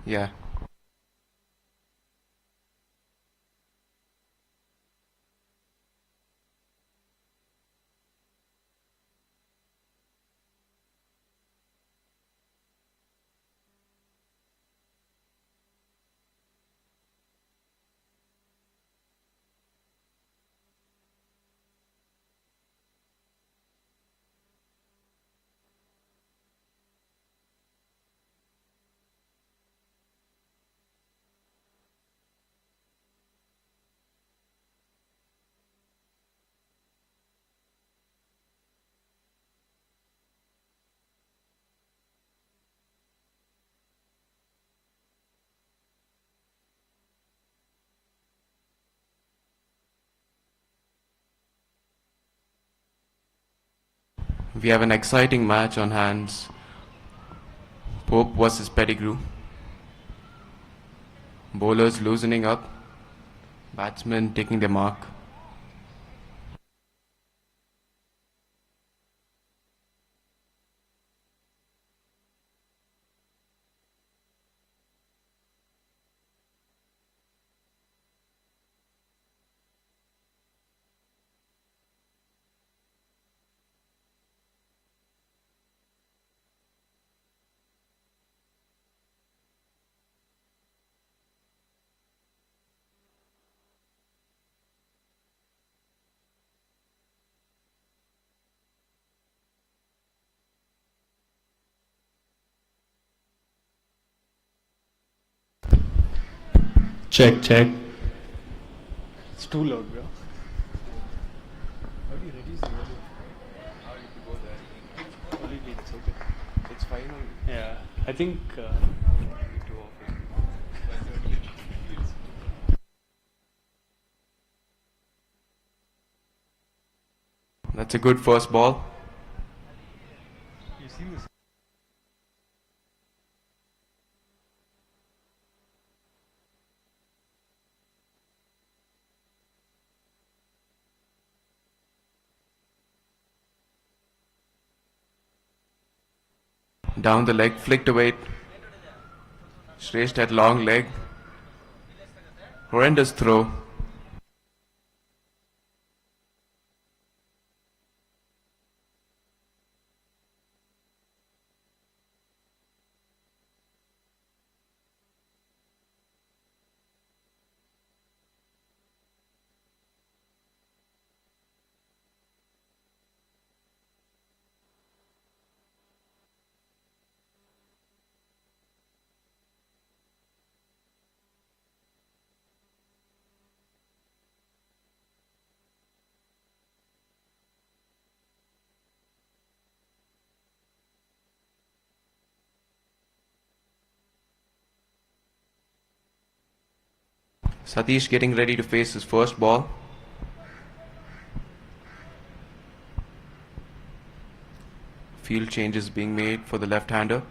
Yeah. We have an exciting match on hands. Pope versus Pettigrew. Bowlers loosening up. Batsmen taking their mark. Check, check. It's too loud, bro. How do you reduce the volume? How you could go there? Completely, it's okay. It's fine on Yeah, I think. too often. That's a good first ball. You've seen this. Down the leg, flicked away. Shrestha at long leg. Horrendous throw. Satish getting ready to face his first ball. Field changes being made for the left-hander.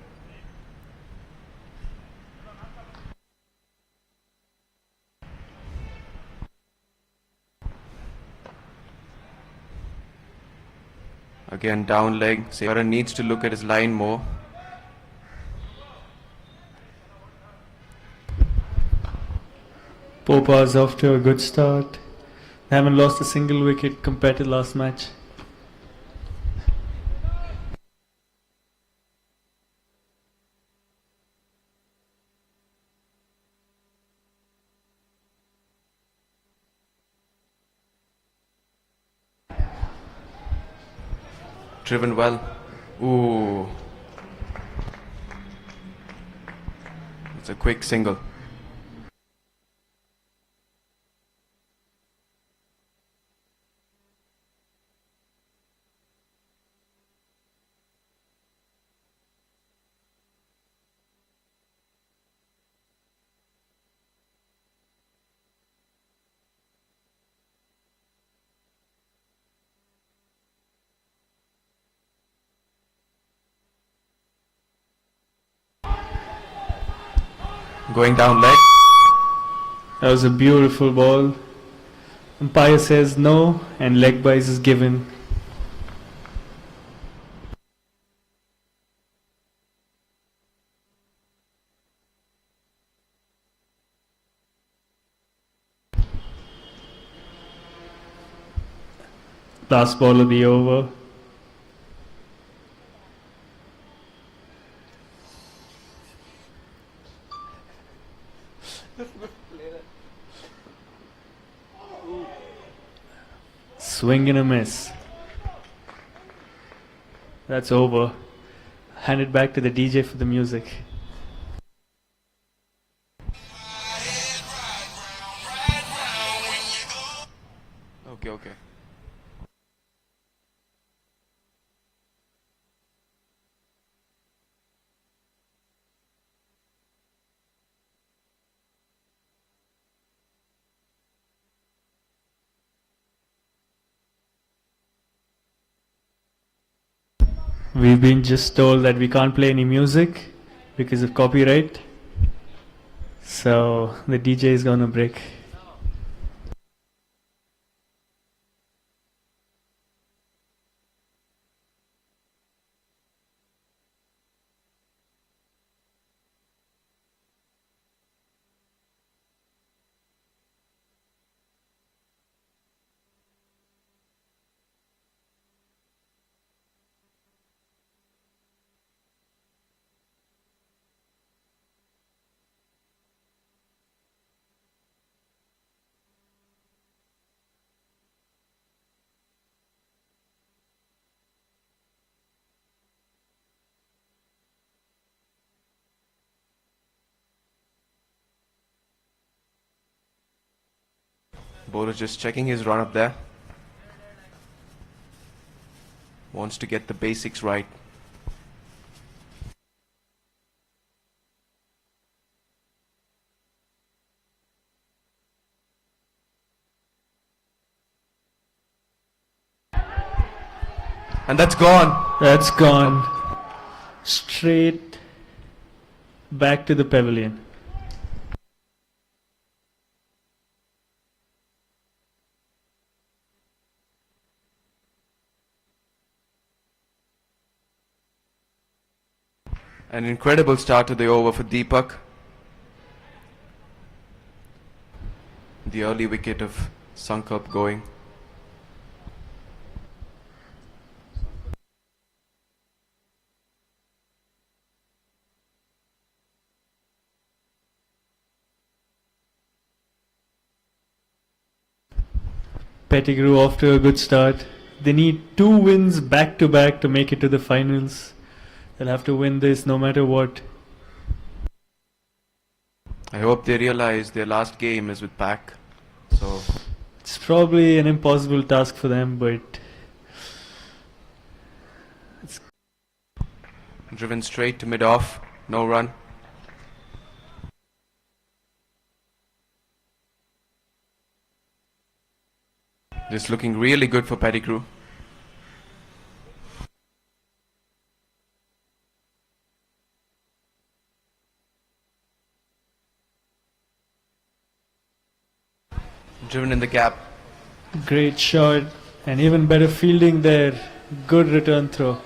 Again down leg. Saran needs to look at his line more. Popa's off to a good start. They haven't lost a single wicket compared to last match. Driven well. Ooh. It's a quick single. Going down leg. That was a beautiful ball. Umpire says no, and leg bye is given. Last ball of the over. Swing and a miss. That's over. Hand it back to the DJ for the music. Okay, okay. We've been just told that we can't play any music because of copyright. So the DJ is gonna break. Bowler just checking his run up there. Wants to get the basics right. And that's gone. That's gone. Straight back to the pavilion. An incredible start to the over for Deepak. The early wicket of Sankalp going. Pettigrew off to a good start. They need 2 wins back to back to make it to the finals. They'll have to win this no matter what. I hope they realize their last game is with Pack. So It's probably an impossible task for them, but driven straight to mid-off. No run. This looking really good for Pettigrew. Driven in the gap. great shot and even better fielding there. Good return throw.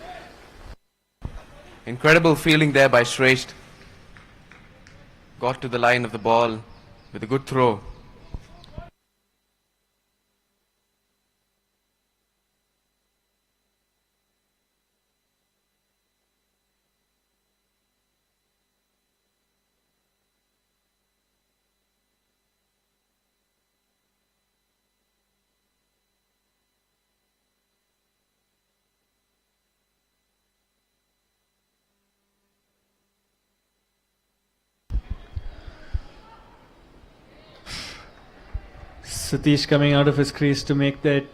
Incredible fielding there by Shrestha. Got to the line of the ball with a good throw. Satish coming out of his crease to make that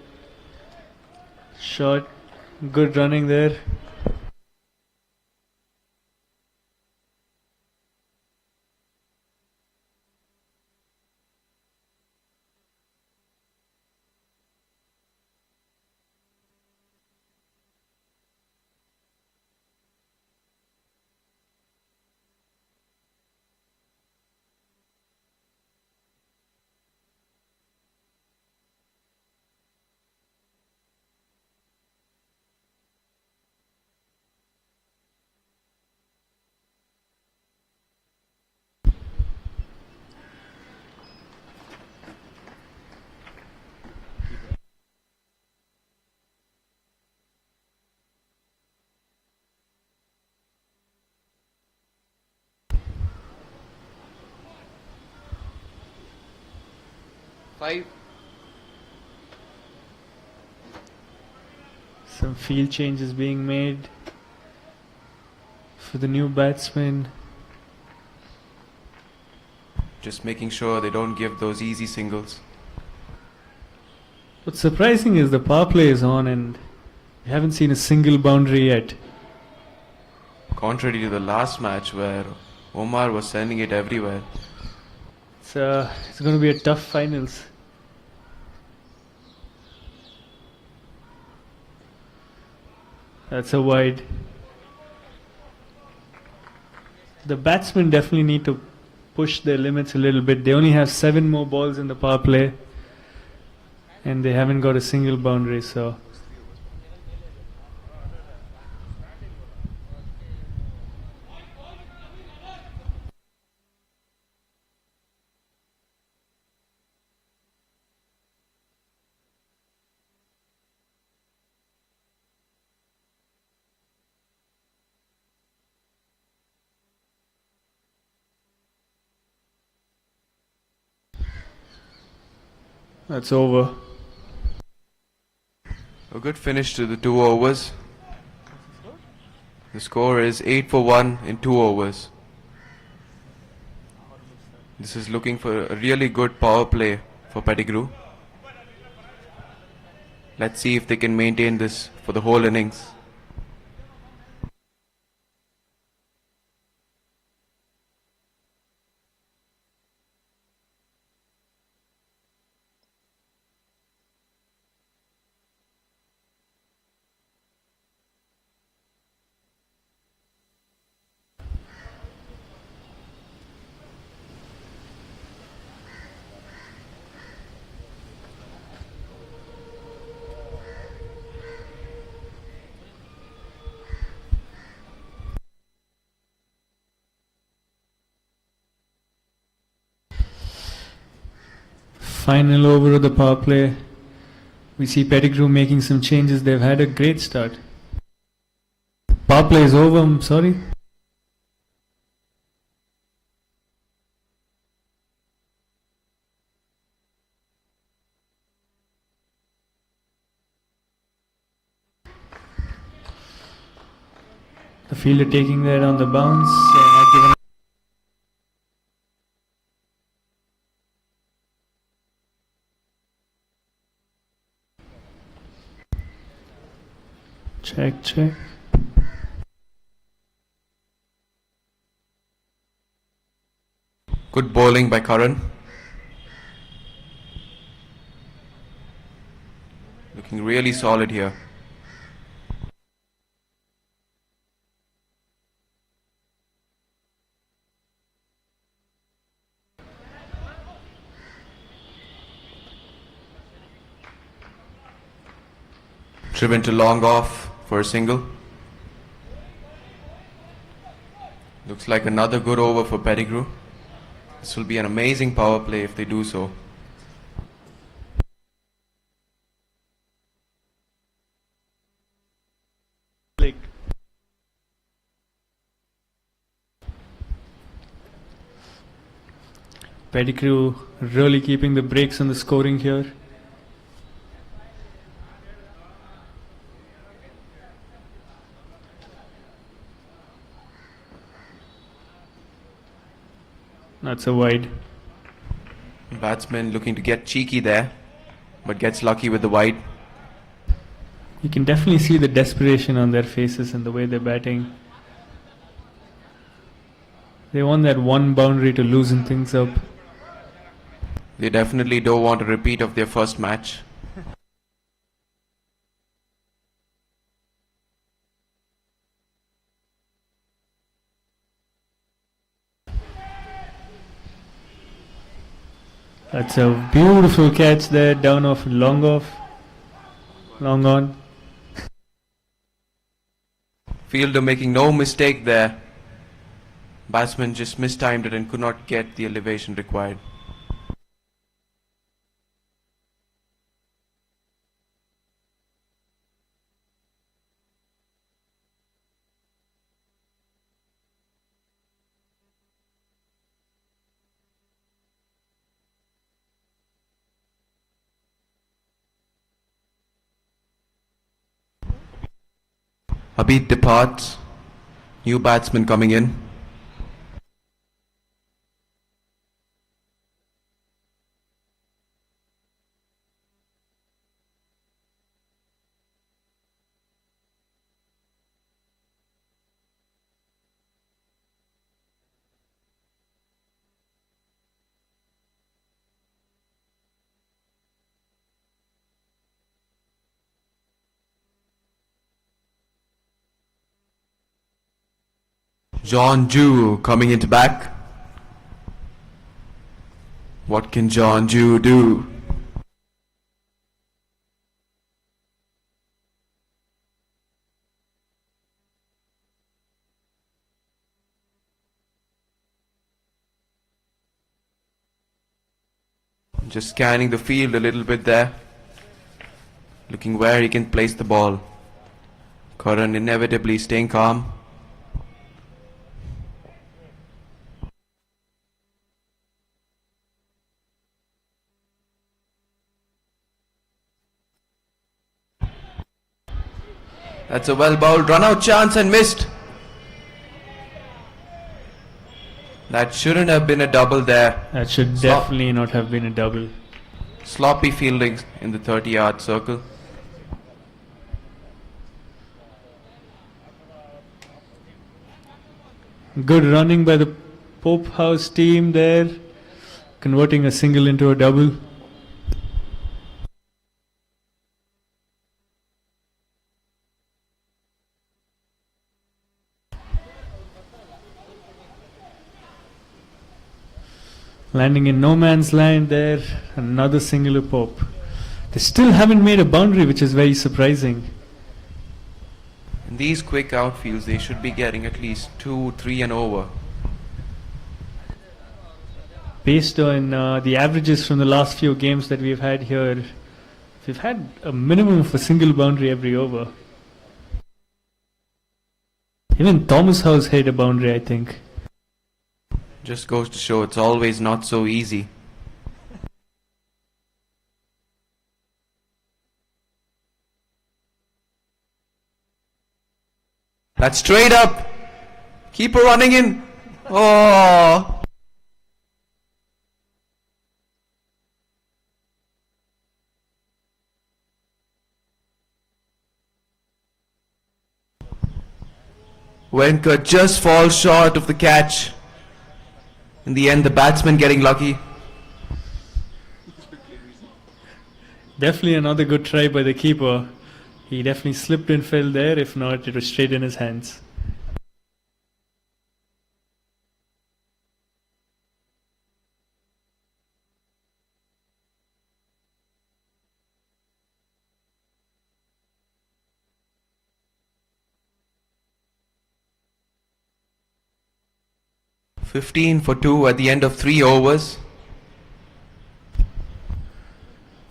shot. Good running there. 5. Some field changes being made for the new batsman. Just making sure they don't give those easy singles. What's surprising is the power play is on and we haven't seen a single boundary yet. Contrary to the last match where Omar was sending it everywhere. It's going to be a tough finals. That's a wide. The batsmen definitely need to push their limits a little bit. They only have 7 more balls in the power play and they haven't got a single boundary, so that's over. A good finish to the 2 overs. The score is 8 for 1 in 2 overs. This is looking for a really good power play for Pettigrew. Let's see if they can maintain this for the whole innings. Final over of the power play. We see Pettigrew making some changes. They've had a great start. Power play is over, I'm sorry. The fielder taking that on the bounce. Not given. Check. Good bowling by Karan. Looking really solid here. Driven to long off for a single. Looks like another good over for Pettigrew. This will be an amazing power play if they do so. Pettigrew really keeping the brakes on the scoring here. That's a wide. Batsman looking to get cheeky there, but gets lucky with the wide. You can definitely see the desperation on their faces and the way they're batting. They want that one boundary to loosen things up. They definitely don't want a repeat of their first match. That's a beautiful catch there, down off, long on. Fielder making no mistake there. Batsman just mistimed it and could not get the elevation required. Abid departs. New batsman coming in. John Ju coming into back. What can John Ju do? Just scanning the field a little bit there. Looking where he can place the ball. Karan inevitably staying calm. That's a well bowled run out chance and missed. That shouldn't have been a double there. That should definitely not have been a double. Sloppy fielding in the 30-yard circle. Good running by the Pope House team there, converting a single into a double. Landing in no man's land there, another singular Pope. They still haven't made a boundary, which is very surprising. In these quick outfields, they should be getting at least 2, 3 and over. Based on the averages from the last few games that we've had here, we've had a minimum of a single boundary every over. Even Thomas House hit a boundary, I think. Just goes to show it's always not so easy. That's straight up. Keeper running in. Oh. Venkat just falls short of the catch. In the end, the batsman getting lucky. Definitely another good try by the keeper. He definitely slipped and fell there. If not, it was straight in his hands. $15 for 2 at the end of 3 overs.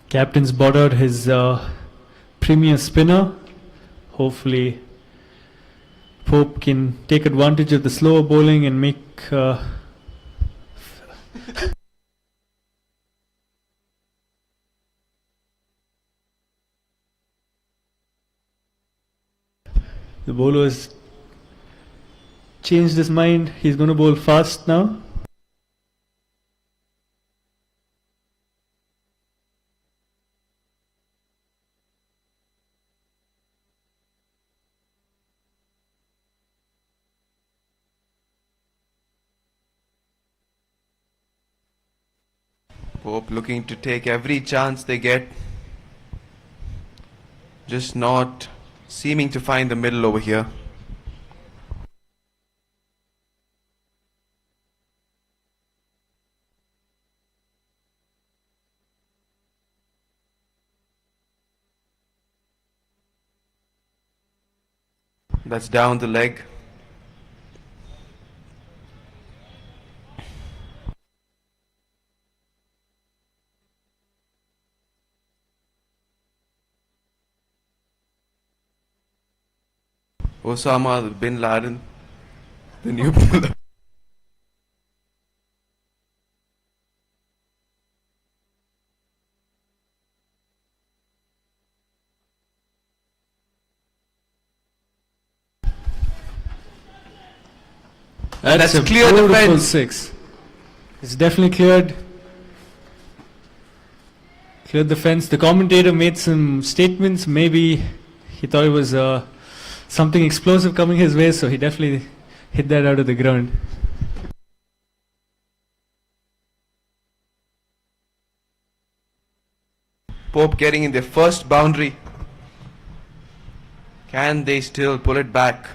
Captain's bought out his premier spinner. Hopefully, Pope can take advantage of the slower bowling and make. The bowler has changed his mind. He's going to bowl fast now. Pope looking to take every chance they get. Just not seeming to find the middle over here. That's down the leg. Osama bin Laden, the new bowler. That's a clear beautiful defense. six. It's definitely cleared the fence. The commentator made some statements. Maybe he thought it was something explosive coming his way, so he definitely hit that out of the ground. Pope getting in their first boundary. Can they still pull it back?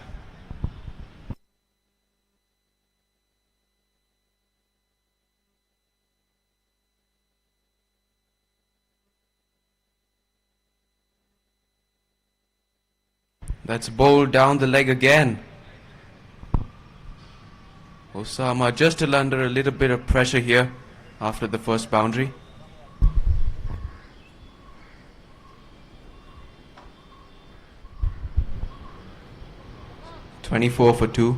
That's bowled down the leg again. Osama just still under a little bit of pressure here after the first boundary. "24 for 2.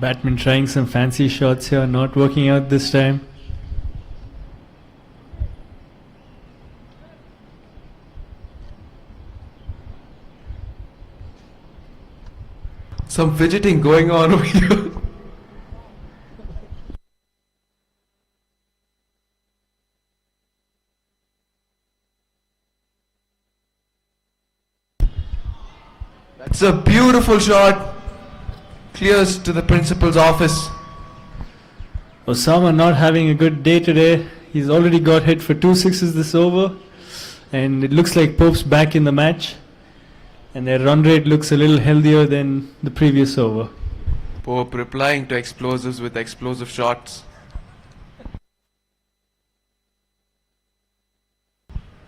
Batman trying some fancy shots here, not working out this time. Some fidgeting going on over here. That's a beautiful shot. Clears to the principal's office. Osama not having a good day today. He's already got hit for 2 sixes this over, and it looks like Pope's back in the match, and their run rate looks a little healthier than the previous over. Pope replying to explosives with explosive shots.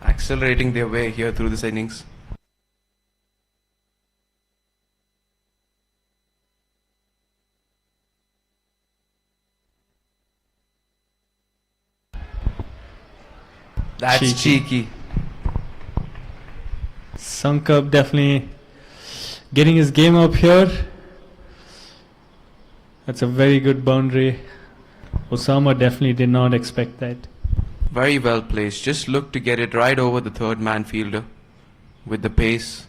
Accelerating their way here through this innings. That's cheeky. Sunk up, definitely getting his game up here. That's a very good boundary. Osama definitely did not expect that. Very well placed. Just looked to get it right over the third man fielder with the pace.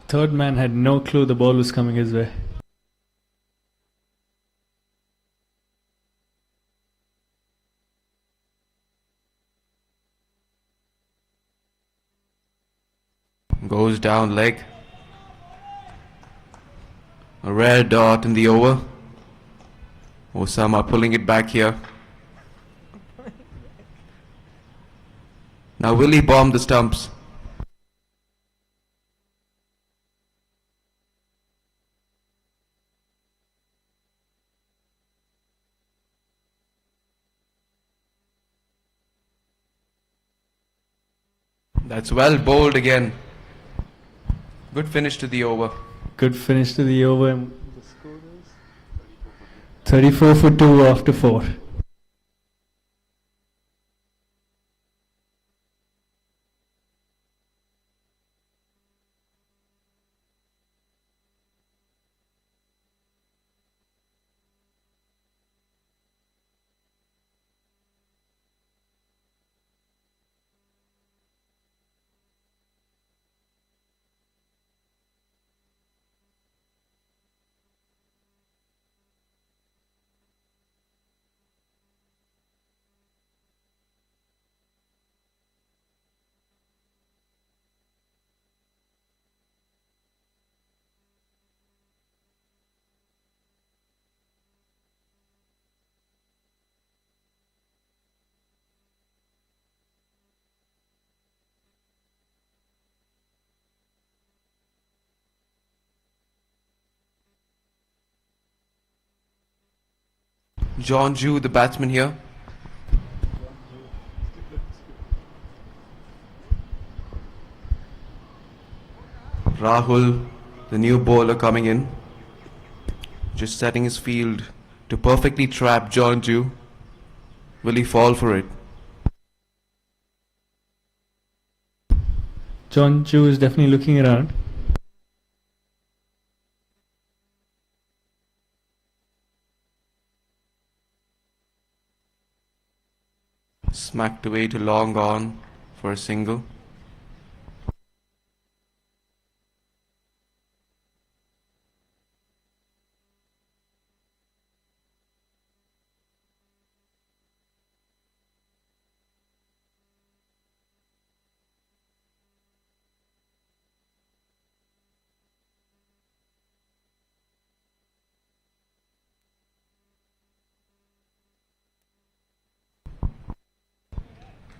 Third man had no clue the ball was coming his way. Goes down leg. A rare dot in the over. Osama pulling it back here. Now will he bomb the stumps? That's well bowled again. Good finish to the over. Good finish to the over. And the score is 34 for 2 after 4. John Ju, the batsman here. Rahul, the new bowler coming in. Just setting his field to perfectly trap John Ju. Will he fall for it? John Chu is definitely looking around. Smacked away to long on for a single.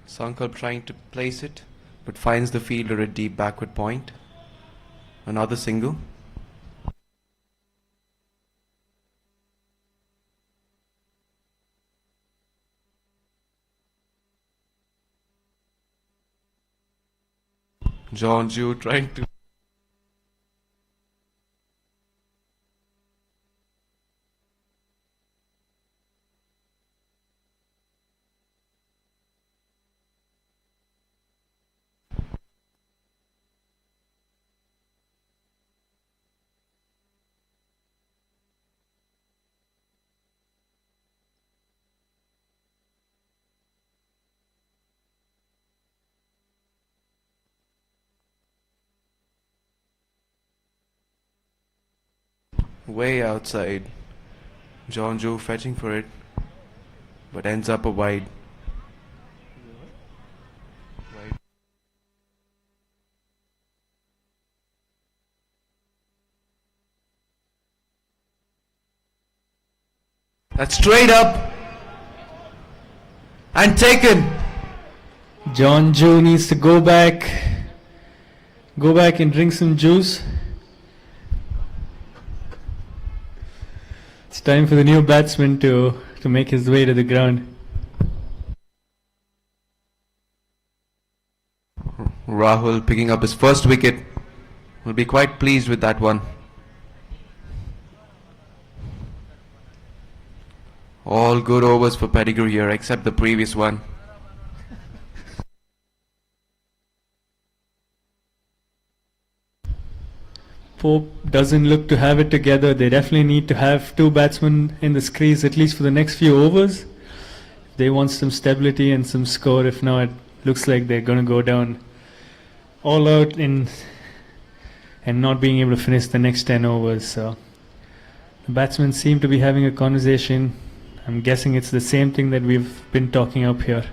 Sankalp trying to place it, but finds the fielder at deep backward point. Another single. John Ju trying to way outside. John Ju fetching for it, but ends up a wide. Wide. That's straight up and taken. John Ju needs to go back and drink some juice. It's time for the new batsman to make his way to the ground. Rahul picking up his first wicket. Will be quite pleased with that one. All good overs for Pettigrew here except the previous one. Pope doesn't look to have it together. They definitely need to have two batsmen in the crease at least for the next few overs. They want some stability and some score. If not, it looks like they're going to go down all out and not being able to finish the next 10 overs. So the batsmen seem to be having a conversation. I'm guessing it's the same thing that we've been talking up here.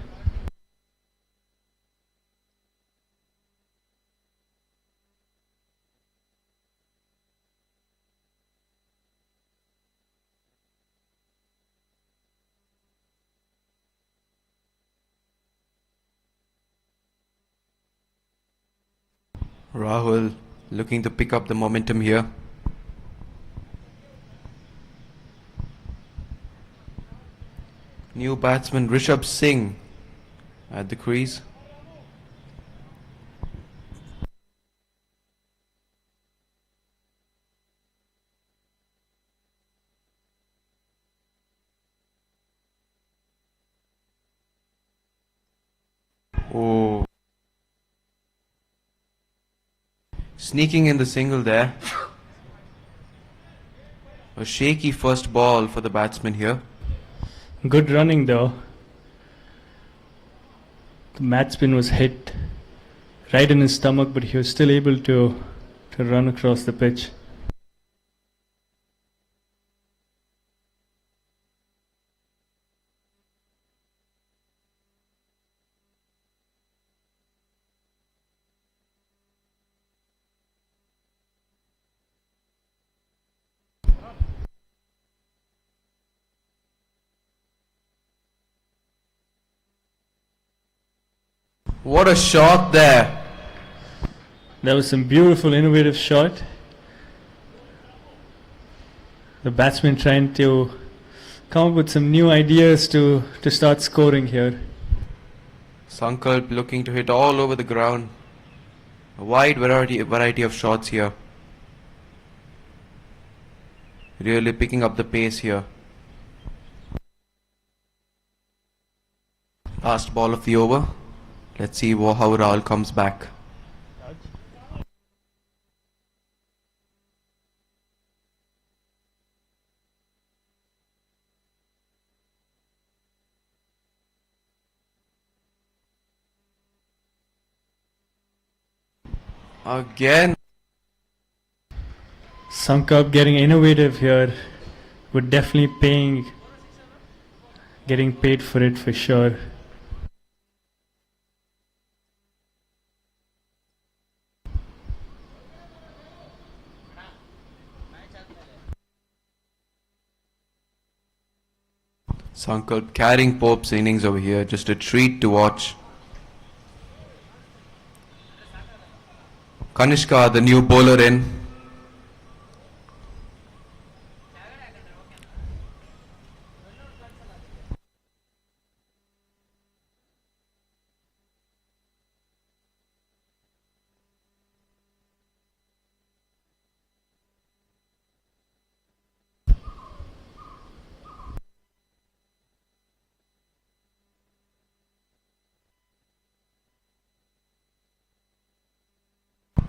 Rahul looking to pick up the momentum here. New batsman Rishabh Singh at the crease. Oh. Sneaking in the single there. A shaky first ball for the batsman here. Good running though. The mat spin was hit right in his stomach, but he was still able to run across the pitch. What a shot there. That was some beautiful, innovative shot. The batsman trying to come up with some new ideas to start scoring here. Sankalp looking to hit all over the ground. A wide variety of shots here. Really picking up the pace here. Last ball of the over. Let's see how Rahul comes back. Again. Sankap getting innovative here would definitely getting paid for it for sure. Sankalp carrying Pope's innings over here, just a treat to watch. Kaneska, the new bowler in.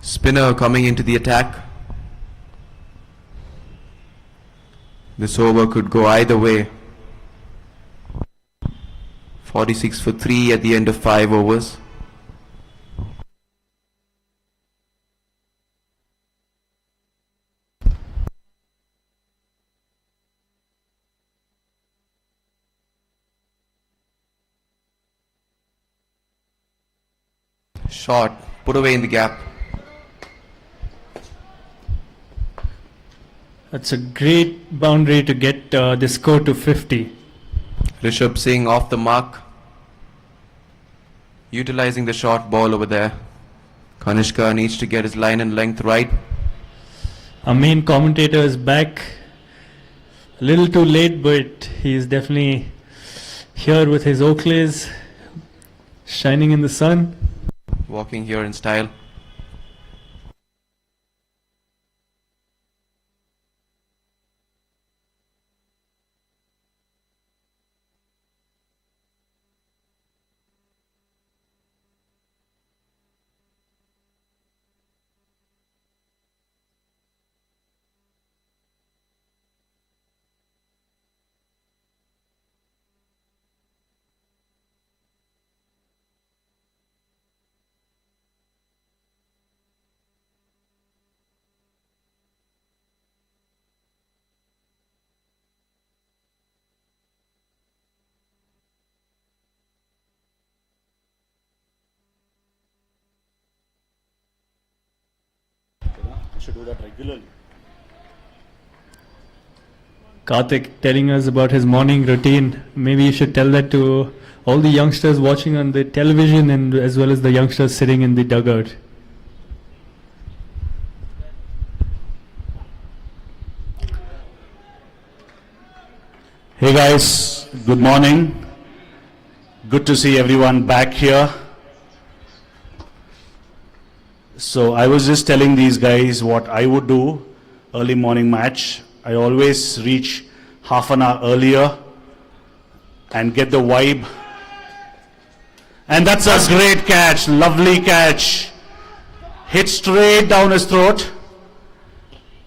Spinner coming into the attack. This over could go either way. 46 for 3 at the end of 5 overs. Shot, put away in the gap. That's a great boundary to get the score to 50. Rishabh Singh off the mark, utilizing the short ball over there. Kaneska needs to get his line and length right. Our main commentator is back. A little too late, but he's definitely here with his Oakleys, shining in the sun. Walking here in style. Should do that regularly. Karthik telling us about his morning routine. Maybe you should tell that to all the youngsters watching on the television and as well as the youngsters sitting in the dugout. Hey guys, good morning. Good to see everyone back here. So I was just telling these guys what I would do early morning match. I always reach half an hour earlier and get the vibe. And that's a great catch, lovely catch. Hit straight down his throat.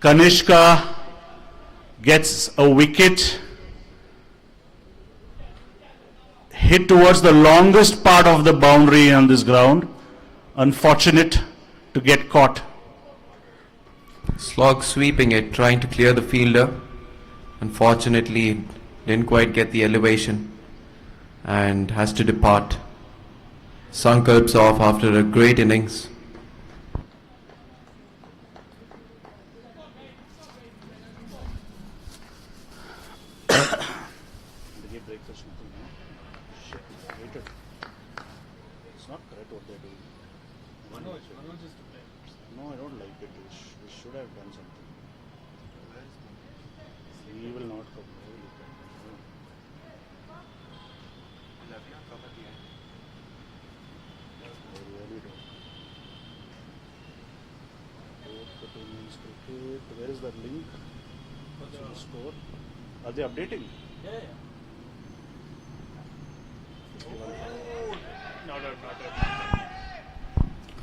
Kaneska gets a wicket. Hit towards the longest part of the boundary on this ground. Unfortunate to get caught. Slog sweeping it, trying to clear the fielder. Unfortunately, didn't quite get the elevation and has to depart. Sankalp's off after a great innings. It's not correct what they're doing. No, I don't like it. We should have done something. He will not come. I really don't. Cottonians cricket. Where is that link? What's the score? Are they updating? Yeah.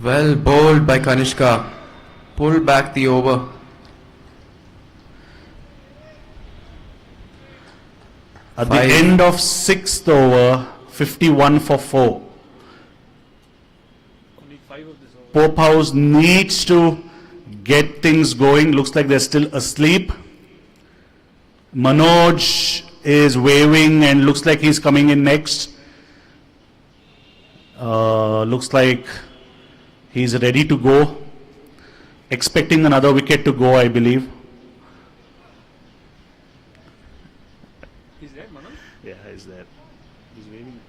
Well bowled by Kaneska. Pulled back the over. At the Five. end of 6th over, 51 for 4. Only 5 of this over. Pope House needs to get things going. Looks like they're still asleep. Manoj is waving and looks like he's coming in next. Looks like he's ready to go. Expecting another wicket to go, I believe. Is that Manoj? Yeah, he's there. He's waving.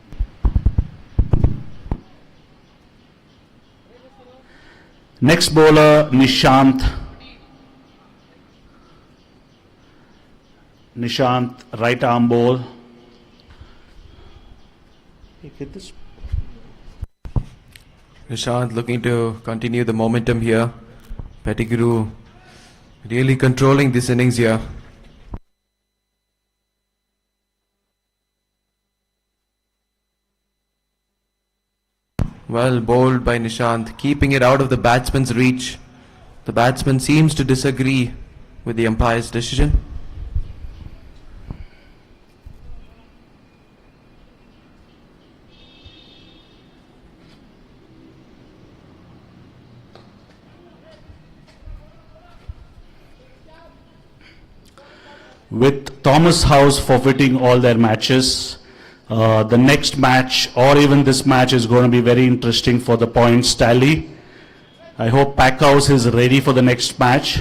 Next bowler, Nishant. Nishant, right arm ball. Hey, get this. Nishant looking to continue the momentum here. Pettigrew really controlling this innings here. Well bowled by Nishant, keeping it out of the batsman's reach. The batsman seems to disagree with the umpire's decision. With Thomas House forfeiting all their matches, the next match or even this match is going to be very interesting for the points tally. I hope Packhouse is ready for the next match.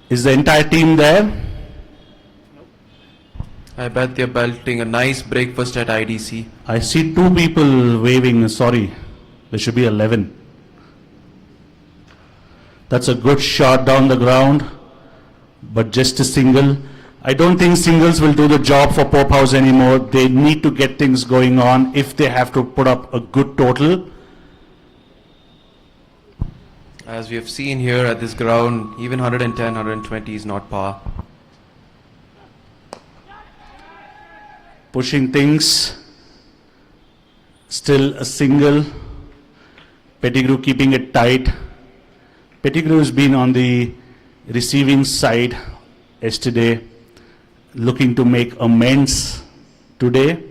Is the entire team there? I bet they're belting a nice breakfast at IDC. I see 2 people waving. Sorry, there should be 11. That's a good shot down the ground, but just a single. I don't think singles will do the job for Pope House anymore. They need to get things going on if they have to put up a good total. As we have seen here at this ground, even 110, 120 is not par. Pushing things. Still a single. Pettigrew keeping it tight. Pettigrew has been on the receiving side yesterday, looking to make amends today.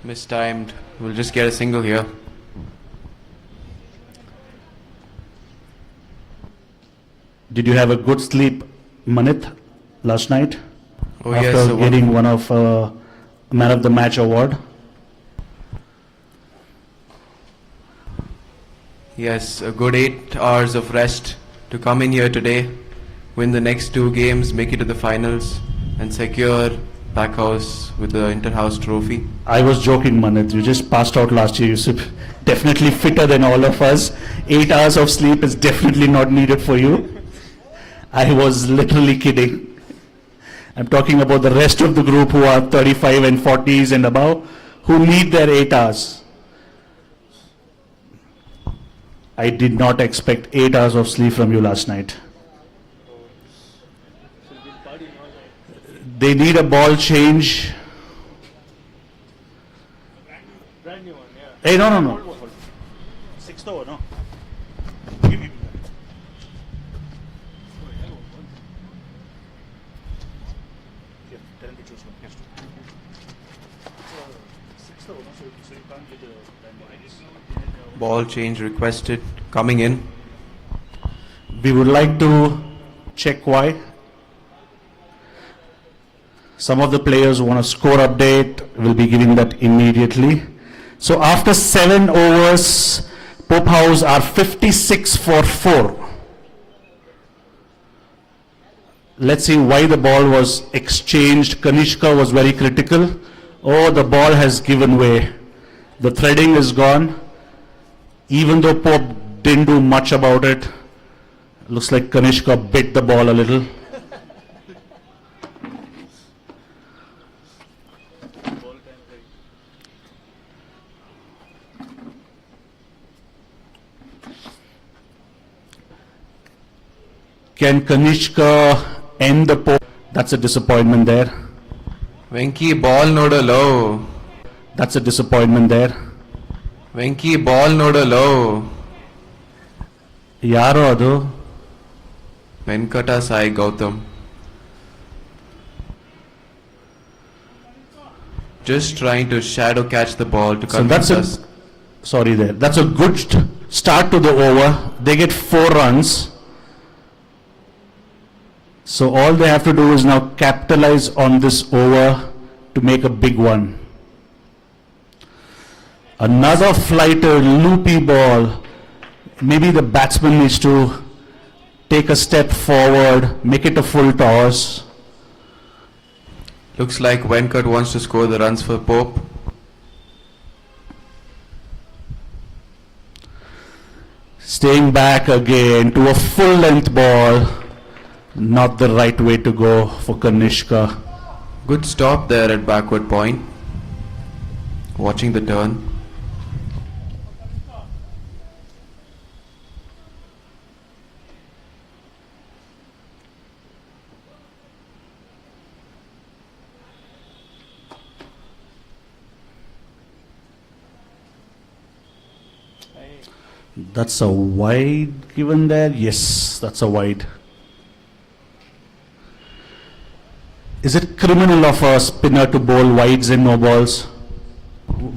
Mistimed. We'll just get a single here. Did you have a good sleep, Manit, last night? Oh After yes, getting one of Man of the Match award? yes, a good 8 hours of rest to come in here today, win the next 2 games, make it to the finals, and secure Packhouse with the Inter-House trophy. I was joking, Manit. You just passed out last year. You're definitely fitter than all of us. 8 hours of sleep is definitely not needed for you. I was literally kidding. I'm talking about the rest of the group who are 35 and 40s and above, who need their 8 hours. I did not expect 8 hours of sleep from you last night. They need a ball change. Brand new one, yeah. Hey, no. 6th over, no. Give me. Yeah, tell him to choose one. Yes. 6th over, no, so you can't get the Ball change requested, coming in. We would like to check why. Some of the players want a score update. We'll be giving that immediately. So after 7 overs, Pope House are 56 for 4. Let's see why the ball was exchanged. Kaneska was very critical. Oh, the ball has given way. The threading is gone. Even though Pope didn't do much about it, looks like Kaneska bit the ball a little. Can Kaneska end the Pope? That's a disappointment there. Venki ball noda low. That's a disappointment there. Venki ball noda low. Yaro adu? Venkata Sai Gautam. just trying to shadow catch the ball to So that's confuse us. sorry there. That's a good start to the over. They get 4 runs. So all they have to do is now capitalize on this over to make a big one. Another flighter, loopy ball. Maybe the batsman needs to take a step forward, make it a full toss. Looks like Venkat wants to score the runs for Pope. Staying back again to a full length ball. Not the right way to go for Kaneska. Good stop there at backward point. Watching the turn. That's a wide given there. Yes, that's a wide. Is it criminal of a spinner to bowl wides and no balls?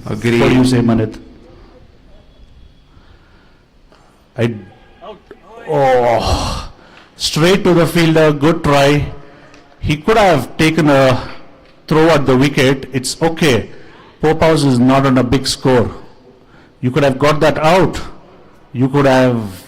Agreed. What do you say, Manit? Oh, straight to the fielder. Good try. He could have taken a throw at the wicket. It's okay. Pope House is not on a big score. You could have got that out. You could have.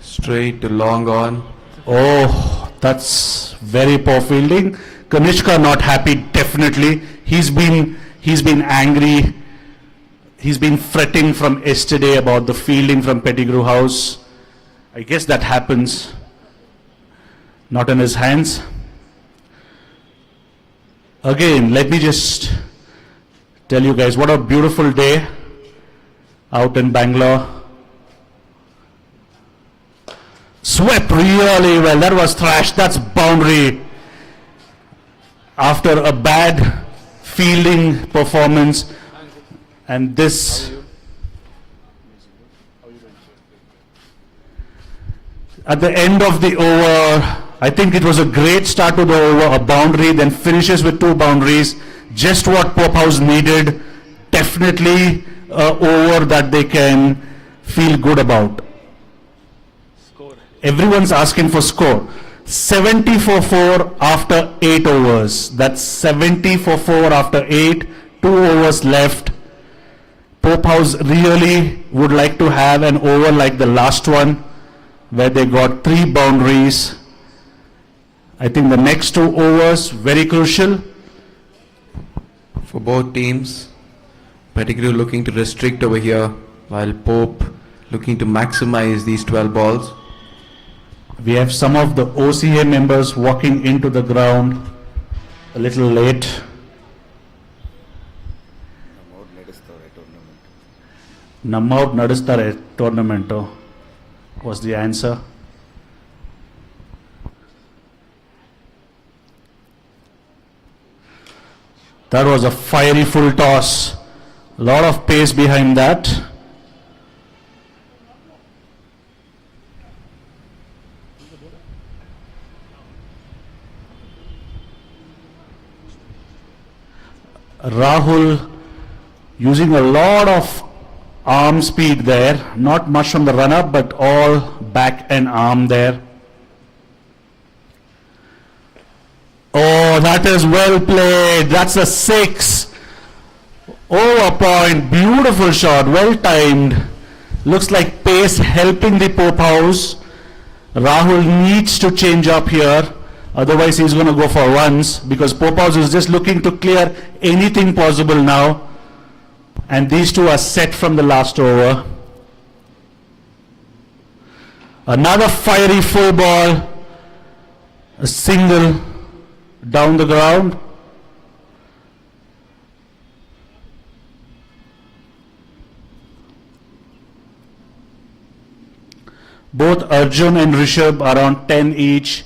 Straight to long on. Oh, that's very poor fielding. Kaneska not happy, definitely. He's been angry. He's been fretting from yesterday about the fielding from Pettigrew House. I guess that happens. Not in his hands. Again, let me just tell you guys what a beautiful day out in Bangalore. Swept really well. That was thrashed. That's boundary. After a bad fielding performance, and this at the end of the over, I think it was a great start to the over, a boundary, then finishes with 2 boundaries. Just what Pope House needed. Definitely a over that they can feel good about. Everyone's asking for score. 70 for 4 after 8 overs. That's 70 for 4 after 8. 2 overs left. Pope House really would like to have an over like the last one, where they got 3 boundaries. I think the next 2 overs, very crucial. For both teams, Pettigrew looking to restrict over here, while Pope looking to maximize these 12 balls. We have some of the OCA members walking into the ground a little late. Nammout Nadistare tournament was the answer. That was a fiery full toss. A lot of pace behind that. Rahul using a lot of arm speed there, not much from the run-up, but all back and arm there. Oh, that is well played. That's a 6. Over point, beautiful shot, well timed. Looks like pace helping the Pope House. Rahul needs to change up here. Otherwise, he's going to go for runs, because Pope House is just looking to clear anything possible now. And these two are set from the last over. Another fiery full ball. A single down the ground. Both Arjun and Rishabh are on 10 each,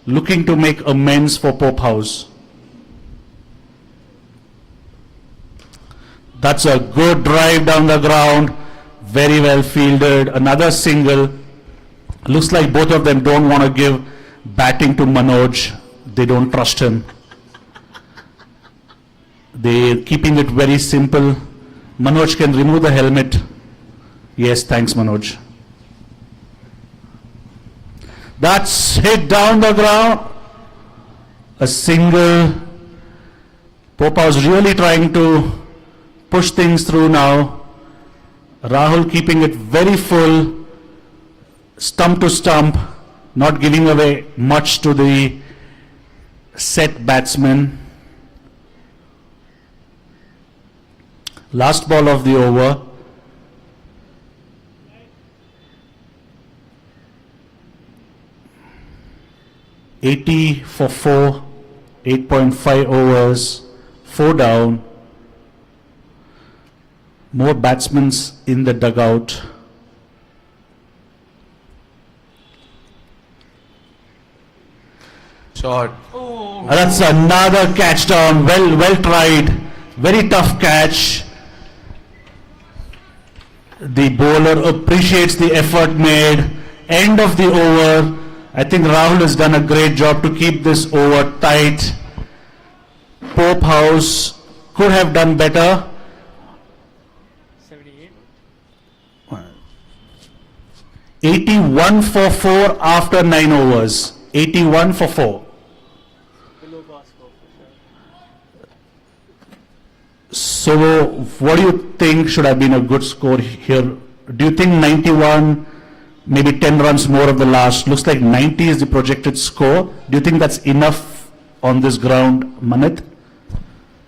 looking to make amends for Pope House. That's a good drive down the ground. Very well fielded. Another single. Looks like both of them don't want to give batting to Manoj. They don't trust him. They're keeping it very simple. Manoj can remove the helmet. Yes, thanks Manoj. That's hit down the ground. A single. Popa's really trying to push things through now. Rahul keeping it very full. Stump to stump. Not giving away much to the set batsman. Last ball of the over. $80 for 4, 8.5 overs, 4 down. More batsmen in the dugout. Shot. That's another catch down. Well tried. Very tough catch. The bowler appreciates the effort made. End of the over. I think Rahul has done a great job to keep this over tight. Pope House could have done better. 78. 81 for 4 after 9 overs. 81 for 4. Below par score for sure. So what do you think should have been a good score here? Do you think 91, maybe 10 runs more of the last? Looks like 90 is the projected score. Do you think that's enough on this ground, Manit?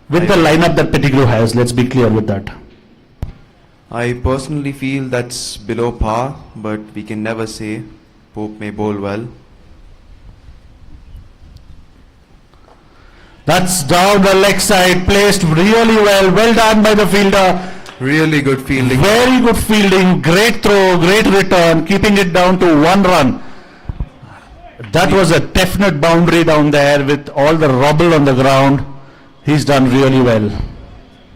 With the lineup that Pettigrew has, let's be clear with that. I personally feel that's below par, but we can never say. Pope may bowl well. That's down the leg side, placed really well. Well done by the fielder. Really good fielding. Very good fielding, great throw, great return, keeping it down to 1 run. That was a definite boundary down there with all the rubble on the ground. He's done really well.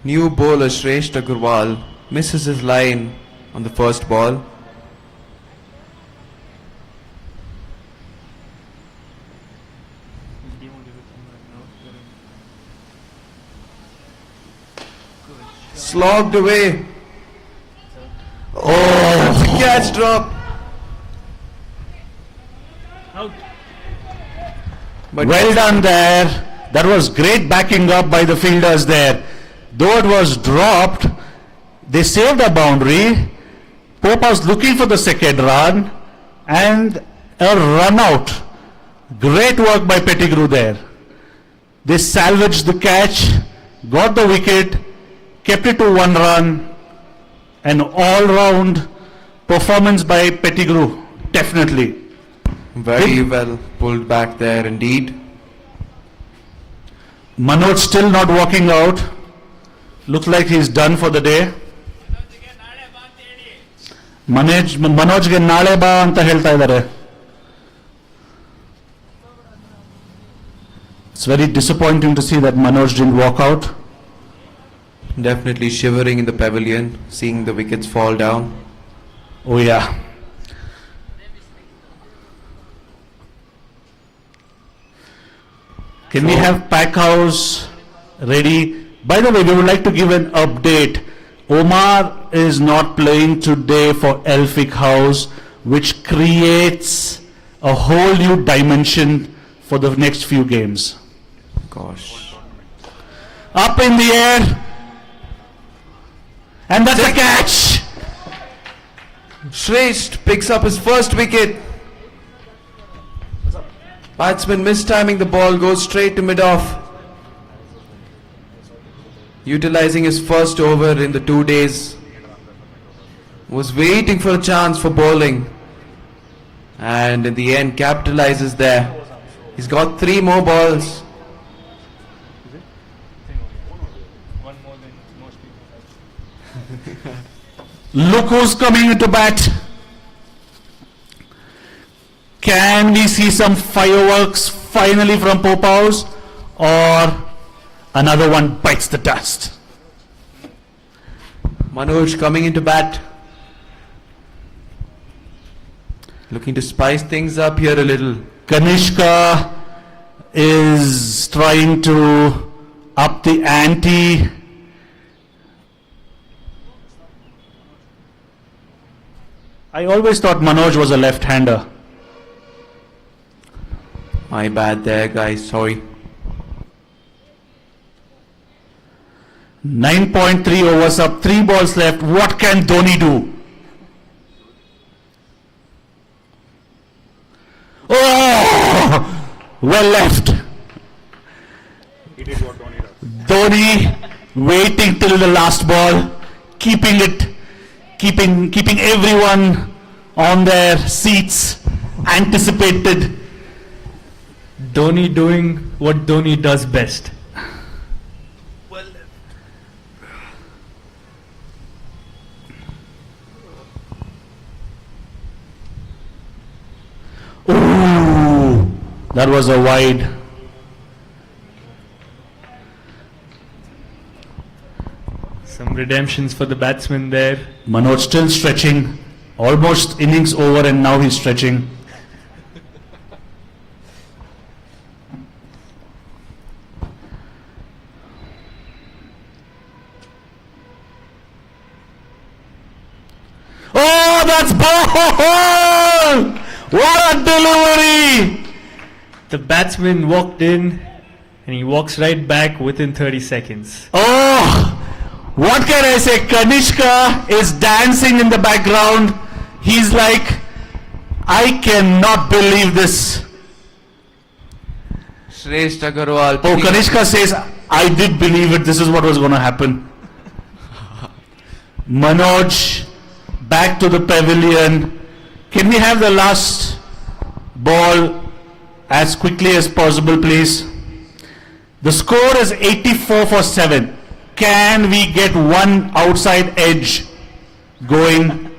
New bowler Shrestha Agarwal misses his line on the first ball. Slogged away. Oh, that's a catch drop. Out. But Well done there. That was great backing up by the fielders there. Though it was dropped, they saved the boundary. Pope was looking for the second run and a run out. Great work by Pettigrew there. They salvaged the catch, got the wicket, kept it to 1 run. An all-round performance by Pettigrew, definitely. very well pulled back there indeed. Manoj still not walking out. Looks like he's done for the day. Manojಗೆ ನಾಳೆ ಬಾ ಅಂತ ಹೇಳ್ತಾ ಇದ್ದಾರೆ. It's very disappointing to see that Manoj didn't walk out. Definitely shivering in the pavilion, seeing the wickets fall down. Oh yeah. Can we have Packhouse ready? By the way, we would like to give an update. Omar is not playing today for Elphick House, which creates a whole new dimension for the next few games. Gosh. Up in the air. And that's a catch. Shrestha picks up his first wicket. Batsman mistiming the ball, goes straight to mid-off. Utilizing his first over in the 2 days. Was waiting for a chance for bowling. And in the end capitalizes there. He's got 3 more balls. One more than most people have. Look who's coming into bat. Can we see some fireworks finally from Pope House, or another one bites the dust? Manoj coming into bat. Looking to spice things up here a little. Kaneska is trying to up the ante. I always thought Manoj was a left-hander. My bad there, guys. Sorry. 9.3 overs up, 3 balls left. What can Dhoni do? Oh! Well left. He did what Dhoni does. Dhoni waiting till the last ball, keeping everyone on their seats, anticipated. Dhoni doing what Dhoni does best. Ooh, that was a wide. Some redemptions for the batsman there. Manoj still stretching, almost innings over and now he's stretching. Oh, that's ball! What a delivery! The batsman walked in and he walks right back within 30 seconds. Oh, what can I say? Kaneska is dancing in the background. He's like, I cannot believe this. Shreshth Agarwal. Oh, Kaneska says, I did believe it. This is what was going to happen. Manoj, back to the pavilion. Can we have the last ball as quickly as possible, please? The score is 84 for 7. Can we get one outside edge going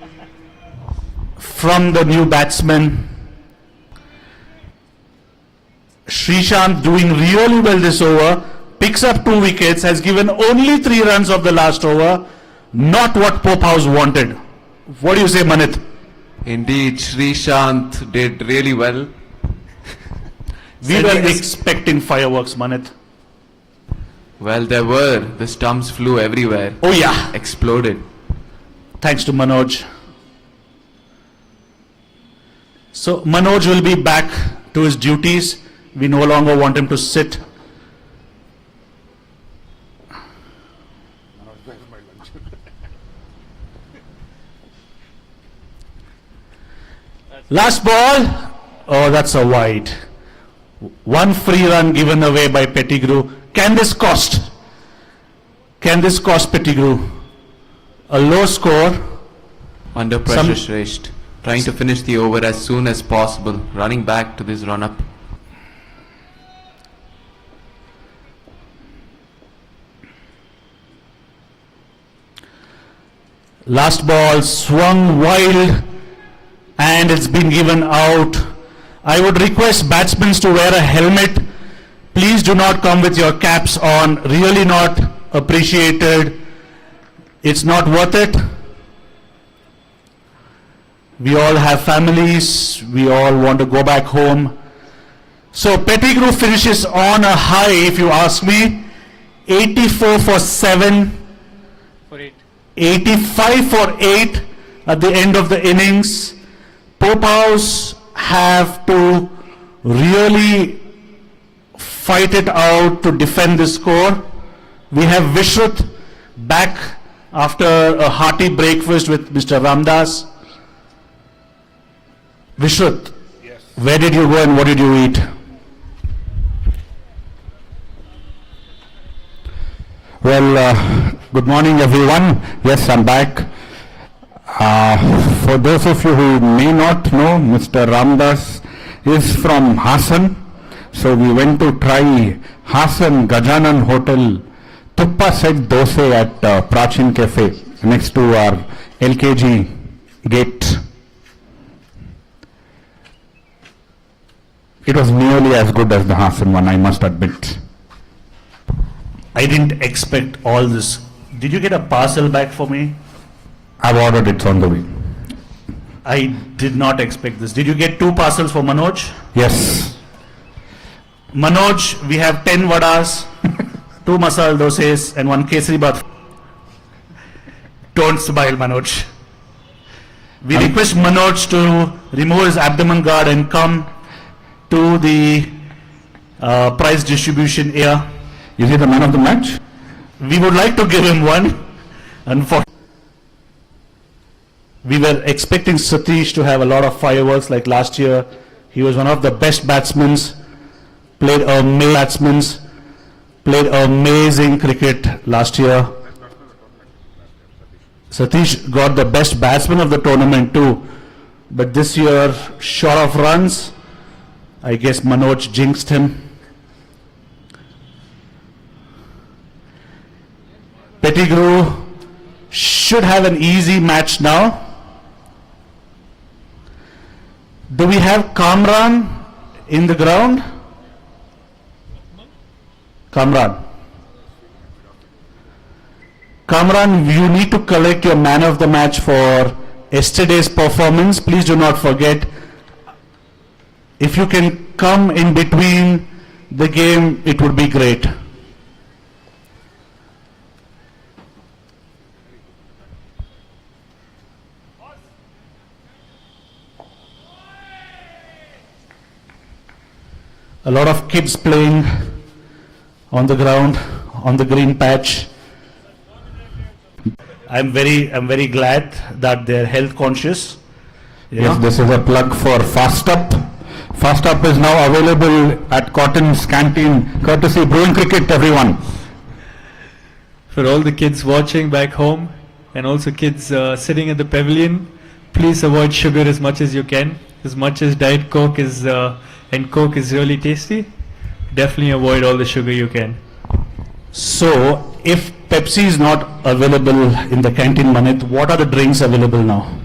from the new batsman? Srishant doing really well this over, picks up 2 wickets, has given only 3 runs of the last over, not what Pope House wanted. What do you say, Manit? Indeed, Srishant did really well. We were expecting fireworks, Manit. Well, there were. The stumps flew everywhere. Oh yeah, Exploded. thanks to Manoj. So Manoj will be back to his duties. We no longer want him to sit. Last ball. Oh, that's a wide. One free run given away by Pettigrew. Can this cost? Can this cost Pettigrew? A low score. Under pressure, Shrestha. Trying to finish the over as soon as possible. Running back to this run-up. Last ball swung wild and it's been given out. I would request batsmen to wear a helmet. Please do not come with your caps on. Really not appreciated. It's not worth it. We all have families. We all want to go back home. So Pettigrew finishes on a high, if you ask me. 84 for 7. For 8. 85 for 8 at the end of the innings. Pope House have to really fight it out to defend the score. We have Vishruth back after a hearty breakfast with Mr. Ramdas. Vishruth, Yes. where did you go and what did you eat? Well, good morning everyone. Yes, I'm back. For those of you who may not know, Mr. Ramdas is from Hassan. So we went to try Hassan Gajanan Hotel Tuppa set dosa at Prachin Cafe next to our LKG gate. It was nearly as good as the Hassan one, I must admit. I didn't expect all this. Did you get a parcel back for me? I've ordered, it's on the way. I did not expect this. Did you get 2 parcels for Manoj? Yes. Manoj, we have 10 vadas, 2 masala dosas and 1 kesari bath. Don't smile, Manoj. We request Manoj to remove his abdomen guard and come to the prize distribution area. Is he the man of the match? We would like to give him one. We were expecting Satish to have a lot of fireworks like last year. He was one of the best batsmen, played amazing cricket last year. Satish got the best batsman of the tournament too. But this year, short of runs, I guess Manoj jinxed him. Pettigrew should have an easy match now. Do we have Kamran in the ground? Kamran, you need to collect your man of the match for yesterday's performance. Please do not forget. If you can come in between the game, it would be great. A lot of kids playing on the ground, on the green patch. I'm very glad that they're health conscious. Yes, this is a plug for Fast Up. Fast Up is now available at Cotton's canteen, courtesy Brewing Cricket, everyone. For all the kids watching back home and also kids sitting at the pavilion, please avoid sugar as much as you can. As much as Diet Coke is and Coke is really tasty, definitely avoid all the sugar you can. So, if Pepsi is not available in the canteen, Manit, what are the drinks available now?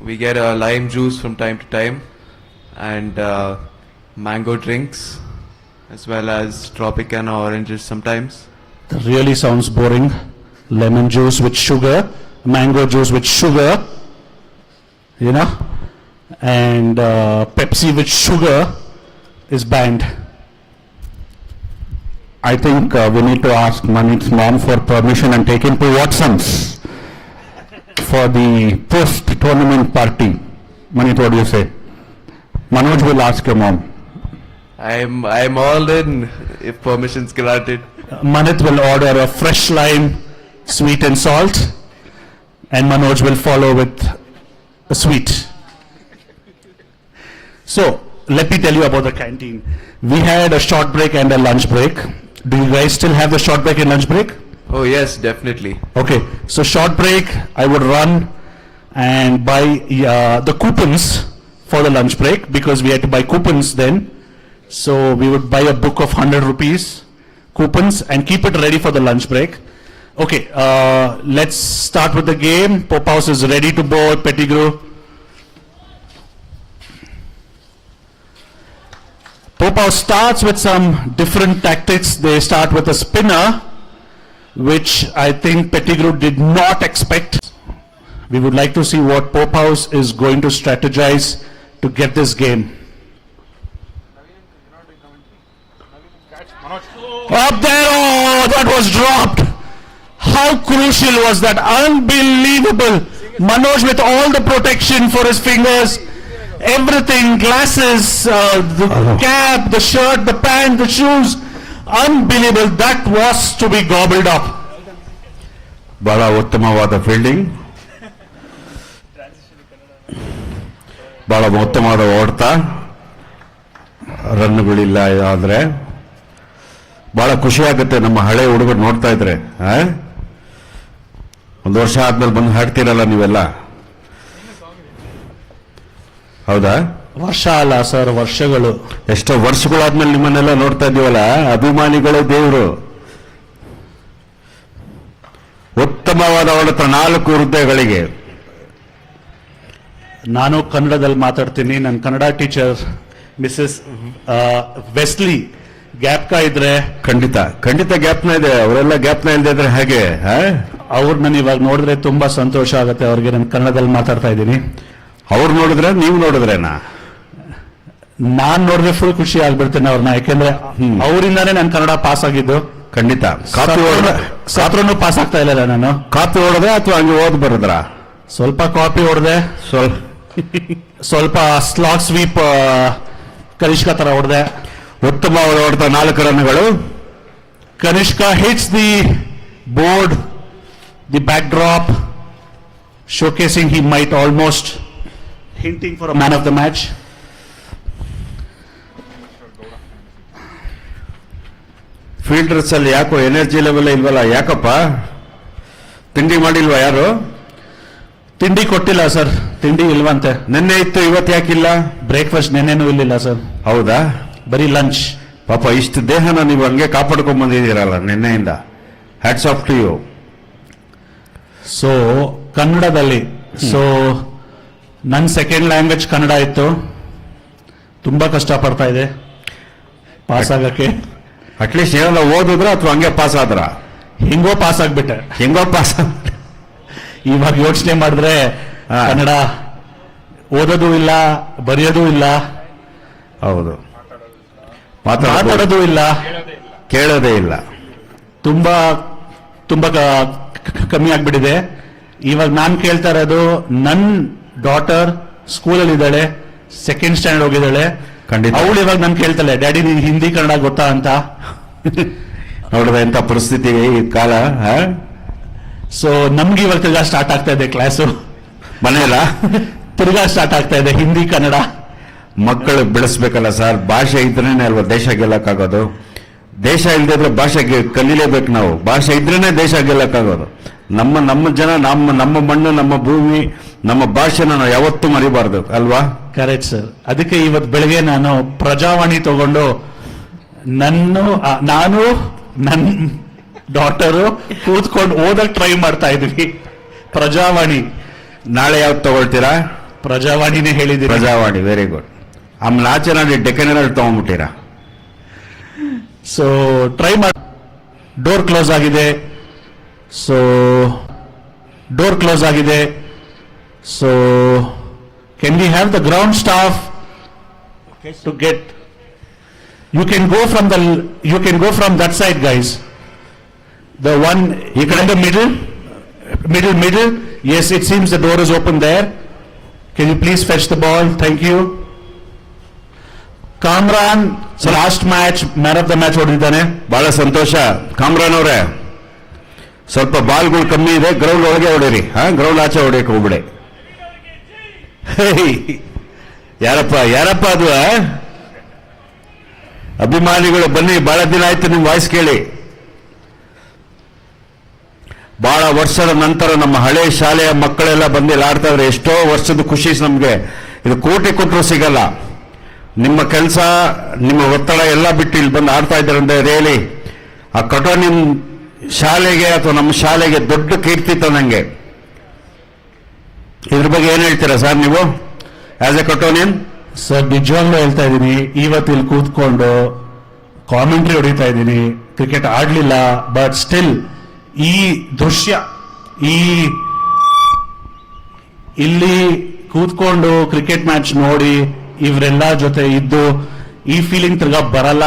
We get a lime juice from time to time and mango drinks as well as Tropicana oranges sometimes. That really sounds boring. Lemon juice with sugar, mango juice with sugar, you know, and Pepsi with sugar is banned. I think we need to ask Manit's mom for permission and take him to Watson's for the post-tournament party. Manit, what do you say? Manoj will ask your mom. I'm all in if permission's granted. Manit will order a fresh lime, sweet and salt, and Manoj will follow with a sweet. So, let me tell you about the canteen. We had a short break and a lunch break. Do you guys still have the short break and lunch break? Oh yes, definitely. Okay, so short break, I would run and buy the coupons for the lunch break because we had to buy coupons then. So we would buy a book of 100 rupees coupons and keep it ready for the lunch break. Okay, let's start with the game. Pope House is ready to bowl. Pettigrew. Pope House starts with some different tactics. They start with a spinner, which I think Pettigrew did not expect. We would like to see what Pope House is going to strategize to get this game. Up there, oh, that was dropped. How crucial was that? Unbelievable. Manoj with all the protection for his fingers, everything, glasses, the cap, the shirt, the pant, the shoes. Unbelievable. That was to be gobbled up. ಬಹಳ ಉತ್ತಮವಾದ fielding, ಬಹಳ ಉತ್ತಮವಾದ ಓಡ್ತಾ, ರನ್ಗಳಿಲ್ಲ. ಆದರೆ ಬಹಳ ಖುಷಿ ಆಗುತ್ತೆ ನಮ್ಮ ಹಳೆ ಹುಡುಗರು ನೋಡ್ತಾ ಇದ್ರೆ. ಒಂದು ವರ್ಷ ಆದ್ಮೇಲೆ ಬಂದು ಹಾಡ್ತೀರಲ್ಲ ನೀವೆಲ್ಲ, ಹೌದಾ? ವರ್ಷ ಅಲ್ಲ ಸರ್, ವರ್ಷಗಳು. ಎಷ್ಟೋ ವರ್ಷಗಳಾದ್ಮೇಲೆ ನಿಮ್ಮನ್ನೆಲ್ಲ ನೋಡ್ತಾ ಇದೀವಲ್ಲ, ಅಭಿಮಾನಿಗಳೇ ದೇವರು. ಉತ್ತಮವಾದ ಹೊಡೆತ 4 ಹುದ್ದೆಗಳಿಗೆ. ನಾನು ಕನ್ನಡದಲ್ಲಿ ಮಾತಾಡ್ತೀನಿ. ನನ್ನ ಕನ್ನಡ ಟೀಚರ್ ಮಿಸಸ್ ವೆಸ್ಲಿ ಗ್ಯಾಪ್ಕ ಇದ್ರೆ ಖಂಡಿತ ಖಂಡಿತ ಗ್ಯಾಪ್ನ ಇದೆ. ಅವರೆಲ್ಲ ಗ್ಯಾಪ್ನ ಇಲ್ಲದೆ ಇದ್ರೆ ಹೇಗೆ? ಅವ್ರು ನಾನು ಇವಾಗ ನೋಡಿದ್ರೆ ತುಂಬಾ ಸಂತೋಷ ಆಗುತ್ತೆ. ಅವ್ರಿಗೆ ನಾನು ಕನ್ನಡದಲ್ಲಿ ಮಾತಾಡ್ತಾ ಇದ್ದೀನಿ. ಅವ್ರು ನೋಡಿದ್ರೆ ನೀವು ನೋಡಿದ್ರೇನಾ? ನಾನ್ ನೋಡಿದ್ರೆ ಫುಲ್ ಖುಷಿ ಆಗ್ಬಿಡ್ತೇನೆ ಅವ್ರನ್ನ. ಯಾಕೆಂದ್ರೆ ಅವರಿಂದಾನೇ ನಾನು ಕನ್ನಡ ಪಾಸ್ ಆಗಿದ್ದು. ಖಂಡಿತ. ಸಾತ್ರನು ಪಾಸ್ ಆಗ್ತಾ ಇಲ್ಲ ನಾನು. ಕಾಪಿ ಹೊಡೆದೆ ಅಥವಾ ಹಂಗೆ ಓದ್ ಬರದ್ರ? ಸ್ವಲ್ಪ ಕಾಪಿ ಹೊಡೆದೆ, ಸ್ವಲ್ಪ ಸ್ಲಾಗ್ ಸ್ವೀಪ್ ಕನಿಷ್ಕಾ ತರ ಹೊಡೆದೆ. ಉತ್ತಮವಾದ ಹೊಡೆದ 4 ರನ್ಗಳು. Kaneska hits the board, the backdrop, showcasing he might almost hinting for a man of the match. Fielders ಅಲ್ಲಿ ಯಾಕೋ ಎನರ್ಜಿ ಲೆವೆಲ್ ಇಲ್ವಲ್ಲ, ಯಾಕಪ್ಪ? ತಿಂಡಿ ಮಾಡಿಲ್ವಾ ಯಾರು? ತಿಂಡಿ ಕೊಟ್ಟಿಲ್ಲ ಸರ್, ತಿಂಡಿ ಇಲ್ವಂತೆ. ನಿನ್ನೆ ಇತ್ತು, ಇವತ್ತು ಯಾಕಿಲ್ಲ? ಬ್ರೇಕ್ಫಾಸ್ಟ್ ನೆನ್ನೆನೂ ಇಲ್ಲಿಲ್ಲ ಸರ್. ಹೌದಾ? ಬರೀ ಲಂಚ್. ಪಾಪ ಇಷ್ಟು ದೇಹನ ನೀವು ಹಂಗೆ ಕಾಪಾಡ್ಕೊಂಡ್ ಬಂದಿದ್ದೀರಲ್ಲ ನಿನ್ನೆಯಿಂದ. Hats off to you. So ಕನ್ನಡದಲ್ಲಿ, ಸೊ ನನ್ನ ಸೆಕೆಂಡ್ ಲ್ಯಾಂಗ್ವೇಜ್ ಕನ್ನಡ ಇತ್ತು. ತುಂಬಾ ಕಷ್ಟಪಡ್ತಾ ಇದೆ ಪಾಸ್ ಆಗಕ್ಕೆ. ಅಟ್ಲೀಸ್ಟ್ ಏನಾರ ಓದಿದ್ರ ಅಥವಾ ಹಂಗೆ ಪಾಸ್ ಆದ್ರ? ಹೆಂಗೋ ಪಾಸ್ ಆಗ್ಬಿಟ್ಟೆ. ಹೆಂಗೋ ಪಾಸ್. ಇವಾಗ ಯೋಚನೆ ಮಾಡಿದ್ರೆ ಕನ್ನಡ ಓದೋದು ಇಲ್ಲ, ಬರೆಯೋದು ಇಲ್ಲ. ಹೌದು, ಮಾತಾಡೋದು ಇಲ್ಲ, ಕೇಳೋದೇ ಇಲ್ಲ. ತುಂಬಾ ತುಂಬಾ ಕಮ್ಮಿ ಆಗ್ಬಿಟ್ಟಿದೆ. ಇವಾಗ ನಾನು ಕೇಳ್ತಾ ಇರೋದು, ನನ್ನ ಡಾಟರ್ ಸ್ಕೂಲಲ್ಲಿ ಇದ್ದಾಳೆ, ಸೆಕೆಂಡ್ ಸ್ಟ್ಯಾಂಡರ್ಡ್ ಹೋಗಿದ್ದಾಳೆ. ಖಂಡಿತ. ಅವಳು ಇವಾಗ ನಾನು ಕೇಳ್ತಾಳೆ, ಡ್ಯಾಡಿ ನಿನ್ ಹಿಂದಿ ಕನ್ನಡ ಗೊತ್ತಾ ಅಂತ. ನೋಡಿದ್ರೆ ಎಂತ ಪರಿಸ್ಥಿತಿ ಈ ಕಾಲ. ಸೊ ನಮ್ಗೆ ಇವಾಗ ತಿರ್ಗಾ ಸ್ಟಾರ್ಟ್ ಆಗ್ತಾ ಇದೆ ಕ್ಲಾಸು. ಮನೆಯಲ್ಲ ತಿರ್ಗಾ ಸ್ಟಾರ್ಟ್ ಆಗ್ತಾ ಇದೆ ಹಿಂದಿ ಕನ್ನಡ. ಮಕ್ಕಳು ಬೆಳೆಸ್ಬೇಕಲ್ಲ ಸರ್. ಭಾಷೆ ಇದ್ರೇನೆ ಅಲ್ವಾ ದೇಶ ಗೆಲ್ಲಕ್ಕಾಗೋದು. ದೇಶ ಇಲ್ದಿದ್ರೆ ಭಾಷೆ ಕಲೀಲೇಬೇಕು ನಾವು. ಭಾಷೆ ಇದ್ರೇನೆ ದೇಶ ಗೆಲ್ಲಕ್ಕಾಗೋದು. ನಮ್ಮ ಜನ, ನಮ್ಮ ಮಣ್ಣು, ನಮ್ಮ ಭೂಮಿ, ನಮ್ಮ ಭಾಷೆನ ನಾವು ಯಾವತ್ತೂ ಮರಿಬಾರ್ದು ಅಲ್ವಾ? Correct sir. ಅದಕ್ಕೆ ಇವತ್ತು ಬೆಳಗ್ಗೆ ನಾನು ಪ್ರಜಾವಾಣಿ ತಗೊಂಡು ನಾನು ನನ್ನ ಡಾಟರು ಕೂತ್ಕೊಂಡು ಓದಕ್ ಟ್ರೈ ಮಾಡ್ತಾ ಇದ್ವಿ. ಪ್ರಜಾವಾಣಿ. ನಾಳೆ ಯಾವ್ದು ತಗೊಳ್ತೀರಾ? ಪ್ರಜಾವಾಣಿನೇ ಹೇಳಿದ್ದೀನಿ. Prajavani, very good. ಆಮೇಲೆ ಆಚೆ ನಾಡಿ ಡೆಕನರ್ ತಗೊಂಡ್ಬಿಟ್ಟಿರಾ? ಸೊ ಟ್ರೈ ಮಾಡಿ. ಡೋರ್ ಕ್ಲೋಸ್ ಆಗಿದೆ. ಸೊ ಡೋರ್ ಕ್ಲೋಸ್ ಆಗಿದೆ. So can we have the ground staff to get? You can go from that side, guys. The one in the middle. Yes, it seems the door is open there. Can you please fetch the ball? Thank you. Kamran last match man of the match ಹೊಡೆದಿದ್ದಾನೆ. ಬಹಳ ಸಂತೋಷ ಕಾಮ್ರಾನ್ ಅವರೇ. ಸ್ವಲ್ಪ ಬಾಲ್ಗಳು ಕಮ್ಮಿ ಇದೆ, ground ಒಳಗೆ ಹೊಡೀರಿ. Ground ಆಚೆ ಹೊಡೆಯಕ್ಕೆ ಹೋಗ್ಬಿಡಿ. ಯಾರಪ್ಪ ಅದು? ಅಭಿಮಾನಿಗಳು ಬನ್ನಿ, ಬಹಳ ದಿನ ಆಯ್ತು ನಿಮ್ ವಾಯ್ಸ್ ಕೇಳಿ. ಬಹಳ ವರ್ಷದ ನಂತರ ನಮ್ಮ ಹಳೆ ಶಾಲೆಯ ಮಕ್ಕಳೆಲ್ಲ ಬಂದು ಇಲ್ಲಿ ಆಡ್ತಾ ಇದ್ರೆ ಎಷ್ಟೋ ವರ್ಷದ ಖುಷಿ ನಮ್ಗೆ. ಇದು ಕೋಟಿ ಕೊಟ್ಟರು ಸಿಗಲ್ಲ. ನಿಮ್ಮ ಕೆಲಸ, ನಿಮ್ಮ ಒತ್ತಡ ಎಲ್ಲ ಬಿಟ್ಟು ಇಲ್ಲಿ ಬಂದು ಆಡ್ತಾ ಇದ್ದಾರೆ ಅಂದ್ರೆ ರಿಯಲಿ ಆ ಕಟೋನಿಯನ್ ಶಾಲೆಗೆ ಅಥವಾ ನಮ್ಮ ಶಾಲೆಗೆ ದೊಡ್ಡ ಕೀರ್ತಿ ತಂದಂಗೆ. ಇದ್ರ ಬಗ್ಗೆ ಏನ್ ಹೇಳ್ತೀರಾ ಸರ್ ನೀವು ಆಸ್ ಎ ಕಟೋನಿಯನ್? ಸರ್ ನಿಜವಾಗ್ಲೂ ಹೇಳ್ತಾ ಇದ್ದೀನಿ, ಇವತ್ತು ಇಲ್ಲಿ ಕೂತ್ಕೊಂಡು ಕಾಮೆಂಟ್ರಿ ಹೊಡಿತಾ ಇದ್ದೀನಿ. ಕ್ರಿಕೆಟ್ ಆಡ್ಲಿಲ್ಲ, ಬಟ್ ಸ್ಟಿಲ್ ಈ ದೃಶ್ಯ, ಇಲ್ಲಿ ಕೂತ್ಕೊಂಡು ಕ್ರಿಕೆಟ್ ಮ್ಯಾಚ್ ನೋಡಿ ಇವರೆಲ್ಲ ಜೊತೆ ಇದ್ದು ಈ ಫೀಲಿಂಗ್ ತಿರ್ಗಾ ಬರಲ್ಲ.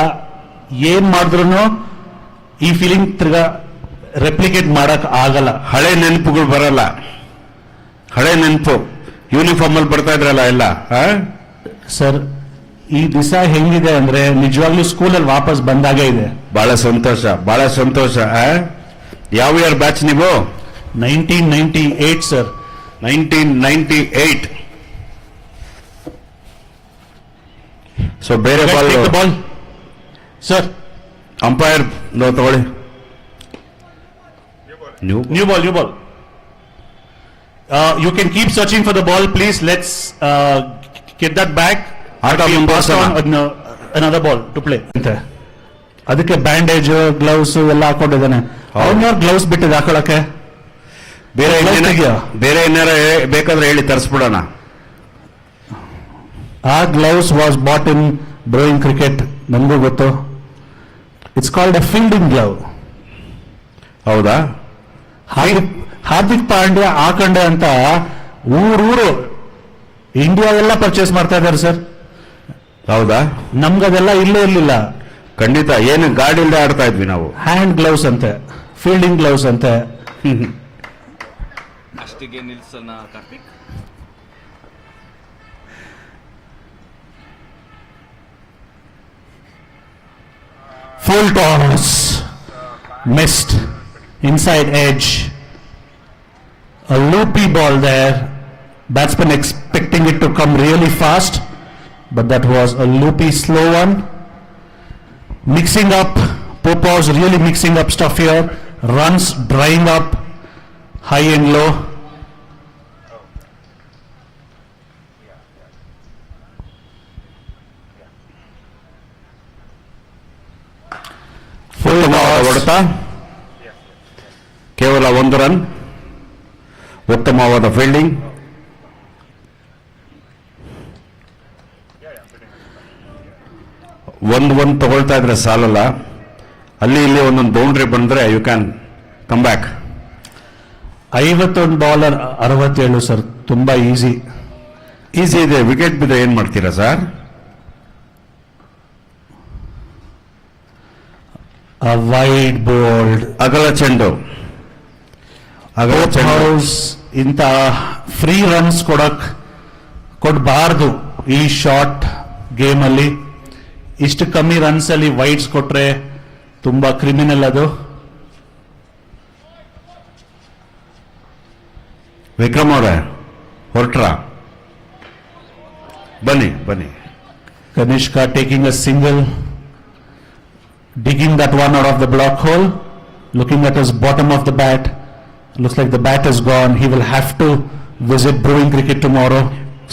ಏನ್ ಮಾಡಿದ್ರು ಈ ಫೀಲಿಂಗ್ ತಿರ್ಗಾ ರೆಪ್ಲಿಕೇಟ್ ಮಾಡಕ್ ಆಗಲ್ಲ. ಹಳೆ ನೆನಪುಗಳು ಬರಲ್ಲ. ಹಳೆ ನೆನಪು ಯೂನಿಫಾರ್ಮ್ ಅಲ್ಲಿ ಬರ್ತಾ ಇದ್ರಲ್ಲ ಎಲ್ಲ. ಸರ್ ಈ ದಿವಸ ಹೆಂಗಿದೆ ಅಂದ್ರೆ ನಿಜವಾಗ್ಲೂ ಸ್ಕೂಲಲ್ಲಿ ವಾಪಸ್ ಬಂದಾಗೆ ಇದೆ. ಬಹಳ ಸಂತೋಷ. ಯಾವ ಇಯರ್ ಬ್ಯಾಚ್ ನೀವು? 1998 ಸರ್. 1998. ಸೊ ಬೇರೆ ಬಾಲ್ ಸರ್. ಅಂಪೈರ್ ತಗೊಳ್ಳಿ. New ball. You can keep searching for the ball, please. Let's get that back. Another ball to play. ಅದಕ್ಕೆ ಬ್ಯಾಂಡೇಜ್, ಗ್ಲೌಸ್ ಎಲ್ಲ ಹಾಕೊಂಡಿದ್ದಾನೆ. ಅವನ ಗ್ಲೌಸ್ ಬಿಟ್ಟಿದೆ ಹಾಕೊಳಕ್ಕೆ. ಬೇರೆ ಏನಾರ ಬೇಕಾದ್ರೆ ಹೇಳಿ ತರಿಸ್ಬಿಡೋಣ. ಆ gloves was bought in Brewing Cricket. ನಮಗೂ ಗೊತ್ತು. It's called a fielding glove. ಹೌದಾ? ಹಾರ್ದಿಕ್ ಪಾಂಡ್ಯ ಹಾಕೊಂಡೆ ಅಂತ ಊರೂರು ಇಂಡಿಯಾ ಎಲ್ಲ ಪರ್ಚೇಸ್ ಮಾಡ್ತಾ ಇದ್ದಾರೆ ಸರ್. ಹೌದಾ? ನಮ್ಗದೆಲ್ಲ ಇಲ್ಲೇ ಇರ್ಲಿಲ್ಲ. ಖಂಡಿತ. ಏನು ಗಾಡಿ ಇಲ್ಲದೆ ಆಡ್ತಾ ಇದ್ವಿ ನಾವು. ಹ್ಯಾಂಡ್ ಗ್ಲೌಸ್ ಅಂತೆ, ಫೀಲ್ಡಿಂಗ್ ಗ್ಲೌಸ್ ಅಂತೆ. ಅಷ್ಟಿಗೆ ನಿಲ್ಸೋಣ Karthik. Full toss, missed, inside edge, a loopy ball there. Batsman expecting it to come really fast, but that was a loopy, slow one. Mixing up, Popov's really mixing up stuff here. Runs drying up, high and low. ಉತ್ತಮವಾದ ಹೊಡೆತ, ಕೇವಲ 1 run. ಉತ್ತಮವಾದ fielding. ಒಂದು ತಗೊಳ್ತಾ ಇದ್ರೆ ಸಾಲಲ್ಲ, ಅಲ್ಲಿ ಇಲ್ಲಿ ಒಂದೊಂದು ಬೌಂಡ್ರಿ ಬಂದ್ರೆ you can come back. 51 bowler 67 sir, ತುಂಬಾ ಈಸಿ ಇದೆ. ವಿಕೆಟ್ ಬಿದ್ದರೆ ಏನ್ ಮಾಡ್ತೀರಾ ಸರ್? A wide bowled ಅಗಲ ಚೆಂಡು. ಹೌಸ್ ಇಂತ ಫ್ರೀ ರನ್ಸ್ ಕೊಡಬಾರ್ದು ಈ ಶಾರ್ಟ್ ಗೇಮ್ ಅಲ್ಲಿ. ಇಷ್ಟು ಕಮ್ಮಿ ರನ್ಸ್ ಅಲ್ಲಿ ವೈಡ್ಸ್ ಕೊಟ್ರೆ ತುಂಬಾ ಕ್ರಿಮಿನಲ್ ಅದು. ವಿಕ್ರಮ್ ಅವರೇ ಹೊರಟ್ರ? ಬನ್ನಿ. Kaneska taking a single, digging that one out of the block hole, looking at his bottom of the bat. Looks like the bat is gone. He will have to visit Brewing Cricket tomorrow.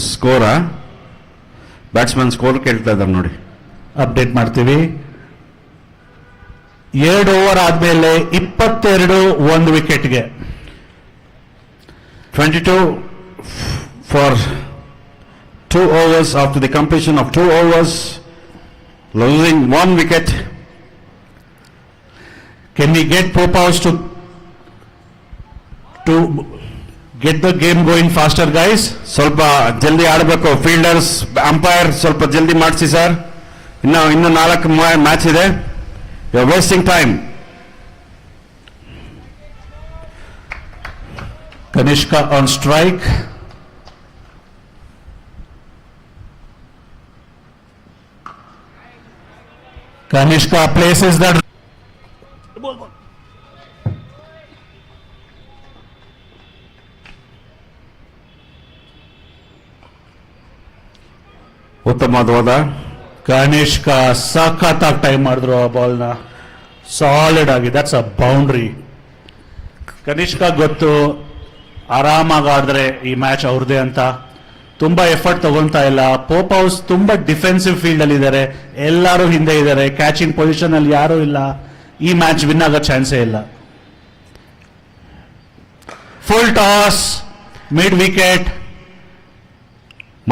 ಸ್ಕೋರಾ? Batsman score ಕೇಳ್ತಾ ಇದ್ದಾರೆ ನೋಡಿ. Update ಮಾಡ್ತೀವಿ. 2 over ಆದ್ಮೇಲೆ 22 1 ವಿಕೆಟ್ಗೆ. 22 for 2 overs after the completion of 2 overs, losing 1 wicket. Can we get Popov's to get the game going faster, guys? ಸ್ವಲ್ಪ ಜಲ್ದಿ ಆಡಬೇಕು. Fielders, umpire ಸ್ವಲ್ಪ ಜಲ್ದಿ ಮಾಡಿಸಿ ಸರ್. ಇನ್ನು 4 ಮ್ಯಾಚ್ ಇದೆ. You are wasting time. Kaneska on strike. Kaneska places that. ಉತ್ತಮವಾದ Kaneska ಸಖತ್ತಾಗಿ ಟೈಮ್ ಮಾಡಿದ್ರು ಆ ಬಾಲ್ ನ. ಸಾಲಿಡ್ ಆಗಿ, ದಟ್ಸ್ ಅ ಬೌಂಡ್ರಿ. Kaneska ಗೊತ್ತು ಆರಾಮಾಗಿ ಆಡಿದ್ರೆ ಈ ಮ್ಯಾಚ್ ಅವ್ರದೇ ಅಂತ. ತುಂಬಾ ಎಫರ್ಟ್ ತಗೊಂತಾ ಇಲ್ಲ. ಪೋಪ್ ಹೌಸ್ ತುಂಬಾ ಡಿಫೆನ್ಸಿವ್ ಫೀಲ್ಡ್ ಅಲ್ಲಿ ಇದ್ದಾರೆ, ಎಲ್ಲರೂ ಹಿಂದೆ ಇದ್ದಾರೆ, ಕ್ಯಾಚಿಂಗ್ ಪೊಸಿಷನ್ ಅಲ್ಲಿ ಯಾರೂ ಇಲ್ಲ. ಈ ಮ್ಯಾಚ್ ವಿನ್ ಆಗೋ ಚಾನ್ಸೇ ಇಲ್ಲ. ಫುಲ್ ಟಾಸ್, ಮಿಡ್ ವಿಕೆಟ್,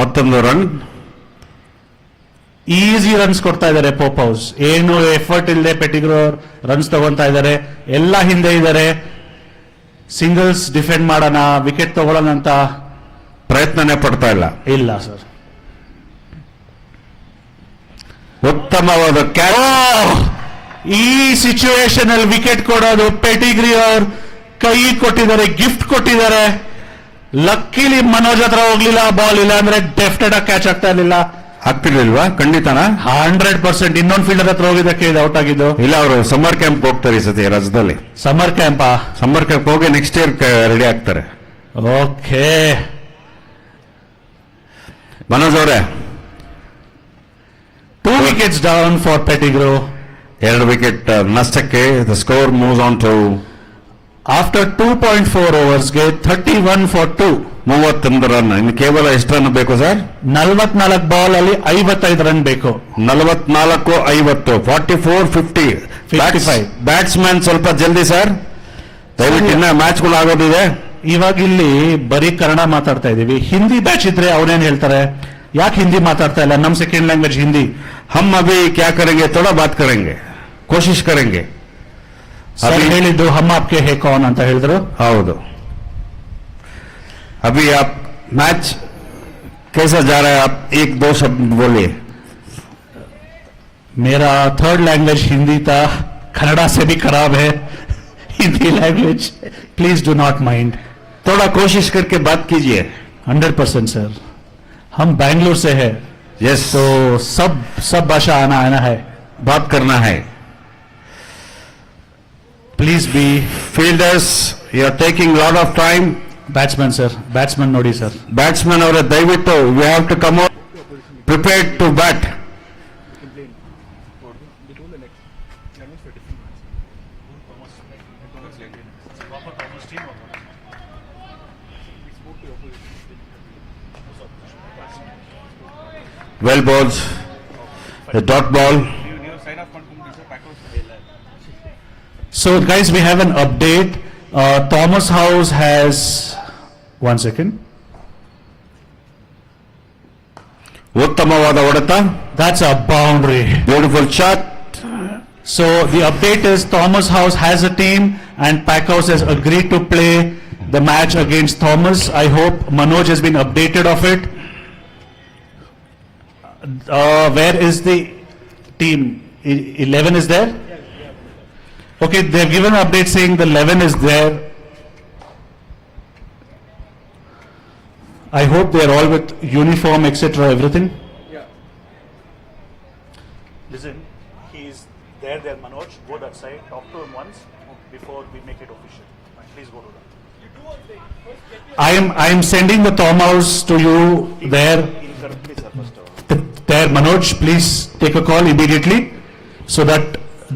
ಮತ್ತೊಂದು ರನ್. ಈಸಿ ರನ್ಸ್ ಕೊಡ್ತಾ ಇದ್ದಾರೆ ಪೋಪ್ ಹೌಸ್. ಏನು ಎಫರ್ಟ್ ಇಲ್ಲದೆ ಪೆಟಿಗ್ರೂ ರನ್ಸ್ ತಗೊಂತಾ ಇದ್ದಾರೆ, ಎಲ್ಲ ಹಿಂದೆ ಇದ್ದಾರೆ. ಸಿಂಗಲ್ಸ್ ಡಿಫೆಂಡ್ ಮಾಡೋಣ, ವಿಕೆಟ್ ತಗೊಳ್ಳೋಣ ಅಂತ ಪ್ರಯತ್ನನೇ ಪಡ್ತಾ ಇಲ್ಲ ಸರ್. ಉತ್ತಮವಾದ ಕ್ಯಾಚ್. ಈ ಸಿಚುವೇಶನ್ ಅಲ್ಲಿ ವಿಕೆಟ್ ಕೊಡೋದು, ಪೆಟಿಗ್ರಿ ಅವ್ರು ಕೈ ಕೊಟ್ಟಿದ್ದಾರೆ, ಗಿಫ್ಟ್ ಕೊಟ್ಟಿದ್ದಾರೆ. ಲಕ್ಕಿಲಿ ಮನೋಜ್ ಹತ್ರ ಹೋಗ್ಲಿಲ್ಲ ಬಾಲ್, ಇಲ್ಲ ಅಂದ್ರೆ ಡೆಫ್ಟೆಡ್ ಆಗಿ ಕ್ಯಾಚ್ ಆಗ್ತಾ ಇರಲಿಲ್ಲ. ಆಗ್ತಿರ್ಲಿಲ್ವಾ? ಖಂಡಿತನಾ 100%. ಇನ್ನೊಂದು ಫೀಲ್ಡರ್ ಹತ್ರ ಹೋಗಿದ್ದಕ್ಕೆ ಇದು ಔಟ್ ಆಗಿದ್ದು. ಇಲ್ಲ, ಅವರು ಸಮ್ಮರ್ ಕ್ಯಾಂಪ್ ಹೋಗ್ತಾರೆ ಈ ಸತಿ ರಾಜ್ಯದಲ್ಲಿ. ಸಮ್ಮರ್ ಕ್ಯಾಂಪ್ ಹೋಗಿ ನೆಕ್ಸ್ಟ್ ಇಯರ್ ರೆಡಿ ಆಗ್ತಾರೆ. ಓಕೆ ಮನೋಜ್ ಅವರೇ, 2 wickets down for Pettigrew. 2 wicket ನಷ್ಟಕ್ಕೆ. The score moves on to after 2.4 ಓವರ್ಸ್ಗೆ 31 for 2. 31 ರನ್. ಇನ್ನು ಕೇವಲ ಎಷ್ಟು ರನ್ ಬೇಕು ಸರ್? 44 ಬಾಲ್ ಅಲ್ಲಿ 55 ರನ್ ಬೇಕು. 44 50 44 55. ಬ್ಯಾಟ್ಸ್ಮನ್ ಸ್ವಲ್ಪ ಜಲ್ದಿ ಸರ್, ದಯವಿಟ್ಟು. ಇನ್ನ ಮ್ಯಾಚ್ಗಳು ಆಗೋದಿದೆ. ಇವಾಗ ಇಲ್ಲಿ ಬರೀ ಕನ್ನಡ ಮಾತಾಡ್ತಾ ಇದೀವಿ. ಹಿಂದಿ ಬ್ಯಾಚ್ ಇದ್ರೆ ಅವ್ರೇನ್ ಹೇಳ್ತಾರೆ, ಯಾಕೆ ಹಿಂದಿ ಮಾತಾಡ್ತಾ ಇಲ್ಲ? ನಮ್ ಸೆಕೆಂಡ್ ಲ್ಯಾಂಗ್ವೇಜ್ ಹಿಂದಿ. ಹಮ್ ಅಭಿ ಕ್ಯಾ ಕರೆಂಗೆ, ಥೋಡಾ ಬಾತ್ ಕರೆಂಗೆ. कोशिश करेंगे. सर ಹೇಳಿದ್ದು हम आपके है कौन ಅಂತ ಹೇಳಿದ್ರು. ಹೌದು. अभी आप मैच कैसा जा रहा है, आप एक दो शब्द बोलिए. मेरा थर्ड लैंग्वेज हिंदी था, कन्नड़ा से भी खराब है Hindi language, please do not mind. थोड़ा कोशिश करके बात कीजिए. 100% सर. हम बैंगलोर से है. यस. तो सब भाषा आना है, बात करना है. Please be. Fielders, you are taking lot of time. Batsman sir, batsman ನೋಡಿ ಸರ್. ಬ್ಯಾಟ್ಸ್ಮನ್ ಅವರ ದಯವಿಟ್ಟು we have to come out prepared to bat. Well balls, a dot ball. So guys, we have an update. Thomas House has 1 second. ಉತ್ತಮವಾದ ಹೊಡೆತ. That's a boundary. Beautiful shot. So the update is Thomas House has a team and Packhouse has agreed to play the match against Thomas. I hope Manoj has been updated of it. Where is the team? 11 is there? Okay, they've given an update saying the 11 is there. I hope they're all with uniform, etc., everything. Yeah. Listen, he's there, Manoj. Go that side, talk to him once before we make it official. Please go to that. I am sending the Thomas to you there. There, Manoj, please take a call immediately so that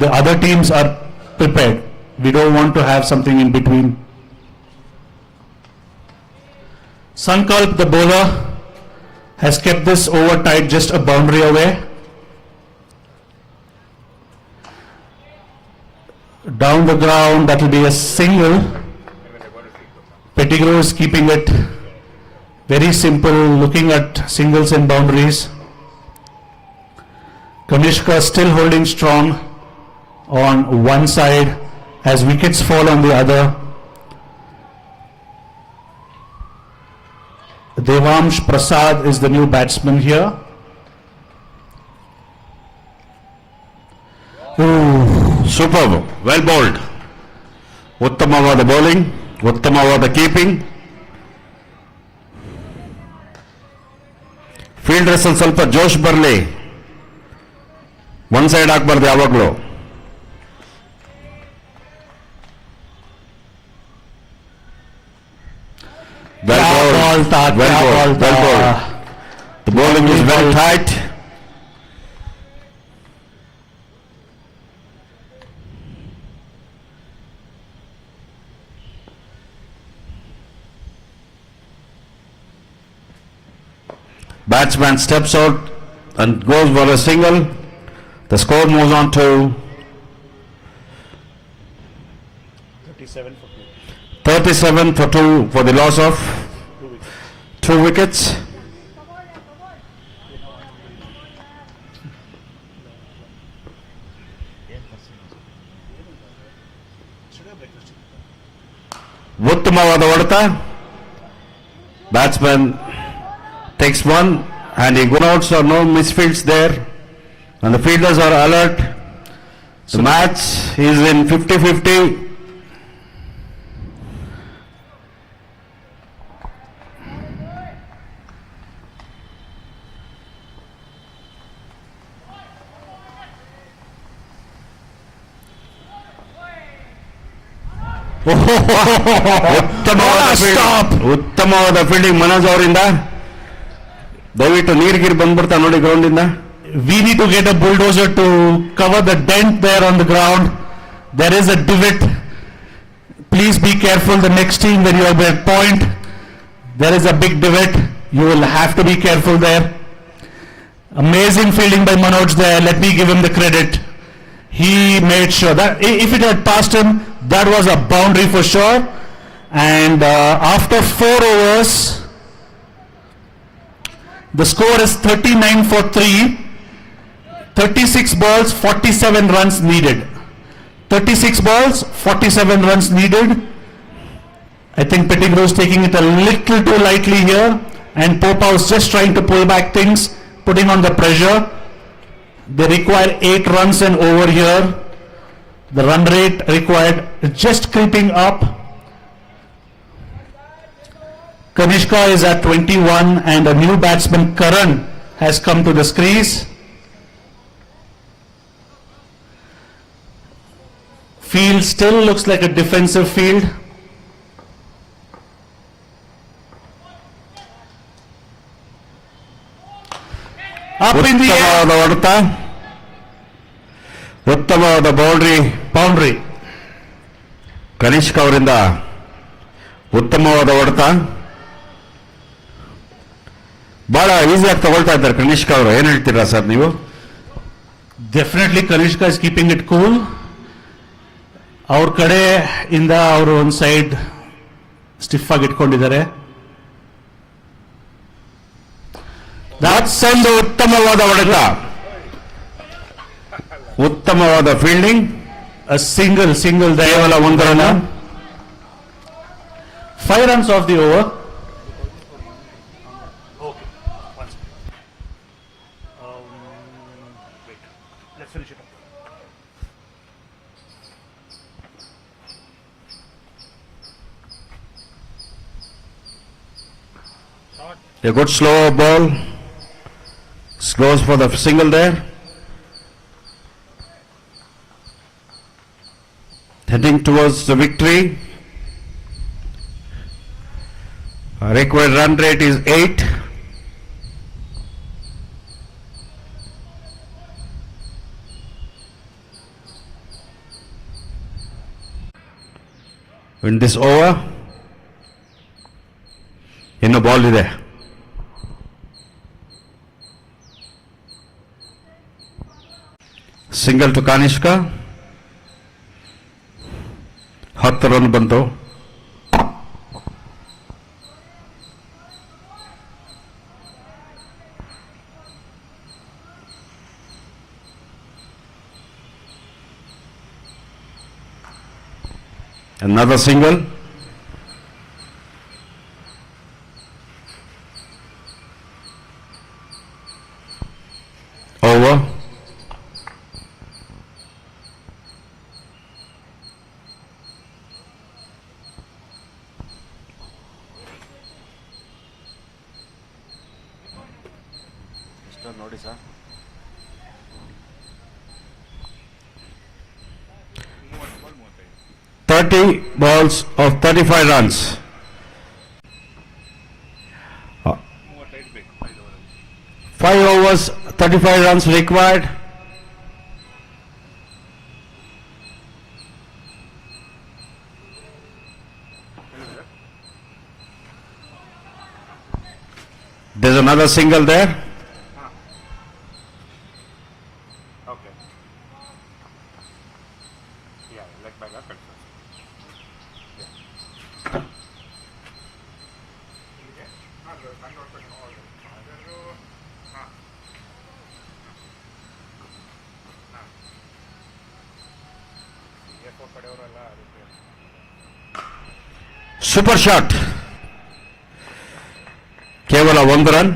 the other teams are prepared. We don't want to have something in between. Sankalp, the bowler, has kept this over tight, just a boundary away. Down the ground, that will be a single. Pettigrew is keeping it very simple, looking at singles and boundaries. Kaneska still holding strong on one side as wickets fall on the other. Devamsh Prasad is the new batsman here. Superb. Well bowled. ಉತ್ತಮವಾದ bowling, ಉತ್ತಮವಾದ keeping. Fielders ಅಲ್ಲಿ ಸ್ವಲ್ಪ ಜೋಶ್ ಬರಲಿ. One side ಹಾಕ್ಬಾರ್ದು ಯಾವಾಗಲೂ. Well bowled. Well bowled. The bowling is very tight. Batsman steps out and goes for a single. The score moves on to 37 for 2 for the loss of 2 wickets. ಉತ್ತಮವಾದ ಹೊಡೆತ. Batsman takes one and he goes out, so no misfields there. And the fielders are alert. The match is in 50-50. ಉತ್ತಮವಾದ fielding Manoj ಅವರಿಂದ. ದಯವಿಟ್ಟು ನೀರ್ಗಿರ್ ಬಂದ್ಬಿಡ್ತಾ ನೋಡಿ ground ಇಂದ. We need to get a bulldozer to cover the dent there on the ground. There is a divot. Please be careful the next team when you are at point. There is a big divot. You will have to be careful there. Amazing fielding by Manoj there. Let me give him the credit. He made sure that if it had passed him, that was a boundary for sure. And after 4 overs, the score is 39 for 3. 36 balls, 47 runs needed. 36 balls, 47 runs needed. I think Pettigrew is taking it a little too lightly here, and Popa was just trying to pull back things, putting on the pressure. They require 8 runs and over here. The run rate required just creeping up. Kaneska is at 21 and a new batsman Karan has come to the crease. Field still looks like a defensive field. Up in the air. ಉತ್ತಮವಾದ ಹೊಡೆತ, ಉತ್ತಮವಾದ Boundary. Kanishka ಅವರಿಂದ ಉತ್ತಮವಾದ ಹೊಡೆತ. ಬಹಳ ಈಸಿಯಾಗಿ ತಗೊಳ್ತಾ ಇದ್ದಾರೆ ಕನಿಷ್ಕ ಅವರು. ಏನ್ ಹೇಳ್ತೀರಾ ಸರ್ ನೀವು? Definitely Kaneska is keeping it cool. ಅವ್ರ ಕಡೆ ಇಂದ ಅವರು ಒಂದು ಸೈಡ್ ಸ್ಟಿಫ್ ಆಗಿ ಇಟ್ಕೊಂಡಿದ್ದಾರೆ. ಮತ್ತೊಂದು ಉತ್ತಮವಾದ ಹೊಡೆತ, ಉತ್ತಮವಾದ ಫೀಲ್ಡಿಂಗ್. ಸಿಂಗಲ್ ಕೇವಲ ಒಂದು run. 5 runs off the over. Let's finish it up. A good slow ball. Goes for the single there. Heading towards the victory. Required run rate is 8. In this over, ಇನ್ನು ball ಇದೆ. Single to Kanishka. 10 run ಬಂತು. Another single. Over. ನೋಡಿ sir 30 balls of 35 runs. 5 overs, 35 runs required. There's another single there. Okay. Yeah, like by that. Super shot. ಕೇವಲ 1 run.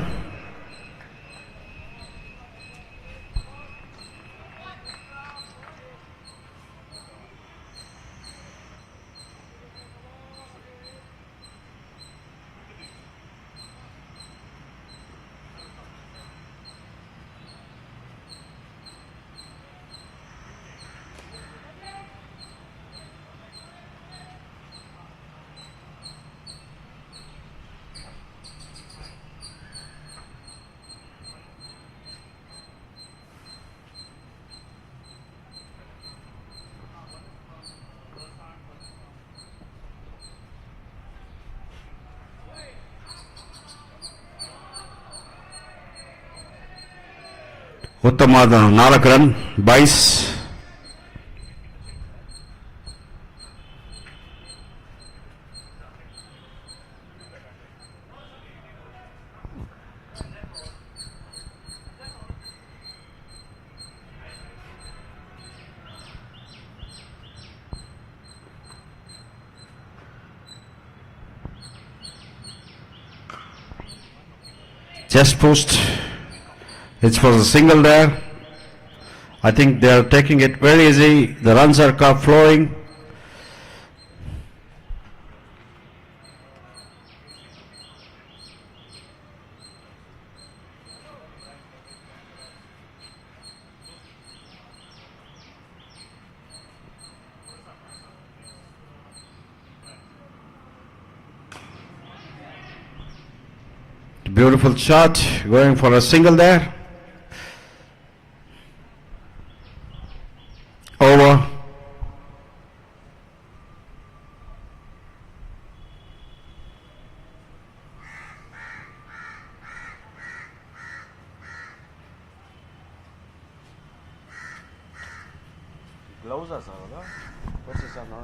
ಉತ್ತಮವಾದ 4 run. 22. Chest post. It was a single there. I think they are taking it very easy. The runs are flowing. Beautiful shot, going for a single there. Over. Gloves are sir, what's this? No.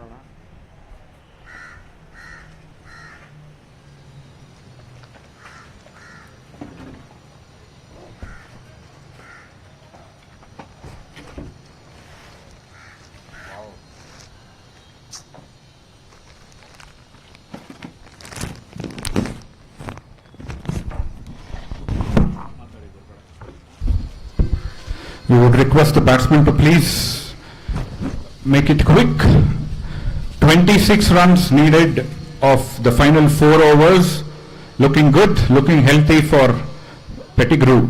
We would request the batsman to please make it quick. 26 runs needed of the final 4 overs. Looking good, looking healthy for Pettigrew.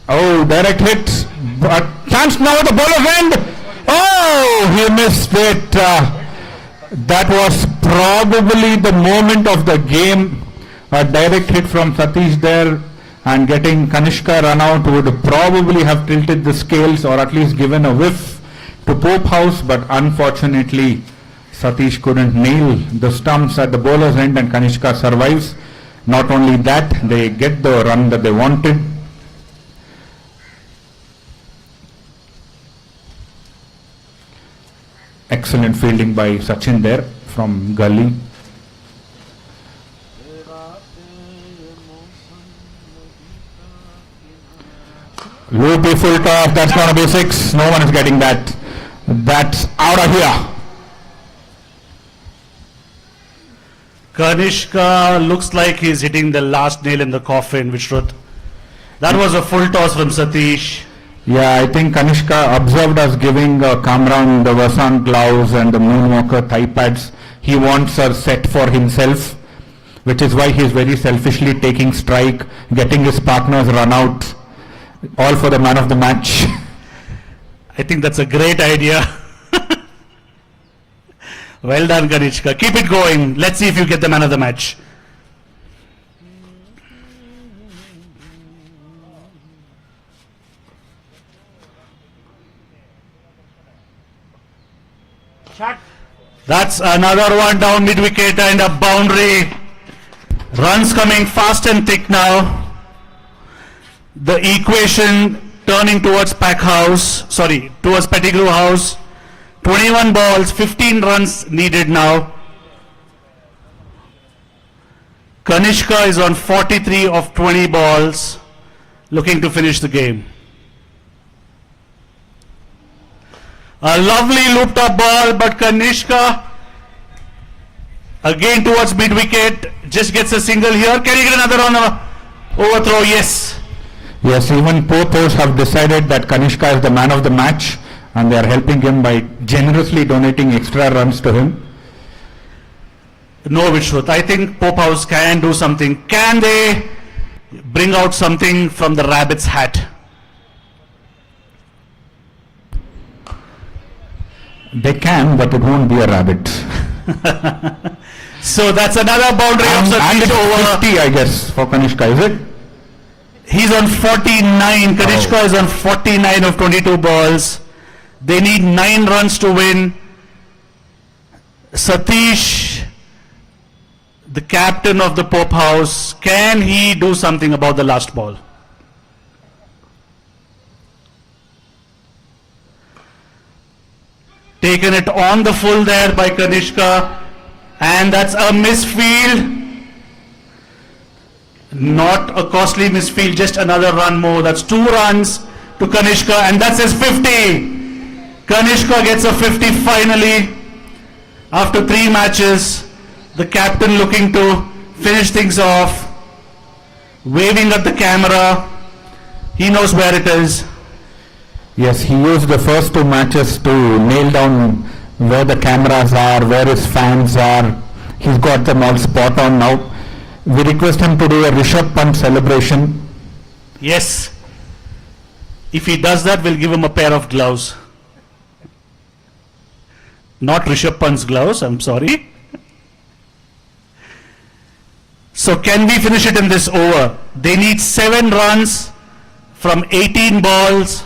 Oh, direct hit, but chance now at the bowler's end. Oh, he missed it. That was probably the moment of the game. A direct hit from Satish there, and getting Kaneska run out would probably have tilted the scales or at least given a whiff to Pope House, but unfortunately Satish couldn't nail the stumps at the bowler's end and Kaneska survives. Not only that, they get the run that they wanted. Excellent fielding by Sachin there from Gully. Loopy full toss, that's going to be 6. No one is getting that. That's out of here. Kaneska looks like he's hitting the last nail in the coffin, Vishruth. That was a full toss from Satish. Yeah, I think Kaneska observed us giving Kamran the Vasan gloves and the Moonwalker thigh pads. He wants a set for himself, which is why he is very selfishly taking strike, getting his partners run out, all for the man of the match. I think that's a great idea. Well done, Kaneska. Keep it going. Let's see if you get the man of the match. That's another one down mid wicket and a boundary. Runs coming fast and thick now. The equation turning towards towards Pettigrew House. 21 balls, 15 runs needed now. Kaneska is on 43 of 20 balls, looking to finish the game. A lovely looped up ball, but Kaneska again towards mid wicket, just gets a single here. Can he get another on a overthrow? Yes. Yes, even Pothos have decided that Kaneska is the man of the match, and they are helping him by generously donating extra runs to him. No, Vishruth. I think Pope House can do something. Can they bring out something from the rabbit's hat? They can, but it won't be a rabbit. So that's another boundary of And Satish it's over. 50, I guess, for Kaneska, is it? He's on 49. Kaneska is on 49 of 22 balls. They need 9 runs to win. Satish, the captain of the Pope House, can he do something about the last ball? Taken it on the full there by Kaneska, and that's a misfield. Not a costly misfield, just another run more. That's 2 runs to Kaneska, and that's his 50. Kaneska gets a 50 finally. After 3 matches, the captain looking to finish things off, waving at the camera. He knows where it is. Yes, he used the first 2 matches to nail down where the cameras are, where his fans are. He's got them all spot on now. We request him to do a Rishabh Pant celebration. Yes. If he does that, we'll give him a pair of gloves. Not Rishabh Pant's gloves, I'm sorry. So can we finish it in this over? They need 7 runs from 18 balls.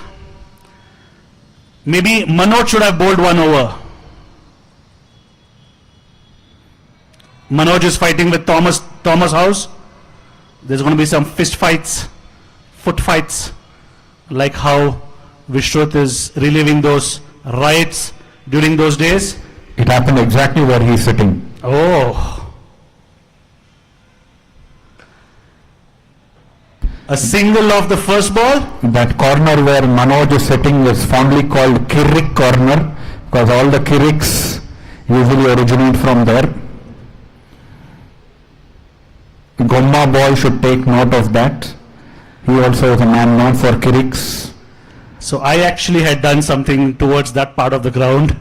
Maybe Manoj should have bowled 1 over. Manoj is fighting with Thomas House. There's going to be some fist fights, foot fights, like how Vishruth is reliving those riots during those days. It happened exactly where he's sitting. Oh. A single of the first ball. That corner where Manoj is sitting is fondly called Kirik corner, because all the Kiriks usually originate from there. Gomma boy should take note of that. He also is a man known for Kiriks. So I actually had done something towards that part of the ground.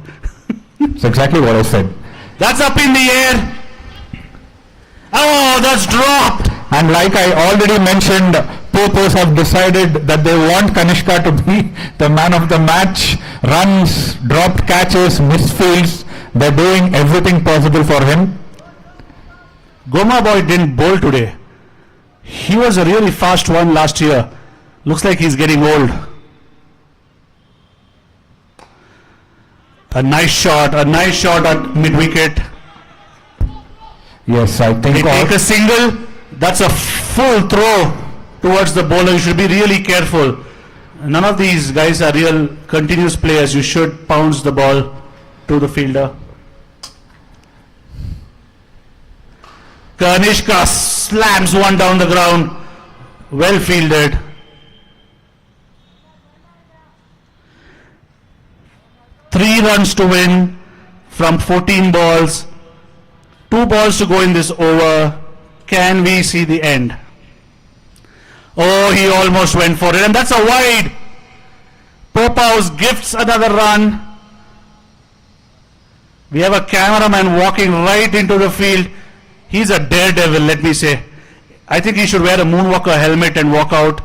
That's exactly what I said. That's up in the air. Oh, that's dropped. And like I already mentioned, Popos have decided that they want Kaneska to be the man of the match. Runs, dropped catches, misfields. They're doing everything possible for him. Goma boy didn't bowl today. He was a really fast one last year. Looks like he's getting old. A nice shot at mid-wicket. Yes, I think They take a single. That's a full throw towards the bowler. You should be really careful. None of these guys are real continuous players. You should pounce the ball to the fielder. Kaneska slams one down the ground. Well fielded. Three runs to win from 14 balls. 2 balls to go in this over. Can we see the end? Oh, he almost went for it, and that's a wide. Popaus gifts another run. We have a cameraman walking right into the field. He's a daredevil, let me say. I think he should wear a moonwalker helmet and walk out.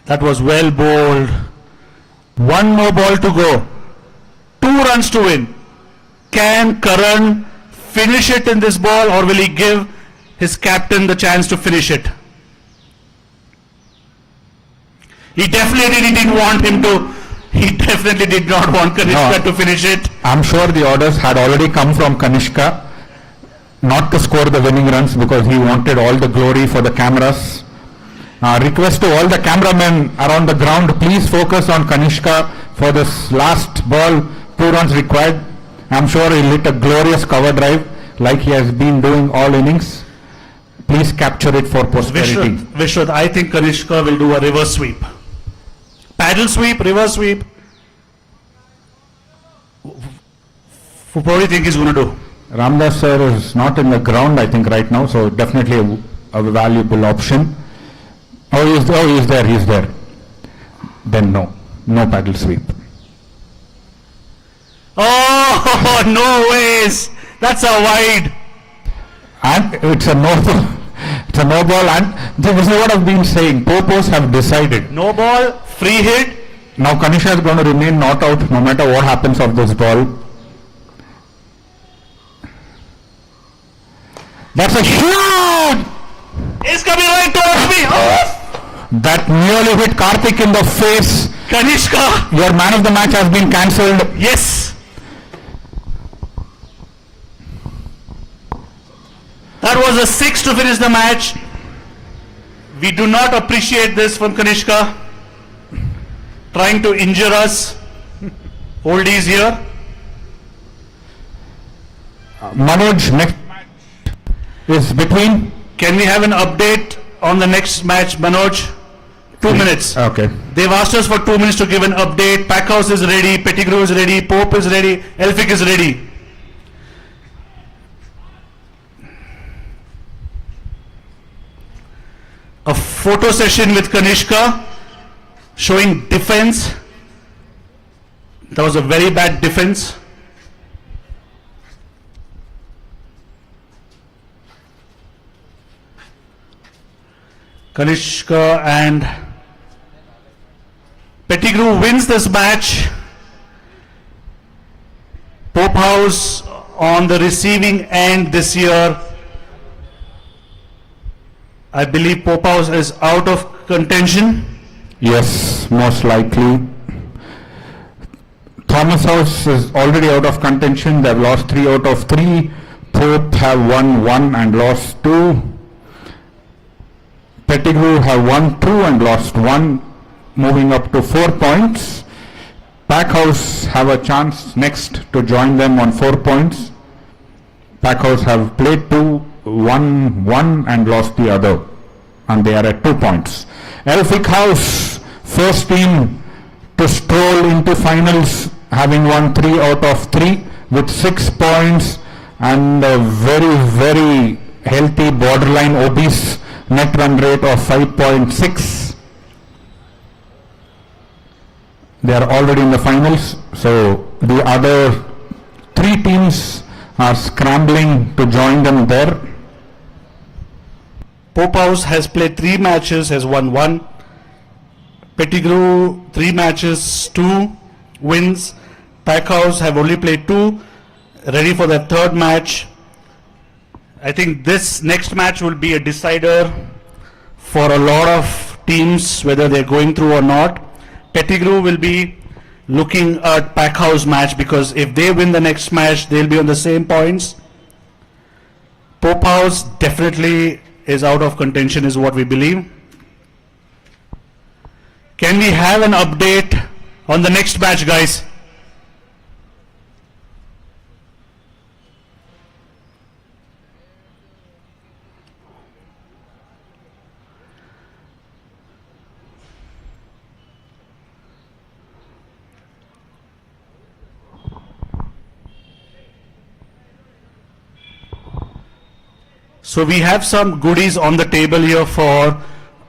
That was well bowled. 1 more ball to go. 2 runs to win. Can Karan finish it in this ball, or will he give his captain the chance to finish it? He definitely didn't want him to. He definitely did not want Kaneska to finish it. I'm sure the orders had already come from Kaneska not to score the winning runs because he wanted all the glory for the cameras. Request to all the cameramen around the ground, please focus on Kaneska for this last ball. 2 runs required. I'm sure he'll hit a glorious cover drive like he has been doing all innings. Please capture it for posterity. Vishruth, I think Kaneska will do a reverse sweep. Paddle sweep, reverse sweep. What do you think he's going to do? Ramdas sir is not in the ground, I think, right now, so definitely a valuable option. Oh, he's there. Then no paddle sweep. Oh, no ways. That's a wide. And it's a no ball. It's a no ball, and this is what I've been saying. Popos have decided. No ball, free hit. Now Kaneska is going to remain not out no matter what happens of this ball. That's a huge. It's coming right towards me. Oh. That nearly hit Karthik in the face. Kaneska. Your man of the match has been cancelled. Yes. That was a 6 to finish the match. We do not appreciate this from Kaneska. Trying to injure us. Oldies here. Manoj, next match is between. Can we have an update on the next match, Manoj? 2 minutes. Okay. They've asked us for 2 minutes to give an update. Packhouse is ready, Pettigrew is ready, Pope is ready, Elphick is ready. A photo session with Kaneska showing defense. That was a very bad defense. Kaneska and Pettigrew wins this match. Pope House on the receiving end this year. I believe Pope House is out of contention. Yes, most likely. Thomas House is already out of contention. They've lost 3 out of 3. Pope have won 1 and lost 2. Pettigrew have won 2 and lost 1, moving up to 4 points. Packhouse have a chance next to join them on 4 points. Packhouse have played 2, won 1 and lost the other, and they are at 2 points. Elphick House, first team to stroll into finals, having won 3 out of 3 with 6 points and a very, very healthy, borderline obese net run rate of 5.6. They are already in the finals, so the other 3 teams are scrambling to join them there. Pope House has played 3 matches, has won 1. Pettigrew 3 matches, 2 wins. Packhouse have only played 2, ready for their 3rd match. I think this next match will be a decider for a lot of teams, whether they're going through or not. Pettigrew will be looking at Packhouse match, because if they win the next match, they'll be on the same points. Pope House definitely is out of contention, is what we believe. Can we have an update on the next match, guys? So we have some goodies on the table here for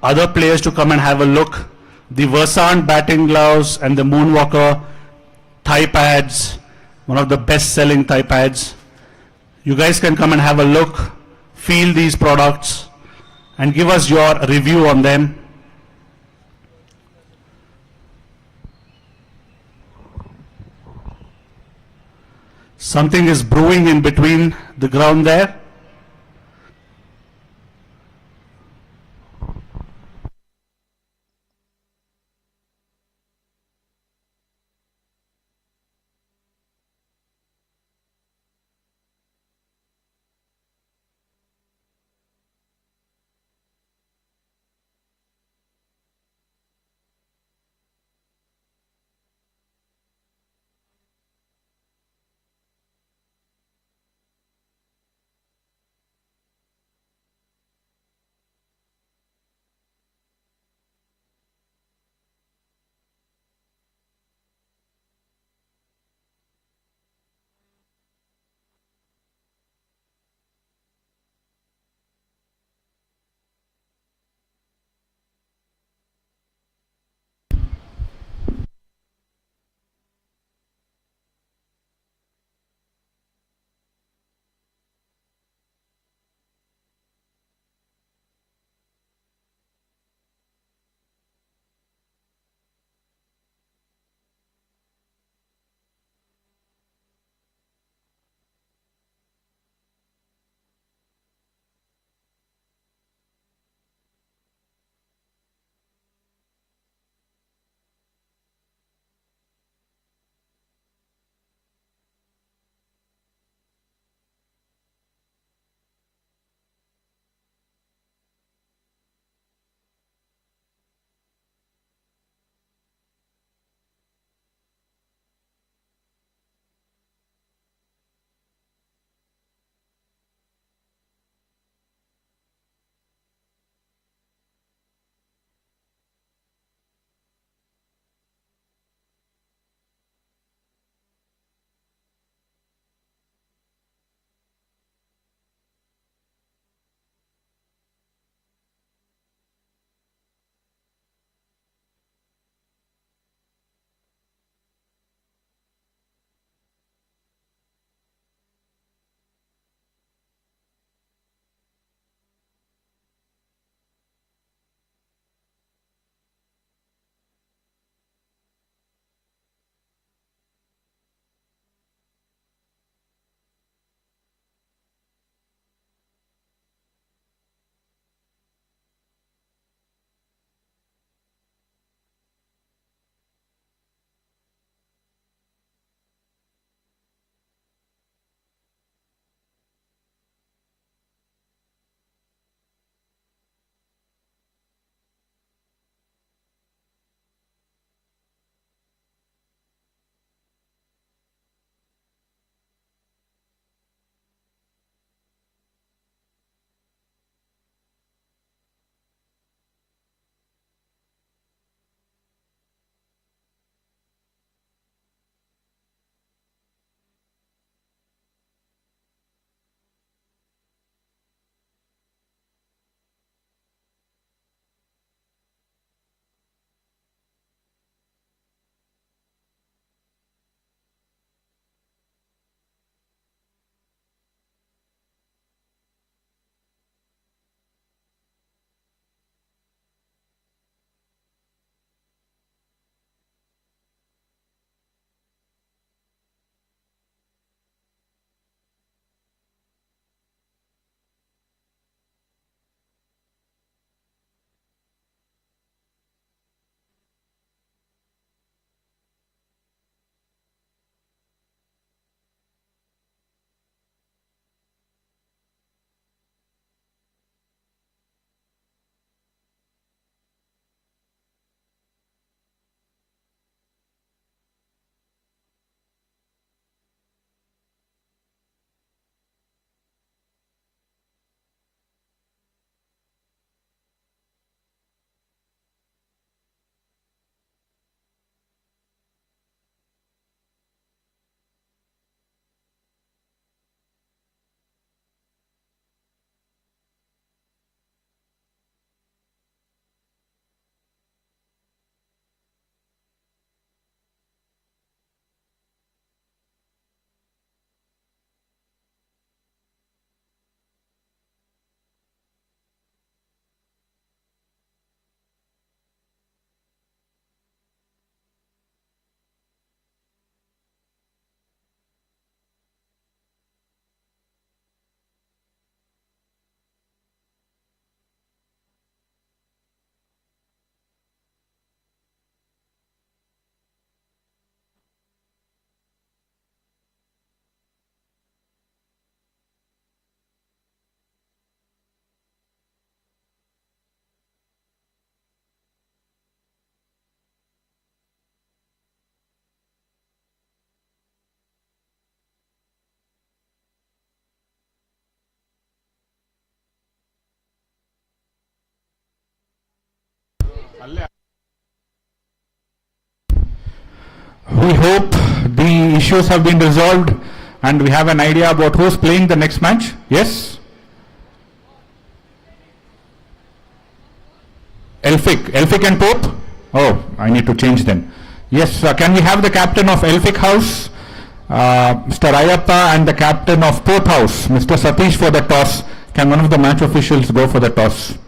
other players to come and have a look. The Versant batting gloves and the Moonwalker thigh pads, one of the best selling thigh pads. You guys can come and have a look, feel these products and give us your review on them. Something is brewing in between the ground there. We hope the issues have been resolved and we have an idea about who's playing the next match. Yes? Elphick and Pope? Oh, I need to change them. Yes, can we have the captain of Elphick House, Mr. Ayappa, and the captain of Pope House, Mr. Satish, for the toss? Can one of the match officials go for the toss?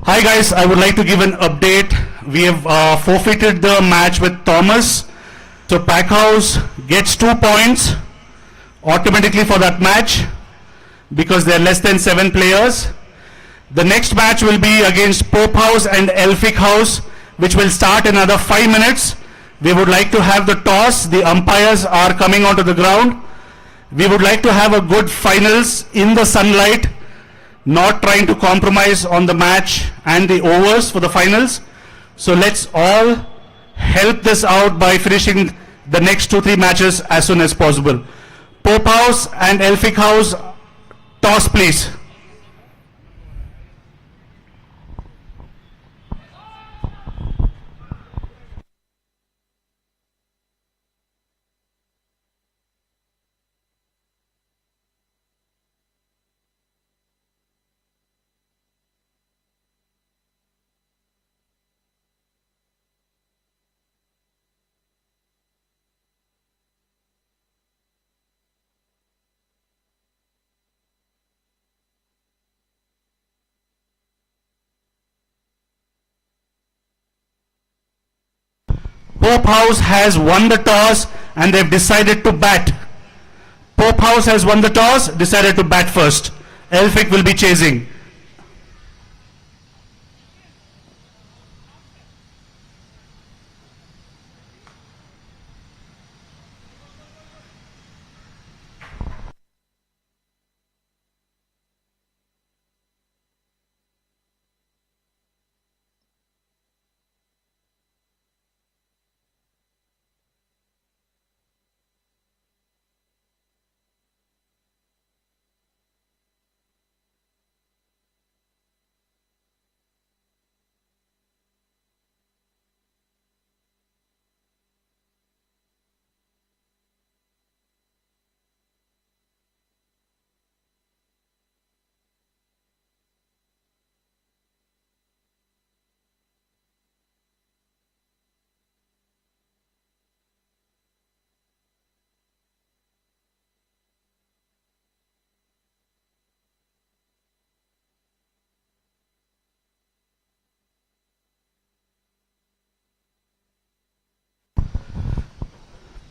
Hi guys, I would like to give an update. We have forfeited the match with Thomas. So Packhouse gets 2 points automatically for that match because there are less than 7 players. The next match will be against Pope House and Elphick House, which will start in another 5 minutes. We would like to have the toss. The umpires are coming onto the ground. We would like to have a good finals in the sunlight, not trying to compromise on the match and the overs for the finals. So let's all help this out by finishing the next 2-3 matches as soon as possible. Pope House and Elphick House, toss please. Pope House has won the toss and they've decided to bat. Pope House has won the toss, decided to bat first. Elphick will be chasing.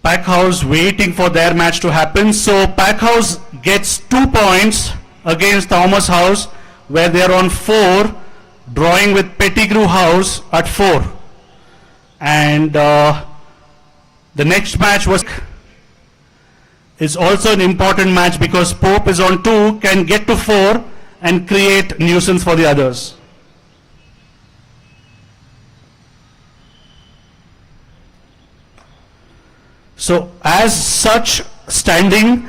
Packhouse waiting for their match to happen. So Packhouse gets 2 points against Thomas House, where they are on 4, drawing with Pettigrew House at 4. And the next match is also an important match because Pope is on 2, can get to 4 and create nuisance for the others. So as such standing,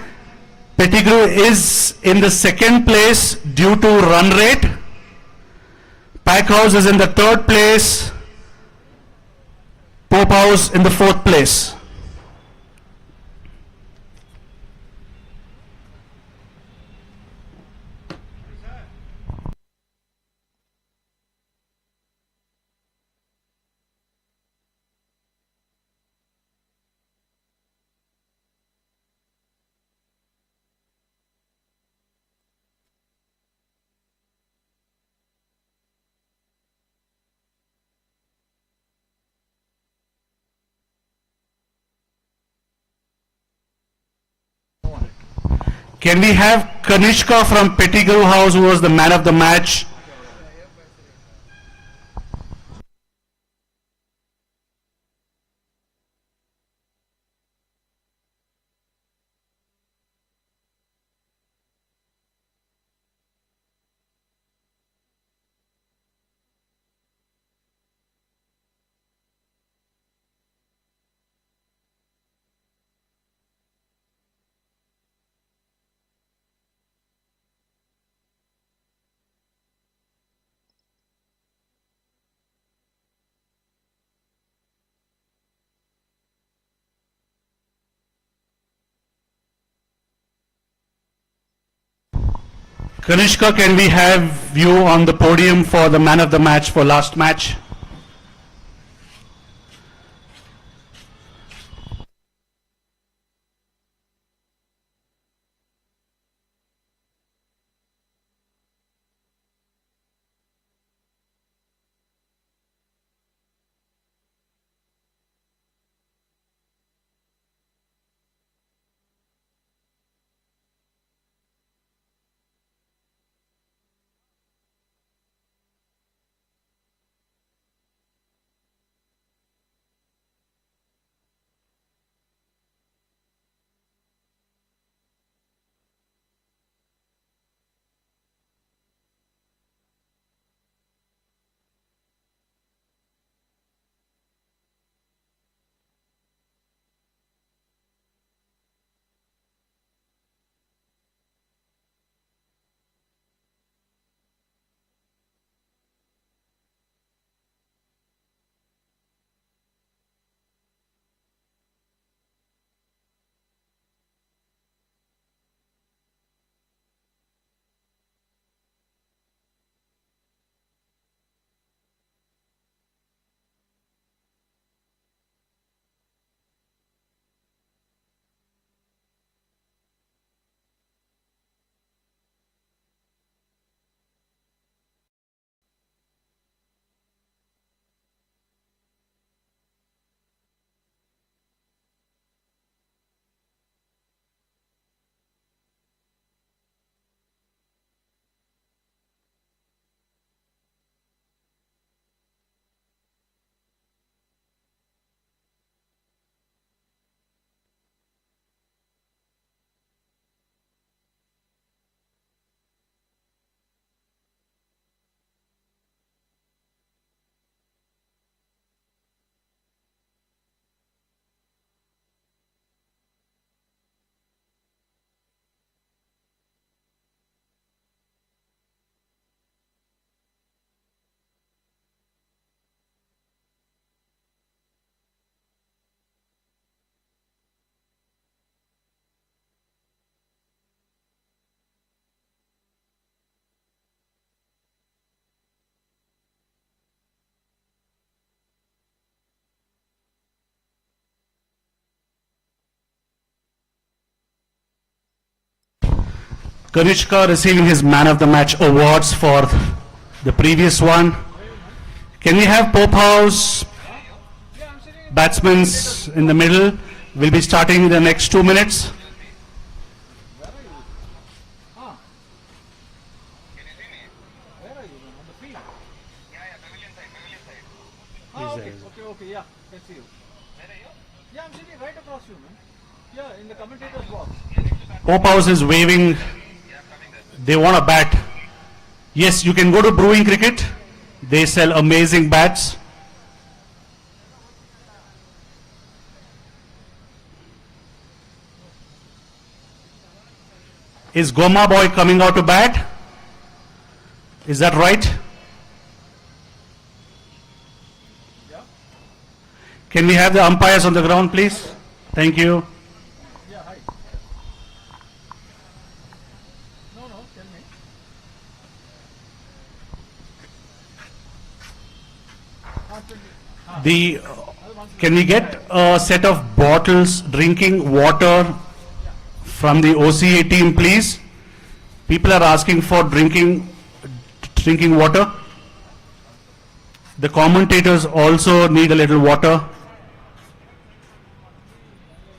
Pettigrew is in the second place due to run rate. Packhouse is in the third place. Pope House in the fourth place. Can we have Kaneska from Pettigrew House, who was the man of the match? Kaneska, can we have you on the podium for the man of the match for last match? Kaneska receiving his man of the match awards for the previous one. Can we have Pope House batsmen in the middle? We'll be starting in the next 2 minutes. Okay, yeah, can see you. Yeah, I'm sitting right across you, man. Yeah, in the commentator's box. Pope House is waving. They want a bat. Yes, you can go to Brewing Cricket. They sell amazing bats. Is Goma boy coming out to bat? Is that right? Can we have the umpires on the ground, please? Thank you. Yeah, hi. No, tell me. Can we get a set of bottles, drinking water from the OCA team, please? People are asking for drinking water. The commentators also need a little water.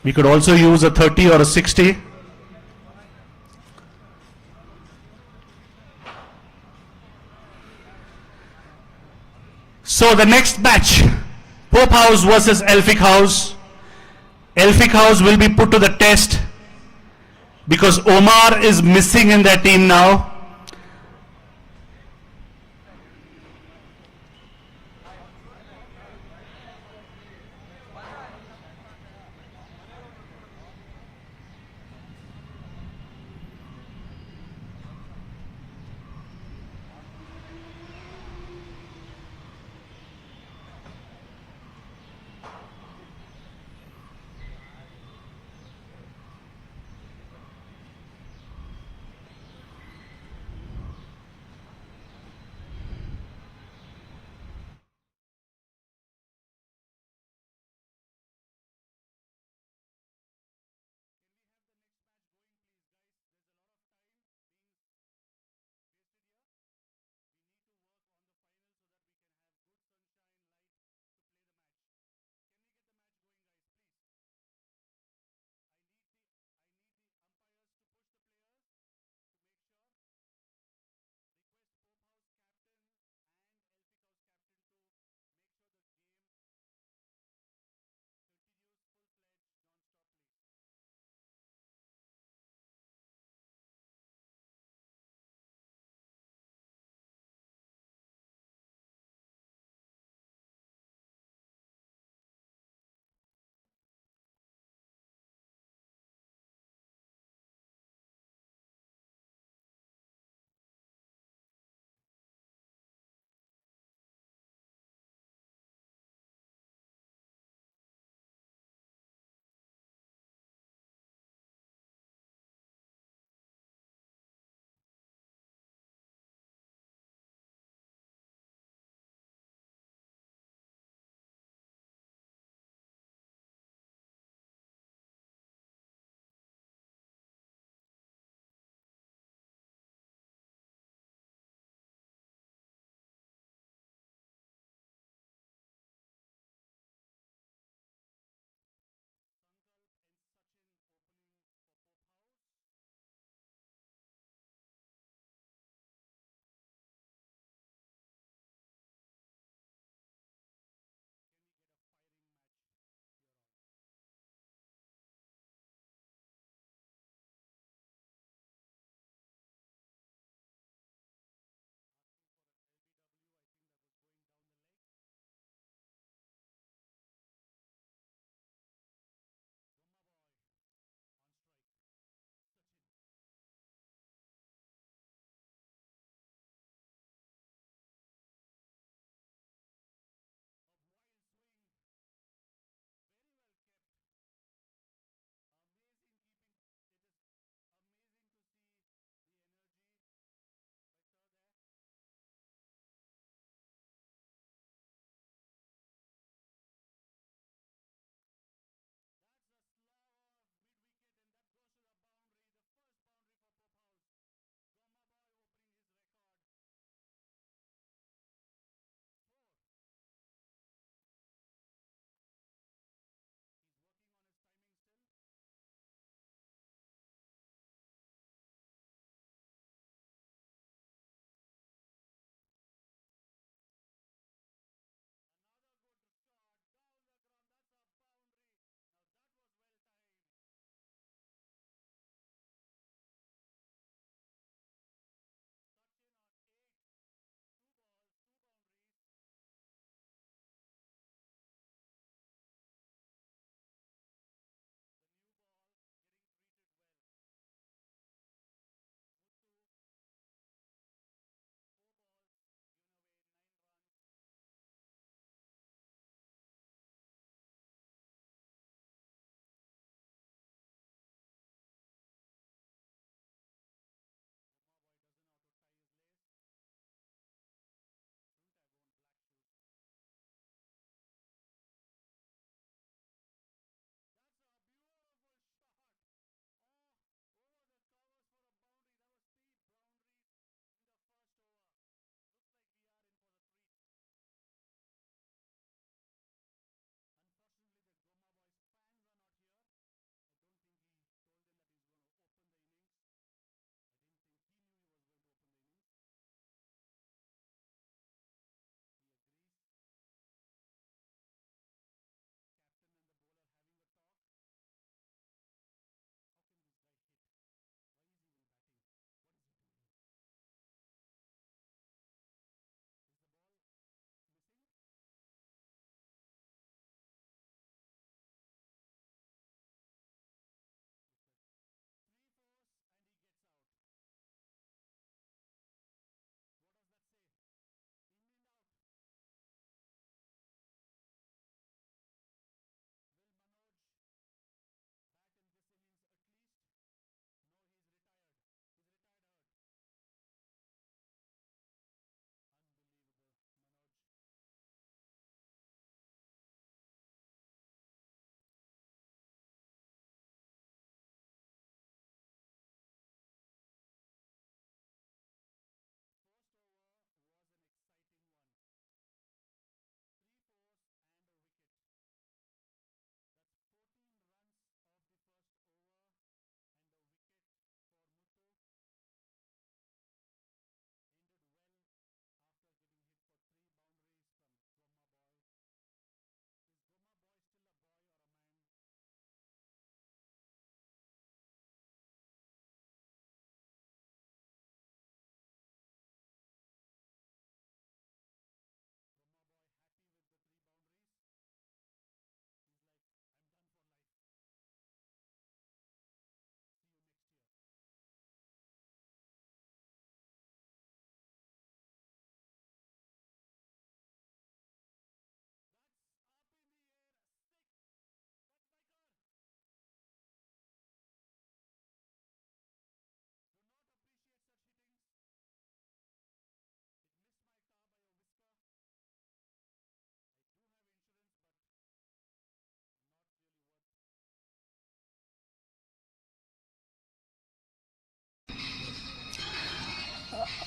We could also use a 30 or a 60. So the next match, Pope House versus Elphick House. Elphick House will be put to the test because Omar is missing in their team now.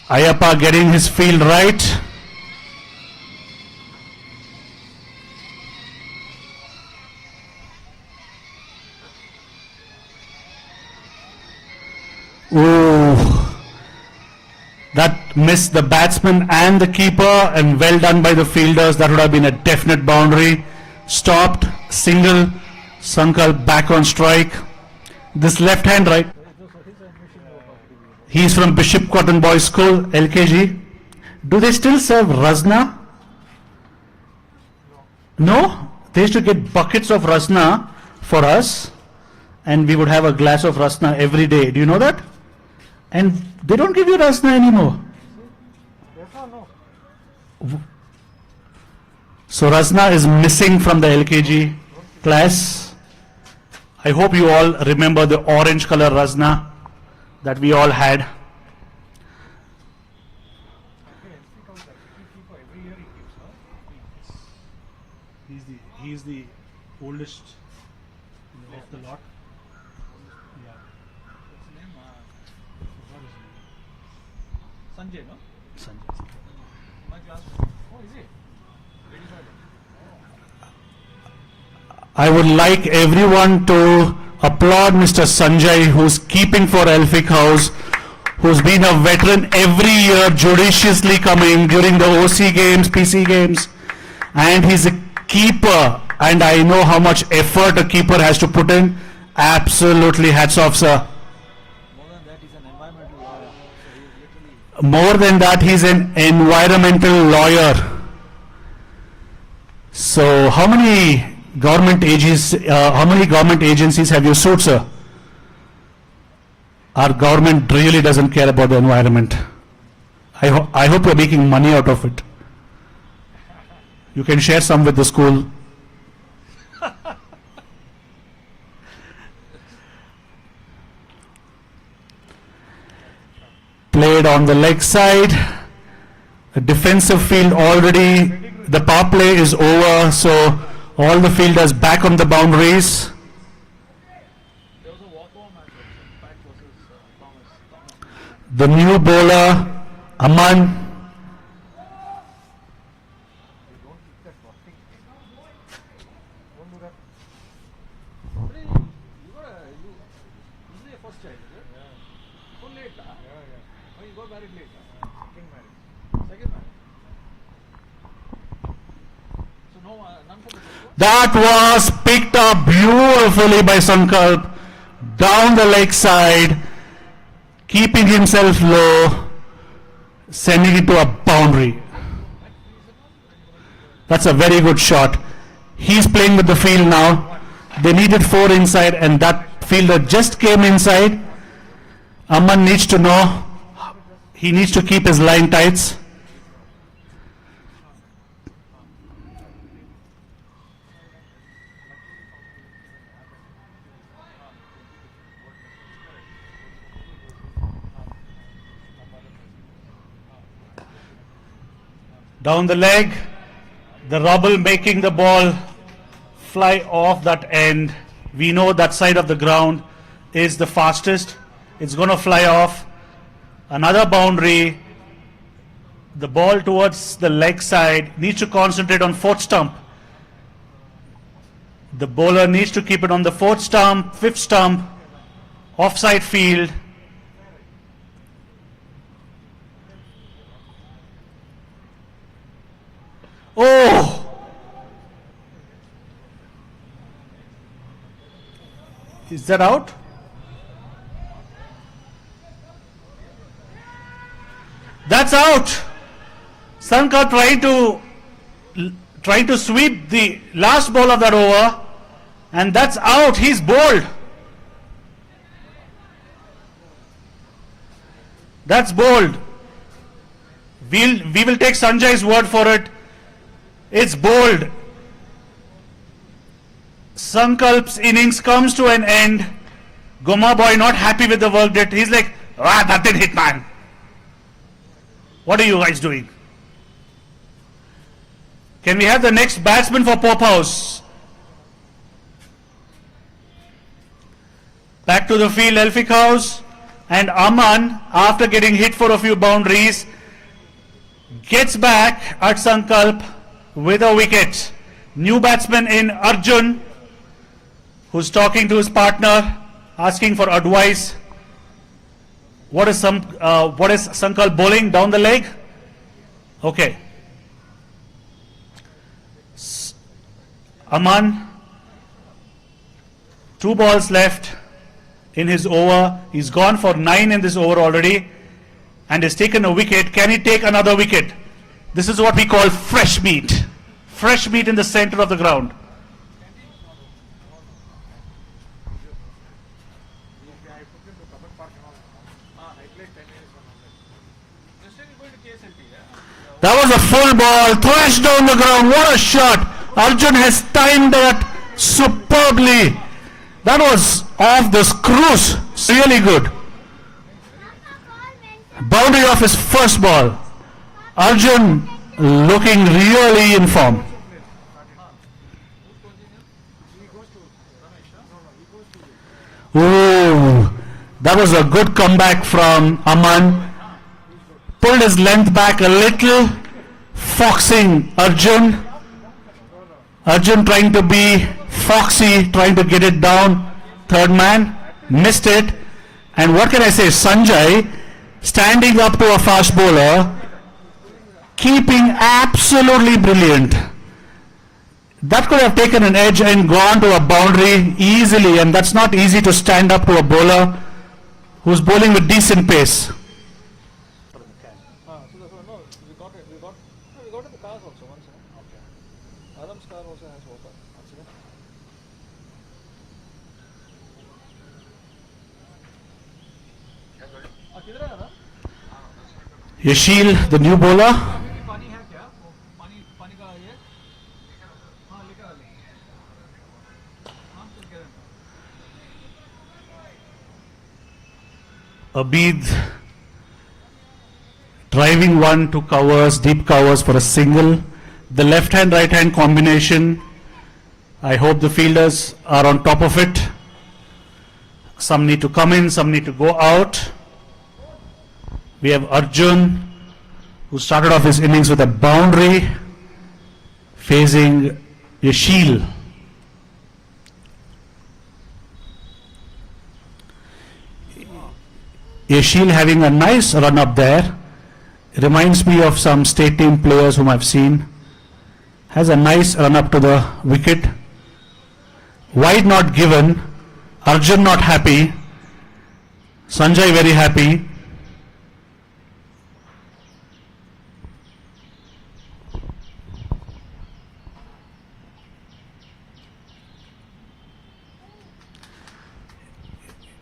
Ayappa getting his field right. Ooh, that missed the batsman and the keeper, and well done by the fielders. That would have been a definite boundary. Stopped, single, Sankalp back on strike. This left hand right. He's from Bishop Cotton Boys School, LKG. Do they still serve Rasna? No? They used to get buckets of Rasna for us, and we would have a glass of Rasna every day. Do you know that? And they don't give you Rasna anymore. So Rasna is missing from the LKG class. I hope you all remember the orange color Rasna that we all had. He's the oldest of the lot. Sanjay, no? Sanjay. My classmate. Oh, is it? 85. I would like everyone to applaud Mr. Sanjay, who's keeping for Elphick House, who's been a veteran every year, judiciously coming during the OC games, PC games, and he's a keeper, and I know how much effort a keeper has to put in. Absolutely hats off, sir. More than that, he's an environmental lawyer. So he's literally. More than that, he's an environmental lawyer. So how many government agencies have you sued, sir? Our government really doesn't care about the environment. I hope you're making money out of it. You can share some with the school. Played on the leg side. A defensive field already. The power play is over, so all the fielders back on the boundaries. There was a walkover match also. Pat versus Thomas. The new bowler, Aman. This is your first child, is it? Yeah. So late, huh? Yeah. Oh, you got married late, huh? Second marriage. Second marriage. So no, none for the first one? That was picked up beautifully by Sankalp. Down the leg side, keeping himself low, sending it to a boundary. That's a very good shot. He's playing with the field now. They needed 4 inside, and that fielder just came inside. Aman needs to know, he needs to keep his line tights. Down the leg, the rubble making the ball fly off that end. We know that side of the ground is the fastest. It's going to fly off. Another boundary. The ball towards the leg side needs to concentrate on 4th stump. The bowler needs to keep it on the 4th stump, 5th stump, offside field. Oh! Is that out? That's out. Sankalp trying to sweep the last ball of that over, and that's out. He's bowled. That's bowled. We will take Sanjay's word for it. It's bowled. Sankalp's innings comes to an end. Goma boy not happy with the work that he's like, that didn't hit, man. What are you guys doing? Can we have the next batsman for Pope House? Back to the field, Elphick House. And Aman, after getting hit for a few boundaries, gets back at Sankalp with a wicket. New batsman in Arjun, who's talking to his partner, asking for advice. What is Sankalp bowling down the leg? Okay. Aman, 2 balls left in his over. He's gone for 9 in this over already and has taken a wicket. Can he take another wicket? This is what we call fresh meat. Fresh meat in the center of the ground. That was a full ball, thrashed down the ground. What a shot! Arjun has timed that superbly. That was off the screws. Really good. Boundary off his first ball. Arjun looking really in form. Ooh, that was a good comeback from Aman. Pulled his length back a little, foxing Arjun. Arjun trying to be foxy, trying to get it down. Third man, missed it. And what can I say? Sanjay, standing up to a fast bowler, keeping absolutely brilliant. That could have taken an edge and gone to a boundary easily, and that's not easy to stand up to a bowler who's bowling with decent pace. We got it the cars also once. Okay. Adam's car also has water. किधर है आदम? Yashil, the new bowler. पानी है क्या? पानी का ये? हाँ लेकर आ ले. हाँ चल के रहना. Abid driving one to covers, deep covers for a single. The left hand right hand combination. I hope the fielders are on top of it. Some need to come in, some need to go out. We have Arjun, who started off his innings with a boundary, facing Yashil. Yashil having a nice run up there. Reminds me of some state team players whom I've seen. Has a nice run up to the wicket. Wide not given. Arjun not happy. Sanjay very happy.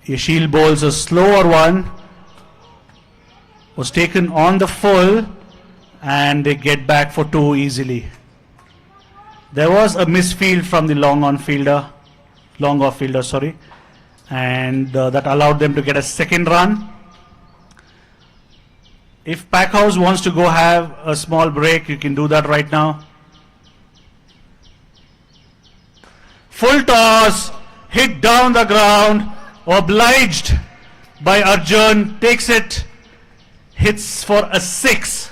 Yashil bowls a slower one, was taken on the full, and they get back for 2 easily. There was a misfield from the long off fielder, and that allowed them to get a second run. If Packhouse wants to go have a small break, you can do that right now. Full toss, hit down the ground. Obliged by Arjun, takes it, hits for a 6.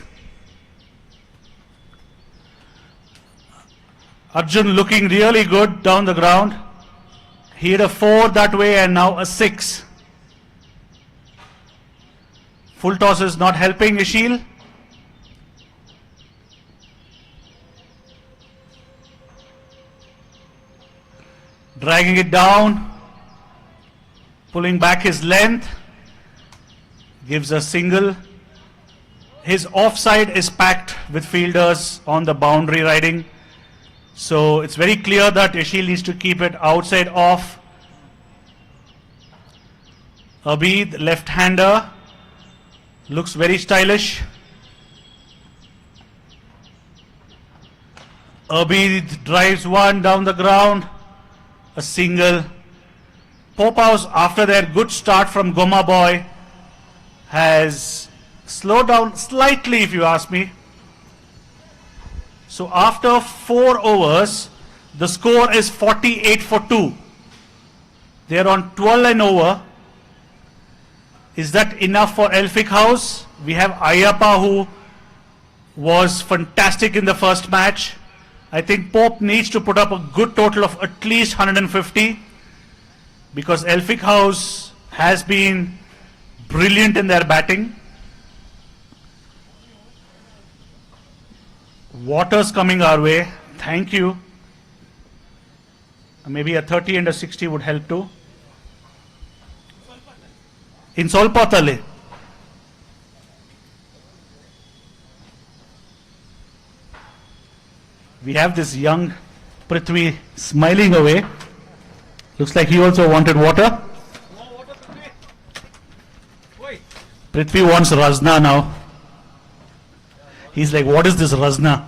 Arjun looking really good down the ground. He hit a 4 that way and now a 6. Full toss is not helping Yashil. Dragging it down. Pulling back his length, gives a single. His offside is packed with fielders on the boundary riding. So it's very clear that Yashil needs to keep it outside off. Abid, left-hander, looks very stylish. Abid drives one down the ground, a single. Pope House, after their good start from Goma Boy, has slowed down slightly, if you ask me. So after 4 overs, the score is 48 for 2. They are on 12 and over. Is that enough for Elphick House? We have Ayappa, who was fantastic in the first match. I think Pope needs to put up a good total of at least 150, because Elphick House has been brilliant in their batting. Water's coming our way. Thank you. Maybe a 30 and a 60 would help too. In Solpatale. We have this young Prithvi smiling away. Looks like he also wanted water. Prithvi wants Razna now. He's like, what is this Razna?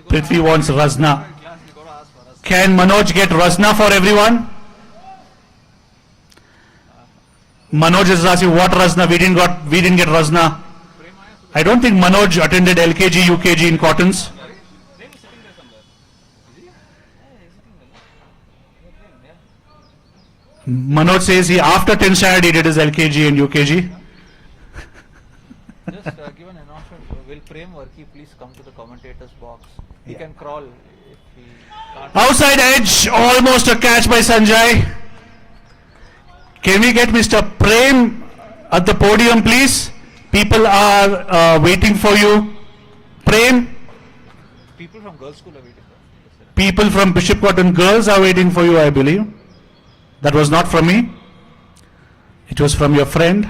Prithvi wants Razna. Can Manoj get Razna for everyone? Manoj is asking what Razna? We didn't get Razna. I don't think Manoj attended LKG, UKG in Cottons. Manoj says he after 10 standard he did his LKG and UKG. Just give an announcement. Will Prem Varki please come to the commentator's box? He can crawl if he can't. Outside edge, almost a catch by Sanjay. Can we get Mr. Prem at the podium, please? People are waiting for you. Prem? People from girls' school are waiting for. People from Bishop Cotton Girls are waiting for you, I believe. That was not from me. It was from your friend.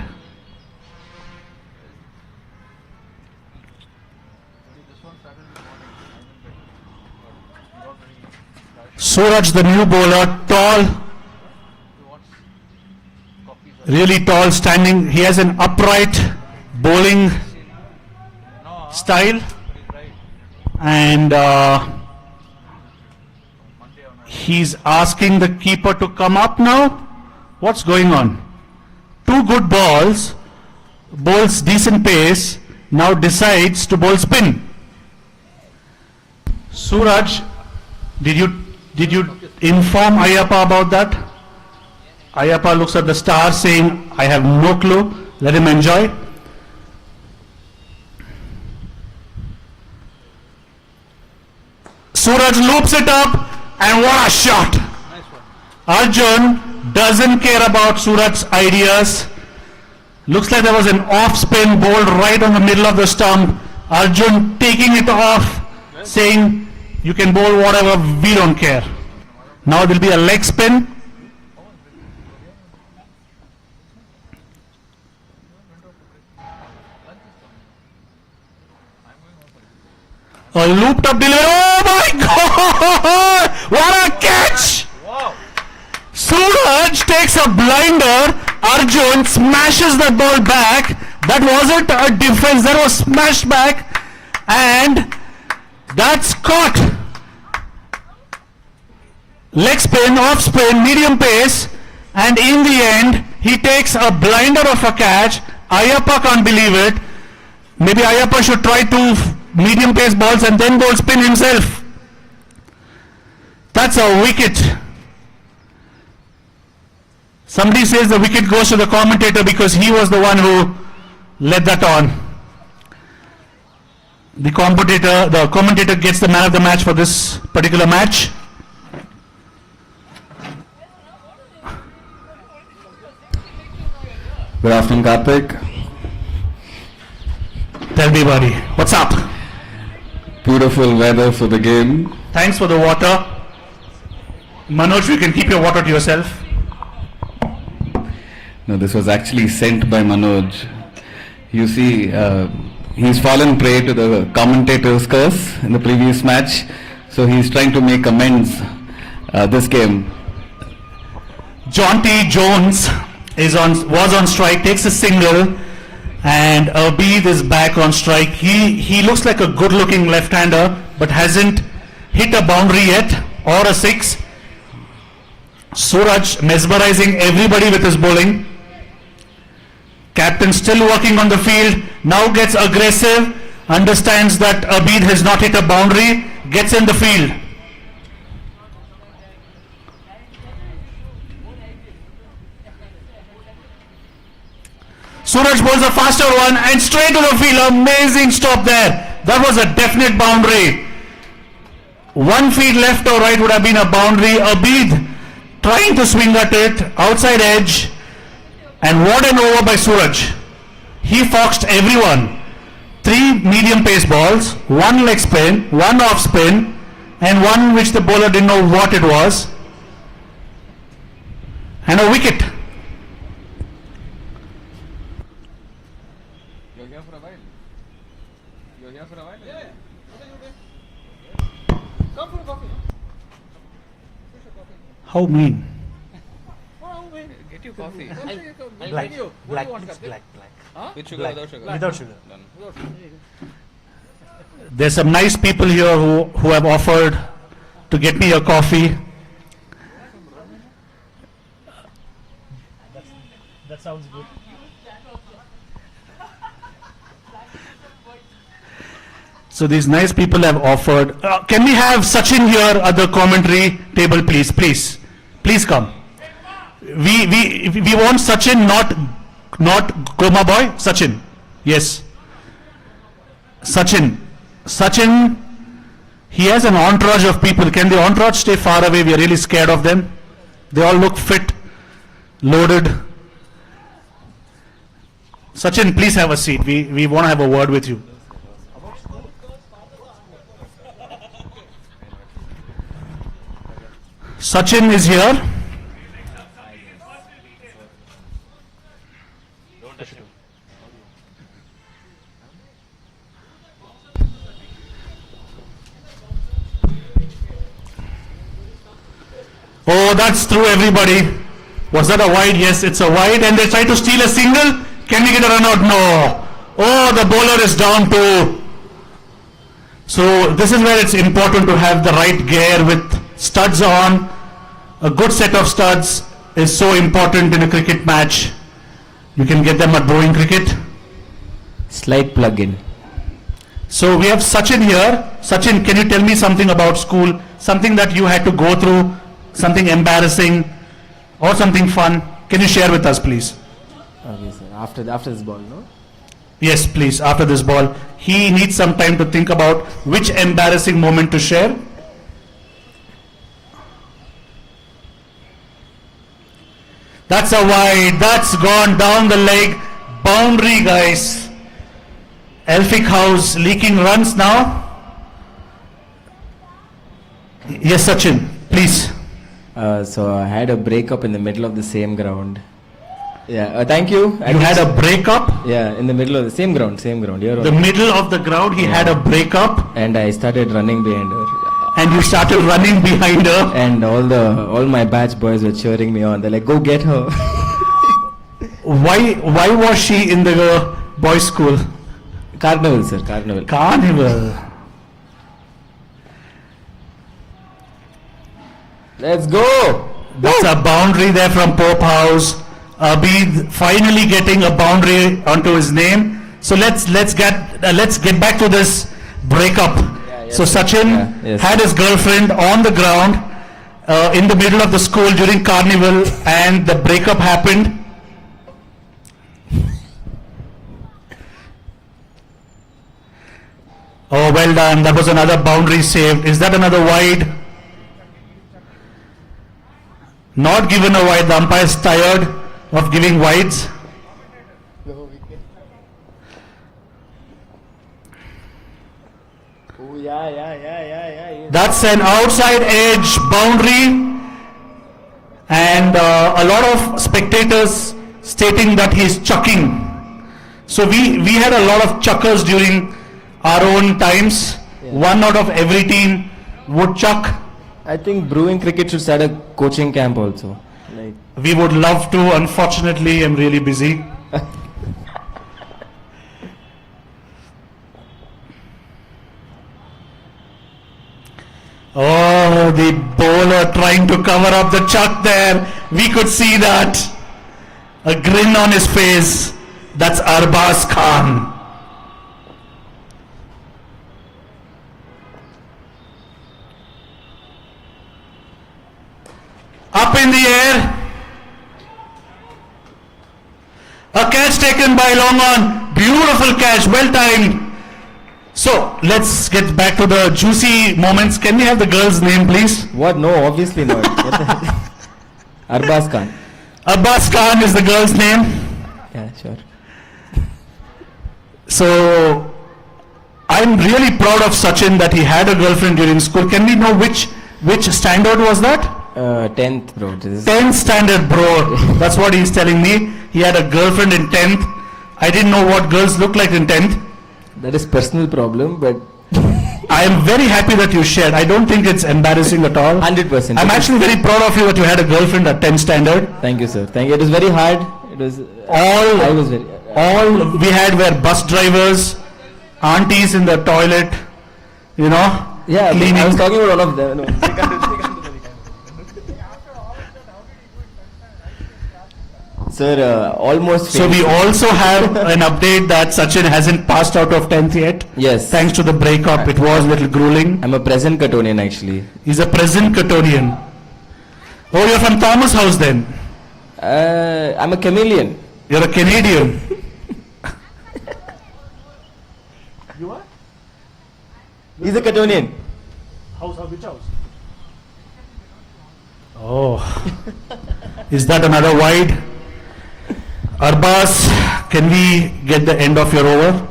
Suraj, the new bowler, tall, really tall, standing. He has an upright bowling style, and he's asking the keeper to come up now. What's going on? Two good balls, bowls decent pace, now decides to bowl spin. Suraj, did you inform Ayappa about that? Ayappa looks at the star saying, I have no clue, let him enjoy. Suraj loops it up, and what a shot! Nice one. Arjun doesn't care about Suraj's ideas. Looks like there was an off spin bowled right on the middle of the stump. Arjun taking it off, saying, you can bowl whatever, we don't care. Now there will be a leg spin. A looped up delivery. Oh my God! What a catch! Wow. Suraj takes a blinder. Arjun smashes the ball back. That wasn't a defense, that was smashed back. And that's caught. Leg spin, off spin, medium pace. And in the end, he takes a blinder of a catch. Ayappa can't believe it. Maybe Ayappa should try two medium pace balls and then bowl spin himself. That's a wicket. Somebody says the wicket goes to the commentator because he was the one who led that on. The commentator gets the man of the match for this particular match. Good afternoon, Karthik. Tell me, buddy, what's up? Beautiful weather for the game. Thanks for the water. Manoj, you can keep your water to yourself. No, this was actually sent by Manoj. You see, he's fallen prey to the commentator's curse in the previous match, so he's trying to make amends this game. John T. Jones was on strike, takes a single, and Abid is back on strike. He looks like a good-looking left-hander, but hasn't hit a boundary yet or a six. Suraj mesmerizing everybody with his bowling. Captain still working on the field, now gets aggressive, understands that Abid has not hit a boundary, gets in the field. Suraj bowls a faster one and straight to the field. Amazing stop there. That was a definite boundary. 1 feet left or right would have been a boundary. Abid trying to swing at it, outside edge, and what an over by Suraj. He foxed everyone. 3 medium pace balls, 1 leg spin, 1 off spin, and 1 which the bowler didn't know what it was, and a wicket. You're here for a while. You're here for a while. Yeah. Come for a coffee. Push a coffee. How mean. Get you coffee. Black, black, black. With sugar, without sugar? Without sugar. Done. There's some nice people here who have offered to get me a coffee. That sounds good. So these nice people have offered. Can we have Sachin here at the commentary table, please? Please come. We want Sachin, not Goma boy. Sachin, yes. Sachin, he has an entourage of people. Can the entourage stay far away? We are really scared of them. They all look fit, loaded. Sachin, please have a seat. We want to have a word with you. Sachin is here. Oh, that's through everybody. Was that a wide? Yes, it's a wide. And they try to steal a single. Can we get a run out? No. Oh, the bowler is down too. So this is where it's important to have the right gear with studs on. A good set of studs is so important in a cricket match. You can get them at bowling cricket. Slight plug-in. So we have Sachin here. Sachin, can you tell me something about school? Something that you had to go through, something embarrassing or something fun. Can you share with us, please? Okay, sir. After this ball, no? Yes, please, after this ball. He needs some time to think about which embarrassing moment to share. That's a wide. That's gone down the leg. Boundary, guys. Elphick House leaking runs now. Yes, Sachin, please. So I had a breakup in the middle of the same ground. Yeah, thank you. You had a breakup? Yeah, in the middle of the same ground. You're The middle of the ground, he had a breakup. And I started running behind her. And you started running behind her. And all my batch boys were cheering me on. They're like, go get her. Why was she in the boys' school? Carnival, sir, carnival. Carnival. Let's go. That's a boundary there from Pope House. Abid finally getting a boundary onto his name. So let's get back to this breakup. So Sachin had his girlfriend on the ground in the middle of the school during carnival, and the breakup happened. Oh, well done. That was another boundary saved. Is that another wide? Not given a wide. The umpire is tired of giving wides. Oh, yeah. That's an outside edge boundary. And a lot of spectators stating that he's chucking. So we had a lot of chuckers during our own times. Yeah. 1 out of every team would chuck. I think brewing cricket should start a coaching camp also. Like, We would love to. Unfortunately, I'm really busy. Oh, the bowler trying to cover up the chuck there. We could see that. A grin on his face. That's Arbaz Khan. Up in the air. A catch taken taken by long on. Beautiful catch, well timed. So let's get back to the juicy moments. Can we have the girl's name, please? What? No, obviously not. What the hell? Arbaz Khan. Abbas Khan is the girl's name. Yeah, sure. So I'm really proud of Sachin that he had a girlfriend during school. Can we know which standard was that? 10th, bro. 10th standard, bro. That's what he's telling me. He had a girlfriend in 10th. I didn't know what girls look like in 10th. That is personal problem, but I am very happy that you shared. I don't think it's embarrassing at all. 100%. I'm actually very proud of you that you had a girlfriend at 10th standard. Thank you, sir. Thank you. It was very hard. It was. All I was very. all we had were bus drivers, aunties in the toilet, you know, Yeah, cleaning. I was talking about one of them. No. Sir, almost. So we finished. also have an update that Sachin hasn't passed out of 10th yet. Yes. Thanks to the breakup, it was a little grueling. I'm a present Cottonian actually. He's a present Cottonian. Oh, you're from Thomas House then? I'm a chameleon. You're a Canadian. He's a Cottonian. Which house? Oh. Is that another wide? Arbas, can we get the end of your over?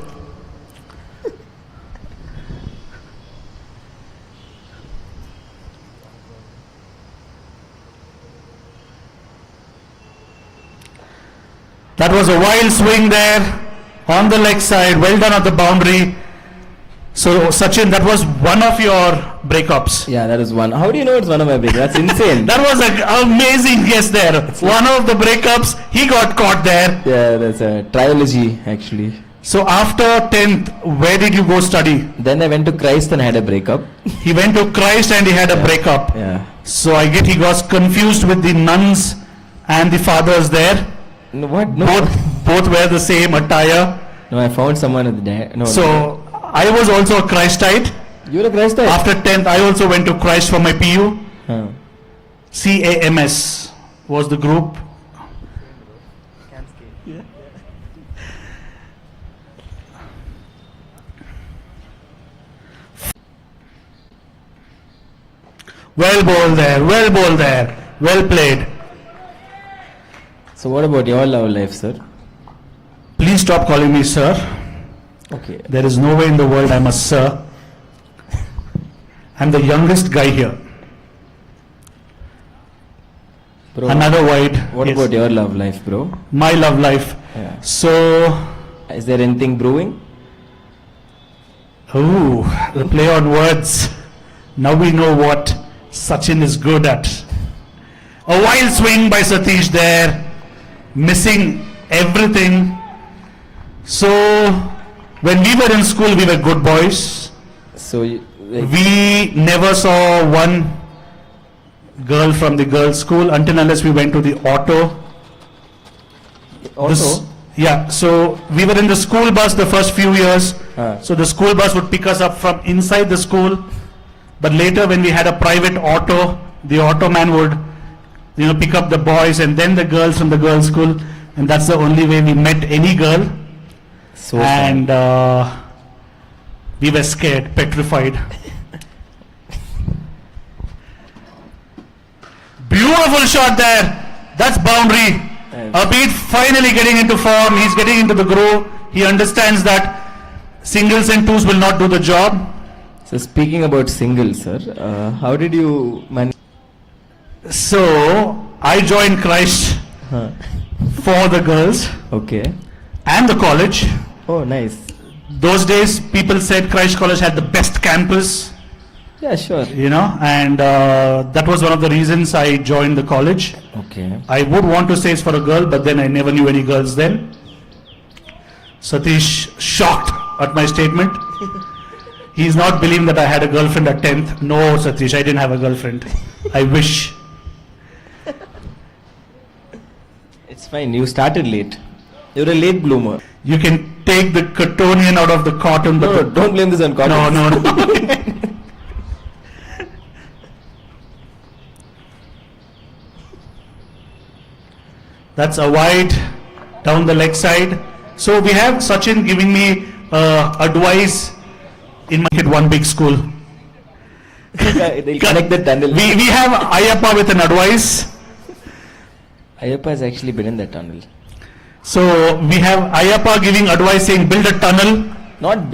That was a wild swing there on the leg side, well done at the boundary. So Sachin, that was one of your breakups. Yeah, that is one. How do you know it's one of my breaks? That's insane. That was an amazing guess there. One of the breakups, he got caught there. Yeah, that's a trilogy actually. So after 10th, where did you go study? Then I went to Christ and had a breakup. He went to Christ and he had a breakup. Yeah. So I get he got confused with the nuns and the fathers there. No, what? No. Both wear the same attire. No, I found someone at the day. No. So I was also a Christite. You're a Christ type? After 10th, I also went to Christ for my PU. Huh. CAMS was the group. Well bowled there, well bowled there, well played. So what about your love life, sir? Please stop calling me sir. Okay. There is no way in the world I'm a sir. I'm the youngest guy here. Bro, Another wide. what Yes. about your love life, bro? My love life. Yeah. So, Is there anything brewing? ooh, the play on words. Now we know what Sachin is good at. A wild swing by Satish there, missing everything. So, when we were in school, we were good boys. So, We never saw one girl from the girls' school until unless we went to the auto. also, Yeah, so we were in the school bus the first few years. Ah. So the school bus would pick us up from inside the school. But later when we had a private auto, the auto man would, pick up the boys and then the girls from the girls' school. And that's the only way we met any girl. so And we were scared, petrified. Beautiful shot there. That's boundary. Abid finally getting into form. He's getting into the groove. He understands that singles and twos will not do the job. So speaking about singles, sir, how did you manage? So I joined Christ Huh. for the girls Okay. and the college. Oh, nice. Those days people said Christ College had the best campus, Yeah, sure. and that was one of the reasons I joined the college. Okay. I would want to say it's for a girl, but then I never knew any girls then. Satish shocked at my statement. He's not believing that I had a girlfriend at 10th. No, Satish, I didn't have a girlfriend. I wish. It's fine. You started late. You're a late bloomer. You can take the Cottonian out of the cotton, but No, don't blame this on cotton. no. That's a wide down the leg side. So we have Sachin giving me advice in my one big school. They'll connect the tunnel. We have Ayappa with an advice. Ayappa has actually been in that tunnel. So we have Ayappa giving advice saying build a tunnel. Not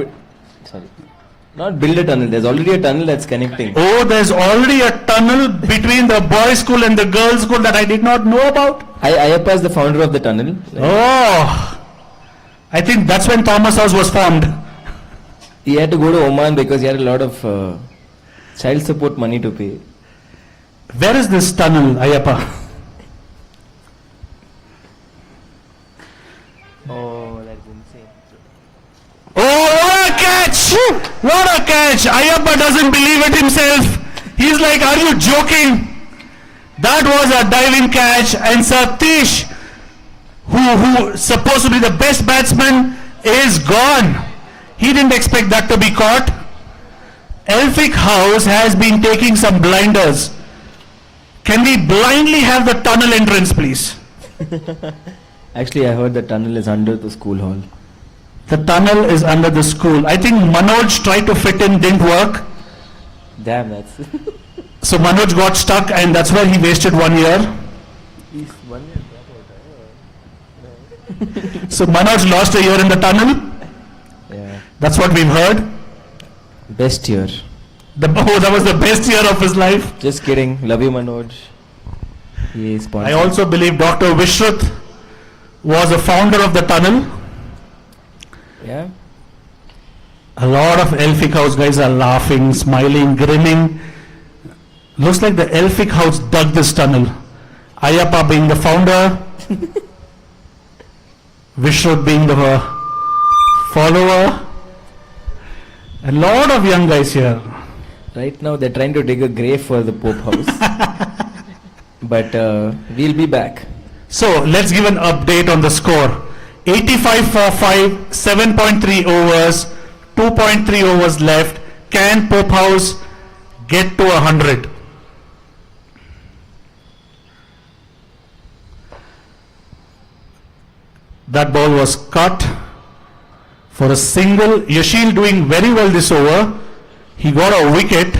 build a tunnel. There's already a tunnel that's connecting. Oh, there's already a tunnel between the boys' school and the girls' school that I did not know about. Ayappa is the founder of the tunnel. Oh, I think that's when Thomas House was formed. He had to go to Oman because he had a lot of child support money to pay. Where is this tunnel, Ayappa? Oh, that's insane. Oh, what a catch! What a catch! Ayappa doesn't believe it himself. He's like, are you joking? That was a diving catch, and Satish, who supposed to be the best batsman, is gone. He didn't expect that to be caught. Elphick House has been taking some blinders. Can we blindly have the tunnel entrance, please? Actually, I heard the tunnel is under the school hall. The tunnel is under the school. I think Manoj tried to fit in, didn't work. Damn, that's... So Manoj got stuck, and that's where he wasted 1 year. So Manoj lost a year in the tunnel. Yeah. That's what we've heard. Best year. That was the best year of his life. Just kidding. Love you, Manoj. He is I also believe Dr. Vishruth was a founder of the tunnel. Yeah. A lot of Elphick House guys are laughing, smiling, grinning. Looks like the Elphick House dug this tunnel. Ayappa being the founder, Vishruth being the follower. A lot of young guys here. Right now they're trying to dig a grave for the Pope House. But we'll be back. So let's give an update on the score. 85 for 5, 7.3 overs, 2.3 overs left. Can Pope House get to 100? That ball was cut for a single. Yashil doing very well this over. He got a wicket,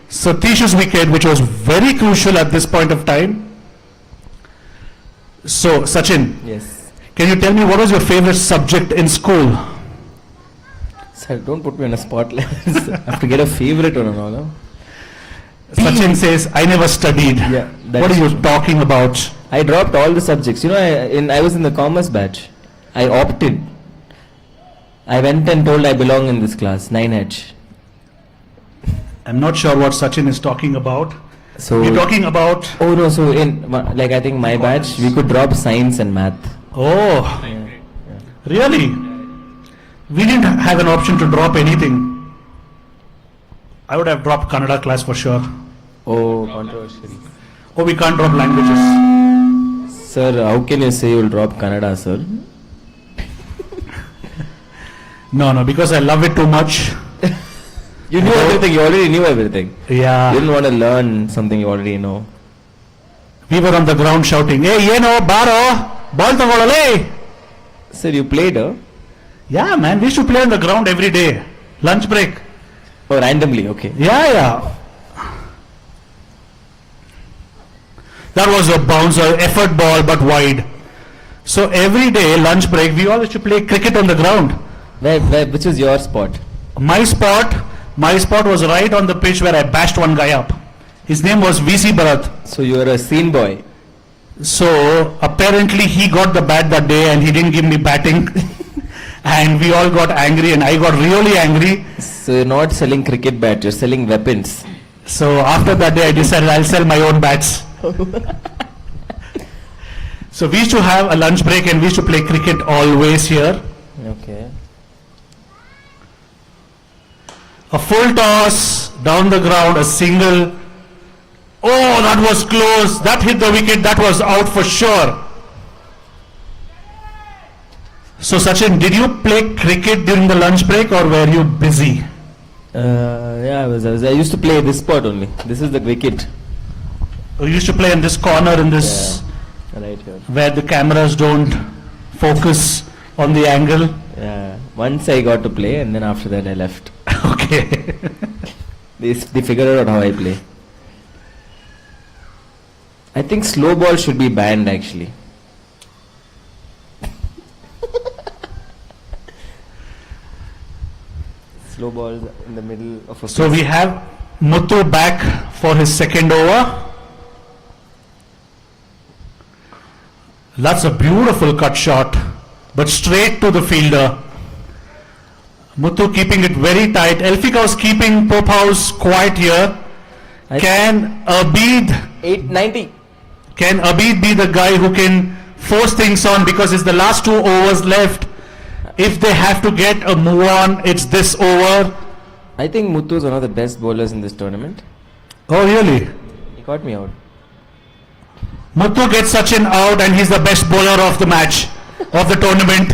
Satish's wicket, which was very crucial at this point of time. So, Sachin, Yes. can you tell me what was your favorite subject in school? Sir, don't put me on a spotlight. I have to get a favorite one and all. No? Sachin says, I never studied. Yeah, that What is are you true. talking about? I dropped all the subjects. You know, I was in the commerce batch. I opted. I went and told I belong in this class, 9H. I'm not sure what Sachin is talking about. So You're talking about... Oh no, so in like I think my batch we could drop science and math. Oh, really? We didn't have an option to drop anything. I would have dropped Kannada class for sure. Oh, controversial. Oh, we can't drop languages. Sir, how can you say you'll drop Kannada, sir? No, because I love it too much. You knew everything, you already knew everything. Yeah. You didn't want to learn something you already know. We were on the ground shouting, hey, baro, ball tagolale. Sir, you played, huh? Yeah, man, we used to play on the ground every day. Lunch break. Oh, randomly, okay. Yeah. That was a bouncer, effort ball, but wide. So every day, lunch break, we all used to play cricket on the ground. Which was your spot? My spot was right on the pitch where I bashed one guy up. His name was VC Bharat. So you were a scene boy. So apparently he got the bat that day and he didn't give me batting. And we all got angry and I got really angry. So you're not selling cricket bats, you're selling weapons. So after that day I decided I'll sell my own bats. So we used to have a lunch break and we used to play cricket always here. Okay. A full toss down the ground, a single. Oh, that was close. That hit the wicket. That was out for sure. So Sachin, did you play cricket during the lunch break or were you busy? Yeah, I used to play this spot only. This is the wicket. You used to play in this corner, in this Right here. where the cameras don't focus. on the angle. Yeah. Once I got to play, and then after that I left. Okay. They figured out how I play. I think slow ball should be banned actually. Slow balls in the middle of a So we have Muthu back for his second over. That's a beautiful cut shot, but straight to the fielder. Muthu keeping it very tight. Elphika's keeping Pope House quiet here. Can Abid 890. Can Abid be the guy who can force things on, because it's the last 2 overs left? If they have to get a move on, it's this over. I think Muthu is one of the best bowlers in this tournament. Oh really? He caught me out. Muthu gets Sachin out and he's the best bowler of the match, of the tournament.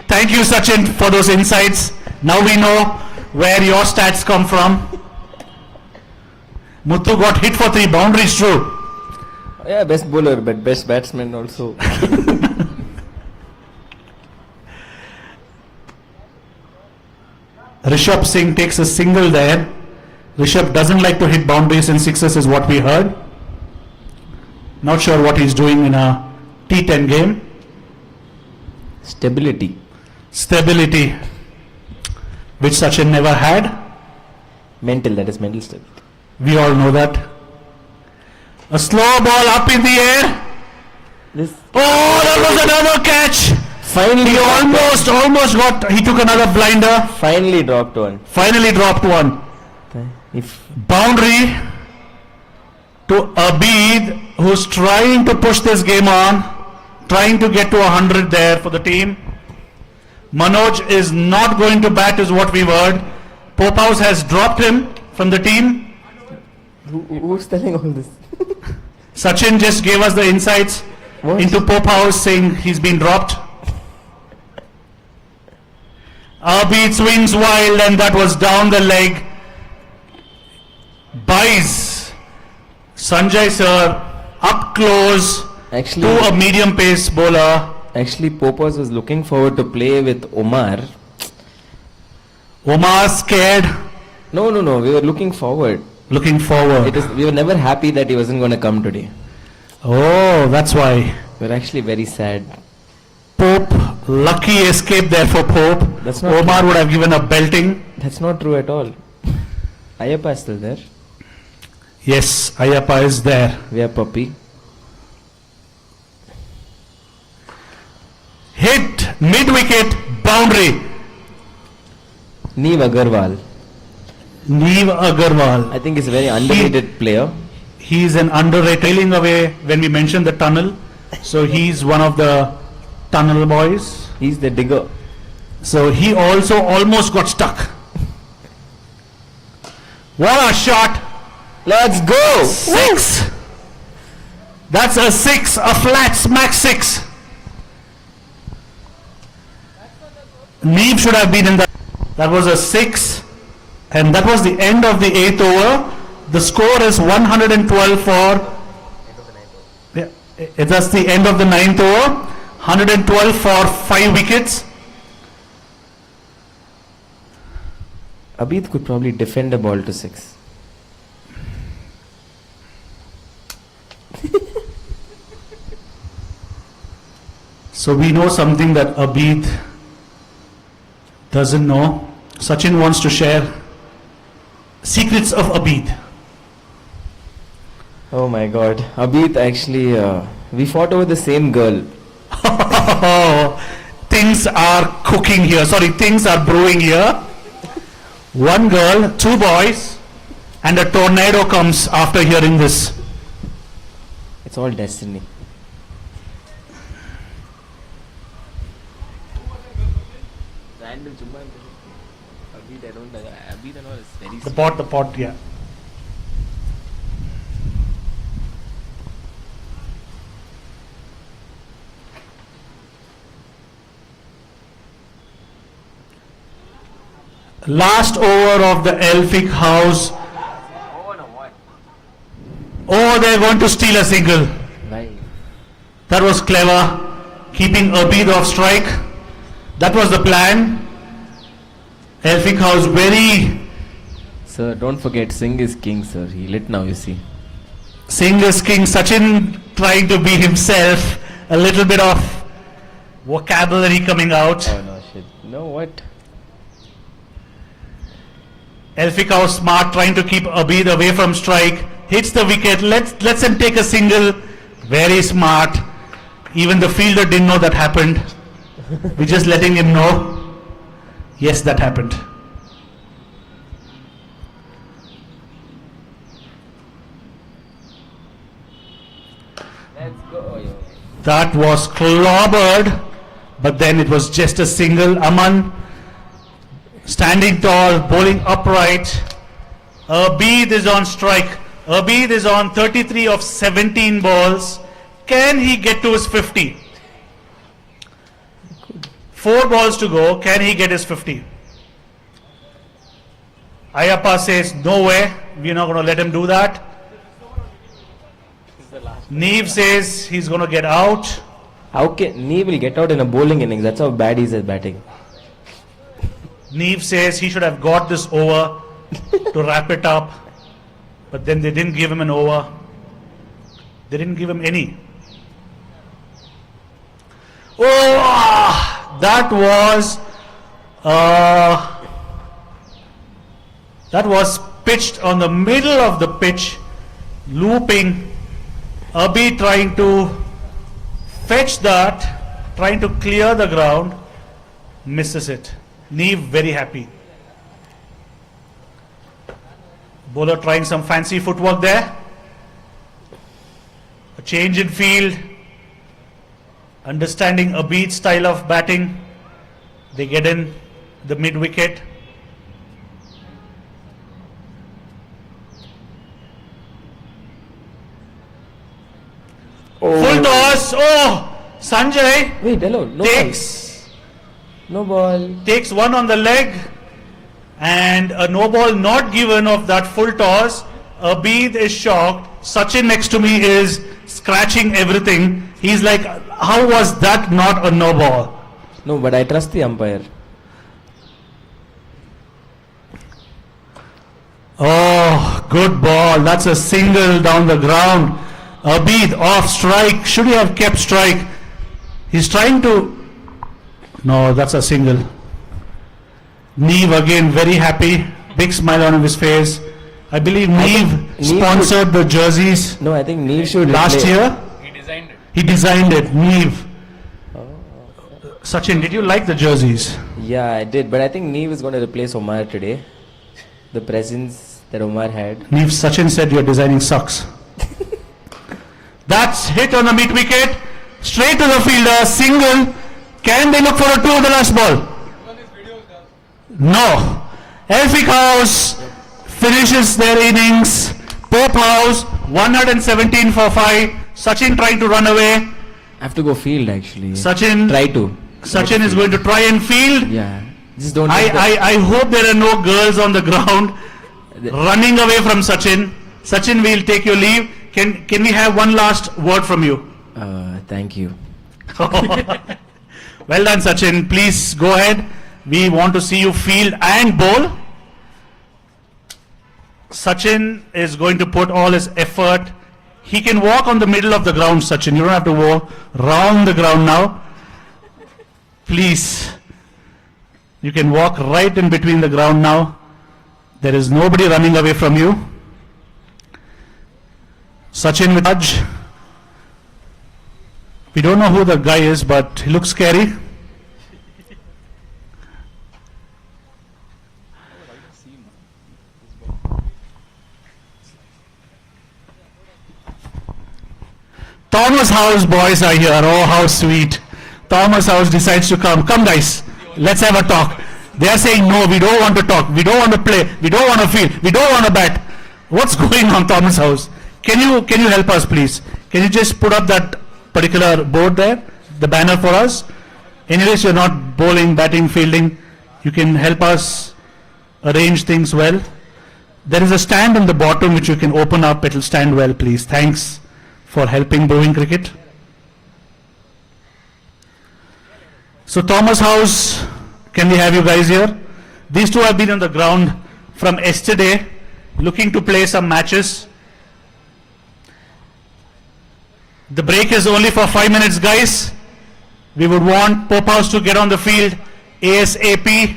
Thank you Sachin for those insights. Now we know where your stats come from. Muthu got hit for 3 boundaries, true. Yeah, best bowler, but best batsman also. Rishabh Singh takes a single there. Rishabh doesn't like to hit boundaries and sixes is what we heard. Not sure what he's doing in a T10 game. Stability. Stability, which Sachin never had. Mental, that is mental stability. We all know that. A slow ball up in the air. This Oh, that was another catch. finally He almost got, he took another blinder. finally dropped one. Finally dropped one. If Boundary to Abid, who's trying to push this game on, trying to get to 100 there for the team. Manoj is not going to bat is what we've heard. Pope House has dropped him from the team. who's telling all this? Sachin just gave us the insights What? into Pope House, saying he's been dropped. Abid swings wild and that was down the leg. Buys Sanjay sir up close Actually, to a medium pace bowler. Popos was looking forward to play with Omar. Omar scared, No, we were looking forward. looking forward. We were never happy that he wasn't going to come today. Oh, that's why. We were actually very sad. Pope, lucky escape there for Pope. That's not Omar true. would have given a belting. That's not true at all. Ayappa is still there. Yes, Ayappa is there. We have Puppy. Hit mid-wicket boundary. Neev Agarwal. Neve Agarwal. I think he's a very underrated player. He's an underrated, trailing away when we mentioned the tunnel. So he's one of the tunnel boys. He's the digger. So he also almost got stuck. What a shot. Let's go! 6. That's a 6, a flat smack 6. Neve should have been in that. That was a 6. And that was the end of the 8th over. The score is 112 for. Yeah, that's the end of the 9th over. 112 for 5 wickets. Abid could probably defend a ball to 6. So we know something that Abid doesn't know. Sachin wants to share secrets of Abid. Oh my god. Abid actually, we fought over the same girl. Things are cooking here. Sorry, things are brewing here. One girl, 2 boys, and a tornado comes after hearing this. It's all destiny. Random Abid, I don't know. Abid and all is very The pot, yeah. Last over of the Elphick house. Oh, they're going to steal a single. Right. That was clever. Keeping Abid off strike. That was the plan. Elphick House very... Sir, don't forget, Singh is king, sir. He lit now, you see. Singh is king. Sachin trying to be himself. A little bit of vocabulary coming out. Oh no, shit. No, what? Elphick House smart, trying to keep Abid away from strike. Hits the wicket. Let's him take a single. Very smart. Even the fielder didn't know that happened. We're just letting him know. Yes, that happened. Let's go. Yo. That was clobbered, but then it was just a single. Aman standing tall, bowling upright. Abid is on strike. Abid is on 33 of 17 balls. Can he get to his 50? 4 balls to go. Can he get his 50? Ayappa says, no way. We're not going to let him do that. Neve says he's going to get out. How can Neve will get out in a bowling innings? That's how bad he's at batting. Neve says he should have got this over to wrap it up. But then they didn't give him an over. They didn't give him any. Oh, that was pitched on the middle of the pitch, looping. Abhi trying to fetch that, trying to clear the ground, misses it. Neve very happy. Bowler trying some fancy footwork there. A change in field. Understanding Abid's style of batting. They get in the mid wicket. Full toss. Oh, Sanjay Wait, hello. No takes ball. No ball. takes one on the leg, and a no ball not given of that full toss. Abid is shocked. Sachin next to me is scratching everything. He's like, how was that not a no ball? No, but I trust the umpire. Oh, good ball. That's a single down the ground. Abid off strike. Should he have kept strike? He's trying to... No, that's a single. Neve again very happy. Big smile on his face. I believe Neve sponsored the jerseys No, I think Neve should last replay. year. He designed it. Neve. Sachin, did you like the jerseys? Yeah, I did, but I think Neve is going to replace Omar today. The presence that Omar had. Neve, Sachin said you're designing socks. That's hit on the mid wicket. Straight to the fielder. Single. Can they look for a 2 on the last ball? No. Elphick House finishes their innings. Pope House 117 for 5. Sachin trying to run away. I have to go field actually. Sachin Try is going to try and field. Yeah. Just don't. I hope there are no girls on the ground running away from Sachin. Sachin, we'll take your leave. Can we have one last word from you? Thank you. Well done, Sachin. Please go ahead. We want to see you field and bowl. Sachin is going to put all his effort. He can walk on the middle of the ground, Sachin. You don't have to walk round the ground now. Please. You can walk right in between the ground now. There is nobody running away from you. Sachin with Raj. We don't know who the guy is, but he looks scary. Thomas House boys are here. Oh, how sweet. Thomas House decides to come. Come guys, let's have a talk. They are saying no, we don't want to talk. We don't want to play. We don't want to field. We don't want to bat. What's going on, Thomas House? Can you help us, please? Can you just put up that particular board there, the banner for us? Anyways, you're not bowling, batting, fielding. You can help us arrange things well. There is a stand on the bottom which you can open up. It'll stand well, please. Thanks for helping bowling cricket. So Thomas House, can we have you guys here? These two have been on the ground from yesterday, looking to play some matches. The break is only for 5 minutes, guys. We would want Pope House to get on the field ASAP.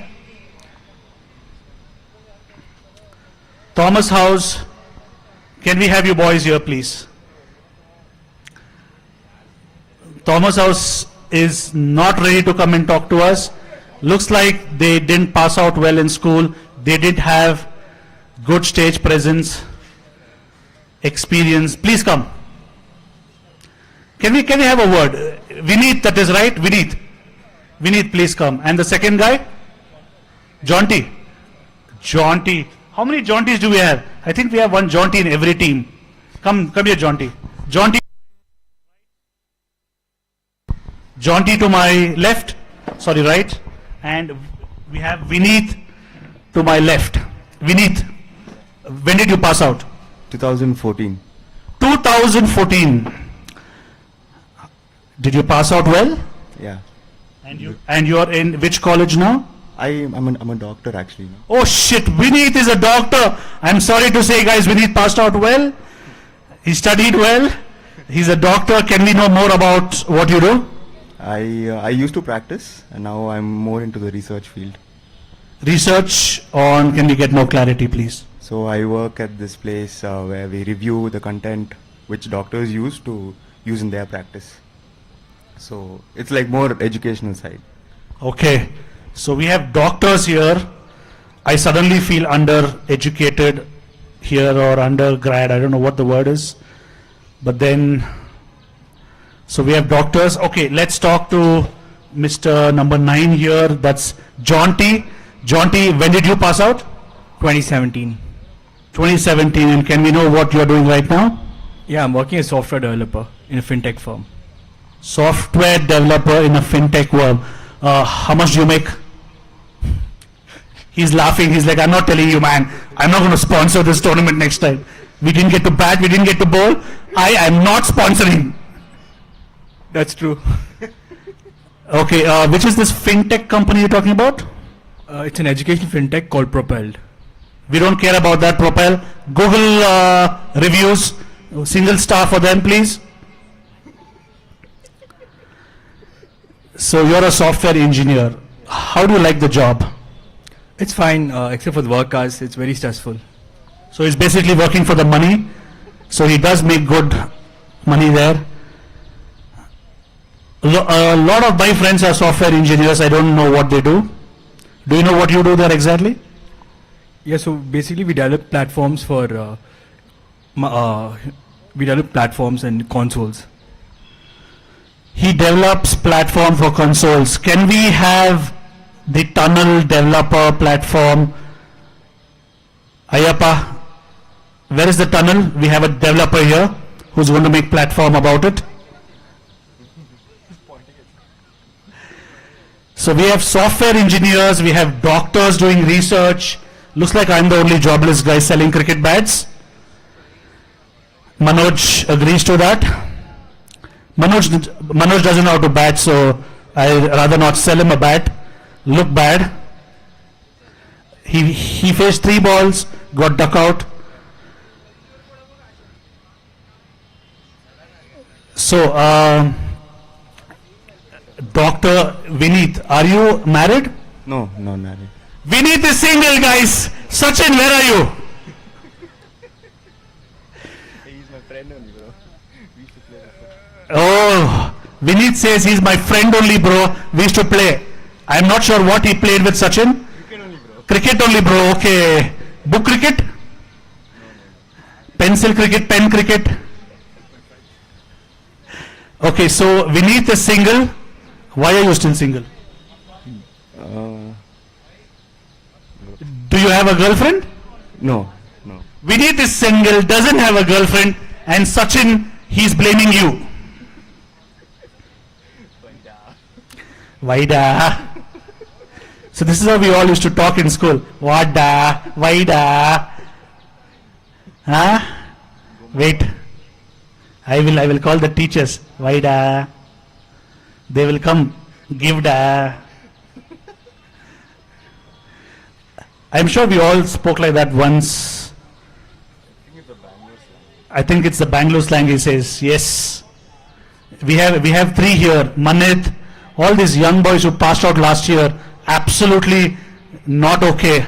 Thomas House, can we have you boys here, please? Thomas House is not ready to come and talk to us. Looks like they didn't pass out well in school. They did have good stage presence, experience. Please come. Can we have a word? Vineet, that is right. Vineet, please come. And the second guy? Jaunty. How many Jaunties do we have? I think we have one Jaunty in every team. Come here, Jaunty. Jaunty to my left, sorry, right. And we have Vineet to my left. Vineet, when did you pass out? 2014. 2014. Did you pass out well? Yeah. And you are in which college now? I'm a doctor actually. No? Oh shit, Vineet is a doctor. I'm sorry to say, guys, Vineet passed out well. He studied well. He's a doctor. Can we know more about what you do? I used to practice and now I'm more into the research field. Research on, can we get more clarity, please? So I work at this place where we review the content which doctors use in their practice. So it's like more educational side. Okay, so we have doctors here. I suddenly feel undereducated here, or undergrad, I don't know what the word is. But then, so we have doctors. Okay, let's talk to Mr. number 9 here. That's Jaunty. Jaunty, when did you pass out? 2017. 2017, and can we know what you're doing right now? Yeah, I'm working as a software developer in a fintech firm. Software developer in a fintech firm. How much do you make? He's laughing. He's like, I'm not telling you, man. I'm not going to sponsor this tournament next time. We didn't get to bat. We didn't get to bowl. I am not sponsoring. That's true. Okay, which is this fintech company you're talking about? It's an education fintech called Propelled. We don't care about that, Propel. Google reviews, single star for them, please. So you're a software engineer. How do you like the job? It's fine, except for the work hours. It's very stressful. So he's basically working for the money. So he does make good money there. A lot of my friends are software engineers. I don't know what they do. Do you know what you do there exactly? Yeah, so basically we develop platforms for we develop platforms and consoles. He develops platform for consoles. Can we have the tunnel developer platform? Ayappa, where is the tunnel? We have a developer here who's going to make platform about it. So we have software engineers, we have doctors doing research. Looks like I'm the only jobless guy selling cricket bats. Manoj agrees to that. Manoj doesn't know how to bat, so I'd rather not sell him a bat. Look bad. He faced 3 balls, got duck out. So, Dr. Vineet, are you married? No, not married. Vineet is single, guys. Sachin, where are you? He's my friend only, bro. We used to play. Oh, Vineet says he's my friend only, bro. We used to play. I'm not sure what he played with Sachin. Cricket only, bro. Cricket only, bro. Okay. Book cricket? No. Pencil cricket, pen cricket? Okay, so Vineet is single. Why are you still single? Do you have a girlfriend? No. Vineet is single, doesn't have a girlfriend, and Sachin, he's blaming you. Vaida. So this is how we all used to talk in school. Vada, Vaida. Huh? Wait. I will call the teachers. Vaida. They will come. Give da. I'm sure we all spoke like that once. I think it's the Bangalore slang he says. Yes. We have three here. Manit, all these young boys who passed out last year, absolutely not okay.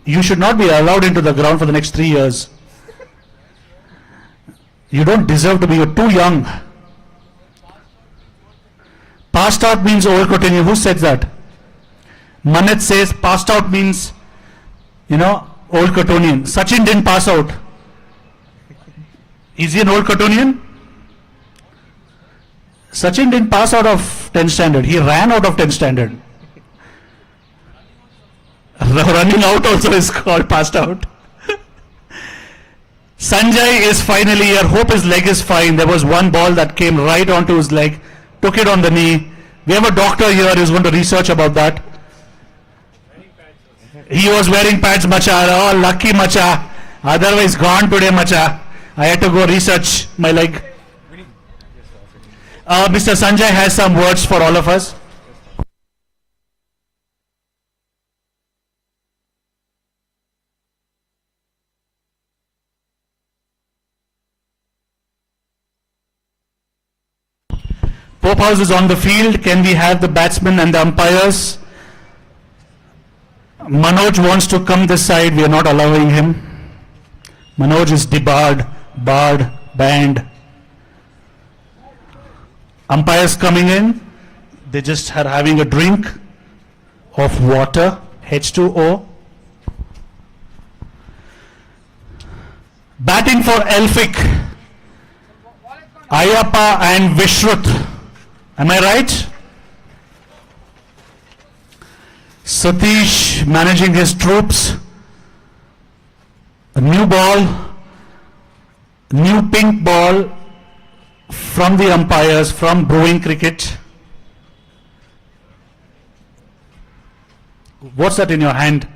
You should not be allowed into the ground for the next 3 years. You don't deserve to be, you're too young. Passed out means old Cottonian. Who said that? Manit says passed out means, old Cottonian. Sachin didn't pass out. Is he an old Cottonian? Sachin didn't pass out of 10th standard. He ran out of 10th standard. Running out also is called passed out. Sanjay is finally here. Hope his leg is fine. There was one ball that came right onto his leg. Took it on the knee. We have a doctor here who's going to research about that. He was wearing pads, macha. Oh, lucky macha. Otherwise gone today, macha. I had to go research my leg. Mr. Sanjay has some words for all of us. Pope House is on the field. Can we have the batsmen and the umpires? Manoj wants to come this side. We are not allowing him. Manoj is debarred, barred, banned. Umpires coming in. They just are having a drink of water, H2O. Batting for Elphick, Ayappa and Vishrut. Am I right? Satish managing his troops. A new ball, new pink ball from the umpires, from Brewing Cricket. What's that in your hand?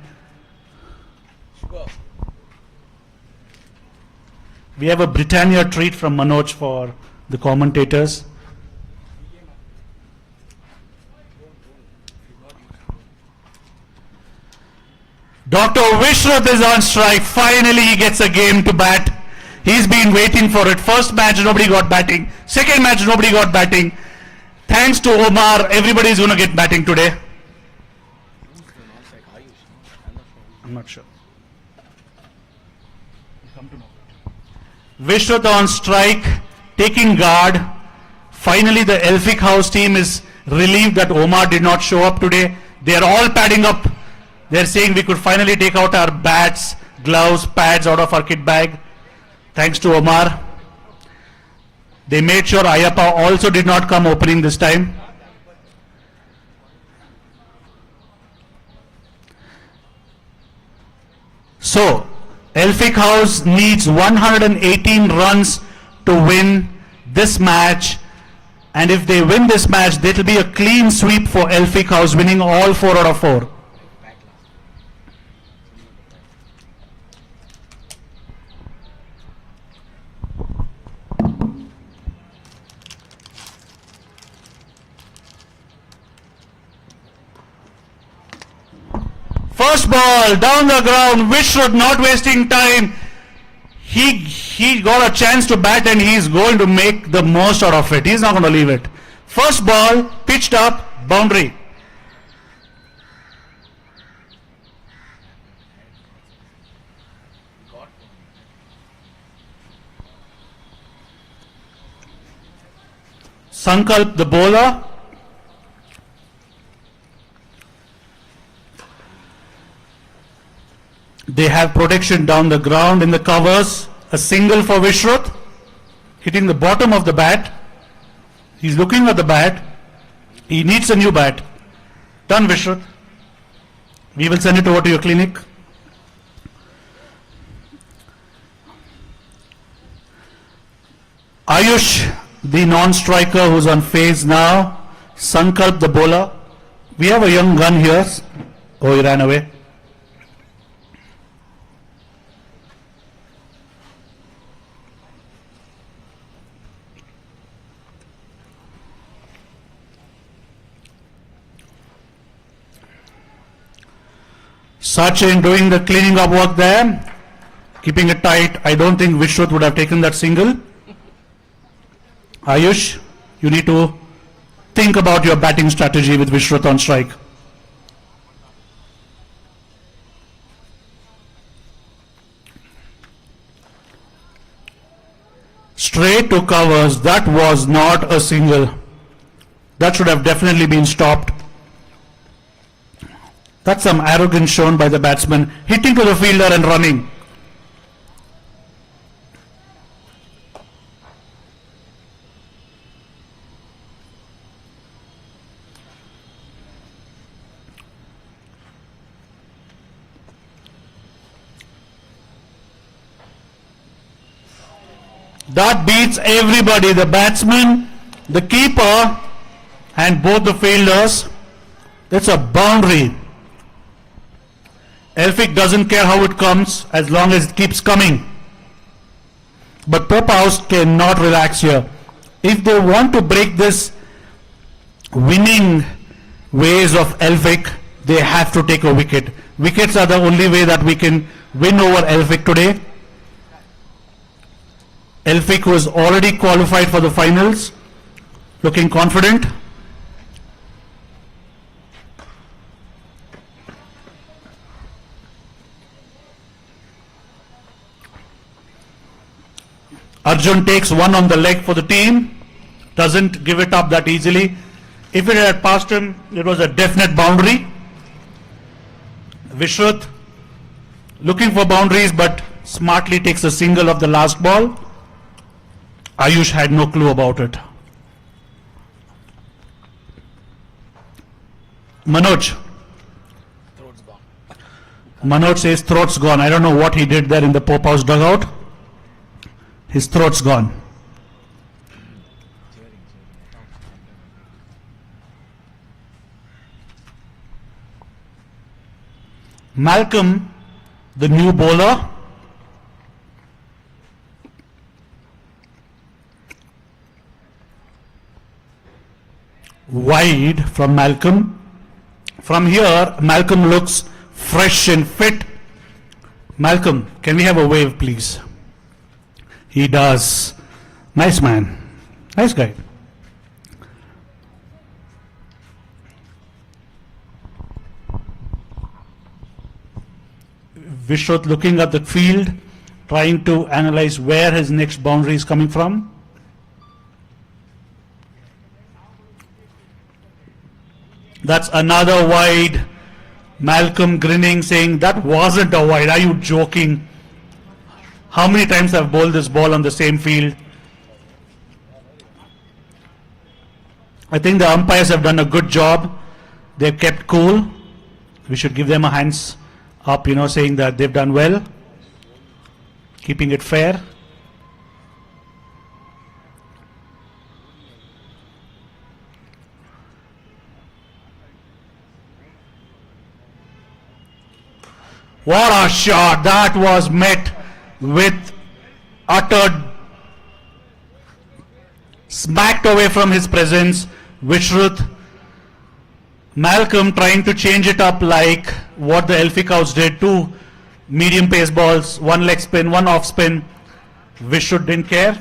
We have a Britannia treat from Manoj for the commentators. Dr. Vishrath is on strike. Finally he gets a game to bat. He's been waiting for it. First match nobody got batting. Second match nobody got batting. Thanks to Omar, everybody is going to get batting today. I'm not sure. Vishrath on strike, taking guard. Finally the Elphick House team is relieved that Omar did not show up today. They are all padding up. They're saying we could finally take out our bats, gloves, pads out of our kit bag. Thanks to Omar. They made sure Ayappa also did not come opening this time. So, Elphick House needs 118 runs to win this match. And if they win this match, there will be a clean sweep for Elphick House, winning all 4 out of 4. First ball, down the ground, Vishrath not wasting time. He got a chance to bat and he's going to make the most out of it. He's not going to leave it. First ball, pitched up, boundary. Sankalp, the bowler. They have protection down the ground in the covers. A single for Vishrath, hitting the bottom of the bat. He's looking at the bat. He needs a new bat. Done, Vishrath. We will send it over to your clinic. Ayush, the non-striker who's on phase now. Sankalp, the bowler. We have a young gun here. Oh, he ran away. Sachin doing the cleaning up work there, keeping it tight. I don't think Vishruth would have taken that single. Ayush, you need to think about your batting strategy with Vishruth on strike. Straight to covers. That was not a single. That should have definitely been stopped. That's some arrogance shown by the batsman, hitting to the fielder and running. That beats everybody, the batsman, the keeper, and both the fielders. That's a boundary. Elphick doesn't care how it comes as long as it keeps coming. But Pope House cannot relax here. If they want to break this winning ways of Elphick, they have to take a wicket. Wickets are the only way that we can win over Elphick today. Elphick was already qualified for the finals, looking confident. Arjun takes one on the leg for the team, doesn't give it up that easily. If it had passed him, it was a definite boundary. Vishruth looking for boundaries but smartly takes a single of the last ball. Ayush had no clue about it. Manoj. Manoj says throat's gone. I don't know what he did there in the Pope House dugout. His throat's gone. Malcolm, the new bowler. Wide from Malcolm. From here, Malcolm looks fresh and fit. Malcolm, can we have a wave, please? He does. Nice man. Nice guy. Vishruth looking at the field, trying to analyze where his next boundary is coming from. That's another wide. Malcolm grinning, saying, that wasn't a wide. Are you joking? How many times have bowled this ball on the same field? I think the umpires have done a good job. They've kept cool. We should give them a hands up, saying that they've done well. Keeping it fair. What a shot! That was met with utter smacked away from his presence. Vishruth. Malcolm trying to change it up like what the Elphick House did. 2 medium pace balls, 1 leg spin, 1 off spin. Vishruth didn't care.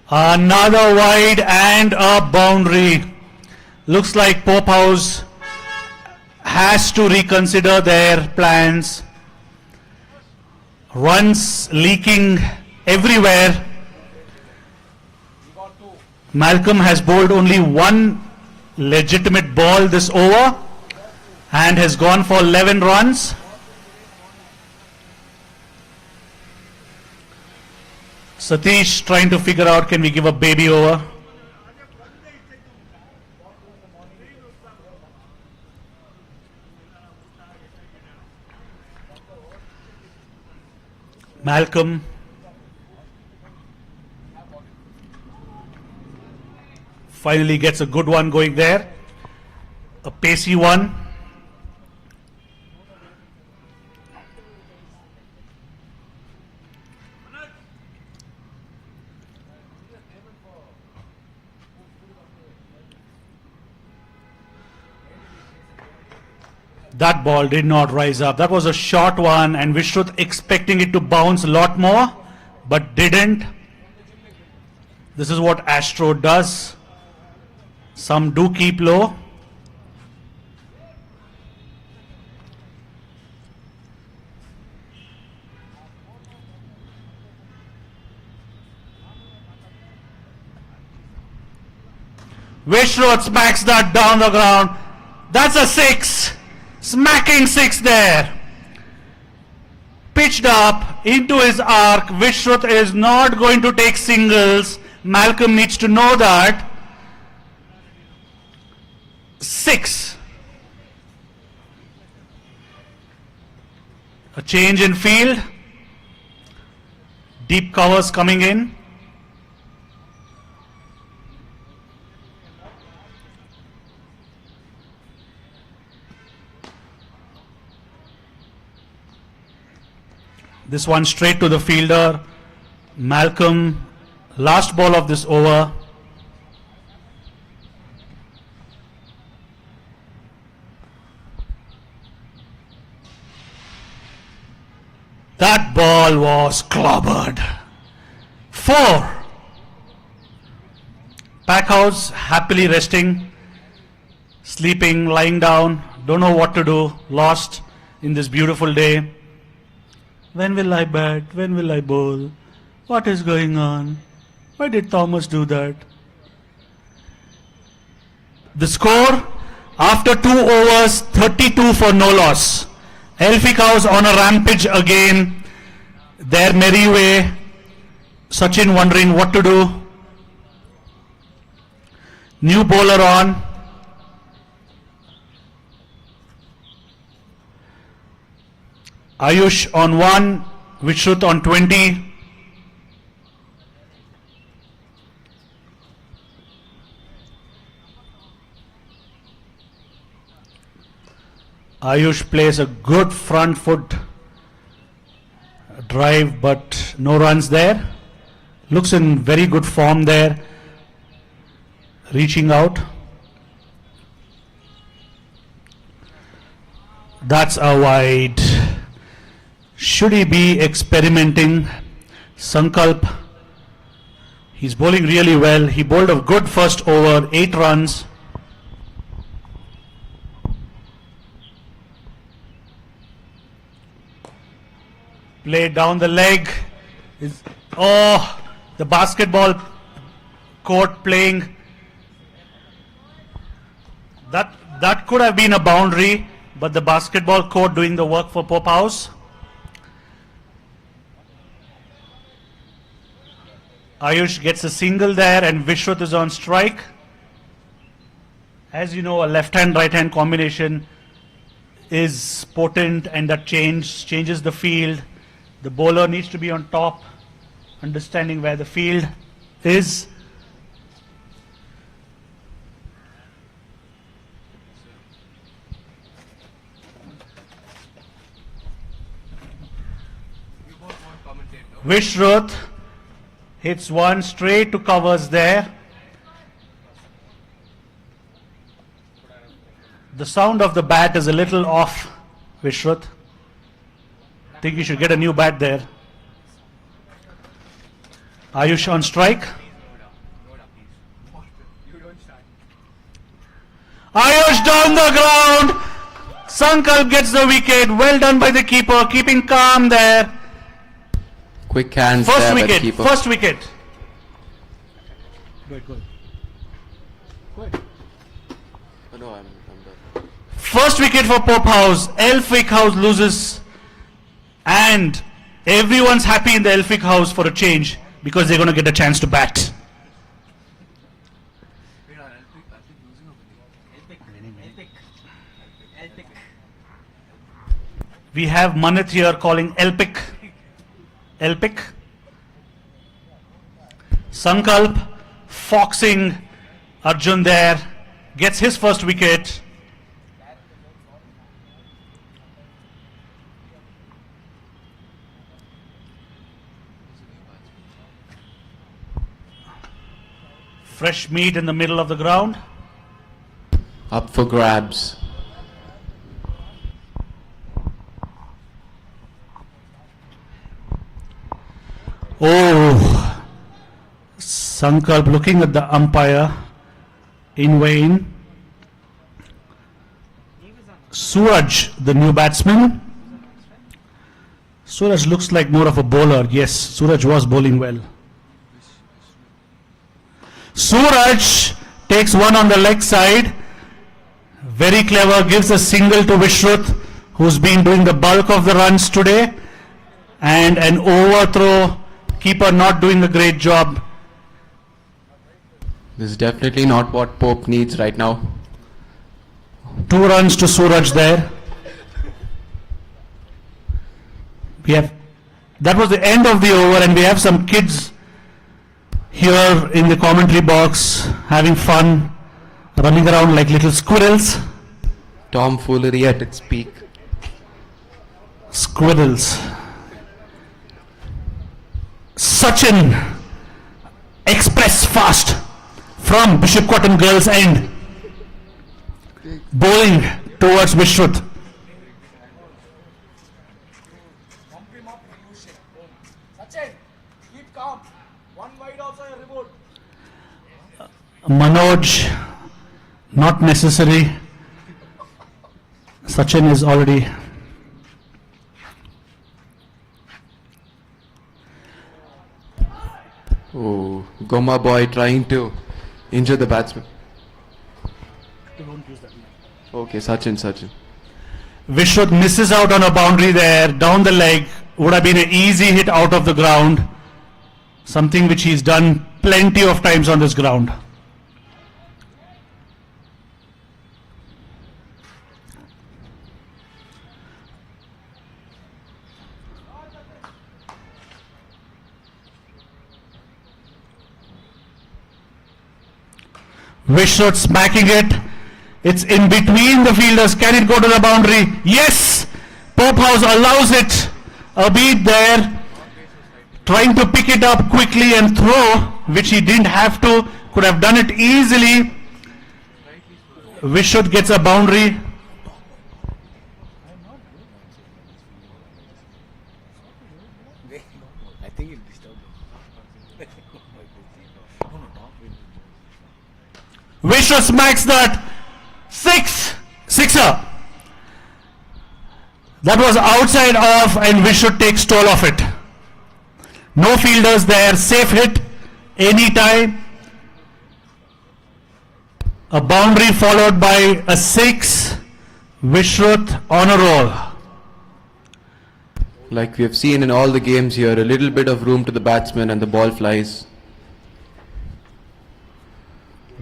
Another wide and a boundary. Looks like Pope House has to reconsider their plans. Runs leaking everywhere. Malcolm has bowled only 1 legitimate ball this over and has gone for 11 runs. Satish trying to figure out, can we give a baby over? Malcolm finally gets a good one going there. A pacey one. That ball did not rise up. That was a short one, and Vishruth expecting it to bounce a lot more, but didn't. This is what Astro does. Some do keep low. Vishruth smacks that down the ground. That's a 6. Smacking 6 there. Pitched up into his arc. Vishruth is not going to take singles. Malcolm needs to know that. 6. A change in field. Deep covers coming in. This one straight to the fielder. Malcolm, last ball of this over. That ball was clobbered. 4. Packhouse happily resting, sleeping, lying down, don't know what to do, lost in this beautiful day. When will I bat? When will I bowl? What is going on? Why did Thomas do that? The score after 2 overs, 32 for no loss. Elphick House on a rampage again. Their merry way. Sachin wondering what to do. New bowler on. Ayush on 1, Vishruth on 20. Ayush plays a good front foot drive, but no runs there. Looks in very good form there. Reaching out. That's a wide. Should he be experimenting? Sankalp, he's bowling really well. He bowled a good first over, 8 runs. Play down the leg. The basketball court playing. That could have been a boundary, but the basketball court doing the work for Pope House. Ayush gets a single there, and Vishruth is on strike. As you know, a left-hand, right-hand combination is potent, and that changes the field. The bowler needs to be on top, understanding where the field is. Vishruth hits one straight to covers there. The sound of the bat is a little off, Vishruth. Think you should get a new bat there. Ayush on strike. Ayush down the ground. Sankalp gets the wicket. Well done by the keeper, keeping calm there. Quick hands First there by the wicket, keeper. first wicket. Go ahead. Oh, no, I'm done. First wicket for Pope House. Elphick House loses, and everyone's happy in the Elphick House for a change because they're going to get a chance to bat. We have Manit here calling Elphick. Elphick. Sankalp foxing Arjun there, gets his first wicket. Fresh meat in the middle of the ground. Up for grabs. Oh, Sankalp looking at the umpire in vain. Suraj, the new batsman. Suraj looks like more of a bowler. Yes, Suraj was bowling well. Suraj takes one on the leg side. Very clever, gives a single to Vishruth, who's been doing the bulk of the runs today. And an overthrow, keeper not doing a great job. This is definitely not what Pope needs right now. 2 runs to Suraj there. That was the end of the over, and we have some kids here in the commentary box having fun, running around like little squirrels. Tomfoolery at its peak. Squirrels. Sachin, express fast from Bishop Cotton girls' end, bowling towards Vishruth. Sachin, keep calm. One wide also a reboot. Manoj, not necessary. Sachin is already. Oh, Goma boy trying to injure the batsman. Okay, Sachin. Vishruth misses out on a boundary there, down the leg. Would have been an easy hit out of the ground. Something which he's done plenty of times on this ground. Vishruth smacking it. It's in between the fielders. Can it go to the boundary? Yes! Pope House allows it. A beat there. Trying to pick it up quickly and throw, which he didn't have to. Could have done it easily. Vishruth gets a boundary. Vishruth smacks that. Sixer. That was outside off, and Vishruth takes toll of it. No fielders there, safe hit anytime. A boundary followed by a 6. Vishruth on a roll. Like we have seen in all the games here, a little bit of room to the batsman and the ball flies.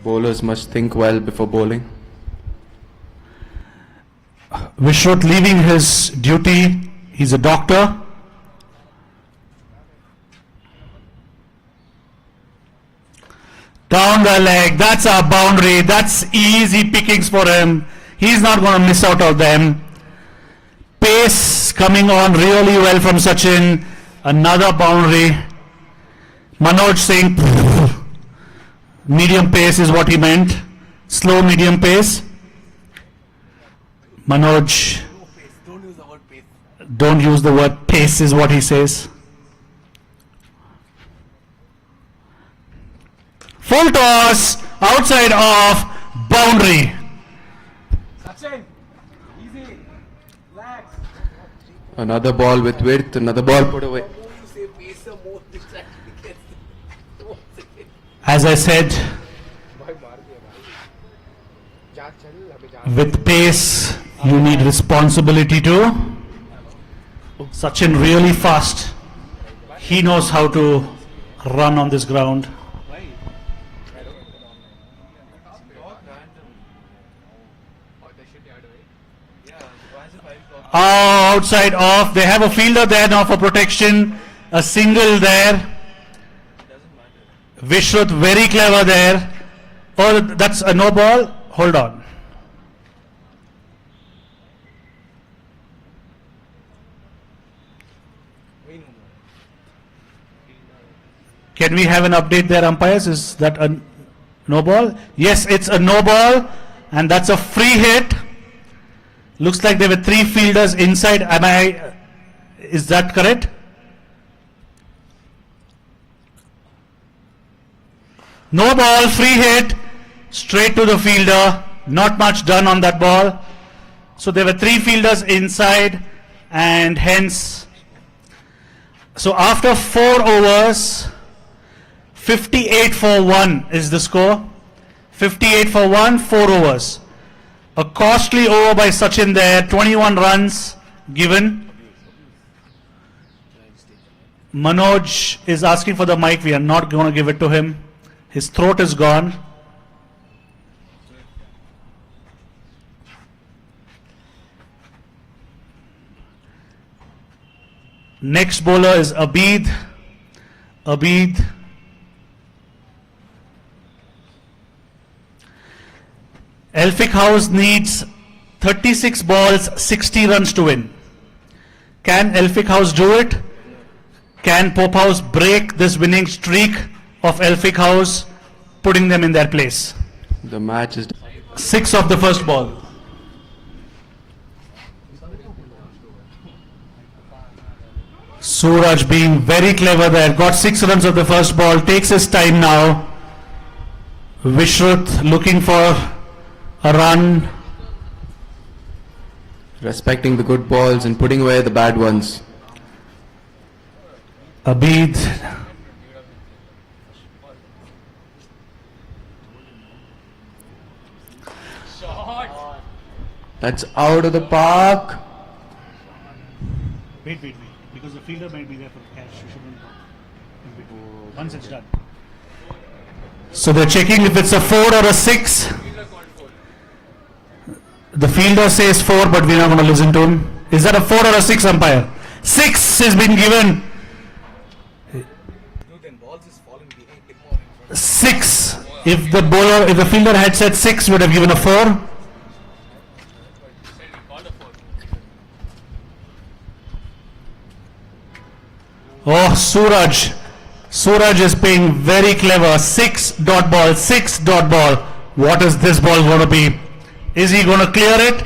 Bowlers must think well before bowling. Vishruth leaving his duty. He's a doctor. Down the leg. That's a boundary. That's easy pickings for him. He's not going to miss out on them. Pace coming on really well from Sachin. Another boundary. Manoj saying medium pace is what he meant. Slow medium pace. Manoj, don't use the word pace is what he says. Full toss, outside off, boundary. Sachin, easy, relax. Another ball with width, another ball put away. As I said, with pace, you need responsibility too. Sachin really fast. He knows how to run on this ground. Outside off. They have a fielder there now for protection. A single there. Vishruth very clever there. Oh, that's a no ball. Hold on. Can we have an update there, umpires? Is that a no ball? Yes, it's a no ball, and that's a free hit. Looks like there were 3 fielders inside. Is that correct? No ball, free hit, straight to the fielder. Not much done on that ball. So there were 3 fielders inside, and hence, so after 4 overs, 58 for 1 is the score. 58 for 1, 4 overs. A costly over by Sachin there, 21 runs given. Manoj is asking for the mic. We are not going to give it to him. His throat is gone. Next bowler is Abid. Abid. Elphick House needs 36 balls, 60 runs to win. Can Elphick House do it? Can Pope House break this winning streak of Elphick House, putting them in their place? The match is 6 of the first ball. Suraj being very clever there, got 6 runs of the first ball, takes his time now. Vishruth looking for a run. respecting the good balls and putting away the bad ones. Abid. That's out of the park. Wait, because the fielder might be there for the catch. You shouldn't. Once it's done. So they're checking if it's a 4 or a 6. The fielder says 4, but we're not going to listen to him. Is that a 4 or a 6, umpire? 6 has been given. 6. If the fielder had said 6, would have given a 4. Oh, Suraj. Suraj is playing very clever. 6 dot ball, 6 dot ball. What is this ball going to be? Is he going to clear it?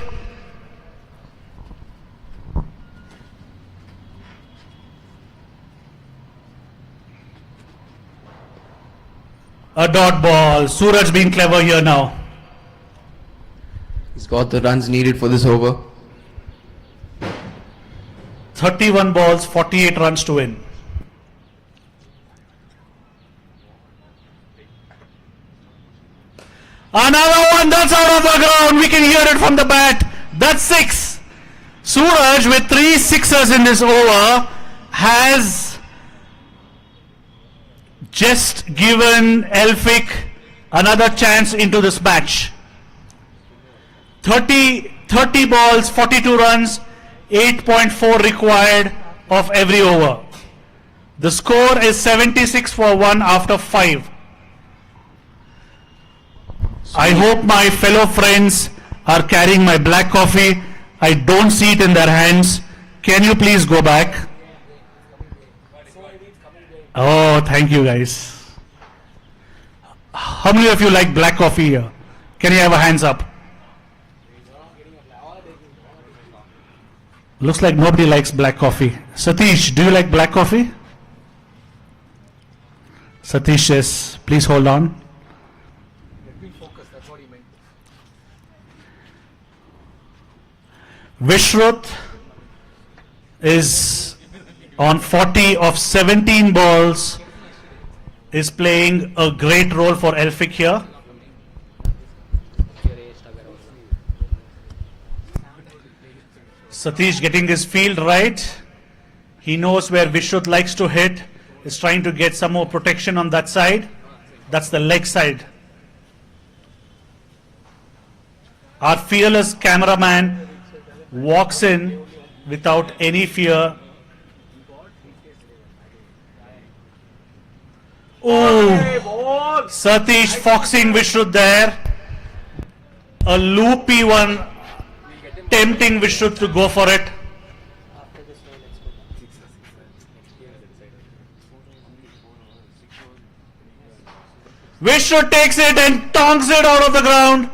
A dot ball. Suraj being clever here now. He's got the runs needed for this over. 31 balls, 48 runs to win. Another one that's out of the ground. We can hear it from the bat. That's 6. Suraj with 3 sixers in this over has just given Elphick another chance into this match. 30 balls, 42 runs, 8.4 required of every over. The score is 76 for 1 after 5. I hope my fellow friends are carrying my black coffee. I don't see it in their hands. Can you please go back? Oh, thank you guys. How many of you like black coffee here? Can you have a hands up? Looks like nobody likes black coffee. Satish, do you like black coffee? Satish says, please hold on. Vishruth is on 40 of 17 balls, is playing a great role for Elphick here. Satish getting his field right. He knows where Vishruth likes to hit. Is trying to get some more protection on that side. That's the leg side. Our fearless cameraman walks in without any fear. Oh, Satish foxing Vishruth there. A loopy one, tempting Vishruth to go for it. Vishruth takes it and tongs it out of the ground.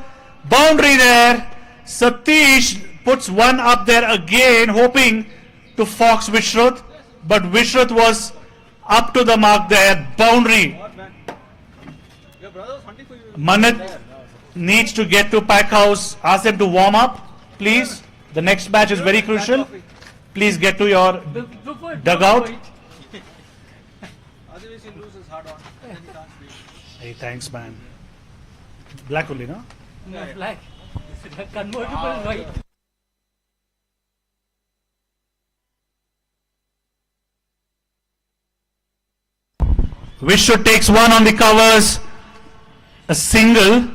Boundary there. Satish puts one up there again, hoping to fox Vishruth, but Vishruth was up to the mark there. Boundary. Manat needs to get to pack house. Ask them to warm up, please. The next match is very crucial. Please get to your dugout. Otherwise he loses hard on. Then he can't speak. Hey, thanks, man. Black only, no? No, black. Convertible white. Vishnu takes one on the covers. A single.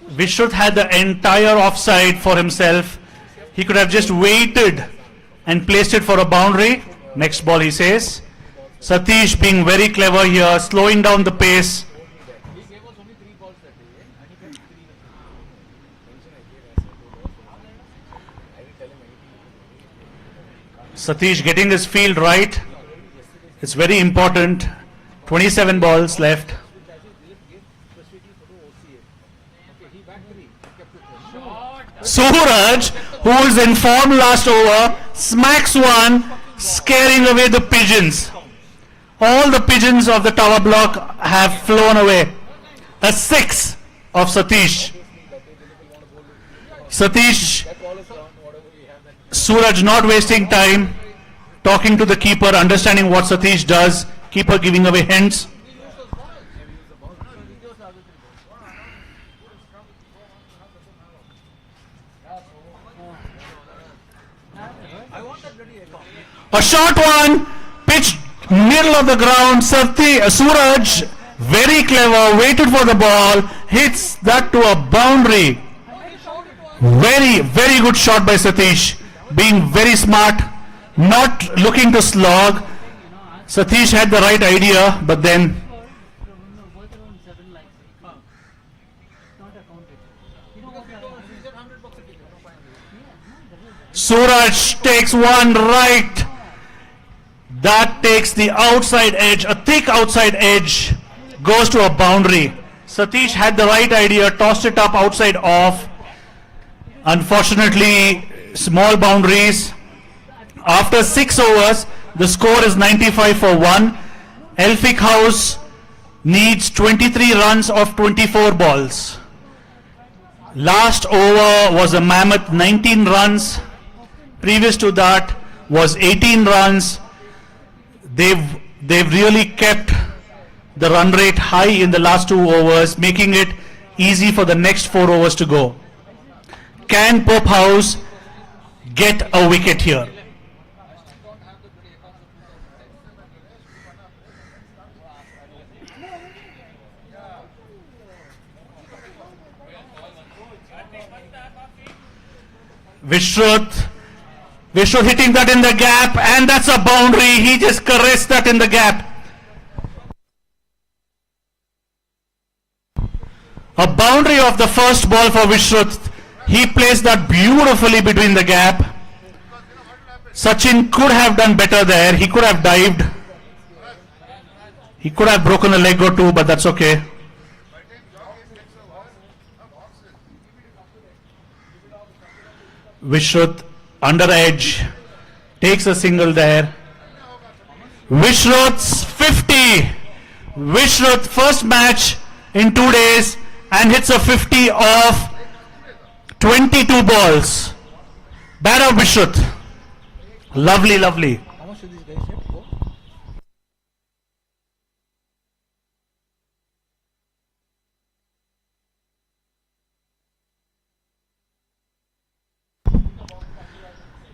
Vishnu had the entire offside for himself. He could have just waited and placed it for a boundary. Next ball, he says. Satish being very clever here, slowing down the pace. Satish getting his field right. It's very important. 27 balls left. Suraj, who was in form last over, smacks one, scaring away the pigeons. All the pigeons of the tower block have flown away. A 6 of Satish. Satish, Suraj not wasting time, talking to the keeper, understanding what Satish does, keeper giving away hints. A short one, pitched middle of the ground. Suraj, very clever, waited for the ball, hits that to a boundary. Very, very good shot by Satish, being very smart, not looking to slog. Satish had the right idea, but then Suraj takes one right. That takes the outside edge, a thick outside edge, goes to a boundary. Satish had the right idea, tossed it up outside off. Unfortunately, small boundaries. After 6 overs, the score is 95 for 1. Elphick House needs 23 runs of 24 balls. Last over was a mammoth 19 runs. Previous to that was 18 runs. They've really kept the run rate high in the last 2 overs, making it easy for the next 4 overs to go. Can Pope House get a wicket here? Vishruth hitting that in the gap, and that's a boundary. He just caressed that in the gap. A boundary of the first ball for Vishruth. He placed that beautifully between the gap. Sachin could have done better there. He could have dived. He could have broken a leg or two, but that's okay. Vishruth under edge, takes a single there. Vishruth's 50. Vishruth first match in 2 days and hits a 50 off 22 balls. Bat of Vishruth. Lovely, lovely. How much should these guys hit?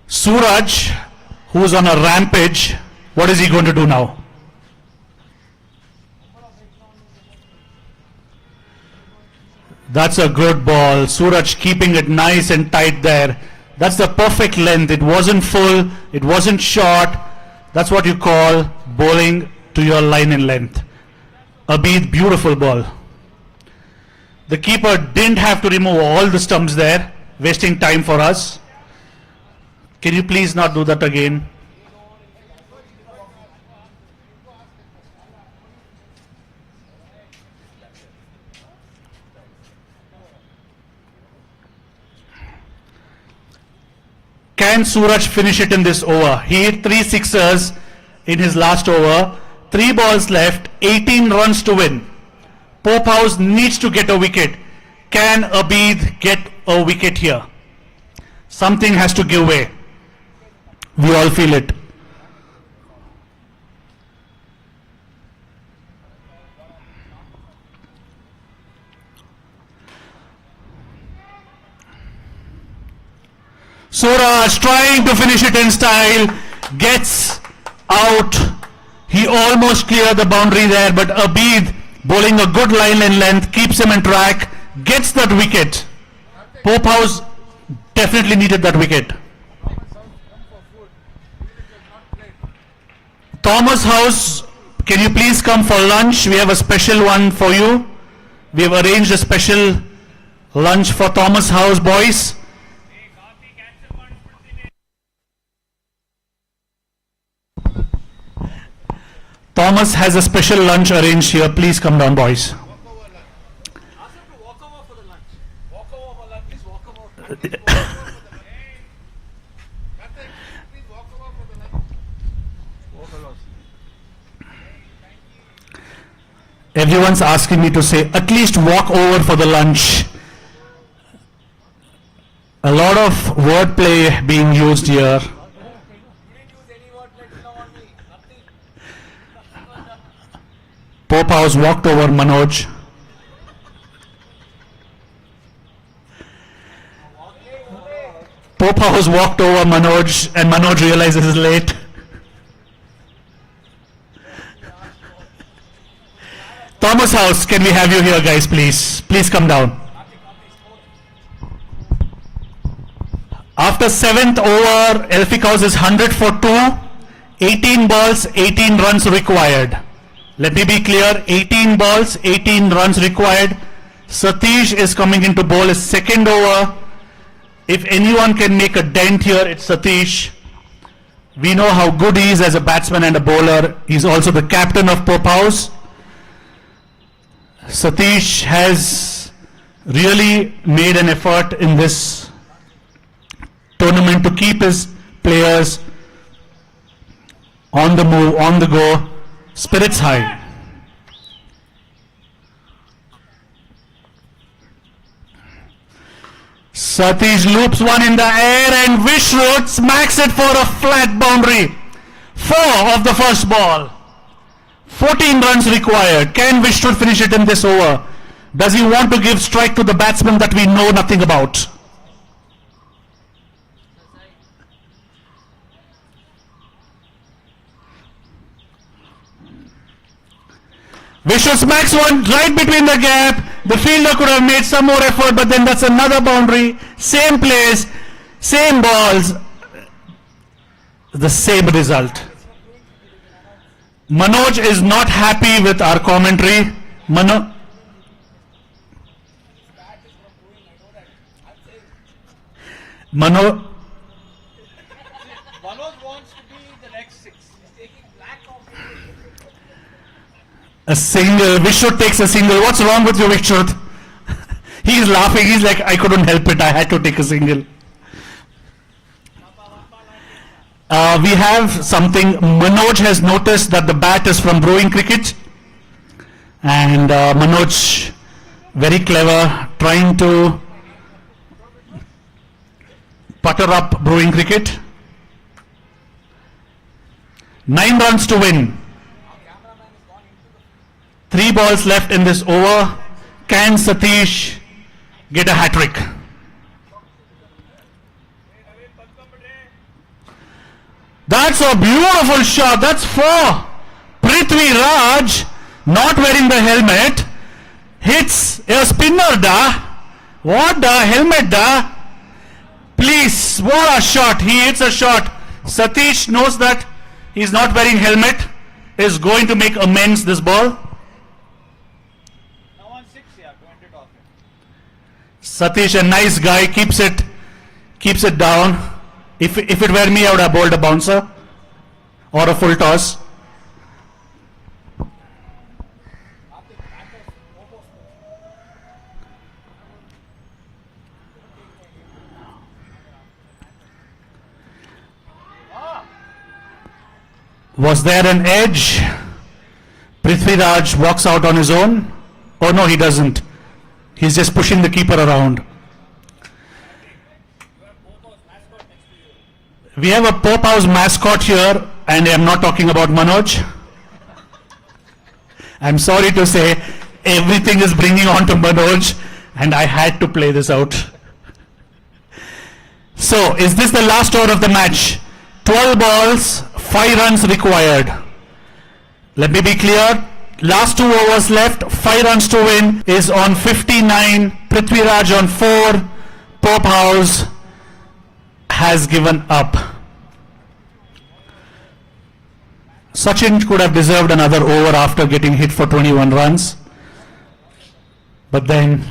Suraj, who's on a rampage, what is he going to do now? That's a good ball. Suraj keeping it nice and tight there. That's the perfect length. It wasn't full, it wasn't short. That's what you call bowling to your line in length. Abid, beautiful ball. The keeper didn't have to remove all the stumps there, wasting time for us. Can you please not do that again? Can Suraj finish it in this over? He hit 3 sixers in his last over. 3 balls left, 18 runs to win. Pope House needs to get a wicket. Can Abid get a wicket here? Something has to give way. We all feel it. Suraj trying to finish it in style, gets out. He almost cleared the boundary there, but Abid bowling a good line in length, keeps him in track, gets that wicket. Pope House definitely needed that wicket. Thomas House, can you please come for lunch? We have a special one for you. We have arranged a special lunch for Thomas House boys. Thomas has a special lunch arranged here. Please come down, boys. Ask them to walk over for the lunch. Walk over for lunch, please walk over. Please walk over for the lunch. Walk over. Everyone's asking me to say, at least walk over for the lunch. A lot of wordplay being used here. Pope House walked over Manoj. Pope House walked over Manoj, and Manoj realizes he's late. Thomas House, can we have you here, guys, please? Please come down. After 7th over, Elphick House is 100 for 2. 18 balls, 18 runs required. Let me be clear, 18 balls, 18 runs required. Satish is coming into bowl his second over. If anyone can make a dent here, it's Satish. We know how good he is as a batsman and a bowler. He's also the captain of Pope House. Satish has really made an effort in this tournament to keep his players on the move, on the go, spirits high. Satish loops one in the air and Vishrut smacks it for a flat boundary. 4 of the first ball. 14 runs required. Can Vishrut finish it in this over? Does he want to give strike to the batsman that we know nothing about? Vishrut smacks one right between the gap. The fielder could have made some more effort, but then that's another boundary. Same place, same balls, the same result. Manoj is not happy with our commentary. Manoj Manoj wants to be the next 6. He's taking black off. a single. Vishrut takes a single. What's wrong with you, Vishrut? He's laughing. He's like, I couldn't help it. I had to take a single. We have something. Manoj has noticed that the bat is from Brewing Cricket. And Manoj, very clever, trying to putter up Brewing Cricket. 9 runs to win. 3 balls left in this over. Can Satish get a hat-trick? That's a beautiful shot. That's 4. Prithvi Raj, not wearing the helmet, hits a spinner da. What the helmet da? Please, what a shot. He hits a shot. Satish knows that he's not wearing helmet, is going to make amends this ball. Now on 6, yeah, going it off. Satish, a nice guy, keeps it down. If it were me, I would have bowled a bouncer or a full toss. Was there an edge? Prithviraj walks out on his own. Oh no, he doesn't. He's just pushing the keeper around. We have a Pope House mascot here, and I'm not talking about Manoj. I'm sorry to say, everything is bringing on to Manoj, and I had to play this out. So, is this the last over of the match? 12 balls, 5 runs required. Let me be clear. Last 2 overs left, 5 runs to win is on 59. Prithviraj on 4. Pope House has given up. Sachin could have deserved another over after getting hit for 21 runs. But then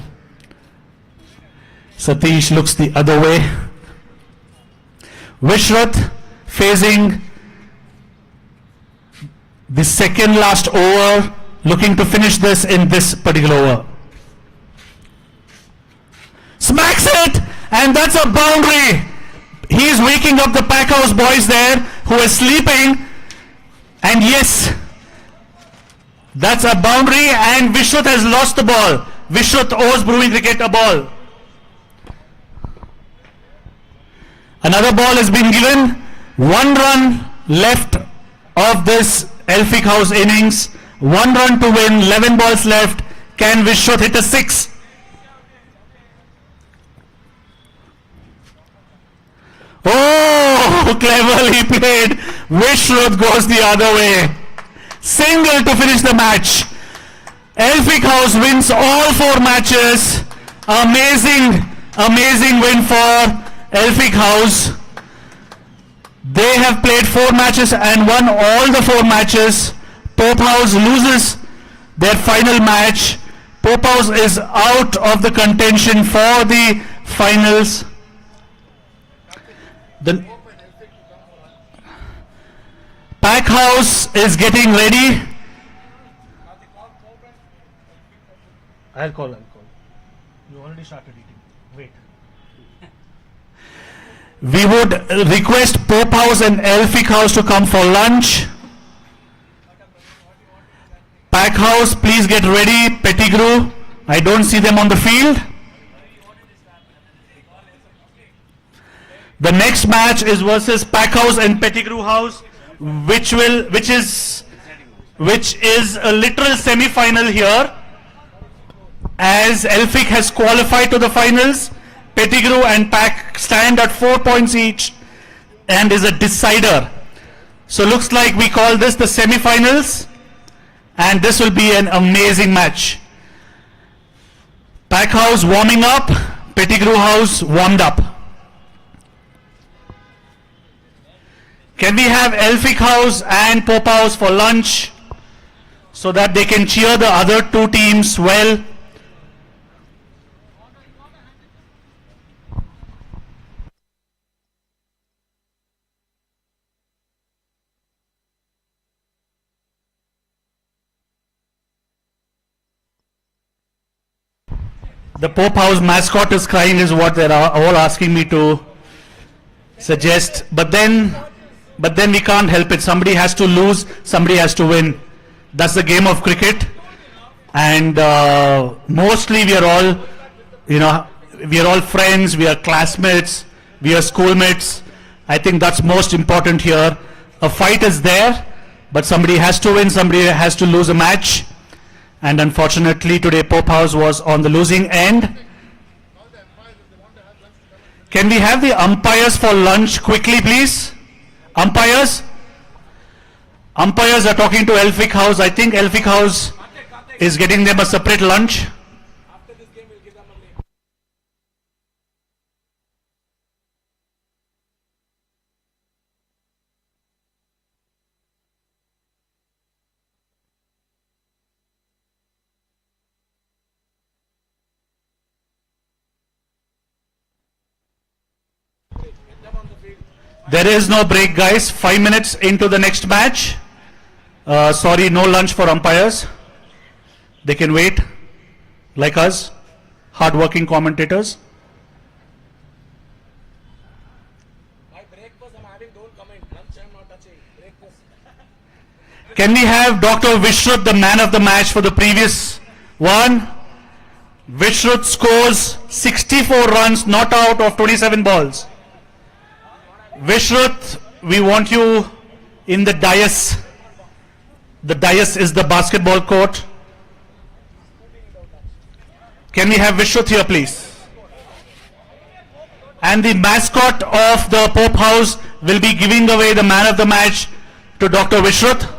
Satish looks the other way. Vishrat facing the second last over, looking to finish this in this particular over. Smacks it, and that's a boundary. He's waking up the Packhouse boys there who are sleeping. And yes, that's a boundary, and Vishrat has lost the ball. Vishrat owes Brewing Cricket a ball. Another ball has been given. 1 run left of this Elphick House innings. 1 run to win, 11 balls left. Can Vishrat hit a 6? Oh, cleverly played. Vishrat goes the other way. Single to finish the match. Elphick House wins all 4 matches. Amazing win for Elphick House. They have played 4 matches and won all the 4 matches. Pope House loses their final match. Pope House is out of the contention for the finals. The Pack House is getting ready. I'll call. You already started eating. Wait. We would request Pope House and Elphick House to come for lunch. Pack House, please get ready. Pettigrew, I don't see them on the field. The next match is versus Pack House and Pettigrew House, which is a literal semi-final here, as Elphick has qualified to the finals. Pettigrew and Pack stand at 4 points each and is a decider. So looks like we call this the semi-finals, and this will be an amazing match. Pack House warming up, Pettigrew House warmed up. Can we have Elphick House and Pope House for lunch so that they can cheer the other 2 teams well? The Pope House mascot is crying is what they're all asking me to suggest. But then we can't help it. Somebody has to lose, somebody has to win. That's the game of cricket. And mostly we are all, we are all friends, we are classmates, we are schoolmates. I think that's most important here. A fight is there, but somebody has to win, somebody has to lose a match. And unfortunately today Pope House was on the losing end. Can we have the umpires for lunch quickly, please? Umpires? Umpires are talking to Elphick House. I think Elphick House is getting them a separate lunch. There is no break, guys. 5 minutes into the next match. Sorry, no lunch for umpires. They can wait, like us, hard-working commentators. Can we have Dr. Vishruth, the man of the match for the previous one? Vishruth scores 64 runs, not out of 27 balls. Vishruth, we want you in the dais. The dais is the basketball court. Can we have Vishruth here, please? And the mascot of the Pope House will be giving away the man of the match to Dr. Vishruth.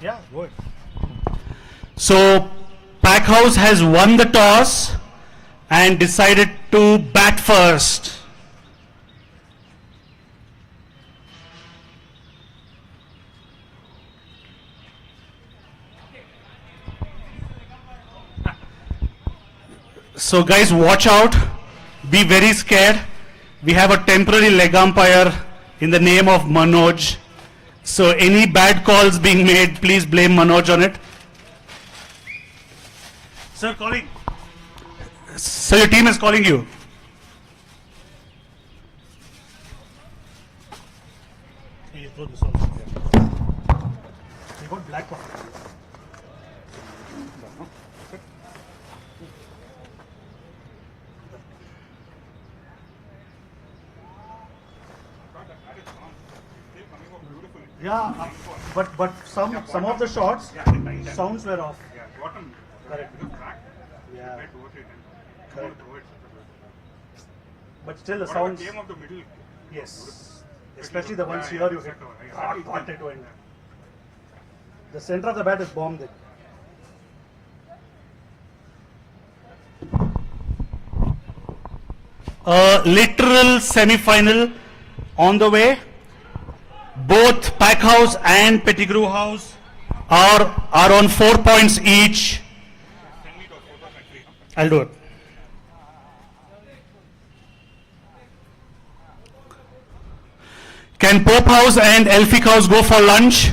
Yeah, good. So, Packhouse has won the toss and decided to bat first. So guys, watch out. Be very scared. We have a temporary leg umpire in the name of Manoj. So any bad calls being made, please blame Manoj on it. Sir, calling. Sir, your team is calling you. You throw this also. You got black one. Yeah, but some of the shots sounds were off. Yeah, bottom. Correct. Yeah. Correct. But still the sounds. Game of the middle. Yes. Especially the ones here you hit. Hard it went. The center of the bat is bombed. A literal semi-final on the way. Both Packhouse and Pettigrew House are on 4 points each. I'll do it. Can Pope House and Elphick House go for lunch?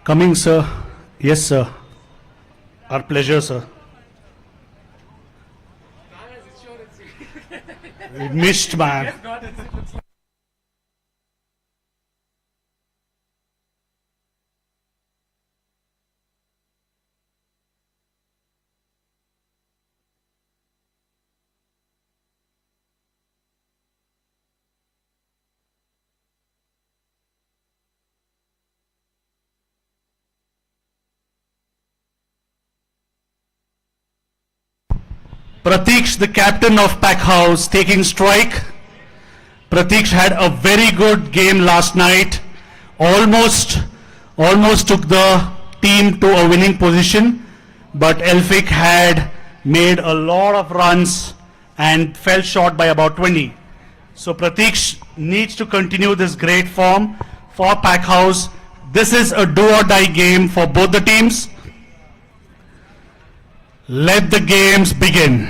Coming, sir. Yes, sir. Our pleasure, sir. We missed, man. Pratiksh, the captain of Packhouse, taking strike. Pratiksh had a very good game last night. Almost took the team to a winning position, but Elphick had made a lot of runs and fell short by about 20. So Pratiksh needs to continue this great form for Packhouse. This is a do or die game for both the teams. Let the games begin.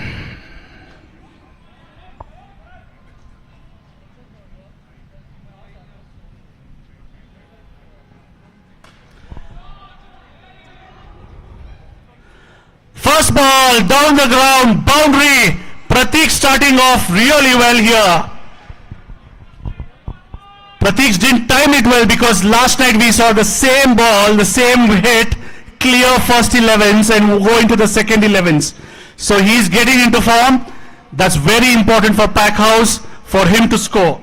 First ball, down the ground, boundary. Pratik starting off really well here. Pratik didn't time it well because last night we saw the same ball, the same hit, clear first 11s and go into the second 11s. So he's getting into form. That's very important for Packhouse for him to score.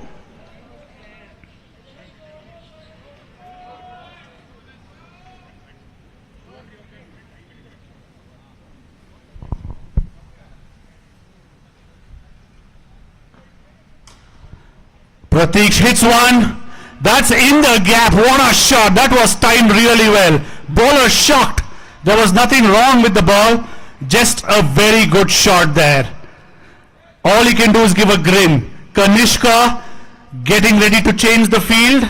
Pratik hits one. That's in the gap. What a shot. That was timed really well. Bowler shocked. There was nothing wrong with the ball. Just a very good shot there. All he can do is give a grin. Kaneska getting ready to change the field.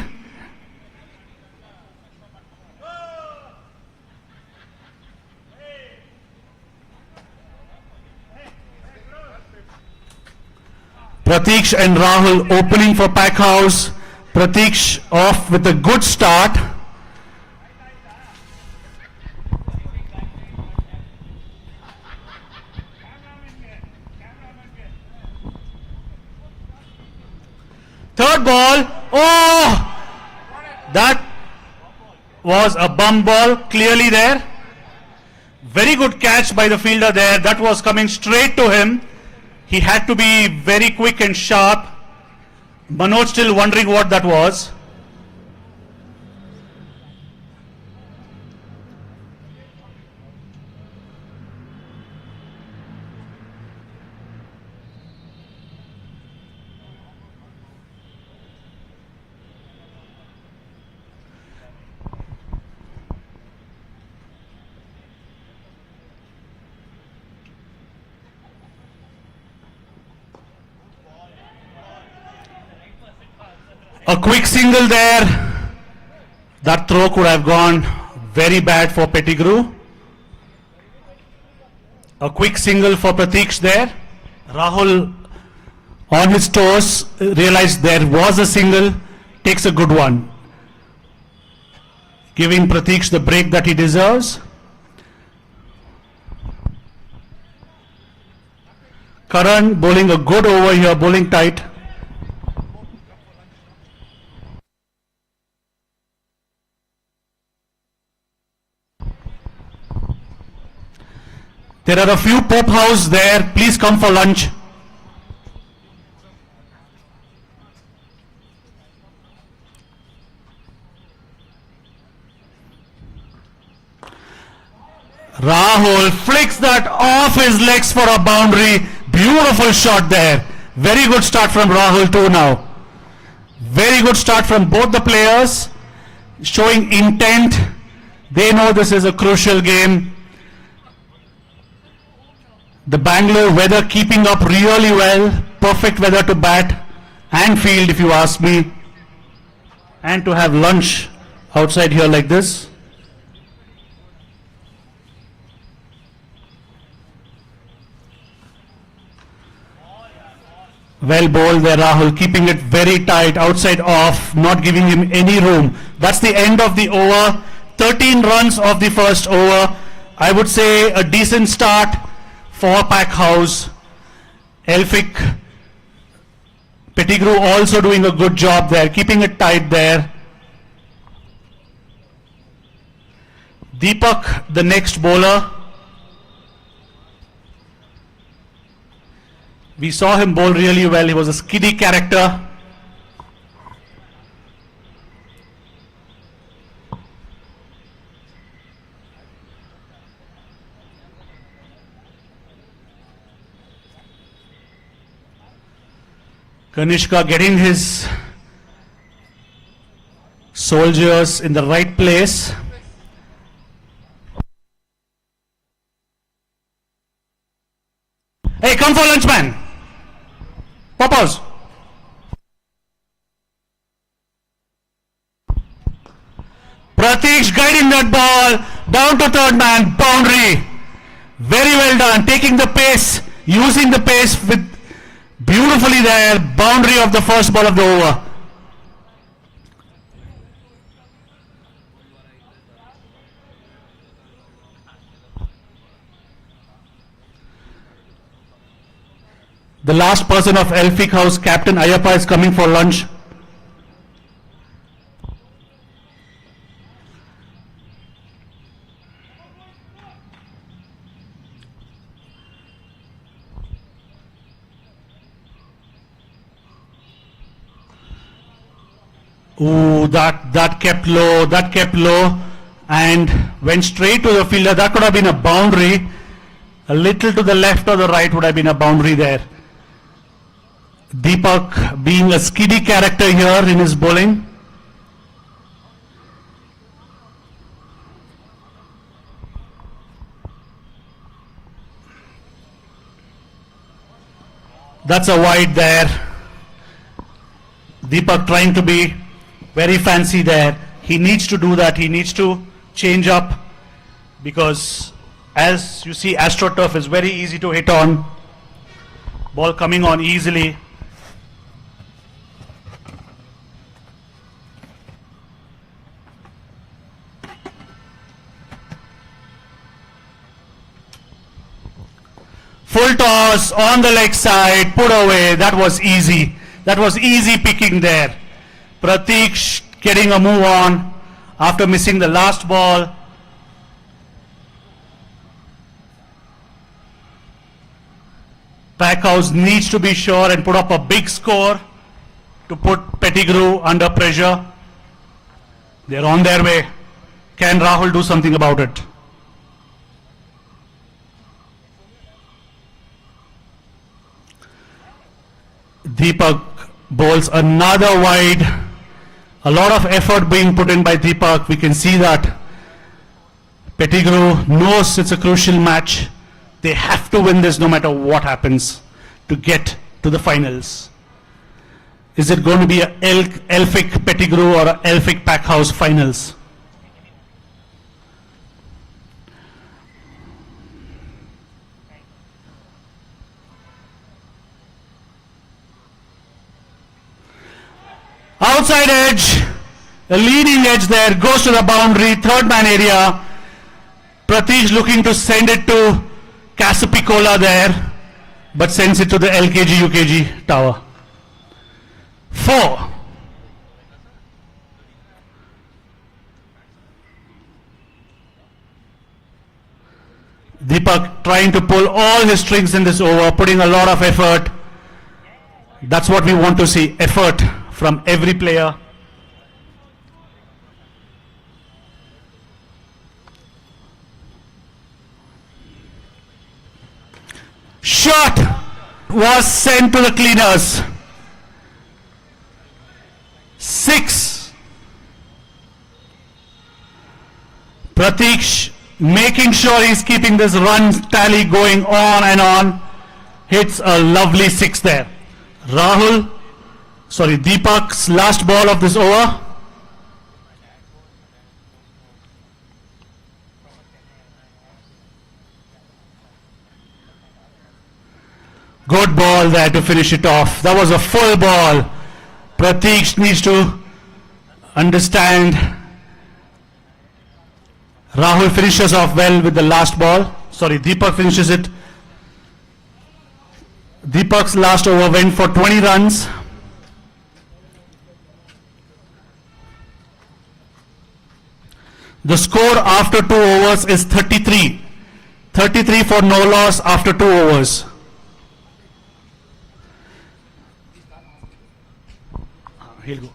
Pratik and Rahul opening for Packhouse. Pratik off with a good start. Third ball. Oh! That was a bum ball clearly there. Very good catch by the fielder there. That was coming straight to him. He had to be very quick and sharp. Manoj still wondering what that was. A quick single there. That throw could have gone very bad for Pettigrew. A quick single for Pratiksh there. Rahul on his toes realized there was a single, takes a good one, giving Pratiksh the break that he deserves. Karan bowling a good over here, bowling tight. There are a few Pope House there. Please come for lunch. Rahul flicks that off his legs for a boundary. Beautiful shot there. Very good start from Rahul too now. Very good start from both the players. Showing intent. They know this is a crucial game. The Bangalore weather keeping up really well. Perfect weather to bat and field if you ask me. And to have lunch outside here like this. Well bowled there, Rahul, keeping it very tight, outside off, not giving him any room. That's the end of the over. 13 runs of the first over. I would say a decent start for Packhouse. Elphick, Pettigrew also doing a good job there, keeping it tight there. Deepak, the next bowler. We saw him bowl really well. He was a skiddy character. Kaneska getting his soldiers in the right place. Hey, come for lunch, man. Pause. Pratiksh guiding that ball down to third man, boundary. Very well done, taking the pace, using the pace with beautifully there, boundary of the first ball of the over. The last person of Elphick House, Captain Ayappa, is coming for lunch. Ooh, that kept low, and went straight to the fielder. That could have been a boundary. A little to the left or the right would have been a boundary there. Deepak being a skiddy character here in his bowling. That's a wide there. Deepak trying to be very fancy there. He needs to do that. He needs to change up, because as you see, AstroTurf is very easy to hit on. Ball coming on easily. Full toss on the leg side, put away. That was easy. That was easy picking there. Pratik getting a move on after missing the last ball. Packhouse needs to be sure and put up a big score to put Pettigrew under pressure. They're on their way. Can Rahul do something about it? Deepak bowls another wide. A lot of effort being put in by Deepak. We can see that. Pettigrew knows it's a crucial match. They have to win this no matter what happens to get to the finals. Is it going to be a Elphick Pettigrew or a Elphick Packhouse finals? Outside edge, a leading edge there, goes to the boundary, third man area. Pratish looking to send it to Casapicola there, but sends it to the LKG UKG tower. 4. Deepak trying to pull all his strings in this over, putting a lot of effort. That's what we want to see, effort from every player. Shot was sent to the cleaners. 6. Pratik making sure he's keeping this run tally going on and on. Hits a lovely 6 there. Deepak's last ball of this over. Good ball there to finish it off. That was a full ball. Pratik needs to understand. Rahul finishes off well with the last ball. Deepak finishes it. Deepak's last over went for 20 runs. The score after 2 overs is 33. 33 for no loss after 2 overs. He'll go.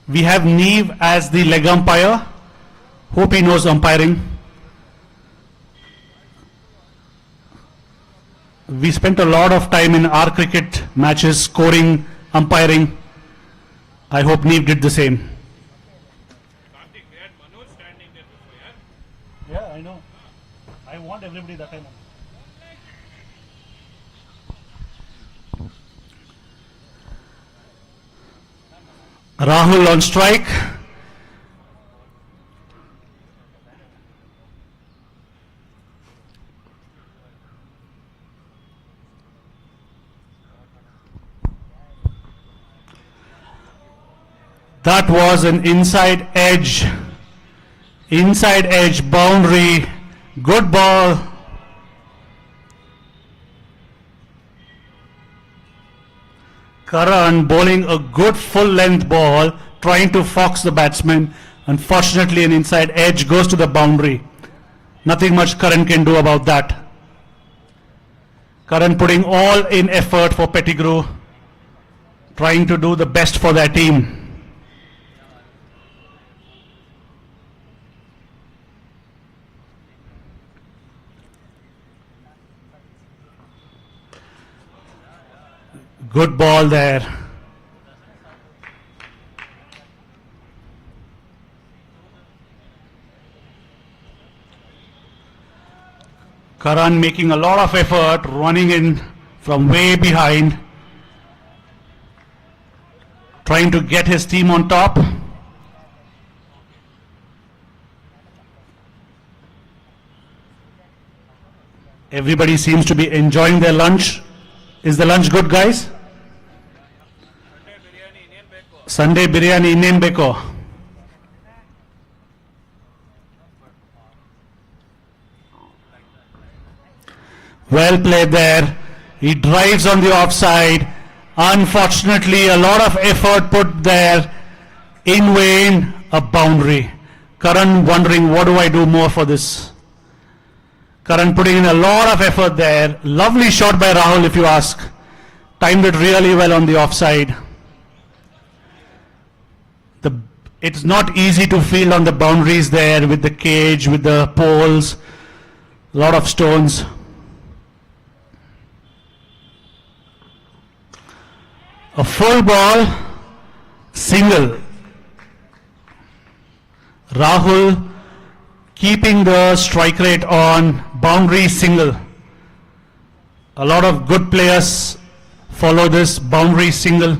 We have Neve as the leg umpire. Hope he knows umpiring. We spent a lot of time in our cricket matches scoring, umpiring. I hope Neve did the same. Yeah, I know. I want everybody that time. Rahul on strike. That was an inside edge boundary. Good ball. Karan bowling a good full length ball, trying to fox the batsman. Unfortunately, an inside edge goes to the boundary. Nothing much Karan can do about that. Karan putting all in effort for Pettigrew, trying to do the best for their team. Good ball there. Karan making a lot of effort, running in from way behind, trying to get his team on top. Everybody seems to be enjoying their lunch. Is the lunch good, guys? Sunday biryani Indian beko. Well played there. He drives on the offside. Unfortunately, a lot of effort put there. In vain, a boundary. Karan wondering, what do I do more for this? Karan putting in a lot of effort there. Lovely shot by Rahul, if you ask. Timed it really well on the offside. It's not easy to field on the boundaries there with the cage, with the poles. A lot of stones. A full ball, single. Rahul keeping the strike rate on, boundary single. A lot of good players follow this boundary single,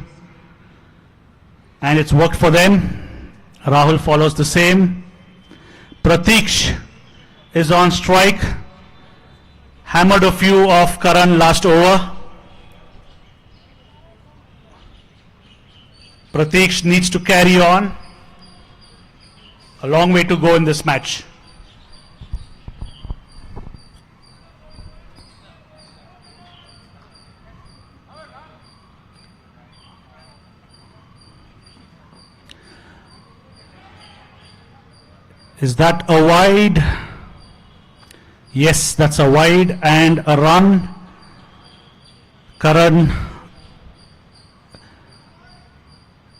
and it's worked for them. Rahul follows the same. Pratiksh is on strike, hammered a few off Karan last over. Pratiksh needs to carry on. A long way to go in this match. Is that a wide? Yes, that's a wide and a run. Karan.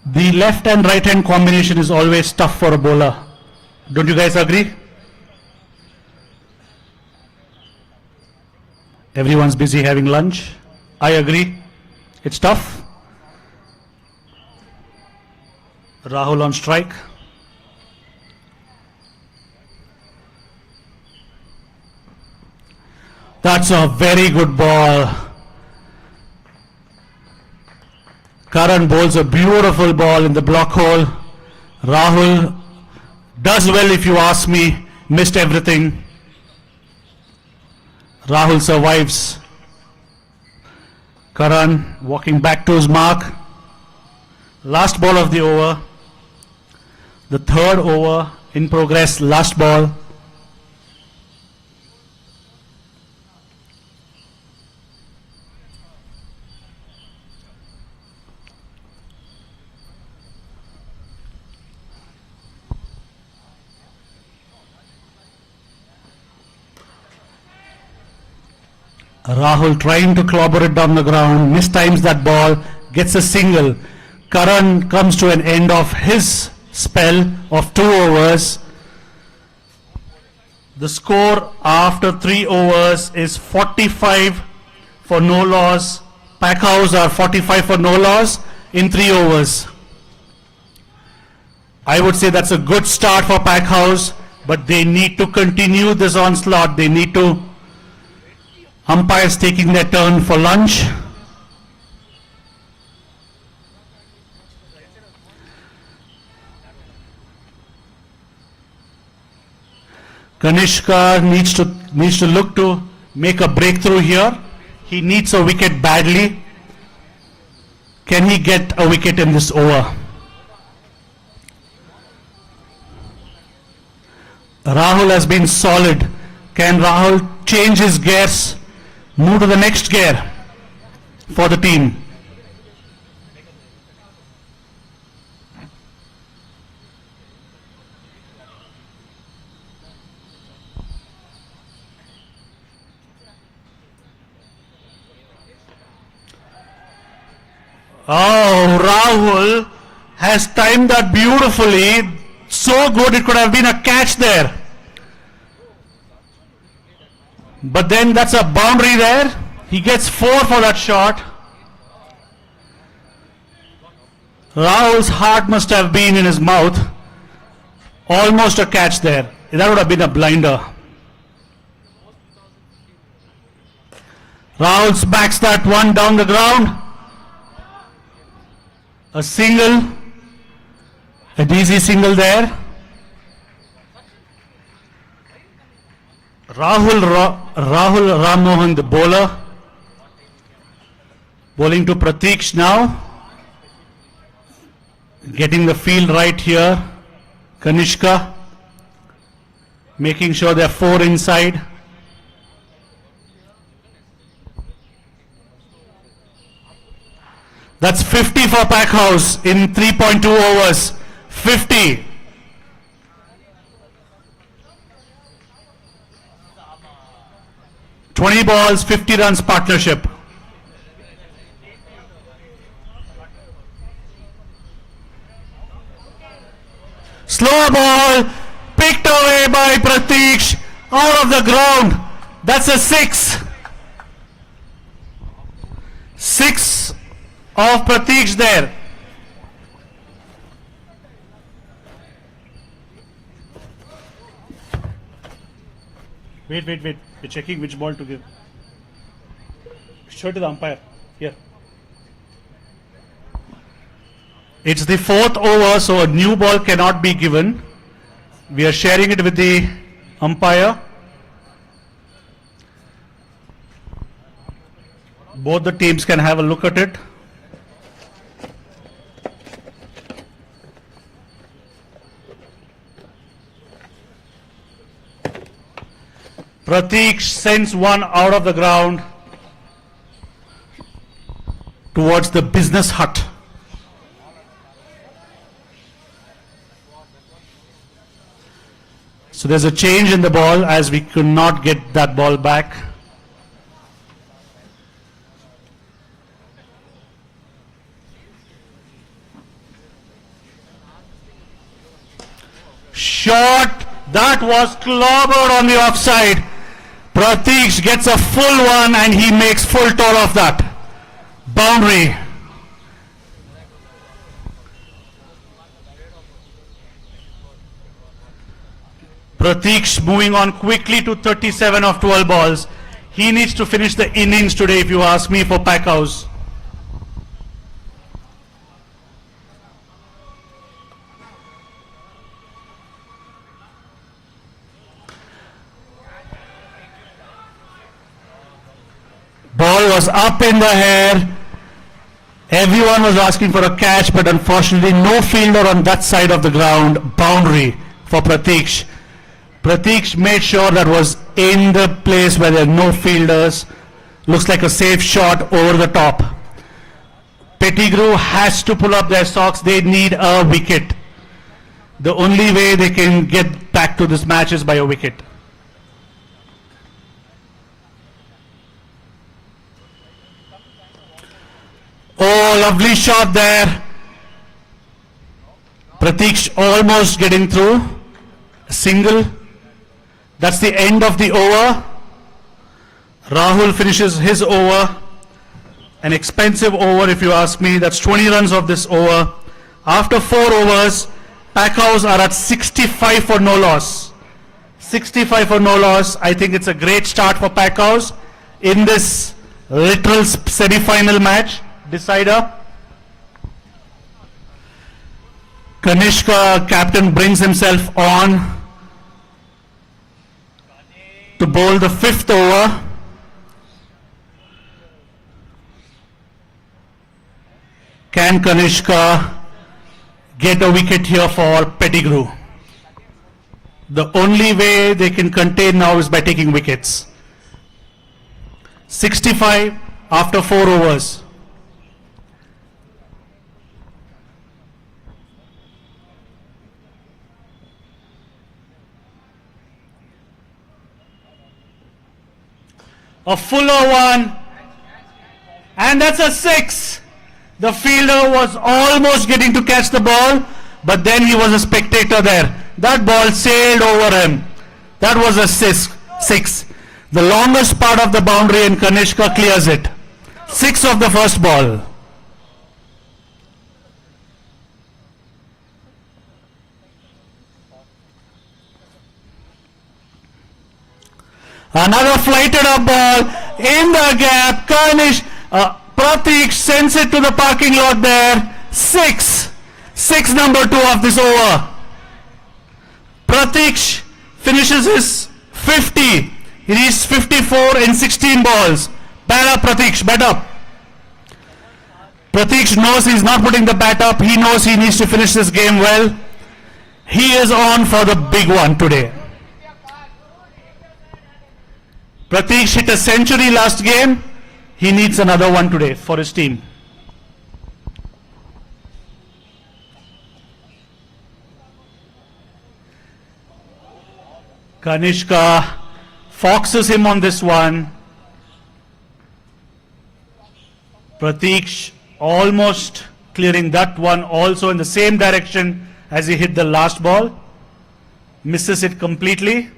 The left and right hand combination is always tough for a bowler. Don't you guys agree? Everyone's busy having lunch. I agree. It's tough. Rahul on strike. That's a very good ball. Karan bowls a beautiful ball in the block hole. Rahul does well, if you ask me. Missed everything. Rahul survives. Karan walking back to his mark. Last ball of the over. The third over in progress. Last ball. Rahul trying to clobber it down the ground, mistimes that ball, gets a single. Karan comes to an end of his spell of 2 overs. The score after 3 overs is 45 for no loss. Packhouse are 45 for no loss in 3 overs. I would say that's a good start for Packhouse, but they need to continue this onslaught. They need to. Umpires taking their turn for lunch. Kaneska needs to look to make a breakthrough here. He needs a wicket badly. Can he get a wicket in this over? Rahul has been solid. Can Rahul change his gears? Move to the next gear for the team. Oh, Rahul has timed that beautifully. So good, it could have been a catch there. But then that's a boundary there. He gets 4 for that shot. Rahul's heart must have been in his mouth. Almost a catch there. That would have been a blinder. Rahul smacks that one down the ground. A single. A easy single there. Rahul Rammohan, the bowler, bowling to Pratiksh now, getting the field right here. Kaneska making sure there are 4 inside. That's 50 for Packhouse in 3.2 overs. 50. $20 balls, 50 runs partnership. Slow ball, picked away by Pratiksh, out of the ground. That's a 6. 6 of Pratiksh there. Wait. We're checking which ball to give. Show it to the umpire. Here. It's the fourth over, so a new ball cannot be given. We are sharing it with the umpire. Both the teams can have a look at it. Pratik sends one out of the ground towards the business hut. So there's a change in the ball as we could not get that ball back. Shot, that was clobbered on the offside. Pratik gets a full one and he makes full toll of that. Boundary. Pratik moving on quickly to 37 of 12 balls. He needs to finish the innings today, if you ask me, for Packhouse. Ball was up in the air. Everyone was asking for a catch, but unfortunately no fielder on that side of the ground. Boundary for Pratik. Pratik made sure that was in the place where there are no fielders. Looks like a safe shot over the top. Pettigrew has to pull up their socks. They need a wicket. The only way they can get back to this match is by a wicket. Oh, lovely shot there. Pratik almost getting through. A single. That's the end of the over. Rahul finishes his over. An expensive over, if you ask me. That's 20 runs of this over. After 4 overs, Packhouse are at 65 for no loss. 65 for no loss. I think it's a great start for Packhouse in this literal semi-final match. Decider. Kaneska, captain, brings himself on to bowl the 5th over. Can Kaneska get a wicket here for Pettigrew? The only way they can contain now is by taking wickets. 65 after 4 overs. A fuller one, and that's a 6. The fielder was almost getting to catch the ball, but then he was a spectator there. That ball sailed over him. That was a 6. The longest part of the boundary, and Kaneska clears it. 6 of the first ball. Another flighted up ball in the gap. Pratik sends it to the parking lot there. 6. Number 2 of this over. Pratik finishes his 50. He reached 54 in 16 balls. Bat up, Pratik, bat up. Pratik knows he's not putting the bat up. He knows he needs to finish this game well. He is on for the big one today. Pratik hit a century last game. He needs another one today for his team. Kaneska foxes him on this one. Pratik almost clearing that one also in the same direction as he hit the last ball. Misses it completely.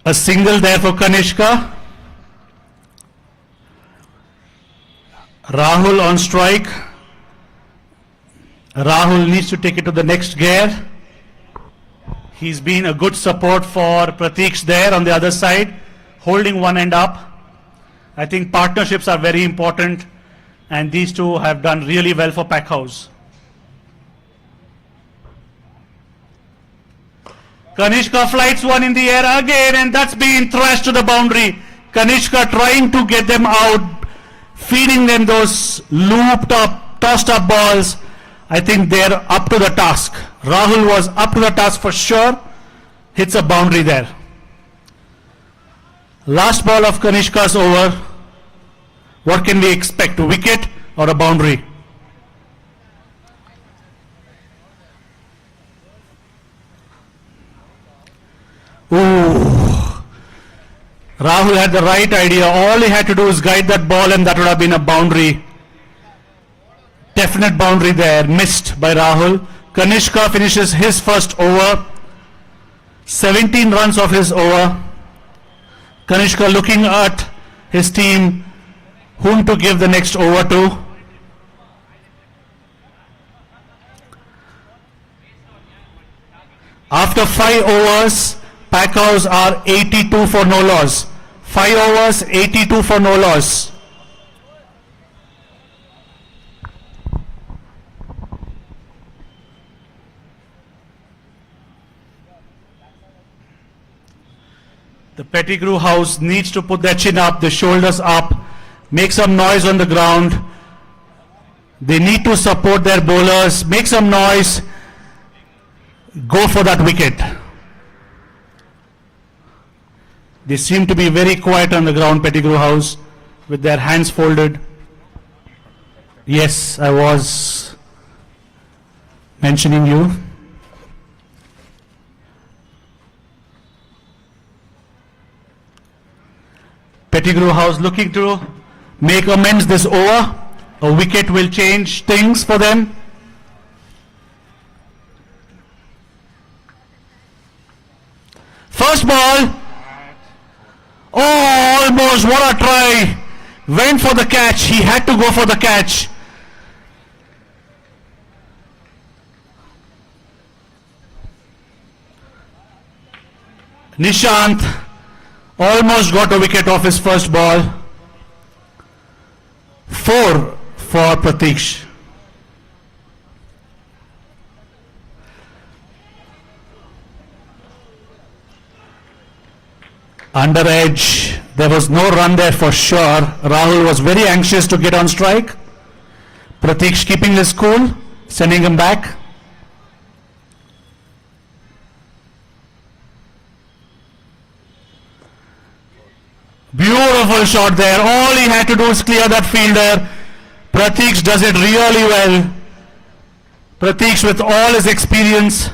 A single there for Kaneska. Rahul on strike. Rahul needs to take it to the next gear. He's been a good support for Pratiksh there on the other side, holding one end up. I think partnerships are very important, and these two have done really well for Packhouse. Kaneska flights one in the air again, and that's been thrashed to the boundary. Kaneska trying to get them out, feeding them those looped up, tossed up balls. I think they're up to the task. Rahul was up to the task for sure. Hits a boundary there. Last ball of Kanishka's over. What can we expect? A wicket or a boundary? Ooh. Rahul had the right idea. All he had to do is guide that ball, and that would have been a boundary. Definite boundary there, missed by Rahul. Kaneska finishes his first over. 17 runs of his over. Kaneska looking at his team, whom to give the next over to. After 5 overs, Packhouse are 82 for no loss. 5 overs, 82 for no loss. The Pettigrew house needs to put their chin up, the shoulders up, make some noise on the ground. They need to support their bowlers, make some noise, go for that wicket. They seem to be very quiet on the ground, Pettigrew house, with their hands folded. Yes, I was mentioning you. Pettigrew house looking to make amends this over. A wicket will change things for them. First ball. Oh, almost, what a try. Went for the catch. He had to go for the catch. Nishant almost got a wicket off his first ball. 4 for Pratiksh. Under edge, there was no run there for sure. Rahul was very anxious to get on strike. Pratiksh keeping his cool, sending him back. Beautiful shot there. All he had to do is clear that fielder. Pratiksh does it really well. Pratiksh, with all his experience,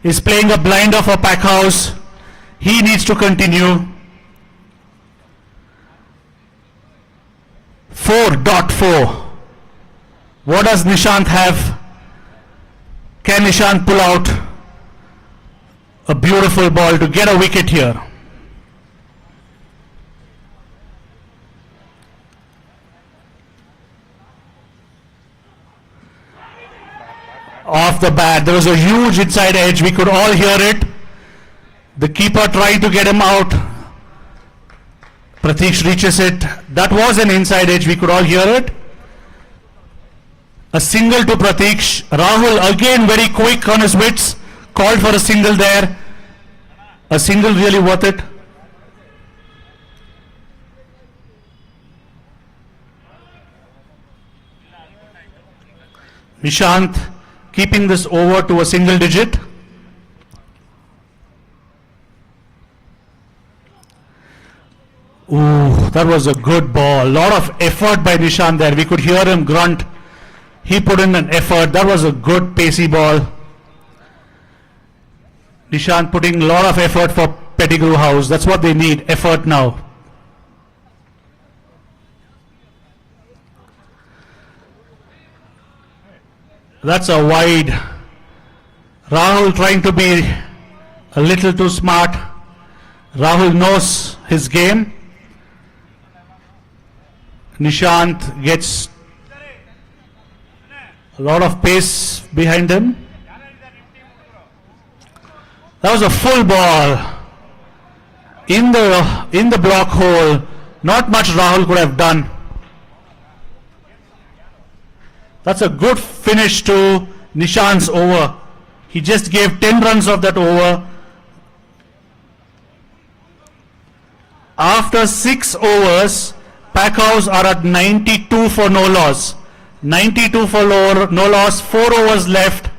is playing a blinder for Packhouse. He needs to continue. 4.4. What does Nishant have? Can Nishant pull out a beautiful ball to get a wicket here? Off the bat, there was a huge inside edge. We could all hear it. The keeper trying to get him out. Pratiksh reaches it. That was an inside edge. We could all hear it. A single to Pratiksh. Rahul again very quick on his wits. Called for a single there. A single really worth it. Nishant keeping this over to a single digit. Ooh, that was a good ball. Lot of effort by Nishant there. We could hear him grunt. He put in an effort. That was a good pacey ball. Nishant putting a lot of effort for Pettigrew house. That's what they need. Effort now. That's a wide. Rahul trying to be a little too smart. Rahul knows his game. Nishant gets A lot of pace behind him. That was a full ball in the block hole. Not much Rahul could have done. That's a good finish to Nishant's over. He just gave 10 runs of that over. After 6 overs, Packhouse are at 92 for no loss. 92 for no loss, 4 overs left.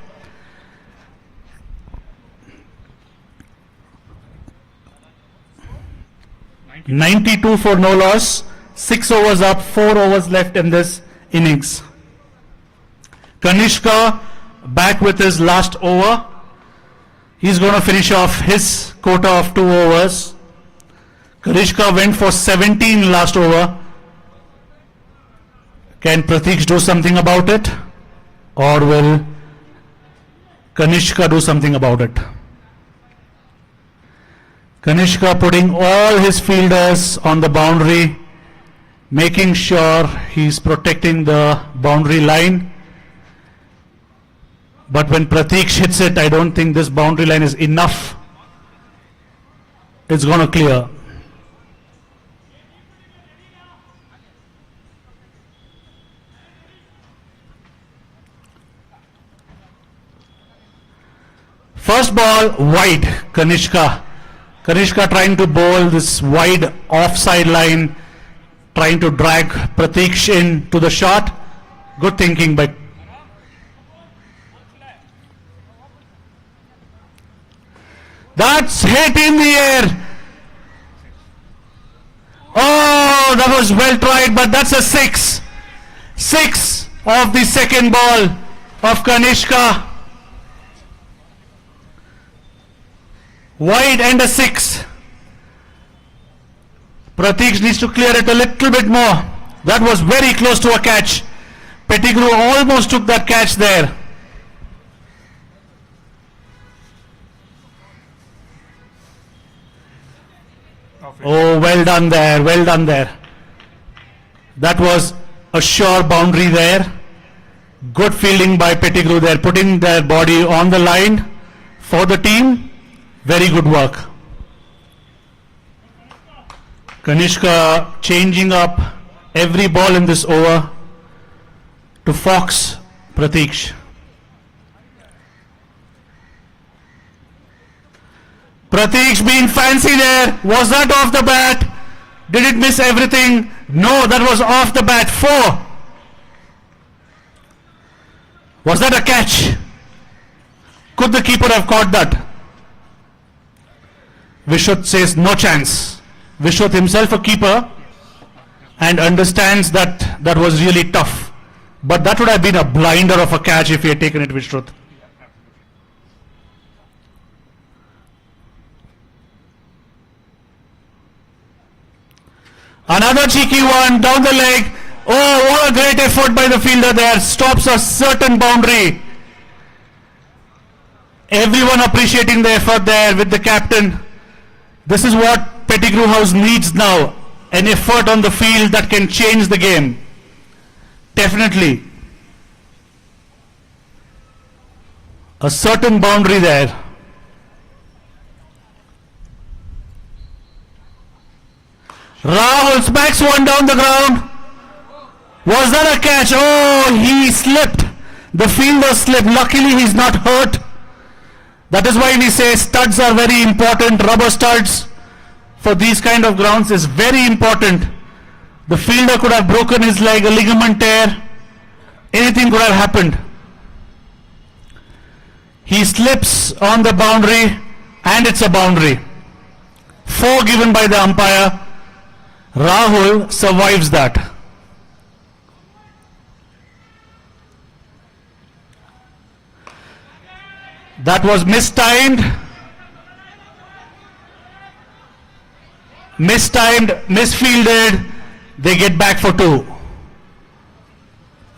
.92 for no loss, 6 overs up, 4 overs left in this innings. Kaneska back with his last over. He's going to finish off his quota of 2 overs. Kaneska went for 17 last over. Can Pratik do something about it? Or will Kaneska do something about it? Kaneska putting all his fielders on the boundary, making sure he's protecting the boundary line. But when Pratik hits it, I don't think this boundary line is enough. It's going to clear. First ball wide, Kaneska. Kaneska trying to bowl this wide offside line, trying to drag Pratik in to the shot. Good thinking by that's hit in the air. Oh, that was well tried, but that's a 6. 6 of the second ball of Kaneska. Wide and a 6. Pratik needs to clear it a little bit more. That was very close to a catch. Pettigrew almost took that catch there. Oh, well done there, well done there. That was a sure boundary there. Good fielding by Pettigrew there, putting their body on the line for the team. Very good work. Kaneska changing up every ball in this over to Fox Pratik. Pratik being fancy there. Was that off the bat? Did it miss everything? No, that was off the bat. 4. Was that a catch? Could the keeper have caught that? Vishut says no chance. Vishut himself a keeper and understands that that was really tough. But that would have been a blinder of a catch if he had taken it, Vishut. Another cheeky one down the leg. Oh, what a great effort by the fielder there. Stops a certain boundary. Everyone appreciating the effort there with the captain. This is what Pettigrew House needs now. An effort on the field that can change the game. Definitely. A certain boundary there. Rahul smacks one down the ground. Was that a catch? Oh, he slipped. The fielder slipped. Luckily, he's not hurt. That is why we say studs are very important. Rubber studs for these kind of grounds is very important. The fielder could have broken his leg, a ligament tear. Anything could have happened. He slips on the boundary and it's a boundary. 4 given by the umpire. Rahul survives that. That was mistimed. Mistimed, misfielded. They get back for 2.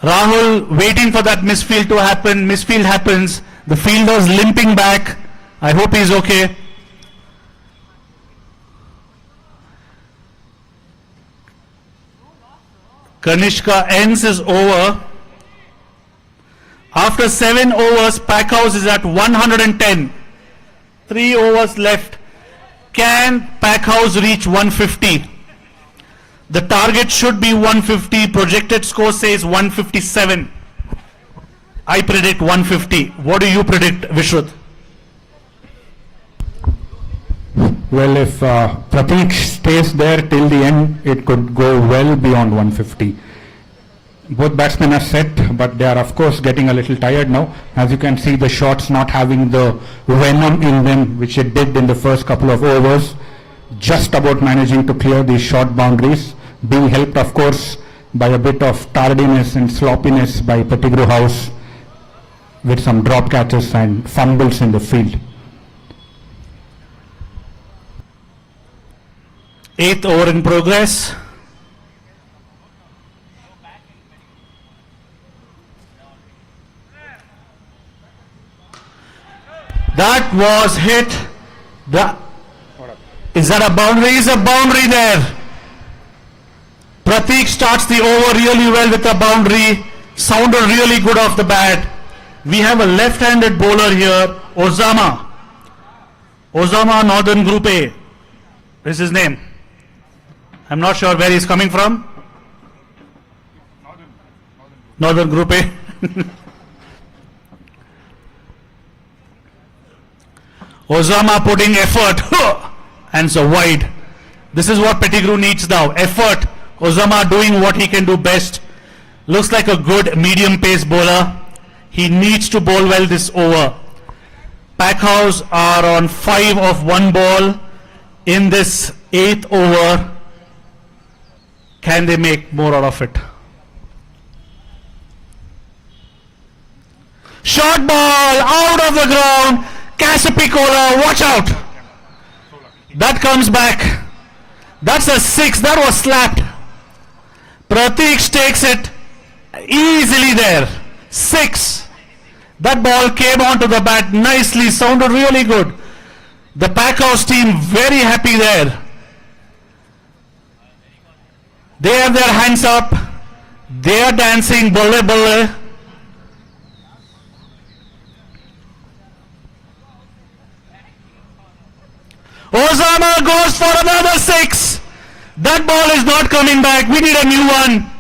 Rahul waiting for that misfield to happen. Misfield happens. The fielder's limping back. I hope he's okay. Kaneska ends his over. After 7 overs, Packhouse is at 110. 3 overs left. Can Packhouse reach 150? The target should be 150. Projected score says 157. I predict 150. What do you predict, Vishruth? Well, if Pratik stays there till the end, it could go well beyond 150. Both batsmen are set, but they are of course getting a little tired now. As you can see, the shots not having the venom in them, which it did in the first couple of overs. Just about managing to clear these short boundaries, being helped of course by a bit of tardiness and sloppiness by Pettigrew House, with some drop catches and fumbles in the field. 8th over in progress. That was hit. Is that a boundary? Is a boundary there. Pratik starts the over really well with a boundary. Sounded really good off the bat. We have a left-handed bowler here, Osama. Osama, Northern Group A is his name. I'm not sure where he's coming from. Northern Group A. Osama putting effort and so wide. This is what Pettigrew needs now. Effort. Osama doing what he can do best. Looks like a good medium pace bowler. He needs to bowl well this over. Packhouse are on 5 of 1 ball in this 8th over. Can they make more out of it? Short ball out of the ground. Casapicola, watch out. That comes back. That's a 6. That was slapped. Pratik takes it easily there. 6. That ball came onto the bat nicely. Sounded really good. The Packhouse team very happy there. They have their hands up. They are dancing. Bolle bolle. Osama goes for another 6. That ball is not coming back. We need a new one.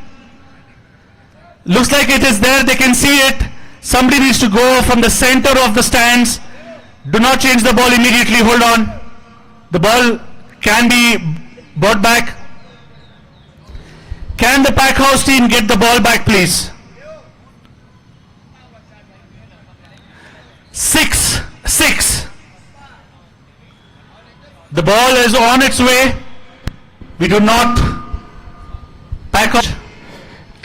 Looks like it is there. They can see it. Somebody needs to go from the center of the stands. Do not change the ball immediately. Hold on. The ball can be brought back. Can the Packhouse team get the ball back, please? 6. The ball is on its way. We do not pack up.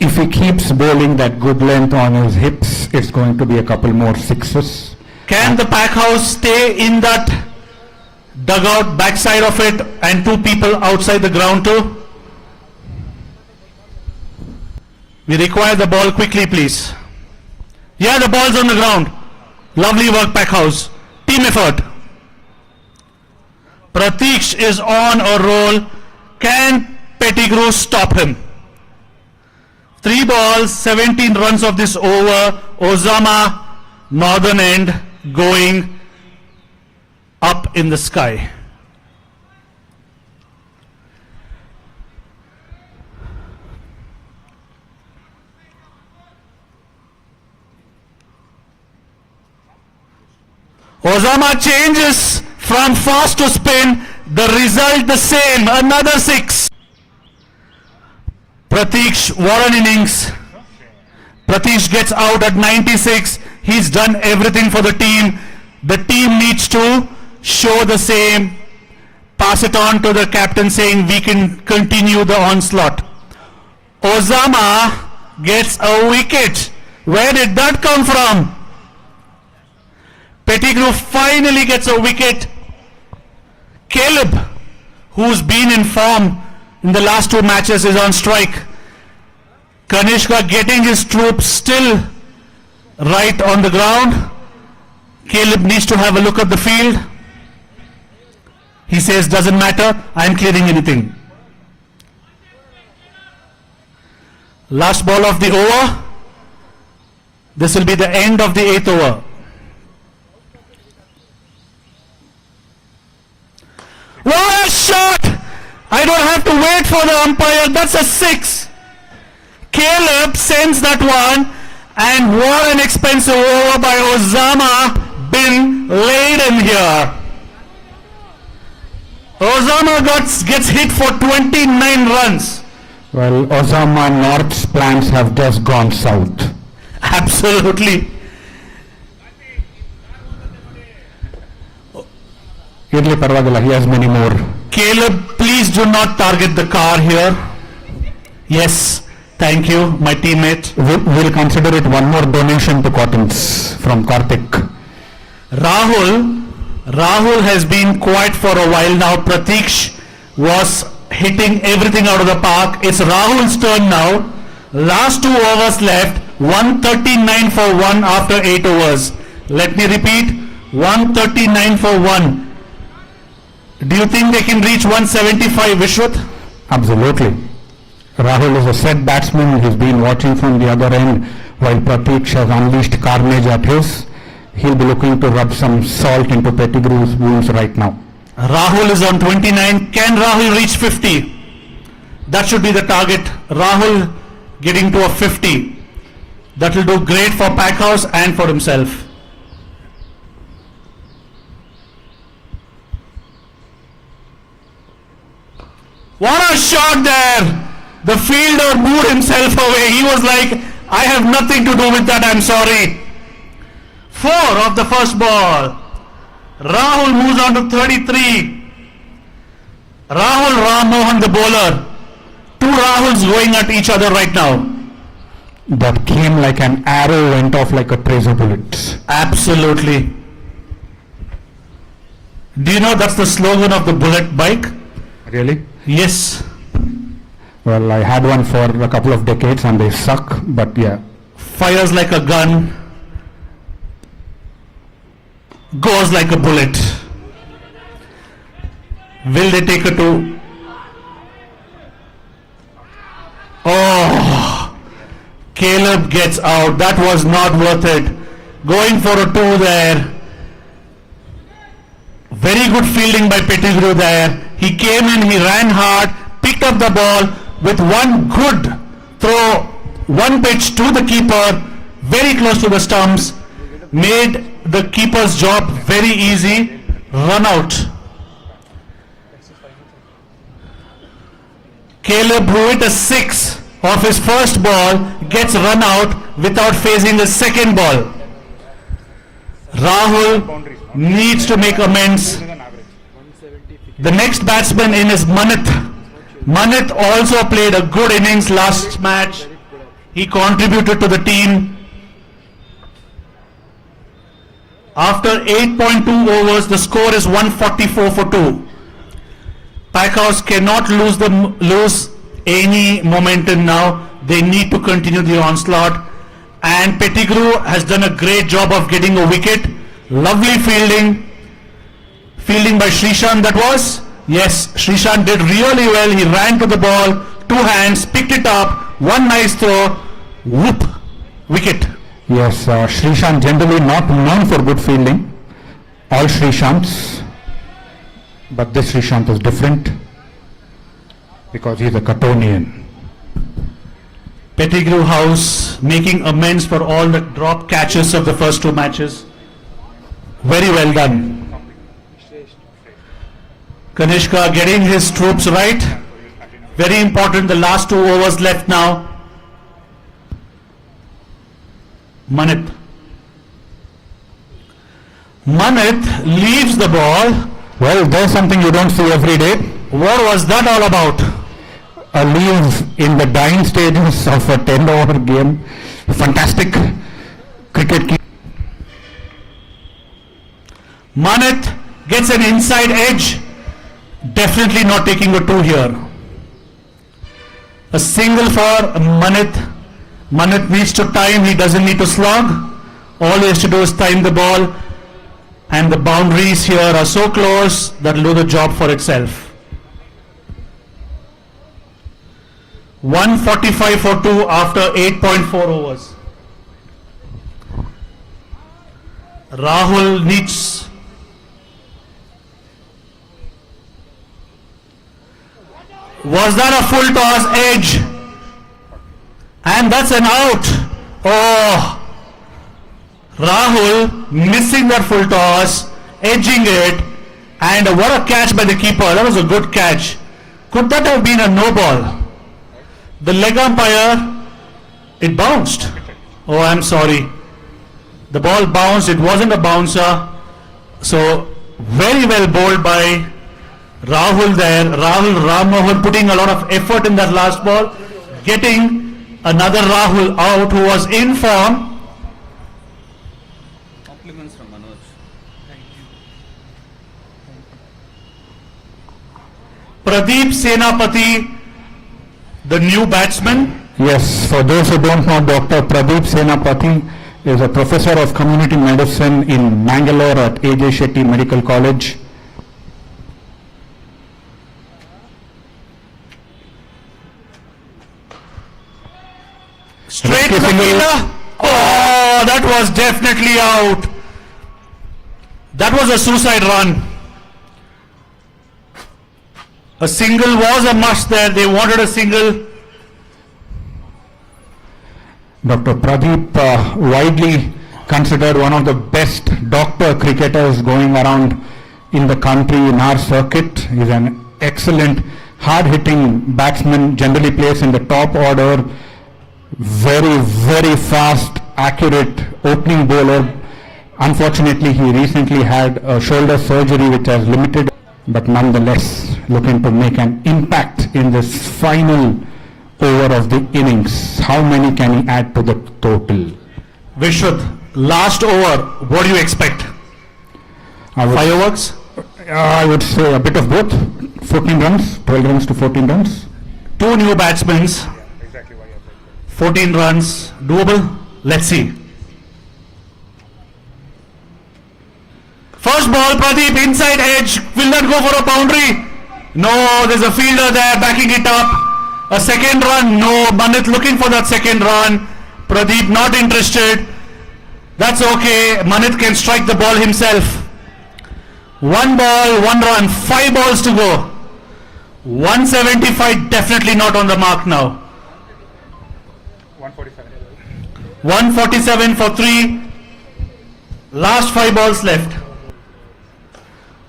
If he keeps bowling that good length on his hips, it's going to be a couple more 6s. Can the Packhouse stay in that dugout, backside of it, and 2 people outside the ground too? We require the ball quickly, please. Yeah, the ball's on the ground. Lovely work, Packhouse. Team effort. Pratik is on a roll. Can Pettigrew stop him? 3 balls, 17 runs of this over. Osama, northern end, going up in the sky. Osama changes from fast to spin. The result the same. Another 6. Pratik, what an innings. Pratik gets out at 96. He's done everything for the team. The team needs to show the same. Pass it on to the captain saying we can continue the onslaught. Osama gets a wicket. Where did that come from? Pettigrew finally gets a wicket. Caleb, who's been in form in the last 2 matches, is on strike. Kaneska getting his troops still right on the ground. Caleb needs to have a look at the field. He says, doesn't matter, I'm clearing anything. Last ball of the over. This will be the end of the 8th over. What a shot! I don't have to wait for the umpire. That's a 6. Caleb sends that one, and what an expensive over by Osama bin Laden here. Osama gets hit for 29 runs. Well, Osama North's plans have just gone south. Absolutely. Irli parvagilla, he has many more. Caleb, please do not target the car here. Yes, thank you, my teammate. We'll consider it one more donation to Cottons from Karthik. Rahul has been quiet for a while now. Pratiksh was hitting everything out of the park. It's Rahul's turn now. Last 2 overs left. 139 for 1 after 8 overs. Let me repeat, 139 for 1. Do you think they can reach 175, Vishwat? Absolutely. Rahul is a set batsman. He's been watching from the other end while Pratik has unleashed carnage at his. He'll be looking to rub some salt into Pettigrew's wounds right now. Rahul is on 29. Can Rahul reach 50? That should be the target. Rahul getting to a 50. That will do great for Packhouse and for himself. What a shot there! The fielder moved himself away. He was like, I have nothing to do with that, I'm sorry. 4 of the first ball. Rahul moves on to 33. Rahul Ram Mohan, the bowler. 2 Rahuls going at each other right now. That came like an arrow, went off like a tracer bullet. Absolutely. Do you know that's the slogan of the bullet bike? Really? Yes. Well, I had one for a couple of decades and they suck, but yeah. Fires like a gun. Goes like a bullet. Will they take a 2? Oh, Caleb gets out. That was not worth it. Going for a 2 there. Very good fielding by Pettigrew there. He came in, he ran hard, picked up the ball with one good throw, one pitch to the keeper, very close to the stumps, made the keeper's job very easy. Run out. Caleb, who hit a 6 of his first ball, gets run out without facing the second ball. Rahul needs to make amends. The next batsman in is Manit. Manit also played a good innings last match. He contributed to the team. After 8.2 overs, the score is 144 for 2. Packhouse cannot lose any momentum now. They need to continue the onslaught. And Pettigrew has done a great job of getting a wicket. Lovely fielding. Fielding by Srishant that was. Yes, Srishant did really well. He ran to the ball, 2 hands, picked it up, one nice throw, whoop, wicket. Yes, Srishant generally not known for good fielding. All Srishants. But this Srishant is different because he's a Cottonian. Pettigrew House making amends for all the drop catches of the first 2 matches. Very well done. Kaneska getting his troops right. Very important, the last 2 overs left now. Manit. Manit leaves the ball. Well, there's something you don't see every day. What was that all about? A leave in the dying stages of a 10-over game. Fantastic cricket. Manit gets an inside edge. Definitely not taking a 2 here. A single for Manit. Manit needs to time, he doesn't need to slog. All he has to do is time the ball, and the boundaries here are so close that will do the job for itself. 145 for 2 after 8.4 overs. Rahul needs. Was that a full toss edge? And that's an out. Oh, Rahul missing that full toss, edging it, and what a catch by the keeper. That was a good catch. Could that have been a no ball? The leg umpire, it bounced. Oh, I'm sorry. The ball bounced, it wasn't a bouncer. So, very well bowled by Rahul there. Rahul Rammohan putting a lot of effort in that last ball, getting another Rahul out who was in form. Compliments from Manoj. Pradeep Senapati, the new batsman. Yes, for those who don't know, Dr. Pradeep Senapati is a professor of community medicine in Mangalore at A.J. Shetty Medical College. Straight to the fielder. Oh, that was definitely out. That was a suicide run. A single was a must there. They wanted a single. Dr. Pradeep, widely considered one of the best doctor cricketers going around in the country in our circuit. He's an excellent hard-hitting batsman, generally plays in the top order, very, very fast, accurate opening bowler. Unfortunately, he recently had a shoulder surgery which has limited, but nonetheless looking to make an impact in this final over of the innings. How many can he add to the total? Vishwat, last over, what do you expect? Fireworks? I would say a bit of both. 14 runs, 12 runs to 14 runs. Two new batsmen. 14 runs, doable? Let's see. First ball, Pradeep, inside edge. Will that go for a boundary? No, there's a fielder there backing it up. A second run, no. Manit looking for that second run. Pradeep not interested. That's okay. Manit can strike the ball himself. One ball, one run, 5 balls to go. 175 definitely not on the mark now. 147 for 3. Last 5 balls left.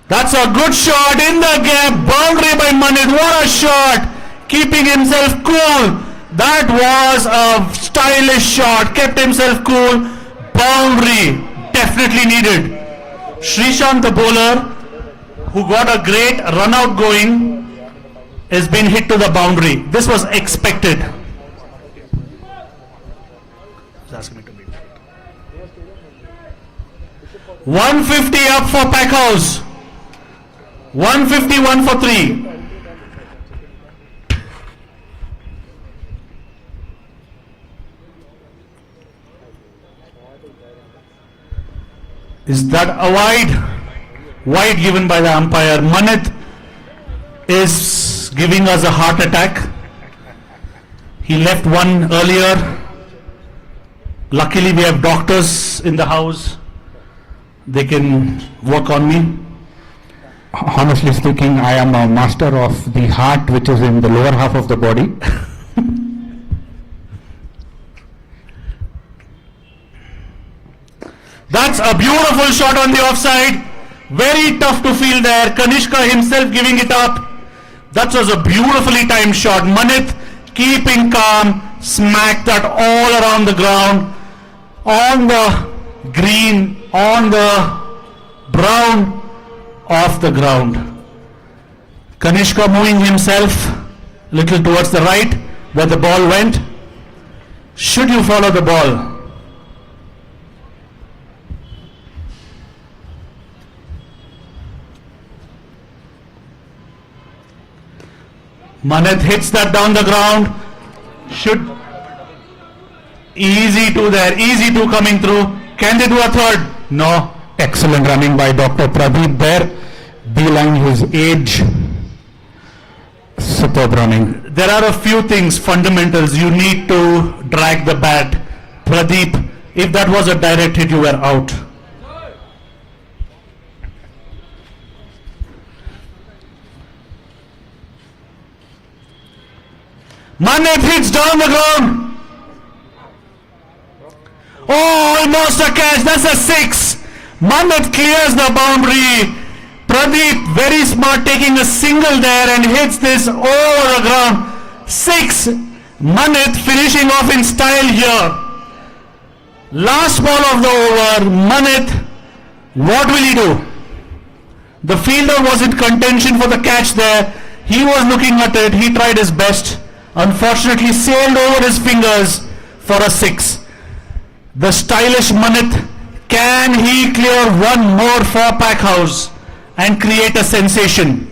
That's a good shot in the gap. Boundary by Manit. What a shot. Keeping himself cool. That was a stylish shot. Kept himself cool. Boundary. Definitely needed. Srishant, the bowler, who got a great run out going, has been hit to the boundary. This was expected. 150 up for Packhouse. 151 for 3. Is that a wide? Wide given by the umpire. Manit is giving us a heart attack. He left one earlier. Luckily we have doctors in the house. They can work on me. Honestly speaking, I am a master of the heart which is in the lower half of the body. That's a beautiful shot on the offside. Very tough to field there. Kaneska himself giving it up. That was a beautifully timed shot. Manit keeping calm, smacked that all around the ground, on the green, on the brown, off the ground. Kaneska moving himself a little towards the right where the ball went. Should you follow the ball? Manit hits that down the ground. Should easy two there, easy two coming through. Can they do a third? No. Excellent running by Dr. Pradeep there. Beeline his age. Superb running. There are a few things, fundamentals. You need to drag the bat. Pradeep, if that was a direct hit, you were out. Manit hits down the ground. Oh, almost a catch. That's a 6. Manit clears the boundary. Pradeep, very smart, taking a single there and hits this over the ground. 6. Manit finishing off in style here. Last ball of the over. Manit, what will he do? The fielder was in contention for the catch there. He was looking at it. He tried his best. Unfortunately, sailed over his fingers for a 6. The stylish Manit, can he clear one more for Packhouse and create a sensation?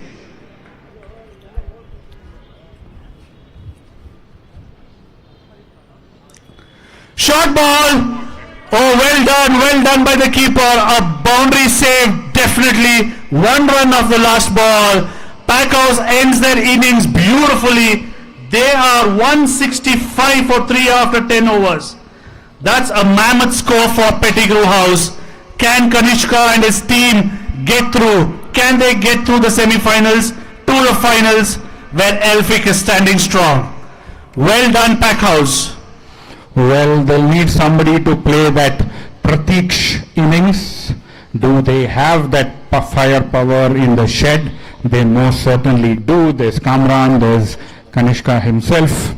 Short ball. Oh, well done by the keeper. A boundary save, definitely. 1 run of the last ball. Packhouse ends their innings beautifully. They are 165 for 3 after 10 overs. That's a mammoth score for Pettigrew House. Can Kaneska and his team get through? Can they get through the semi-finals to the finals where Elphick is standing strong? Well done, Packhouse. Well, they'll need somebody to play that Pratiksh innings. Do they have that firepower in the shed? They most certainly do. There's Kamran, there's Kaneska himself.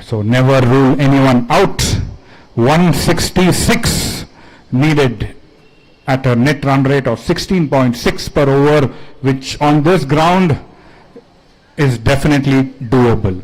So never rule anyone out. 166 needed at a net run rate of 16.6 per over, which on this ground is definitely doable.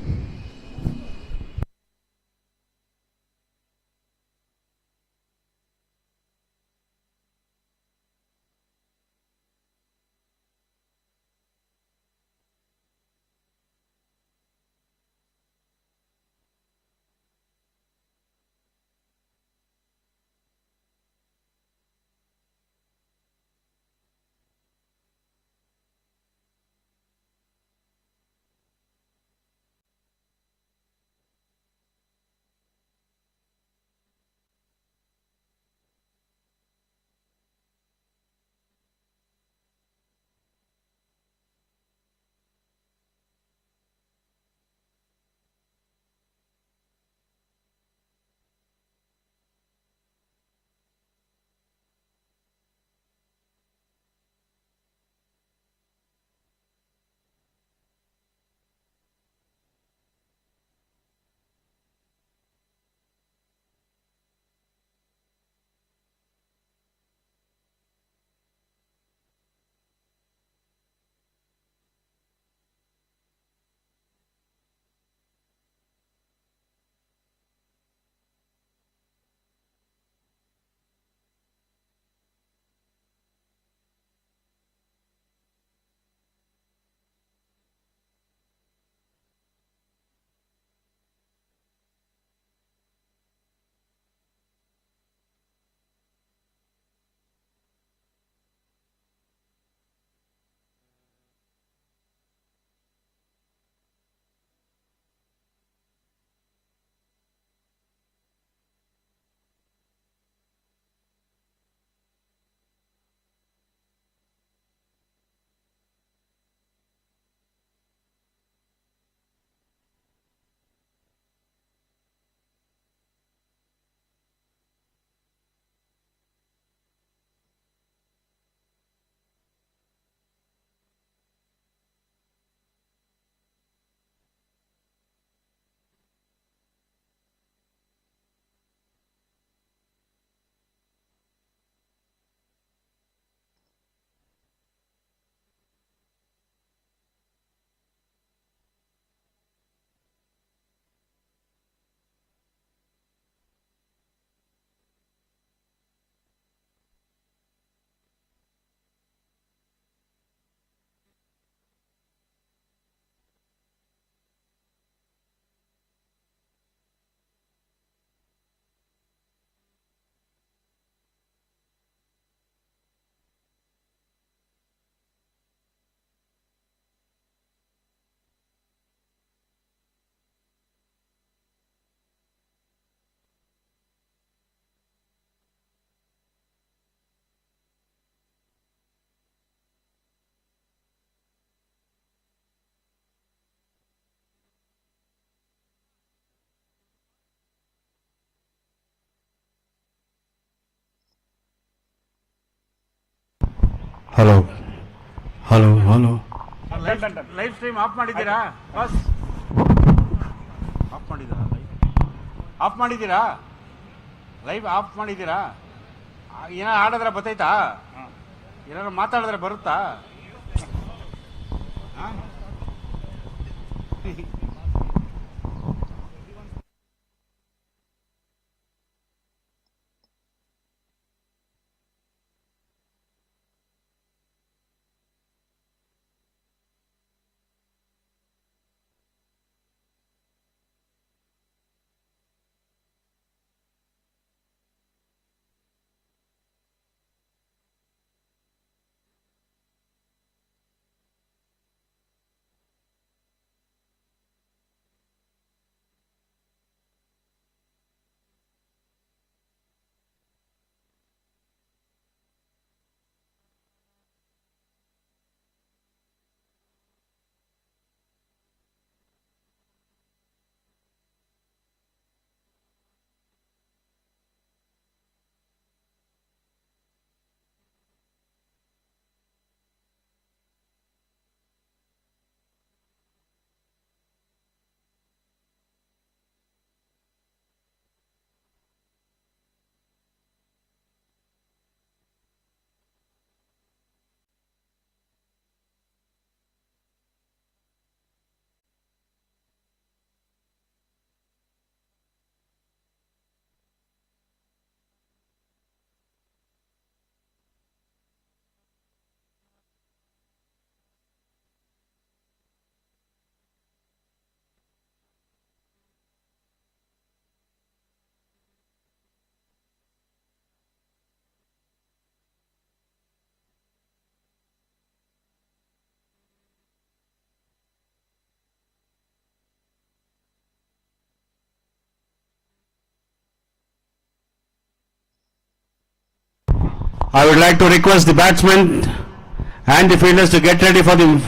Hello hello hello live stream of ಮಾಡಿದ್ದೀರಾ bus of ಮಾಡಿದ್ದೀರಾ live of ಮಾಡಿದ್ದೀರಾ ಏನೋ ಆಡಿದ್ರೆ ಬರ್ತೈತಾ ಏನಾದ್ರು ಮಾತಾಡಿದ್ರೆ ಬರುತ್ತಾ I would like to request the batsmen and the fielders to get ready for the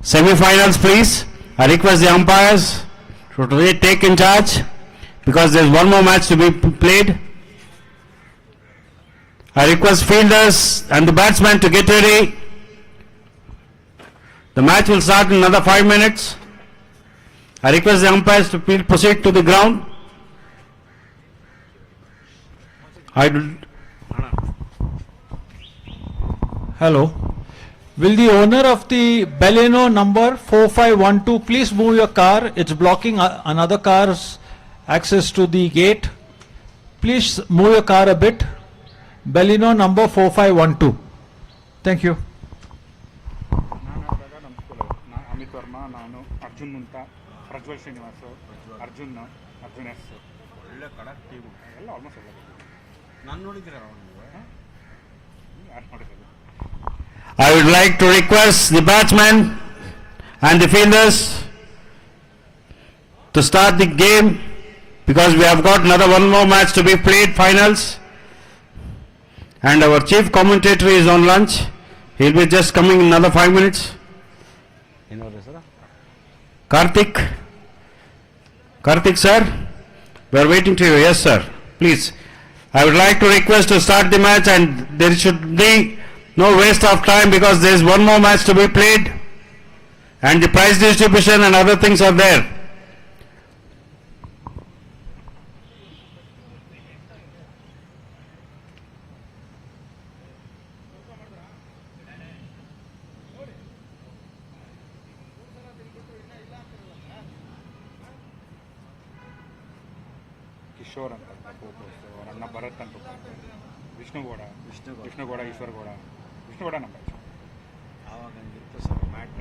semi-finals, please. I request the umpires to really take in charge because there is one more match to be played. I request fielders and the batsmen to get ready. The match will start in another 5 minutes. I request the umpires to proceed to the ground. Hello. Will the owner of the Baleno number 4512 please move your car? It's blocking another car's access to the gate. Please move your car a bit. Baleno number 4512. Thank you. Amit Verma ನಾನು ಅರ್ಜುನ್ ಅಂತ Prajwal Srinivas Arjun S ಒಳ್ಳೆ ಕಡಕ್ team ಎಲ್ಲ almost ಎಲ್ಲ ನಾನು ನೋಡಿದ್ದೀರ ಯಾರು ನೋಡಿದ್ರು I would like to request the batsmen and the fielders to start the game because we have got one more match to be played, finals. And our chief commentator is on lunch. He'll be just coming in another 5 minutes. Karthik sir, we are waiting to you. Yes sir, please. I would like to request to start the match and there should be no waste of time because there is one more match to be played and the prize distribution and other things are there. Kishore ಅಂತ ಅವ್ರ ಅಣ್ಣ ಭರತ್ ಅಂತ ವಿಷ್ಣುಗೌಡ ಈಶ್ವರಗೌಡ ವಿಷ್ಣುಗೌಡ ನಮ್ಮ ಆವಾಗ ಹಂಗಿತ್ತು sir mat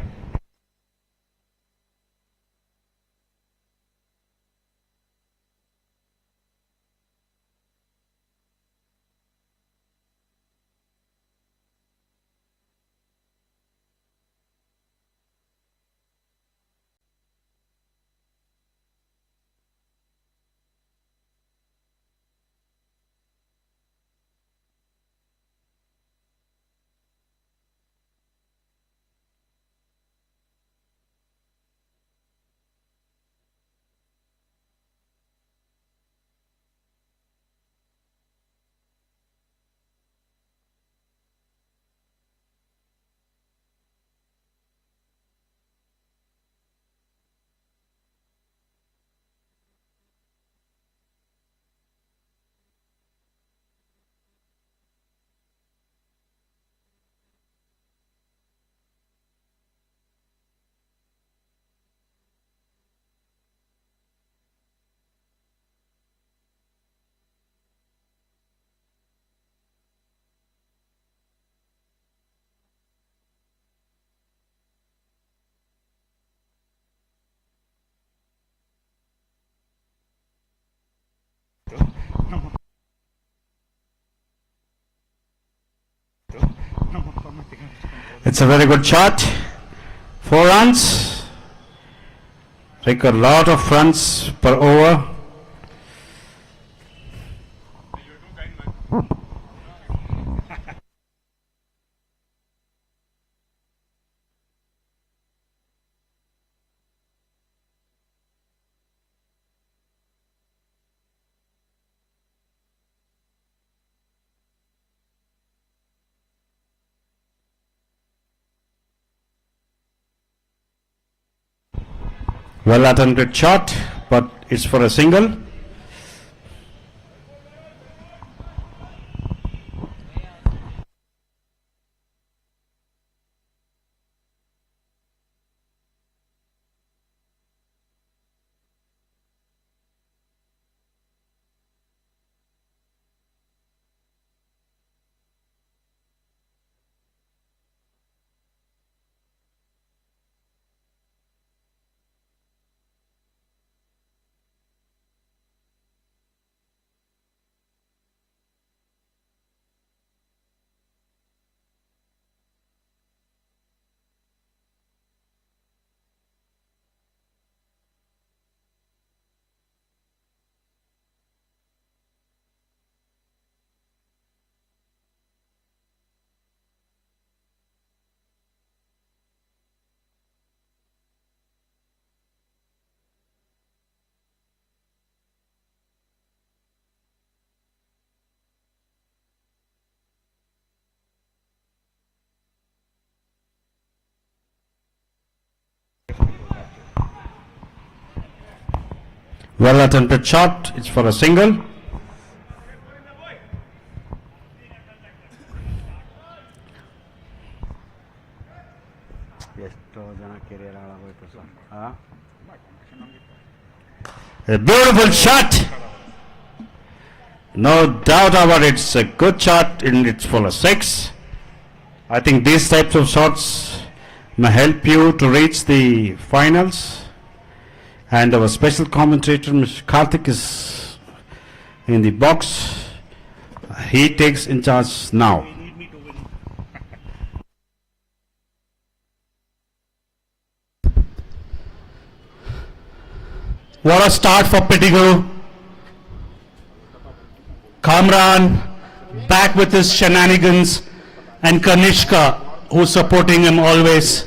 It's a very good shot. 4 runs. Take a lot of runs per over. Well attempted shot, but it's for a single. Well attempted shot, it's for a single. A beautiful shot. No doubt about it, it's a good shot and it's for a 6. I think these types of shots may help you to reach the finals. And our special commentator, Mr. Karthik, is in the box. He takes in charge now. What a start for Pettigrew. Kamran back with his shenanigans, and Kaneska, who's supporting him always.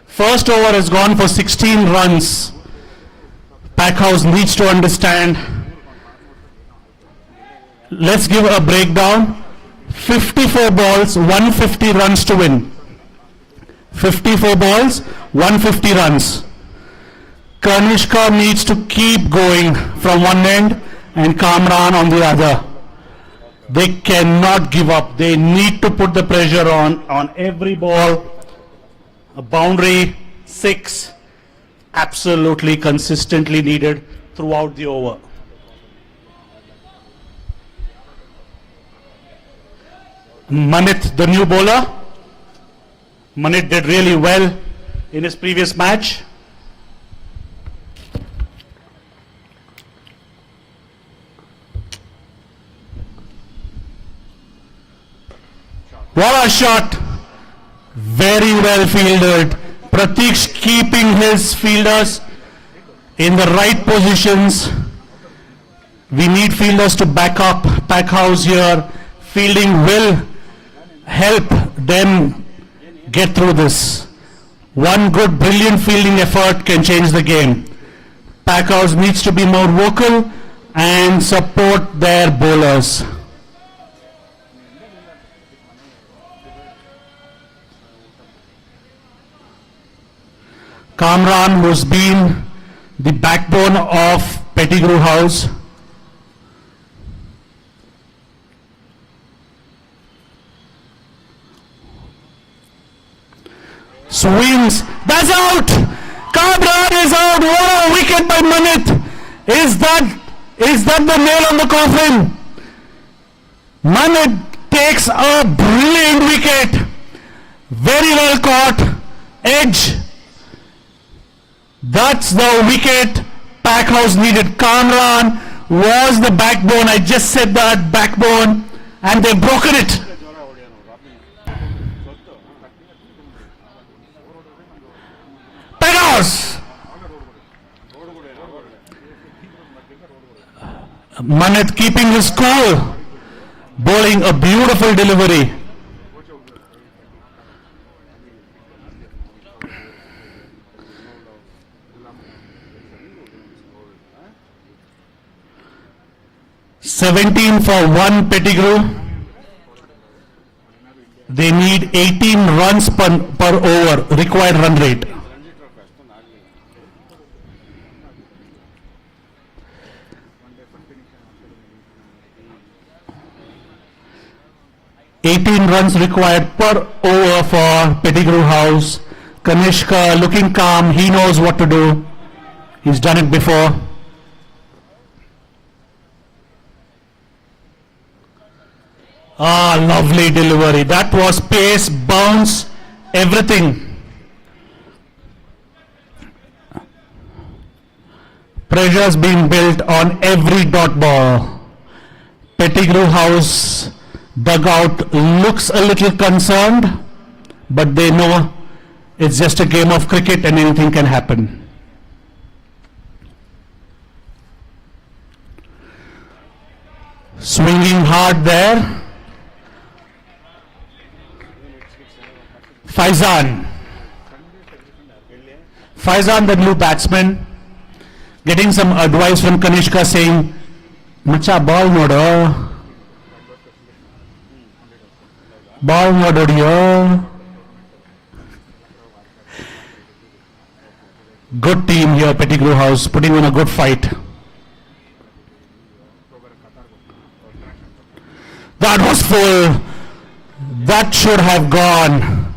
First over has gone for 16 runs. Packhouse needs to understand. Let's give a breakdown. 54 balls, 150 runs to win. 54 balls, 150 runs. Kaneska needs to keep going from one end and Kamran on the other. They cannot give up. They need to put the pressure on every ball. A boundary, 6, absolutely consistently needed throughout the over. Manit, the new bowler. Manit did really well in his previous match. What a shot! Very well fielded. Pratik's keeping his fielders in the right positions. We need fielders to back up Packhouse here. Fielding will help them get through this. One good, brilliant fielding effort can change the game. Packhouse needs to be more vocal and support their bowlers. Kamran, who's been the backbone of Pettigrew House. Swings, that's out! Kamran is out! What a wicket by Manit! Is that the nail on the coffin? Manit takes a brilliant wicket. Very well caught. Edge. That's the wicket Packhouse needed. Kamran was the backbone. I just said that, backbone, and they've broken it. Manit keeping his cool, bowling a beautiful delivery. "17 for 1 Pettigrew. They need 18 runs per over, required run rate. Runs required per over for Pettigrew House. Kaneska looking calm, he knows what to do. He's done it before. Ah, lovely delivery. That was pace, bounce, everything. Pressure's being built on every dot ball. Pettigrew House dugout looks a little concerned, but they know it's just a game of cricket and anything can happen. Swinging hard there. Faizan, the new batsman, getting some advice from Kaneska saying, "Macha ball nodo. Ball nodo." Good team here, Pettigrew House, putting on a good fight. That was full. That should have gone.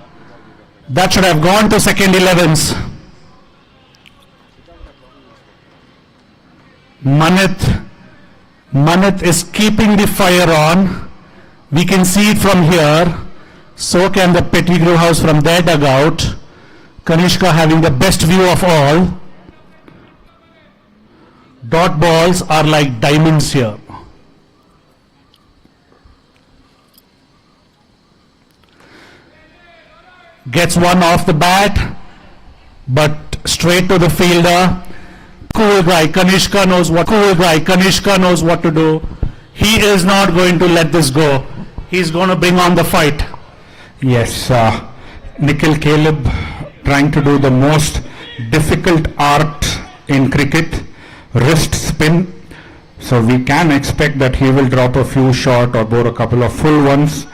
That should have gone to second 11s. Manit is keeping the fire on. We can see it from here. So can the Pettigrew House from their dugout. Kaneska having the best view of all. Dot balls are like diamonds here. Gets one off the bat, but straight to the fielder. Cool guy, Kaneska knows what to do. He is not going to let this go. He's going to bring on the fight. Yes, Nikhil Caleb trying to do the most difficult art in cricket, wrist spin. So we can expect that he will drop a few short or bore a couple of full ones,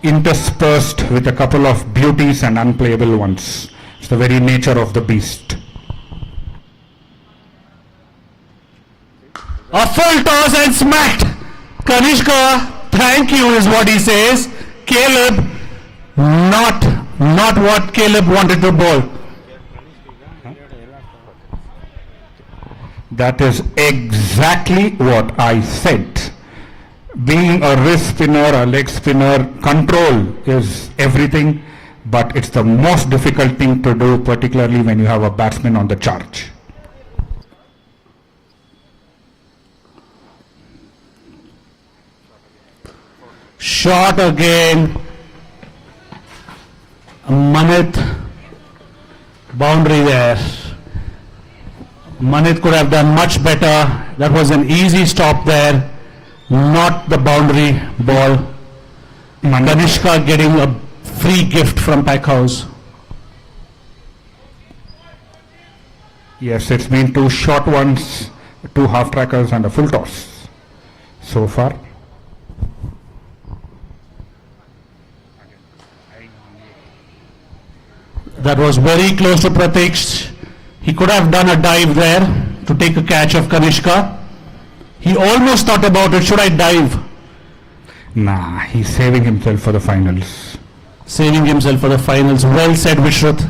interspersed with a couple of beauties and unplayable ones. It's the very nature of the beast. A full toss and smacked. Kaneska, thank you is what he says. Caleb, not what Caleb wanted to bowl. That is exactly what I said. Being a wrist spinner, a leg spinner, control is everything, but it's the most difficult thing to do, particularly when you have a batsman on the charge. Shot again. Manit, boundary there. Manit could have done much better. That was an easy stop there. Not the boundary ball. Kaneska getting a free gift from Packhouse. Yes, it's been 2 short ones, 2 half trackers and a full toss so far. That was very close to Pratiksh. He could have done a dive there to take a catch of Kaneska. He almost thought about it, should I dive? Nah, he's saving himself for the finals. Saving himself for the finals. Well said, Vishruth.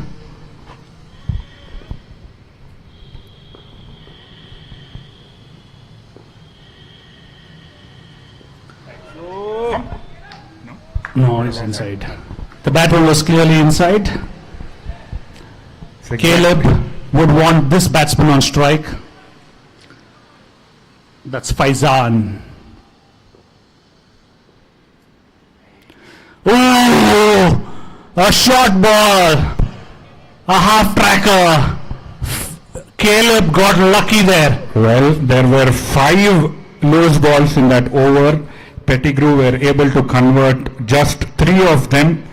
No, it's inside. The batsman was clearly inside. Caleb would want this batsman on strike. That's Faizan. Oh, a short ball, a half tracker. Caleb got lucky there. Well, there were 5 loose balls in that over. Pettigrew were able to convert just 3 of them.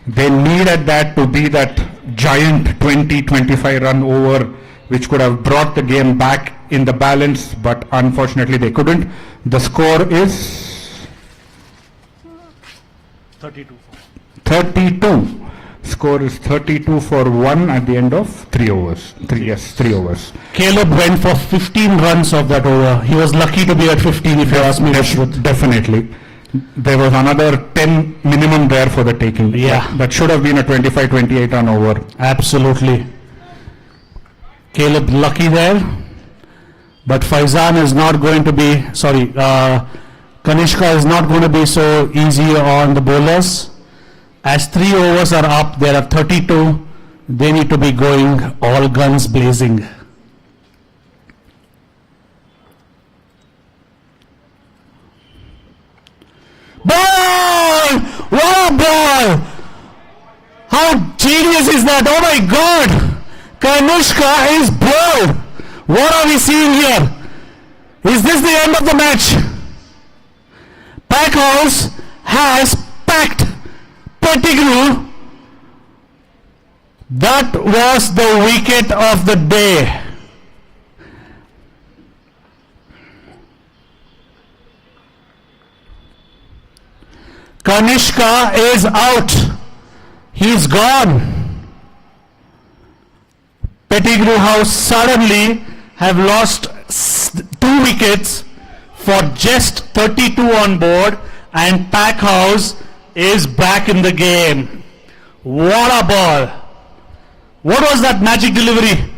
They needed that to be that giant 20-25 run over, which could have brought the game back in the balance, but unfortunately they couldn't. The score is 32. Score is 32 for 1 at the end of 3 overs. 3 overs. Caleb went for 15 runs of that over. He was lucky to be at 15 if you ask me. Definitely. There was another 10 minimum there for the taking. Yeah. That should have been a 25-28 run over. Absolutely. Caleb lucky there. But Faizan is not going to be, Kaneska is not going to be so easy on the bowlers. As 3 overs are up, there are 32. They need to be going all guns blazing. Ball! What a ball! How genius is that? Oh my God! Kaneska is bowled! What are we seeing here? Is this the end of the match? Packhouse has packed Pettigrew. That was the wicket of the day. Kaneska is out. He's gone. Pettigrew House suddenly have lost 2 wickets for just 32 on board, and Packhouse is back in the game. What a ball. What was that magic delivery?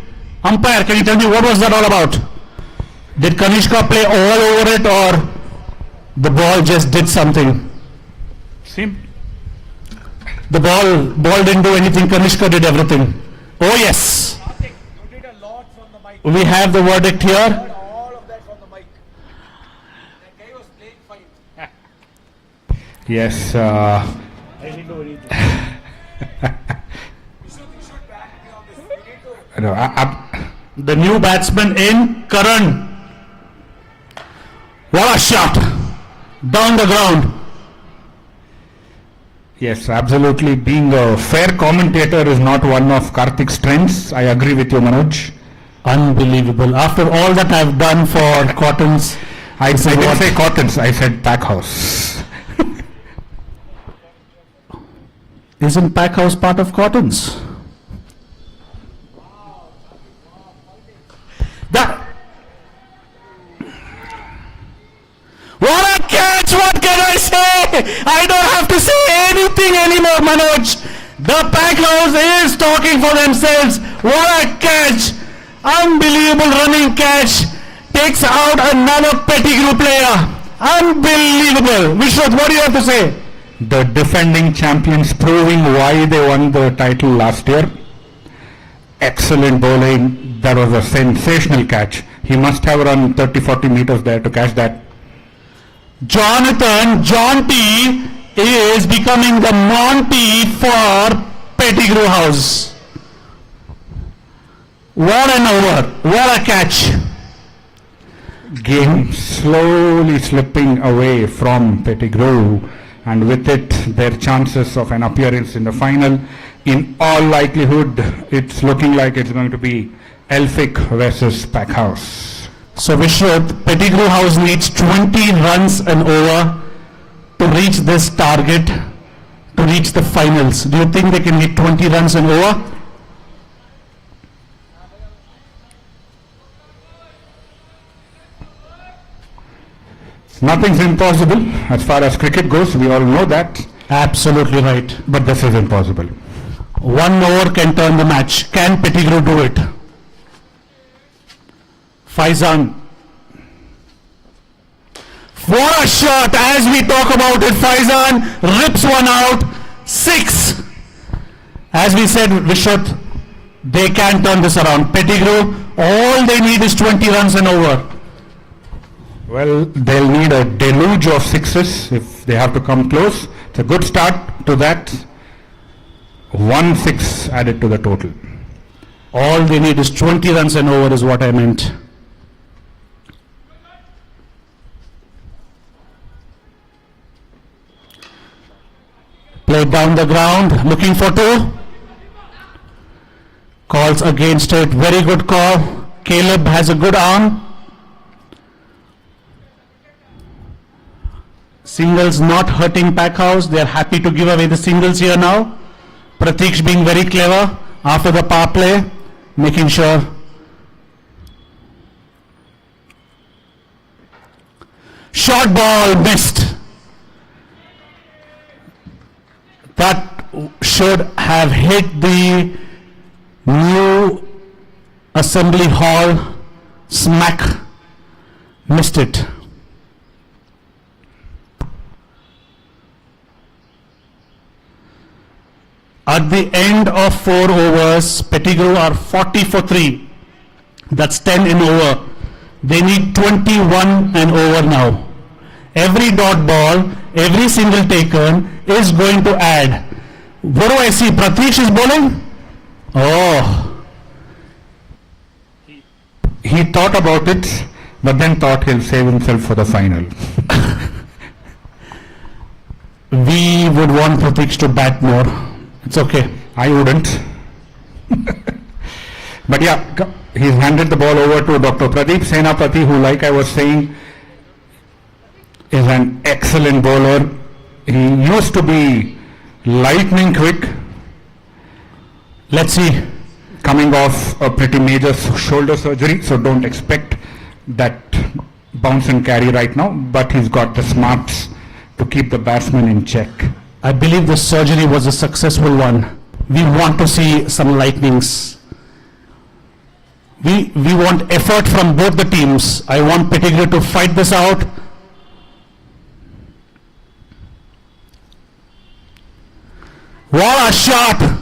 Umpire, can you tell me what was that all about? Did Kaneska play all over it, or the ball just did something? The ball didn't do anything, Kaneska did everything. Oh yes. We have the verdict here. Yes. The new batsman in, Karan. What a shot. Down the ground. Yes, absolutely. Being a fair commentator is not one of Karthik's strengths. I agree with you, Manoj. Unbelievable. After all that I've done for Cottons, I didn't say Cottons, I said Packhouse. Isn't Packhouse part of Cottons? What a catch! What can I say? I don't have to say anything anymore, Manoj. The Packhouse is talking for themselves. What a catch! Unbelievable running catch. Takes out another Pettigrew player. Unbelievable. Vishwath, what do you have to say? The defending champions proving why they won the title last year. Excellent bowling. That was a sensational catch. He must have run 30-40 meters there to catch that. Jonathan, John T is becoming the Monty for Pettigrew House. What an over. What a catch. Game slowly slipping away from Pettigrew, and with it their chances of an appearance in the final, in all likelihood it's looking like it's going to be Elphick versus Packhouse. So Vishwath, Pettigrew House needs 20 runs and over to reach this target, to reach the finals. Do you think they can hit 20 runs and over? Nothing's impossible as far as cricket goes, we all know that. Absolutely right. But this is impossible. 1 over can turn the match. Can Pettigrew do it? Faizan. What a shot! As we talk about it, Faizan rips one out. 6. As we said, Vishwath, they can turn this around. Pettigrew, all they need is 20 runs and over. Well, they'll need a deluge of 6s if they have to come close. It's a good start to that. 1 6 added to the total. All they need is 20 runs and over is what I meant. Played down the ground, looking for 2. Calls against it, very good call. Caleb has a good arm. Singles not hurting Packhouse, they are happy to give away the singles here now. Pratiksh being very clever after the power play, making sure. Short ball missed. That should have hit the new assembly hall smack. Missed it. At the end of 4 overs, Pettigrew are 40 for 3. That's 10 in over. They need 21 and over now. Every dot ball, every single taken is going to add. What do I see? Pratish is bowling? Oh. He thought about it, but then thought he'll save himself for the final. We would want Pratish to bat more. It's okay. I wouldn't. But yeah, he's handed the ball over to Dr. Pradeep Senapati, who, like I was saying, is an excellent bowler. He used to be lightning quick. Let's see. Coming off a pretty major shoulder surgery, so don't expect that bounce and carry right now, but he's got the smarts to keep the batsman in check. I believe the surgery was a successful one. We want to see some lightnings. We want effort from both the teams. I want Pettigrew to fight this out. What a shot!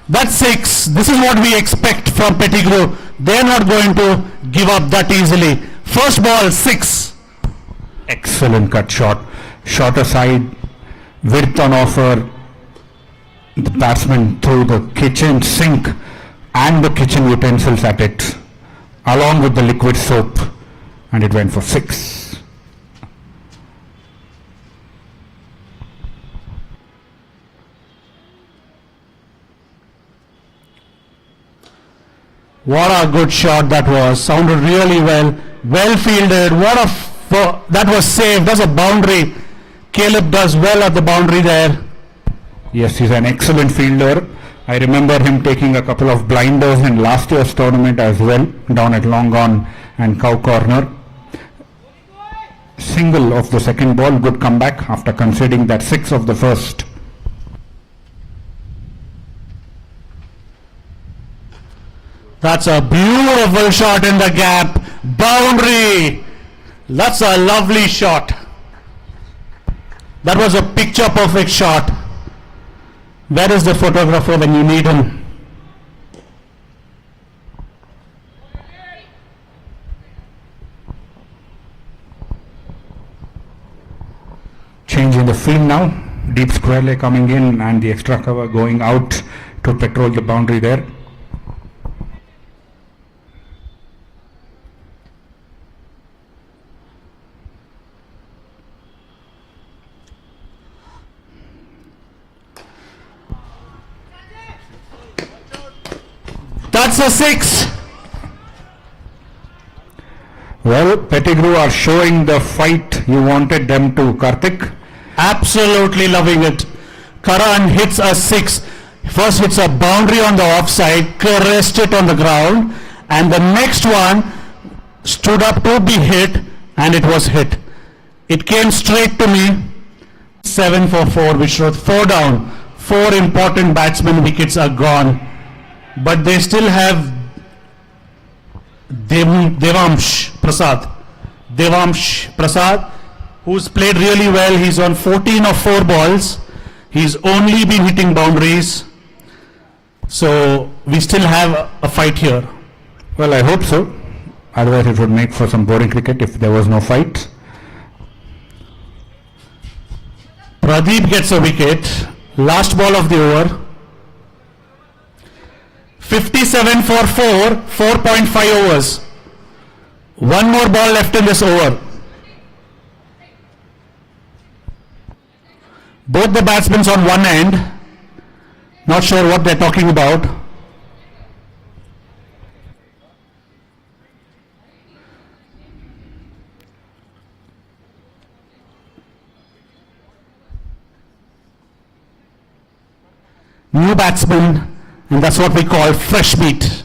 That's 6. This is what we expect from Pettigrew. They're not going to give up that easily. First ball, 6. Excellent cut shot. Shorter side, width on offer. The batsman threw the kitchen sink and the kitchen utensils at it, along with the liquid soap, and it went for 6. What a good shot that was. Sounded really well. Well fielded. That was saved. That's a boundary. Caleb does well at the boundary there. Yes, he's an excellent fielder. I remember him taking a couple of blinders in last year's tournament as well, down at Long On and Cow Corner. Single of the second ball, good comeback after conceding that 6 of the first. That's a beautiful shot in the gap. Boundary. That's a lovely shot. That was a picture perfect shot. Where is the photographer when you need him? Change in the field now. Deep square leg coming in and the extra cover going out to patrol the boundary there. That's a 6. Well, Pettigrew are showing the fight you wanted them to, Karthik. Absolutely loving it. Karan hits a 6. First hits a boundary on the offside, caressed it on the ground, and the next one stood up to be hit, and it was hit. It came straight to me. 7 for 4, which was 4 down. 4 important batsmen wickets are gone. But they still have Devamsh Prasad, who's played really well. He's on 14 of 4 balls. He's only been hitting boundaries. So we still have a fight here. Well, I hope so. Otherwise it would make for some boring cricket if there was no fight. Pradeep gets a wicket. Last ball of the over. 57 for 4, 4.5 overs. One more ball left in this over. Both the batsmen on one end. Not sure what they're talking about. New batsman, and that's what we call fresh meat.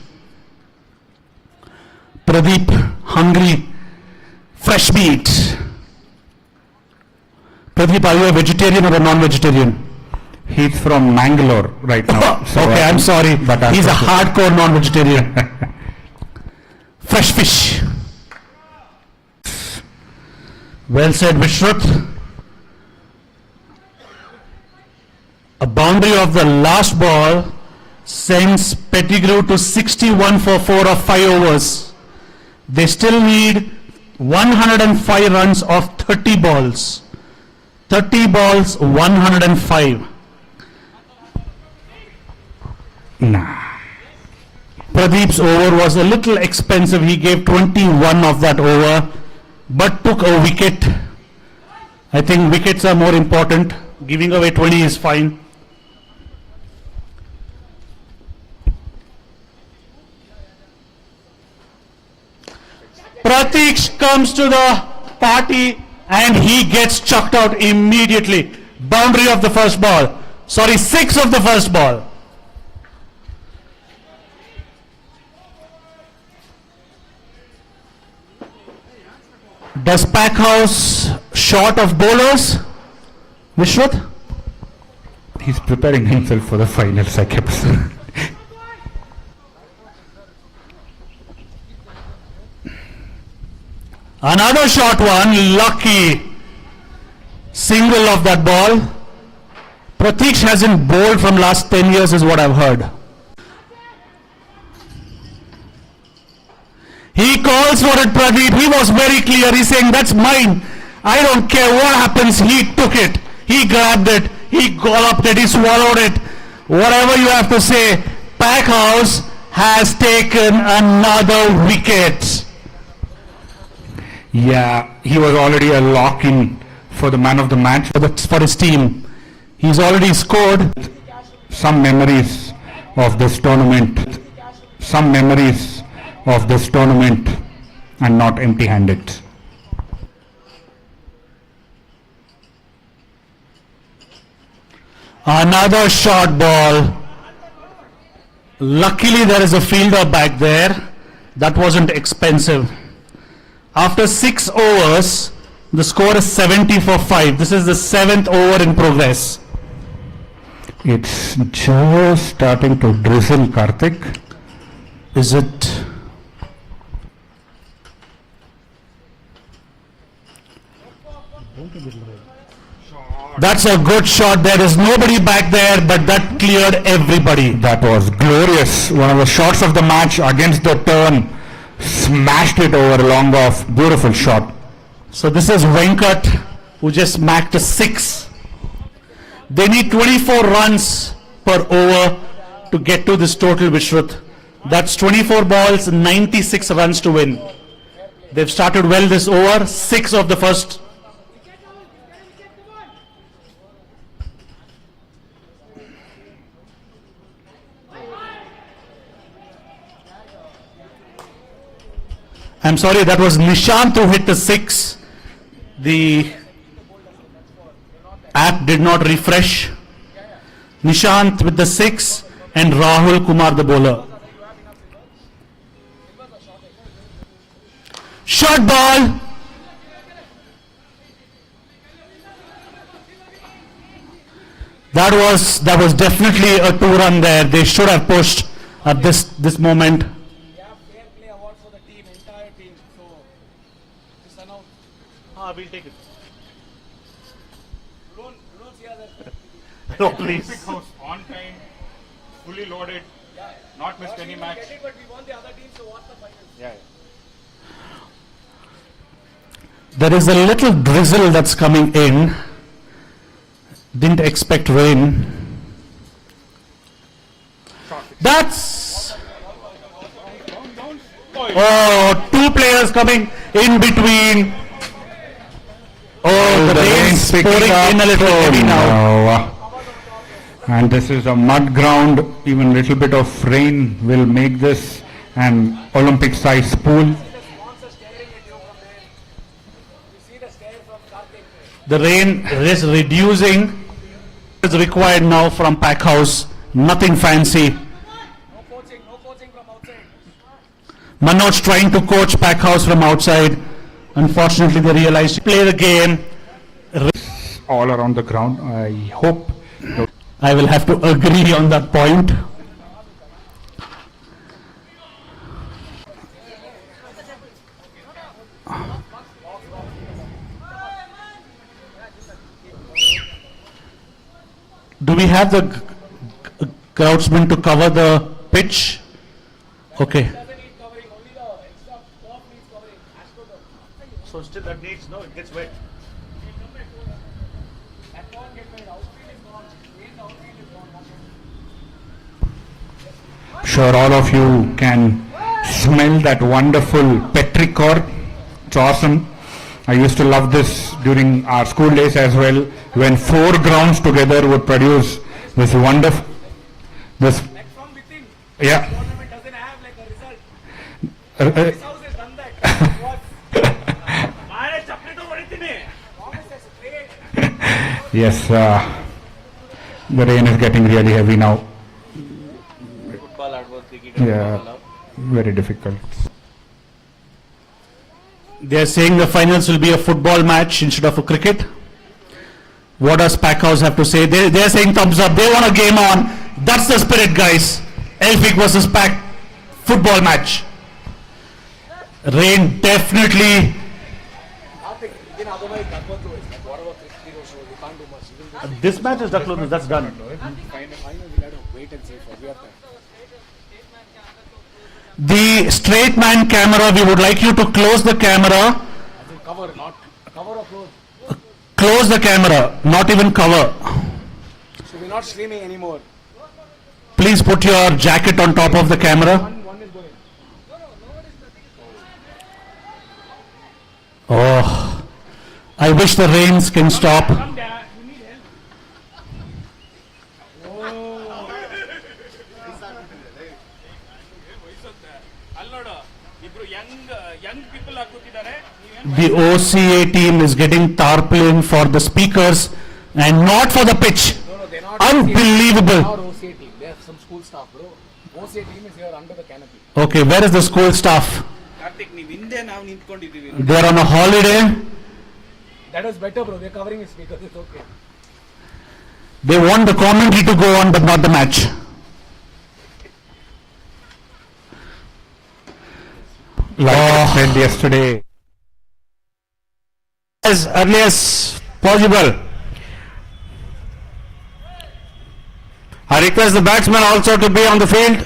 Pradeep, hungry, fresh meat. Pradeep, are you a vegetarian or a non-vegetarian? He's from Mangalore right now. so Okay, I'm sorry, but he's a hardcore non-vegetarian. Fresh fish. Well said, Vishruth. A boundary of the last ball sends Pettigrew to 61 for 4 of 5 overs. They still need 105 runs of 30 balls. 30 balls, 105. Nah. Pradeep's over was a little expensive. He gave 21 of that over, but took a wicket. I think wickets are more important. Giving away 20 is fine. Pratik comes to the party and he gets chucked out immediately. Boundary of the first ball. Sorry, 6 of the first ball. Does Packhouse short of bowlers? Vishruth? He's preparing himself for the finals, I kept saying. Another short one, lucky single of that ball. Pratik hasn't bowled from last 10 years is what I've heard. He calls for it, Pradeep. He was very clear. He's saying, that's mine. I don't care what happens. He took it. He grabbed it. He galloped it. He swallowed it. Whatever you have to say, Packhouse has taken another wicket. Yeah, he was already a lock-in for the man of the match. For his team. He's already scored. Some memories of this tournament. Some memories of this tournament, and not empty-handed. Another short ball. Luckily there is a fielder back there. That wasn't expensive. After 6 overs, the score is 70 for 5. This is the 7th over in progress. It's just starting to drizzle, Karthik. Is it? That's a good shot. There is nobody back there, but that cleared everybody. That was glorious. One of the shots of the match against the turn. Smashed it over long off. Beautiful shot. So this is Venkat, who just smacked a 6. They need 24 runs per over to get to this total, Vishruth. That's 24 balls, 96 runs to win. They've started well this over, 6 of the first. I'm sorry, that was Nishant who hit the 6. The app did not refresh. Nishant with the 6 and Rahul Kumar the bowler. Short ball. That was definitely a 2-run there. They should have pushed at this moment. We'll take it. No, please. House on time, fully loaded, not missed any match. But we want the other teams to watch the finals. Yeah. There is a little drizzle that's coming in. Didn't expect rain. That's... Oh, 2 players coming in between. Oh, the rain's pouring in a little heavy now. And this is a mud ground. Even little bit of rain will make this an Olympic size pool. The rain is reducing. Is required now from pack house. Nothing fancy. No coaching from outside. Manoj trying to coach pack house from outside. Unfortunately, they realized to play the game. All around the ground. I hope. I will have to agree on that point. Do we have the crowdsmen to cover the pitch? Okay. So still that needs, no, it gets wet. Sure, all of you can smell that wonderful petrichor. It's awesome. I used to love this during our school days as well, when 4 grounds together would produce this wonderful, this, Like from within. yeah. Government doesn't have like a result. Uh, This house has done that. What? Mare chapli to vaditine. Promise has great. Yes, the rain is getting really heavy now. Yeah, very difficult. They are saying the finals will be a football match instead of a cricket. What does Packhouse have to say? They are saying thumbs up. They want a game on. That's the spirit, guys. Elphick versus Pack football match. Rain definitely. This match is done. That's done. The straight man camera, we would like you to close the camera. Cover, not cover or close. Close the camera, not even cover. So we're not streaming anymore. Please put your jacket on top of the camera. One is going. Oh, I wish the rains can stop. Come there. You need help. ಅಲ್ಲೋಡು ಇಬ್ರು young people ಹಾಕುತ್ತಿದ್ದಾರೆ. The OCA team is getting tarpaulin for the speakers and not for the pitch. No, they're not. Unbelievable. Not OCA team. They have some school staff, bro. OCA team is here under the canopy. Okay, where is the school staff? Karthik ನೀವು ಹಿಂದೆ ನಾವು ನಿಂತ್ಕೊಂಡಿದ್ದೀವಿ. They are on a holiday. That was better, bro. They're covering his speakers. It's okay. They want the commentary to go on but not the match. Like I said yesterday. As early as possible. I request the batsmen also to be on the field.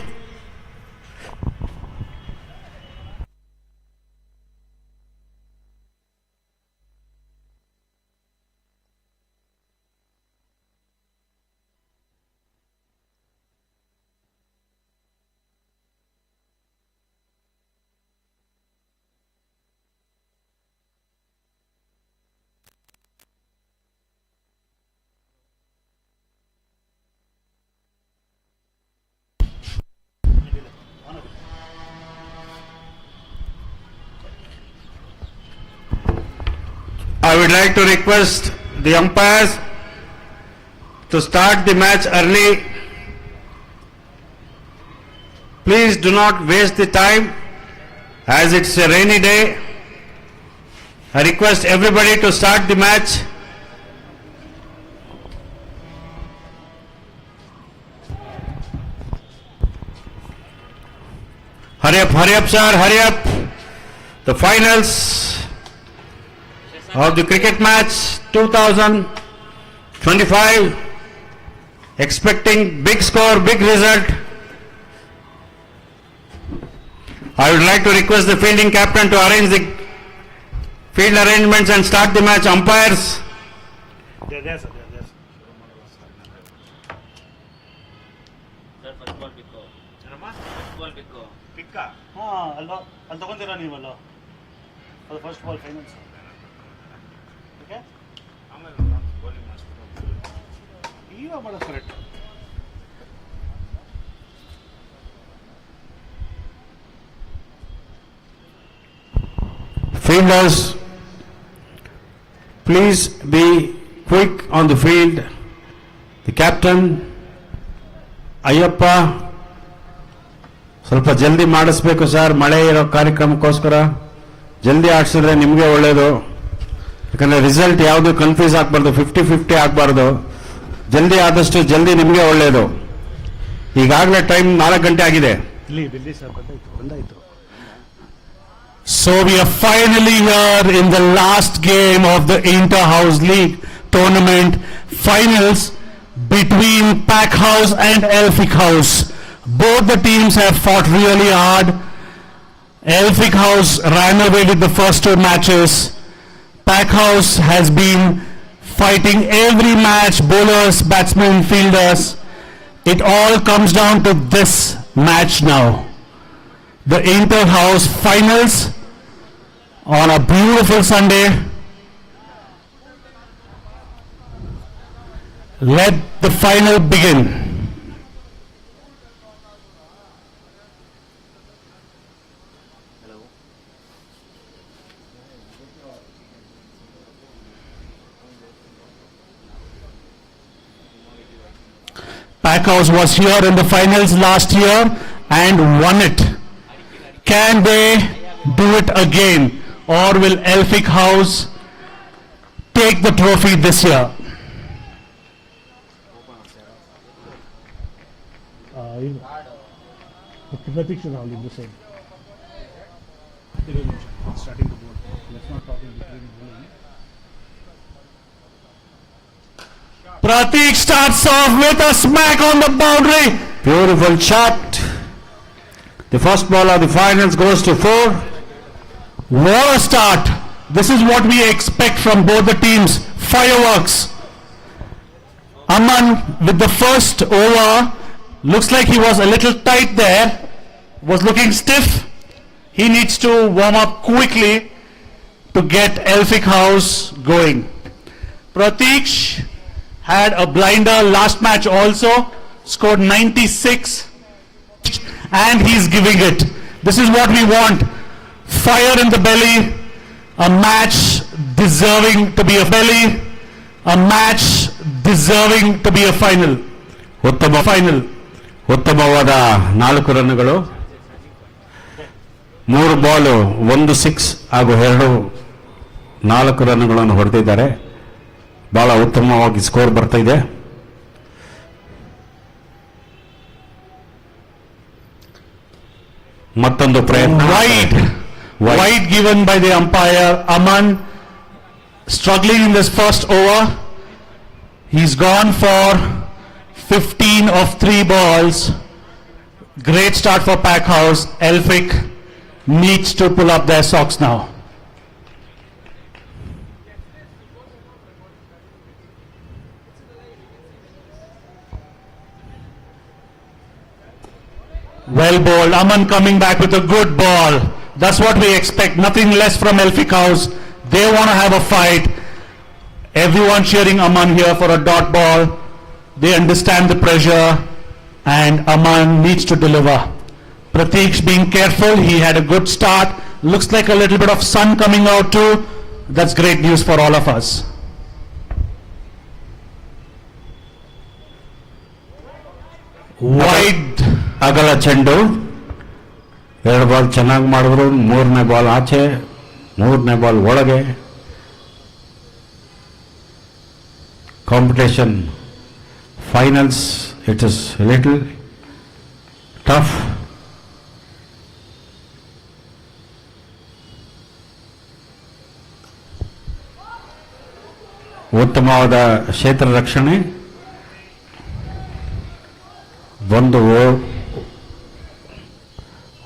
I would like to request the umpires to start the match early. Please do not waste the time as it's a rainy day. I request everybody to start the match. Hurry up sir, hurry up. The finals of the cricket match 2025, expecting big score, big result. I would like to request the fielding captain to arrange the field arrangements and start the match. Umpires. ಅಲ್ಲಿ ತಗೊಂತೀರಾ ನೀವಲ್ಲ ಅದು first ball finals Fielders, please be quick on the field. The captain, Ayyappa ಸ್ವಲ್ಪ ಜಲ್ದಿ ಮಾಡಿಸ್ಬೇಕು sir, ಮಳೆ ಇರೋ ಕಾರ್ಯಕ್ರಮಕ್ಕೋಸ್ಕರ ಜಲ್ದಿ ಆಡಿಸಿದ್ರೆ ನಿಮಗೆ ಒಳ್ಳೇದು. ಯಾಕಂದ್ರೆ ರಿಸಲ್ಟ್ ಯಾವುದು ಕನ್ಫ್ಯೂಸ್ ಆಗಬಾರ್ದು, 50-50 ಆಗಬಾರ್ದು. ಜಲ್ದಿ ಆದಷ್ಟು ಜಲ್ದಿ ನಿಮಗೆ ಒಳ್ಳೇದು. ಈಗಾಗಲೇ ಟೈಮ್ 4 ಗಂಟೆ ಆಗಿದೆ. So we are finally here in the last game of the Inter-House League tournament finals between Packhouse and Elphick House. Both the teams have fought really hard. Elphick House ran away with the first 2 matches. Packhouse has been fighting every match, bowlers, batsmen, fielders. It all comes down to this match now. The Inter-House finals on a beautiful Sunday. Let the final begin. Packhouse was here in the finals last year and won it. Can they do it again, or will Elphick House take the trophy this year? Pratik starts off with a smack on the boundary. Beautiful shot. The first ball of the finals goes to 4. What a start. This is what we expect from both the teams. Fireworks. Aman with the first over. Looks like he was a little tight there. Was looking stiff. He needs to warm up quickly to get Elphick House going. Pratik had a blinder last match also. Scored 96. And he's giving it. This is what we want. Fire in the belly. A match deserving to be a belly. A match deserving to be a final. ಉತ್ತಮವಾದ 4 ರನ್ಗಳು, 3 ಬಾಲು, 1 6 ಹಾಗೂ 4 ರನ್ಗಳನ್ನು ಹೊಡೆದಿದ್ದಾರೆ. ಬಹಳ ಉತ್ತಮವಾಗಿ score ಬರ್ತಾ ಇದೆ. ಮತ್ತೊಂದು ಪ್ರಯತ್ನ. Wide given by the umpire. Aman struggling in this first over. He's gone for 15 of 3 balls. Great start for Packhouse. Elphick needs to pull up their socks now. Well bowled. Aman coming back with a good ball. That's what we expect. Nothing less from Elphick House. They want to have a fight. Everyone cheering Aman here for a dot ball. They understand the pressure and Aman needs to deliver. Pratik being careful. He had a good start. Looks like a little bit of sun coming out too. That's great news for all of us. Wide. ಅಗಲ ಚೆಂಡು. 2 ball ಚೆನ್ನಾಗಿ ಮಾಡಿದ್ರು. 3ನೇ ball ಆಚೆ, 3ನೇ ball ಒಳಗೆ. Competition finals, it is little tough. ಉತ್ತಮವಾದ ಕ್ಷೇತ್ರ ರಕ್ಷಣೆ. ಒಂದು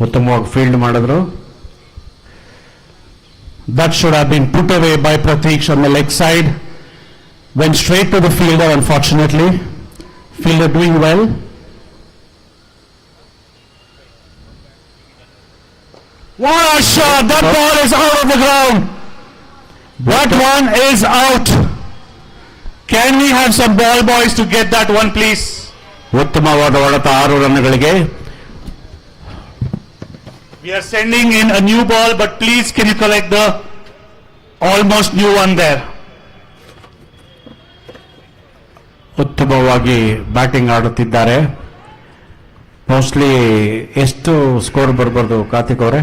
ಉತ್ತಮವಾಗಿ ಫೀಲ್ಡ್ ಮಾಡಿದ್ರು. That should have been put away by Pratik on the leg side. Went straight to the fielder, unfortunately. Fielder doing well. What a shot! That ball is out of the ground. That one is out. Can we have some ball boys to get that one, please? ಉತ್ತಮವಾದ ಹೊಡೆತ 6 ರನ್ಗಳಿಗೆ. We are sending in a new ball, but please can you collect the almost new one there? ಉತ್ತಮವಾಗಿ batting ಆಡುತ್ತಿದ್ದಾರೆ. Mostly ಎಷ್ಟು score ಬರ್ಬೋದು ಕಾರ್ತಿಕ್ ಅವರೇ?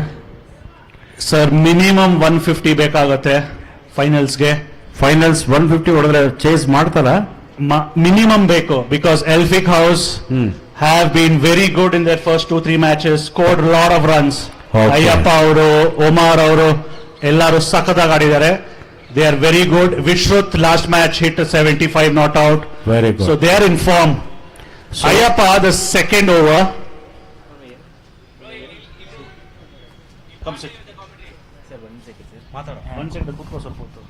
Sir minimum 150 ಬೇಕಾಗುತ್ತೆ ಫೈನಲ್ಸ್ಗೆ. Finals 150 ಹೊಡೆದ್ರೆ chase ಮಾಡ್ತಾರ? ಮಿನಿಮಮ್ ಬೇಕು, because Elphick house have been very good in their first 2-3 matches, scored a lot of runs. Ayyappa ಅವರು, ಒಮಾರ್ ಅವರು ಎಲ್ಲರೂ ಸಖತ್ತಾಗಿ ಆಡಿದ್ದಾರೆ. They are very good. Vishruth last match hit a 75 not out. Very good. So they are in form. So, Ayyappa, the second over. Come sit. Sir, 1 second, sir. Matara. 1 second. Put for photo.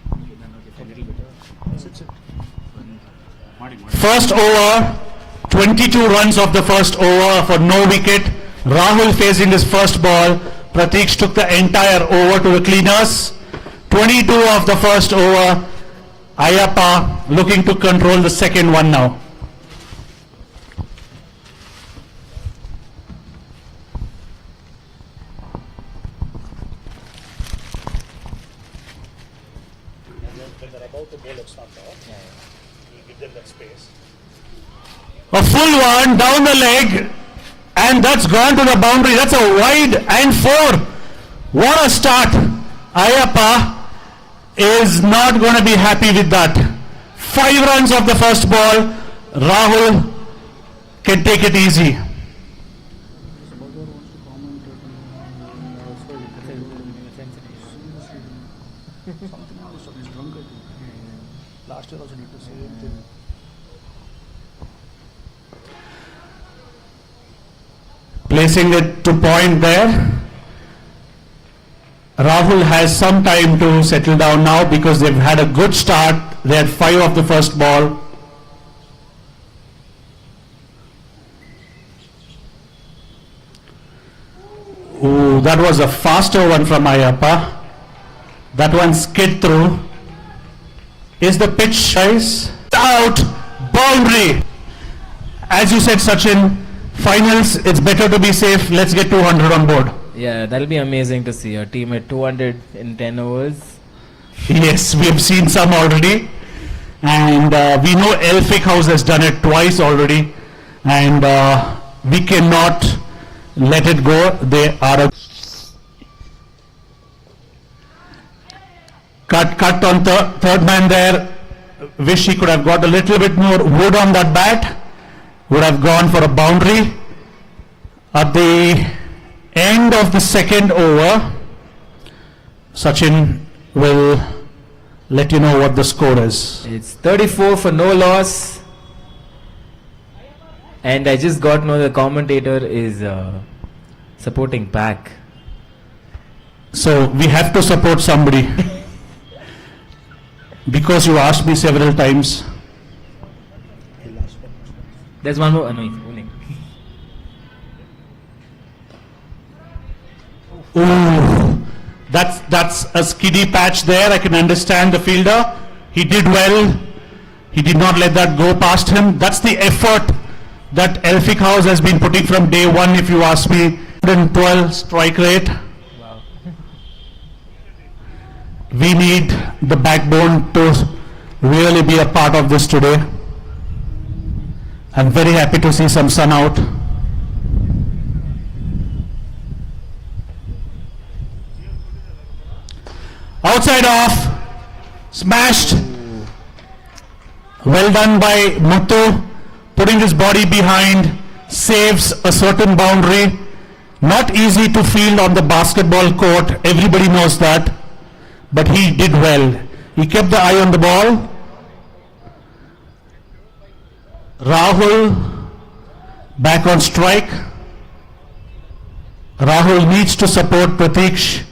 Sit. First over, 22 runs of the first over for no wicket. Rahul facing his first ball. Pratik took the entire over to the cleaners. 22 of the first over. Ayyappa looking to control the second one now. A full one down the leg, and that's gone to the boundary. That's a wide and 4. What a start. Ayyappa is not going to be happy with that. 5 runs of the first ball. Rahul can take it easy. Placing it to point there. Rahul has some time to settle down now because they've had a good start. They had 5 of the first ball. Ooh, that was a faster one from Ayyappa. That one skid through. Is the pitch guys? Out! Boundary! As you said, Sachin, finals, it's better to be safe. Let's get 200 on board. Yeah, that'll be amazing to see a team at 200 in 10 overs. Yes, we have seen some already, and we know Elphick House has done it twice already, and we cannot let it go. They are a cut on third man there. Wish he could have got a little bit more wood on that bat. Would have gone for a boundary. At the end of the second over, Sachin will let you know what the score is. It's 34 for no loss. And I just got to know the commentator is supporting Pack. So we have to support somebody. Because you asked me several times. There's one more. No, Innings. Ooh, that's a skiddy patch there. I can understand the fielder. He did well. He did not let that go past him. That's the effort that Elphick House has been putting from day one, if you ask me. 112 strike rate. Wow. We need the backbone to really be a part of this today. I'm very happy to see some sun out. Outside off, smashed. Well done by Muthu, putting his body behind, saves a certain boundary. Not easy to field on the basketball court, everybody knows that, but he did well. He kept the eye on the ball. Rahul back on strike. Rahul needs to support Pratik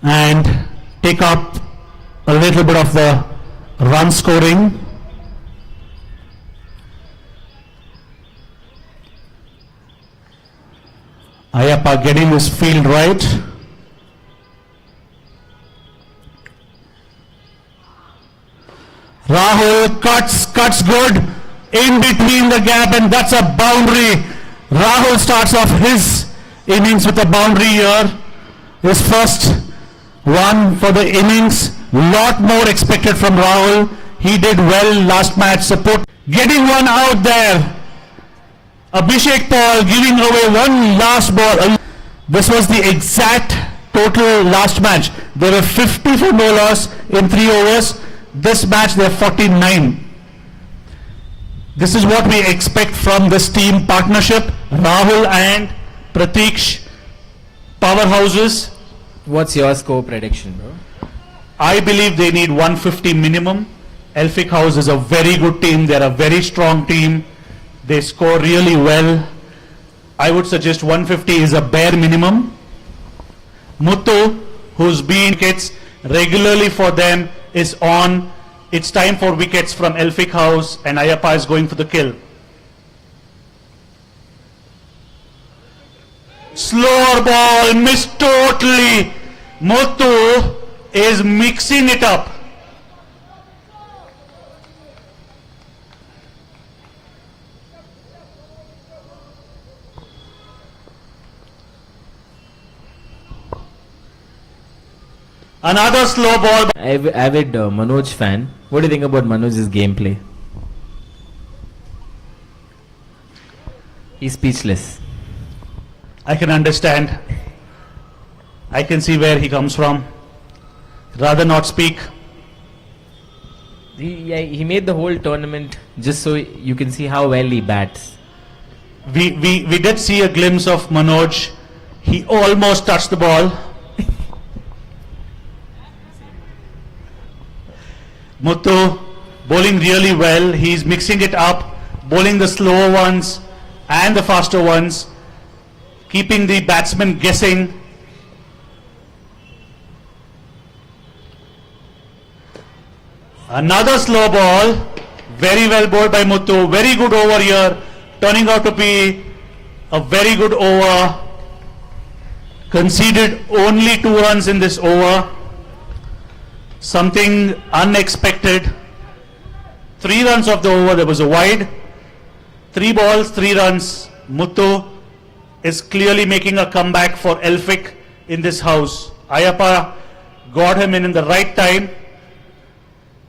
and take up a little bit of the run scoring. Ayyappa getting his field right. Rahul cuts good in between the gap, and that's a boundary. Rahul starts off his innings with a boundary here. His first one for the innings. Lot more expected from Rahul. He did well last match. Support getting one out there. Abhishek Paul giving away one last ball. This was the exact total last match. There were 50 for no loss in 3 overs. This match there are 49. This is what we expect from this team partnership. Rahul and Pratiksh, powerhouses. What's your score prediction, bro? I believe they need 150 minimum. Elphick House is a very good team. They're a very strong team. They score really well. I would suggest 150 is a bare minimum. Muthu, who's been wickets regularly for them, is on. It's time for wickets from Elphick House, and Ayappa is going for the kill. Slower ball, missed totally. Muthu is mixing it up. Another slow ball. Avid Manoj fan. What do you think about Manoj's gameplay? He's speechless. I can understand. I can see where he comes from. Rather not speak. He made the whole tournament just so you can see how well he bats. We did see a glimpse of Manoj. He almost touched the ball. Muthu bowling really well. He's mixing it up, bowling the slower ones and the faster ones, keeping the batsmen guessing. Another slow ball, very well bowled by Muthu. Very good over here, turning out to be a very good over. Conceded only 2 runs in this over. Something unexpected. 3 runs of the over, there was a wide. 3 balls, 3 runs. Muthu is clearly making a comeback for Elphick in this house. Ayappa got him in the right time.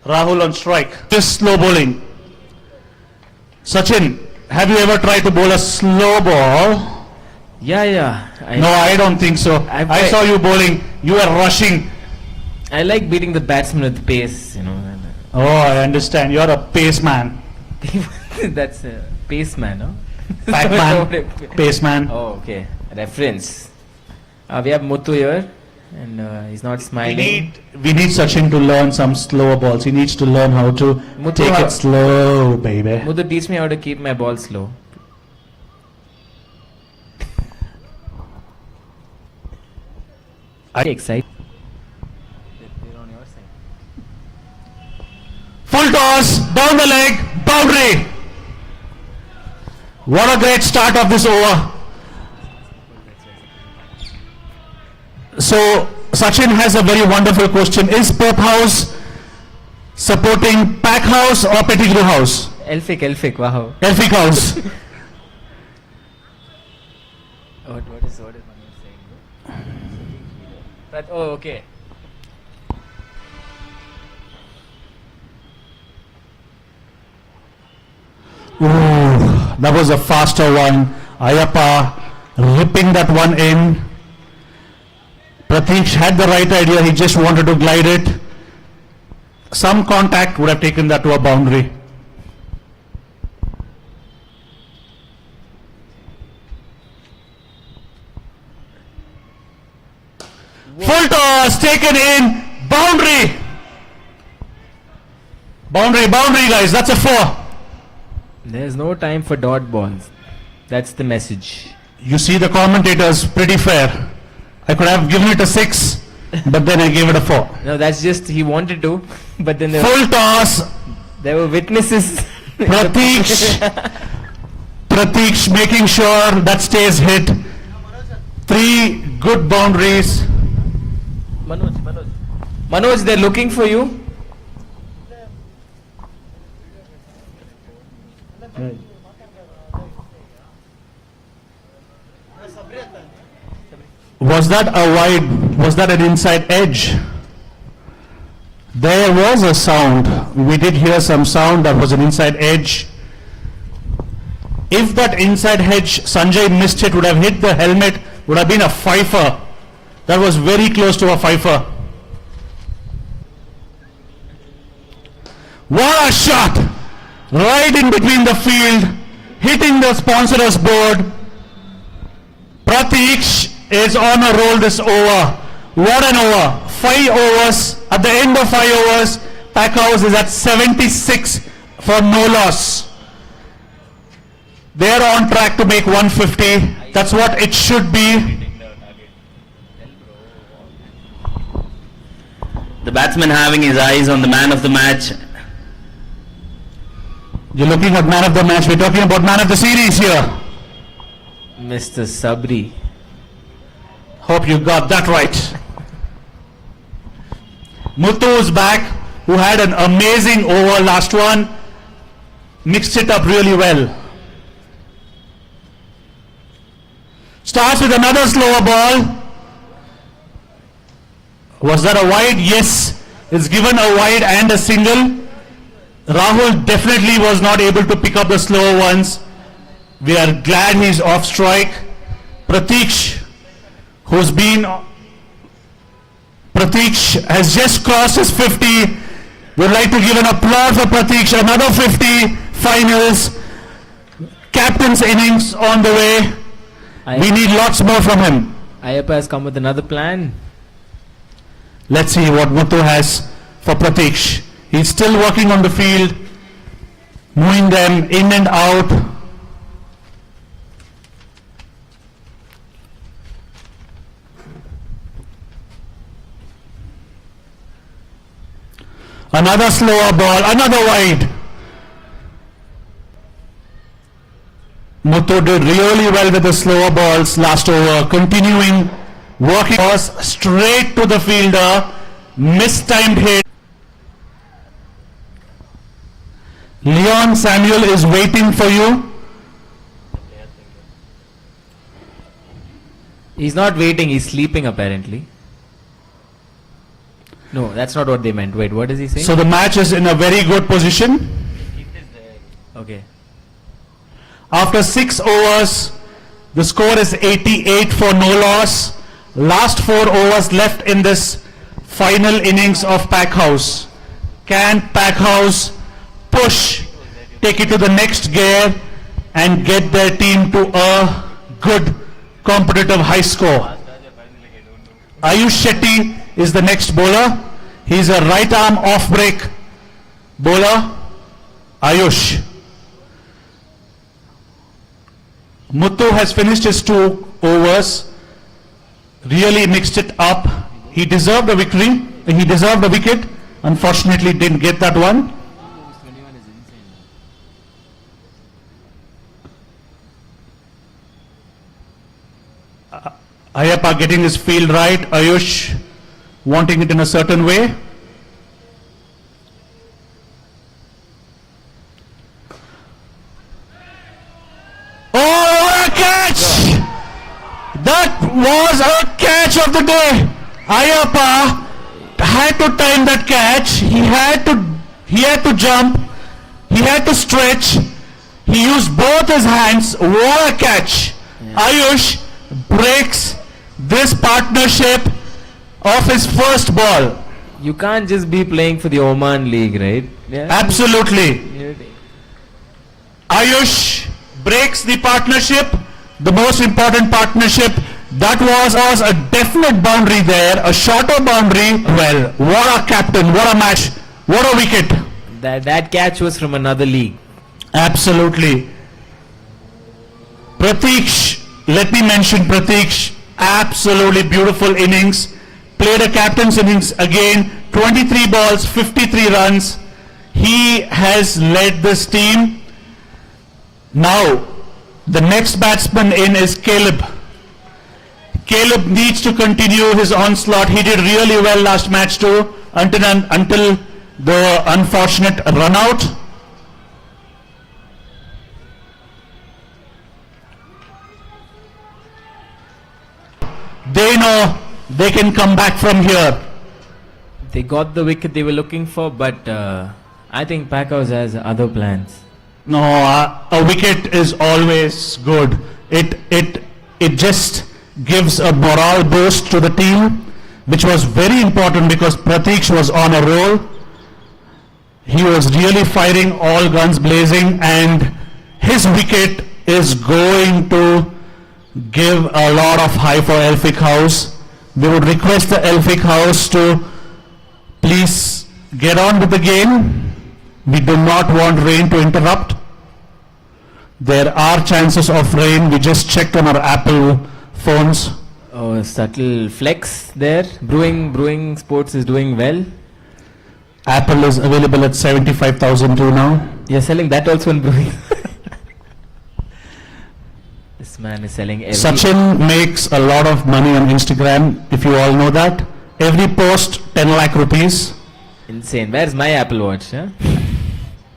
Rahul on strike. Just slow bowling. Sachin, have you ever tried to bowl a slow ball? Yeah. No, I don't think so. I saw you bowling. You were rushing. I like beating the batsman with pace, you know. Oh, I understand. You're a pace man. That's a pace man, no? Pac-Man, pace man. Oh, okay. Reference. We have Muthu here, and he's not smiling. We need Sachin to learn some slower balls. He needs to learn how to take it slow, baby. Muthu, teach me how to keep my ball slow. Are you excited? Full toss, down the leg, boundary. What a great start of this over. So, Sachin has a very wonderful question. Is Pope House supporting Pack House or Pettigrew House? Elphick, wow. Elphick House. What is Manoj saying? But, oh, okay. Ooh, that was a faster one. Ayappa ripping that one in. Pratiksh had the right idea. He just wanted to glide it. Some contact would have taken that to a boundary. Full toss taken in. Boundary. Boundary, guys. That's a 4. There's no time for dot balls. That's the message. You see, the commentators pretty fair. I could have given it a 6, but then I gave it a 4. No, that's just he wanted to, but then Full toss. There were witnesses. Pratiksh making sure that stays hit. 3 good boundaries. Manoj, they're looking for you. Was that a wide? Was that an inside edge? There was a sound. We did hear some sound. That was an inside edge. If that inside edge Sanjay missed it, would have hit the helmet, would have been a fifer. That was very close to a fifer. What a shot! Right in between the field, hitting the sponsor's board. Pratik is on a roll this over. What an over. 5 overs. At the end of 5 overs, Packhouse is at 76 for no loss. They are on track to make 150. That's what it should be. The batsman having his eyes on the man of the match. You're looking at man of the match. We're talking about man of the series here. Mr. Sabri. Hope you got that right. Muthu is back, who had an amazing over last one. Mixed it up really well. Starts with another slower ball. Was that a wide? Yes. It's given a wide and a single. Rahul definitely was not able to pick up the slower ones. We are glad he's off strike. Pratik, Pratik has just crossed his 50. We'd like to give an applause for Pratik. Another 50 finals. Captain's innings on the way. We need lots more from him. Ayappa has come with another plan. Let's see what Muthu has for Pratik. He's still working on the field, moving them in and out. Another slower ball, another wide. Muthu did really well with the slower balls last over, continuing working straight to the fielder, mistimed hit. Leon Samuel is waiting for you. He's not waiting, he's sleeping apparently. No, that's not what they meant. Wait, what is he saying? So the match is in a very good position. Okay. After 6 overs, the score is 88 for no loss. Last 4 overs left in this final innings of Packhouse. Can Packhouse push, take it to the next gear and get their team to a good competitive high score? Ayush Shetty is the next bowler. He's a right arm off break bowler. Ayush. Muthu has finished his 2 overs. Really mixed it up. He deserved a victory. He deserved a wicket. Unfortunately didn't get that one. Ayappa getting his field right, Ayush wanting it in a certain way. Oh, what a catch! That was a catch of the day. Ayappa had to time that catch. He had to jump. He had to stretch. He used both his hands. What a catch! Ayush breaks this partnership of his first ball. You can't just be playing for the Oman League, right? Yeah. Absolutely. Ayush breaks the partnership, the most important partnership. That was a definite boundary there, a shorter boundary. Well, what a captain, what a match, what a wicket. That catch was from another league. Absolutely. Pratik, let me mention Pratik, absolutely beautiful innings. Played a captain's innings again, 23 balls, 53 runs. He has led this team. Now, the next batsman in is Caleb. Caleb needs to continue his onslaught. He did really well last match too, until the unfortunate run out. know they can come back from here? They got the wicket they were looking for, but I think Packhouse has other plans. No, a wicket is always good. It just gives a morale boost to the team, which was very important because Pratik was on a roll. He was really firing all guns blazing, and his wicket is going to give a lot of high for Elphick House. We would request the Elphick House to please get on with the game. We do not want rain to interrupt. There are chances of rain. We just checked on our Apple phones. Oh, a subtle flex there. Brewing Sports is doing well. Apple is available at 75,002 now. You're selling that also in brewing. This man is selling every... Sachin makes a lot of money on Instagram, if you all know that. Every post 10 lakh rupees. Insane. Where's my Apple Watch? Huh?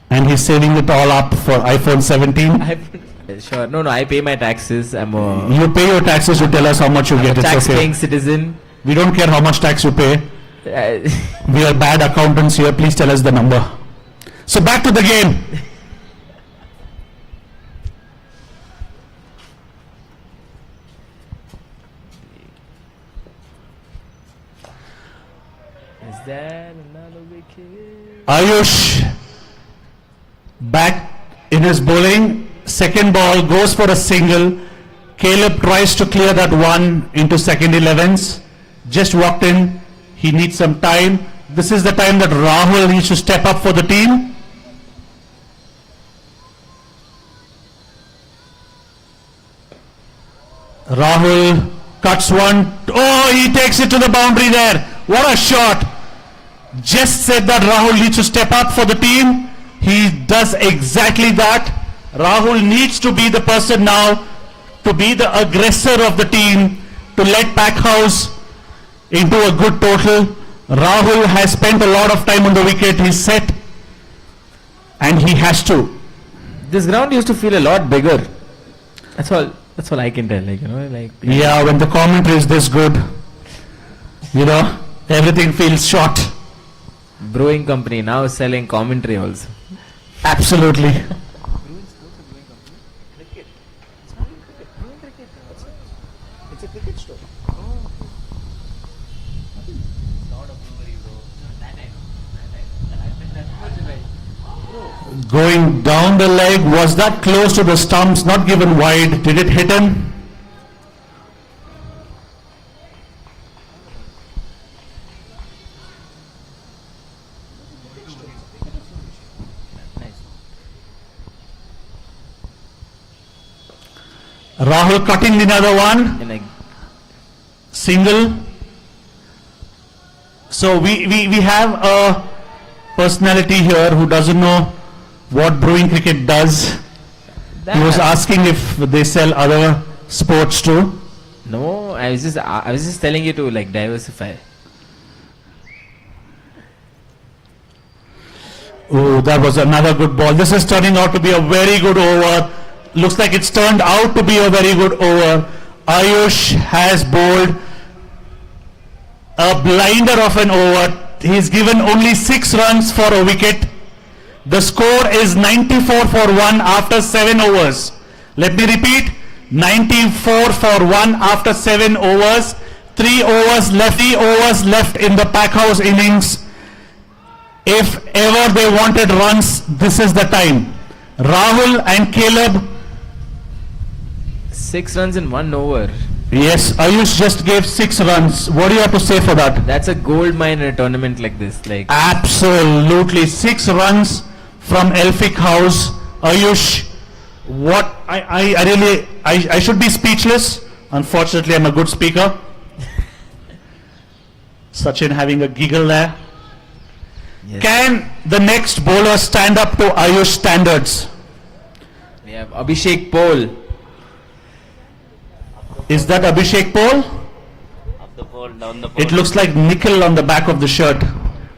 And he's saving it all up for iPhone 17. Sure. No, I pay my taxes. You pay your taxes, you tell us how much you get. a It's okay. tax-paying citizen. We don't care how much tax you pay. We are bad accountants here. Please tell us the number. So back to the game. Is there another wicket? Ayush back in his bowling. Second ball goes for a single. Caleb tries to clear that one into second 11s. Just walked in. He needs some time. This is the time that Rahul needs to step up for the team. Rahul cuts one. Oh, he takes it to the boundary there. What a shot. Just said that Rahul needs to step up for the team. He does exactly that. Rahul needs to be the person now to be the aggressor of the team, to let Packhouse into a good total. Rahul has spent a lot of time on the wicket. He's set and he has to. This ground used to feel a lot bigger. That's all I can tell. Yeah, when the commentary is this good, everything feels short. Brewing company now selling commentary also. Absolutely. Going down the leg, was that close to the stumps, not given wide? Did it hit him? Rahul cutting another one. Single. So we have a personality here who doesn't know what brewing cricket does. He was asking if they sell other sports too. No, I was just telling you to diversify. Oh, that was another good ball. This is turning out to be a very good over. Looks like it's turned out to be a very good over. Ayush has bowled a blinder of an over. He's given only 6 runs for a wicket. The score is 94 for 1 after 7 overs. Let me repeat, 94 for 1 after 7 overs. 3 overs left in the Packhouse innings. If ever they wanted runs, this is the time. Rahul and Caleb. 6 runs in 1 over. Yes, Ayush just gave 6 runs. What do you have to say for that? That's a gold mine in a tournament like this. Absolutely. 6 runs from Elphick House. Ayush, what I should be speechless. Unfortunately, I'm a good speaker. Sachin having a giggle there. Yes. Can the next bowler stand up to Ayush standards? We have Abhishek Paul. Is that Abhishek Paul? Up the pole, down the pole. It looks like Nikhil on the back of the shirt.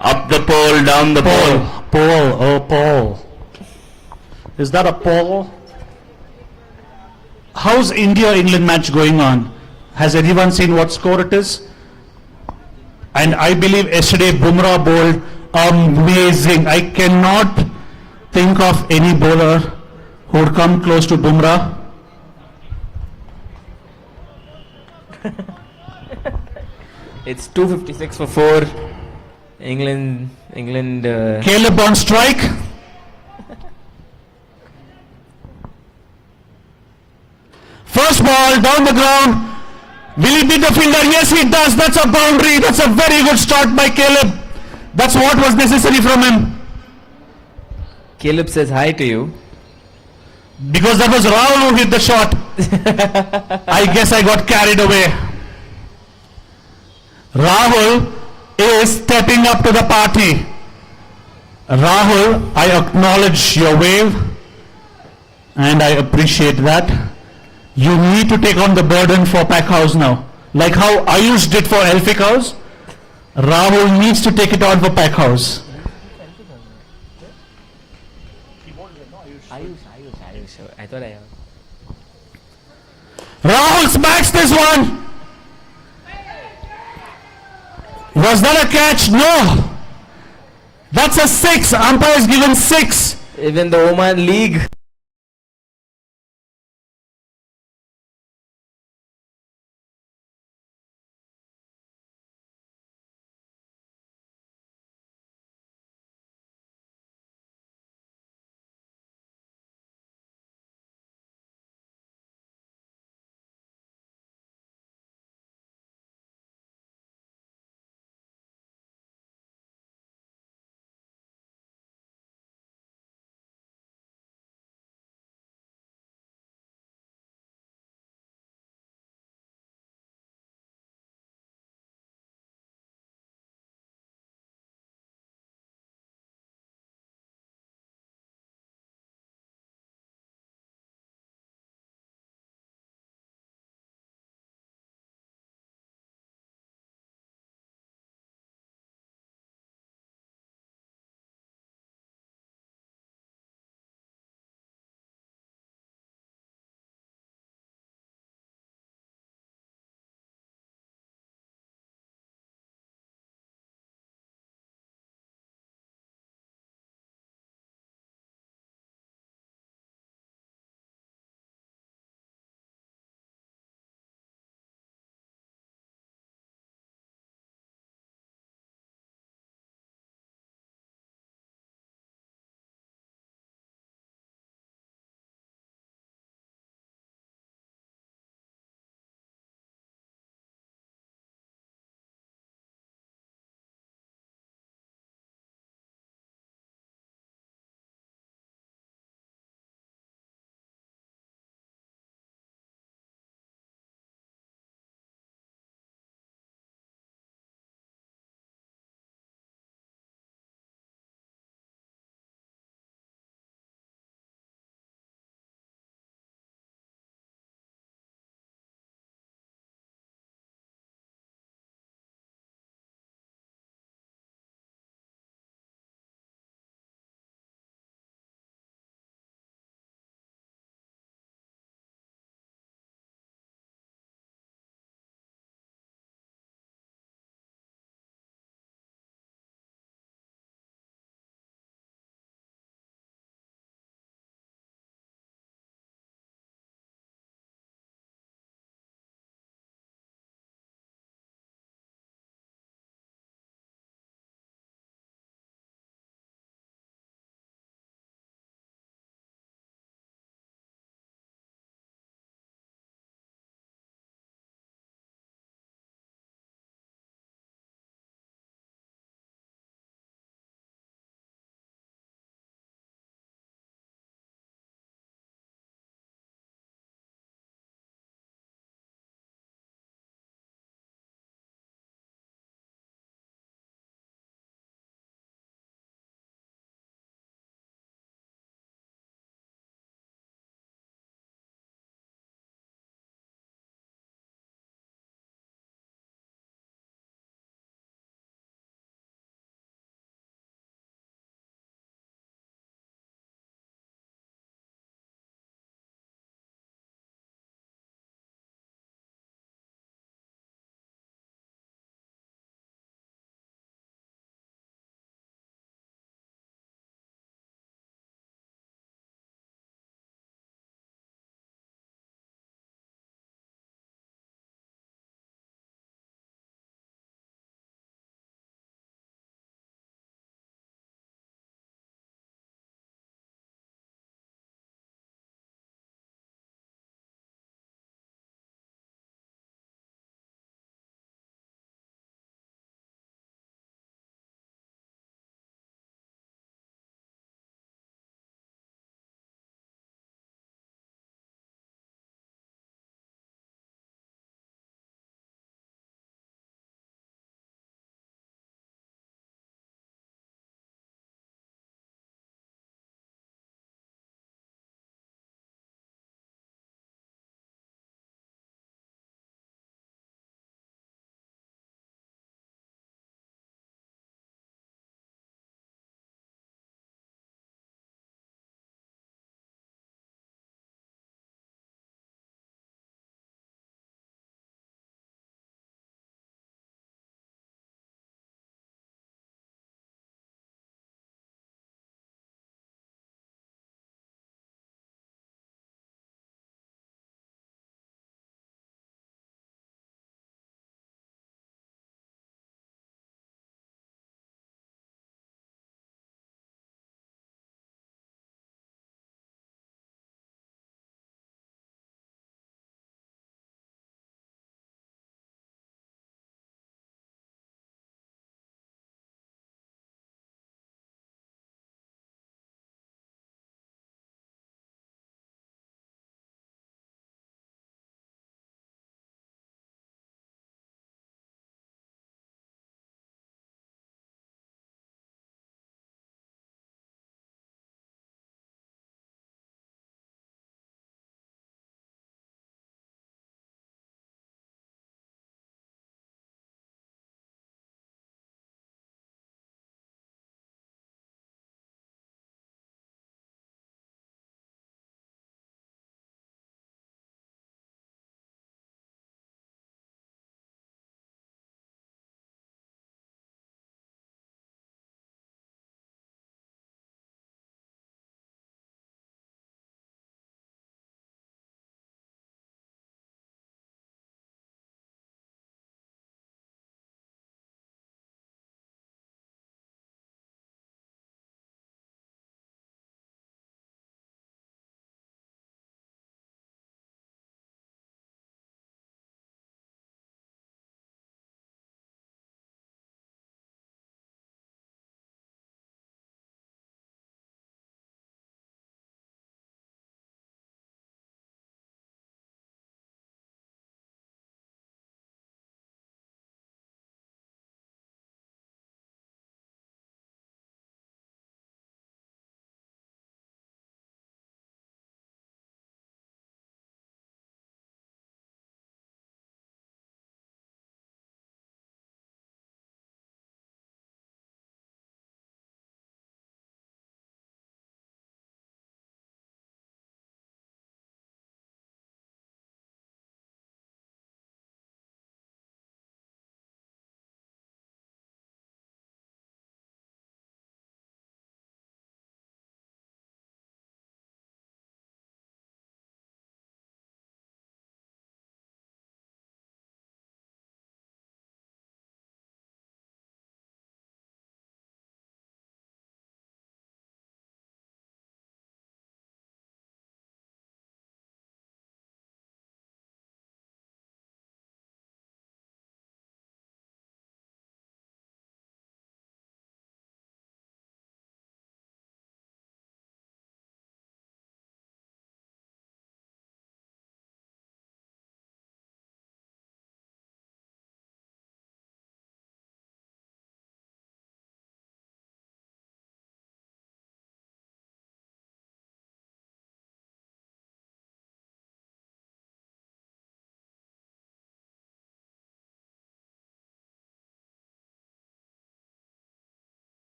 Up the pole, down the pole. Paul, oh Paul. Is that a Paul? How's India-England match going on? Has anyone seen what score it is? And I believe yesterday Bumrah bowled amazing. I cannot think of any bowler who would come close to Bumrah. It's 256 for 4. England. Caleb on strike. First ball down the ground. Will he beat the fielder? Yes, he does. That's a boundary. That's a very good start by Caleb. That's what was necessary from him. Caleb says hi to you. Because that was Rahul who hit the shot. I guess I got carried away. Rahul is stepping up to the party. Rahul, I acknowledge your wave and I appreciate that. You need to take on the burden for Packhouse now. Like how Ayush did for Elphick House, Rahul needs to take it on for Packhouse. Ayush. I thought I heard. Rahul smacks this one. Was that a catch? No. That's a 6. Umpire is given 6. Even the Oman League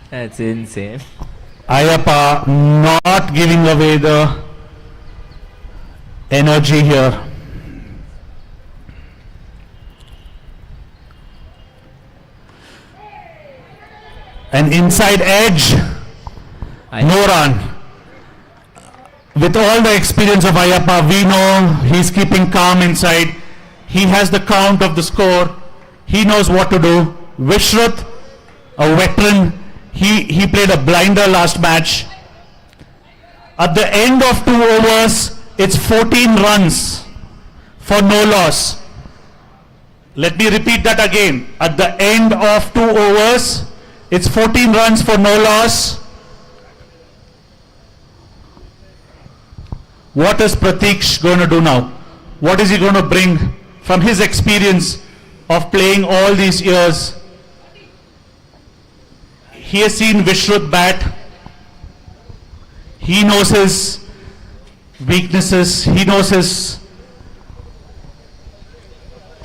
That's insane. Ayappa not giving away the energy here. An inside edge, no run. With all the experience of Ayappa, we know he's keeping calm inside. He has the count of the score. He knows what to do. Vishruth, a veteran, he played a blinder last match. At the end of 2 overs, it's 14 runs for no loss. Let me repeat that again. At the end of 2 overs, it's 14 runs for no loss. What is Pratik going to do now? What is he going to bring from his experience of playing all these years? He has seen Vishruth bat. He knows his weaknesses. He knows his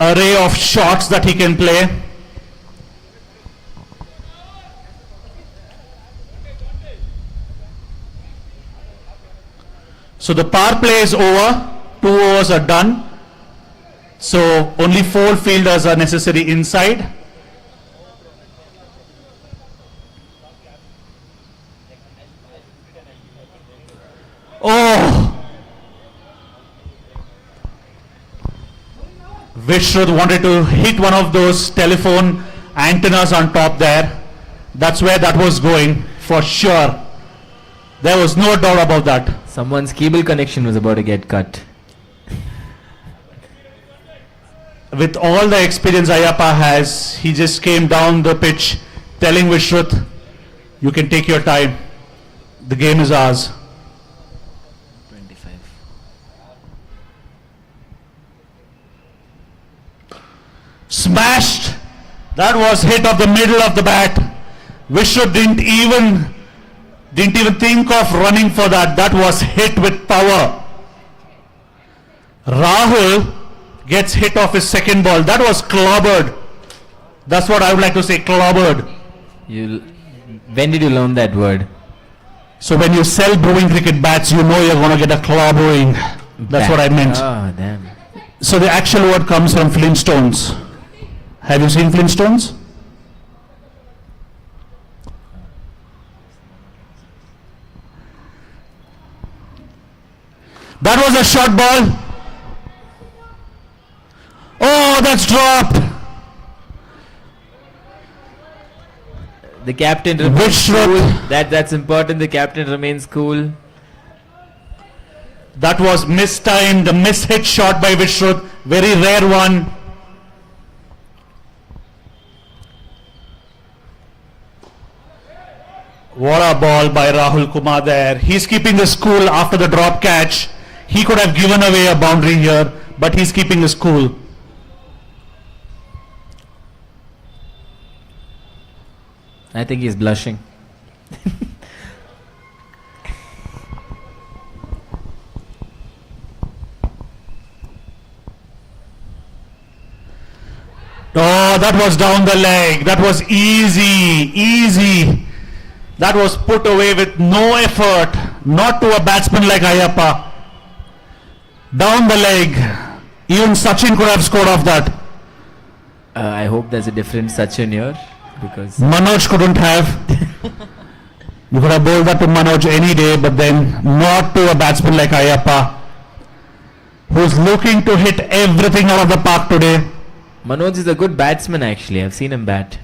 array of shots that he can play. So the power play is over. 2 overs are done. So only 4 fielders are necessary inside. Oh! Vishruth wanted to hit one of those telephone antennas on top there. That's where that was going for sure. There was no doubt about that. Someone's cable connection was about to get cut. With all the experience Ayappa has, he just came down the pitch telling Vishruth, you can take your time. The game is ours. 25. Smashed. That was hit of the middle of the bat. Vishruth didn't even think of running for that. That was hit with power. Rahul gets hit off his second ball. That was clobbered. That's what I would like to say, clobbered. When did you learn that word? So when you sell brewing cricket bats, you know you're going to get a clobbering. That's what I meant. Oh, damn. So the actual word comes from Flintstones. Have you seen Flintstones? That was a short ball. Oh, that's dropped. The captain remains cool. That's important. The captain remains cool. That was mistimed, the mishit shot by Vishruth. Very rare one. What a ball by Rahul Kumar there. He's keeping his cool after the drop catch. He could have given away a boundary here, but he's keeping his cool. I think he's blushing. Oh, that was down the leg. That was easy. That was put away with no effort. Not to a batsman like Ayappa. Down the leg. Even Sachin could have scored off that. I hope there's a different Sachin here, because Manoj couldn't have. You could have bowled that to Manoj any day, but then not to a batsman like Ayappa, who's looking to hit everything out of the park today. Manoj is a good batsman actually. I've seen him bat.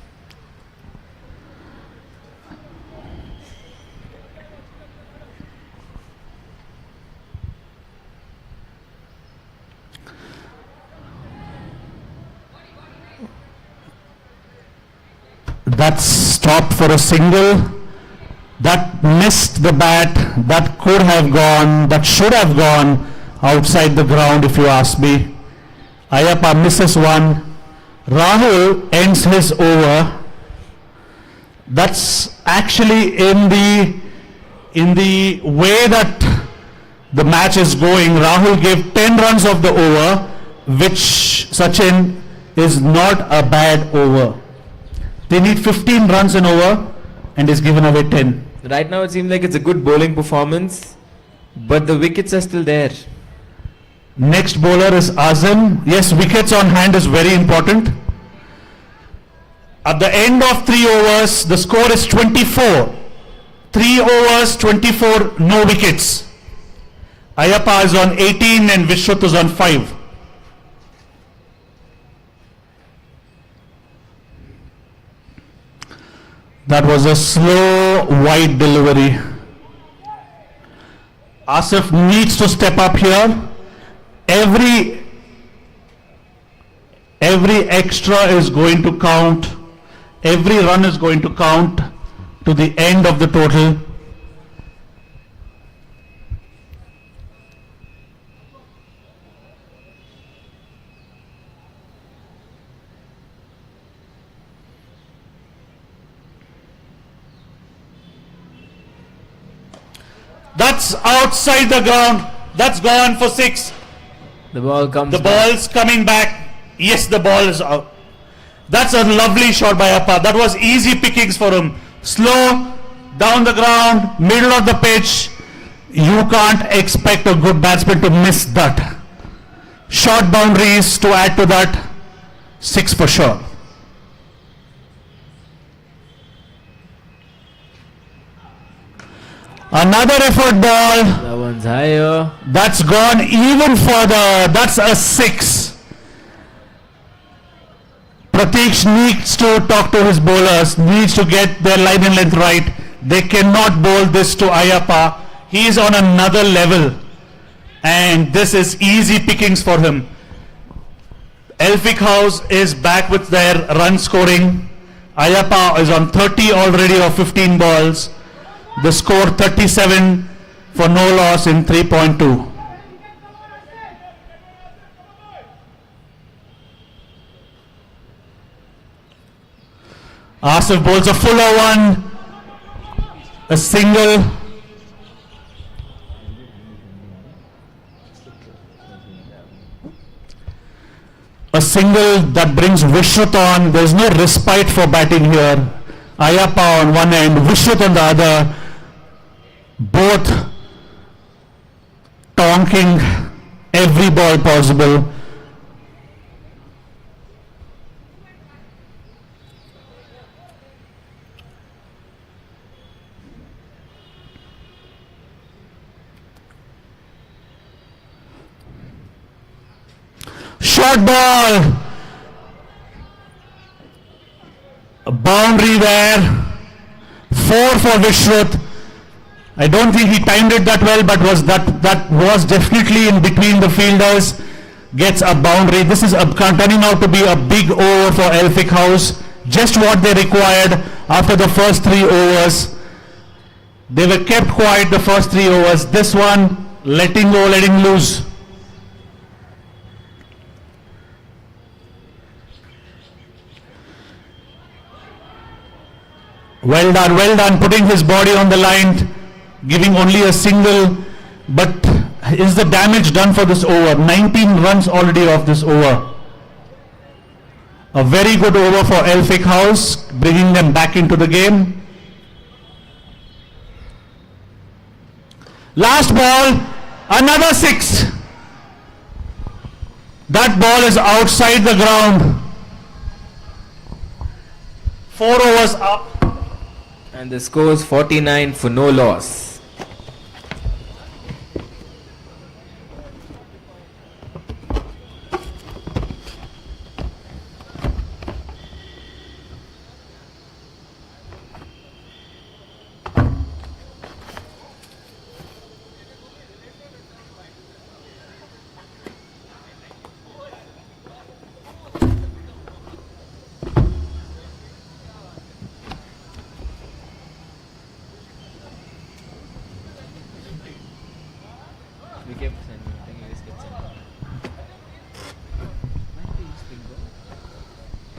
That stopped for a single. That missed the bat. That could have gone, that should have gone outside the ground if you ask me. Ayappa misses one. Rahul ends his over. That's actually in the way that the match is going. Rahul gave 10 runs of the over, which Sachin is not a bad over. They need 15 runs an over and is given away 10. Right now it seems like it's a good bowling performance, but the wickets are still there. Next bowler is Azam. Yes, wickets on hand is very important. At the end of 3 overs, the score is 24. 3 overs, 24, no wickets. Ayappa is on 18 and Vishruth is on 5. That was a slow, wide delivery. Asif needs to step up here. Every extra is going to count. Every run is going to count to the end of the total. That's outside the ground. That's gone for 6. The ball comes The back. ball's coming back. Yes, the ball is out. That's a lovely shot by Appa. That was easy pickings for him. Slow, down the ground, middle of the pitch. You can't expect a good batsman to miss that. Short boundaries to add to that. 6 for sure. Another effort ball. That one's higher. That's gone even further. That's a 6. Prateek needs to talk to his bowlers, needs to get their line and length right. They cannot bowl this to Ayappa. He is on another level. And this is easy pickings for him. Elphick House is back with their run scoring. Ayappa is on 30 already of 15 balls. The score 37 for no loss in 3.2. Asif bowls a fuller one, a single. A single that brings Vishruth on. There's no respite for batting here. Ayappa on one end, Vishruth on the other. Both tonking every ball possible. Short ball. A boundary there. 4 for Vishruth. I don't think he timed it that well, but that was definitely in between the fielders. Gets a boundary. This is turning out to be a big over for Elphick House. Just what they required after the first 3 overs. They were kept quiet the first 3 overs. This one, letting go, letting loose. Well done, putting his body on the line, giving only a single, but is the damage done for this over? 19 runs already off this over. A very good over for Elphick House, bringing them back into the game. Last ball, another 6. That ball is outside the ground. 4 overs up. And the score is 49 for no loss.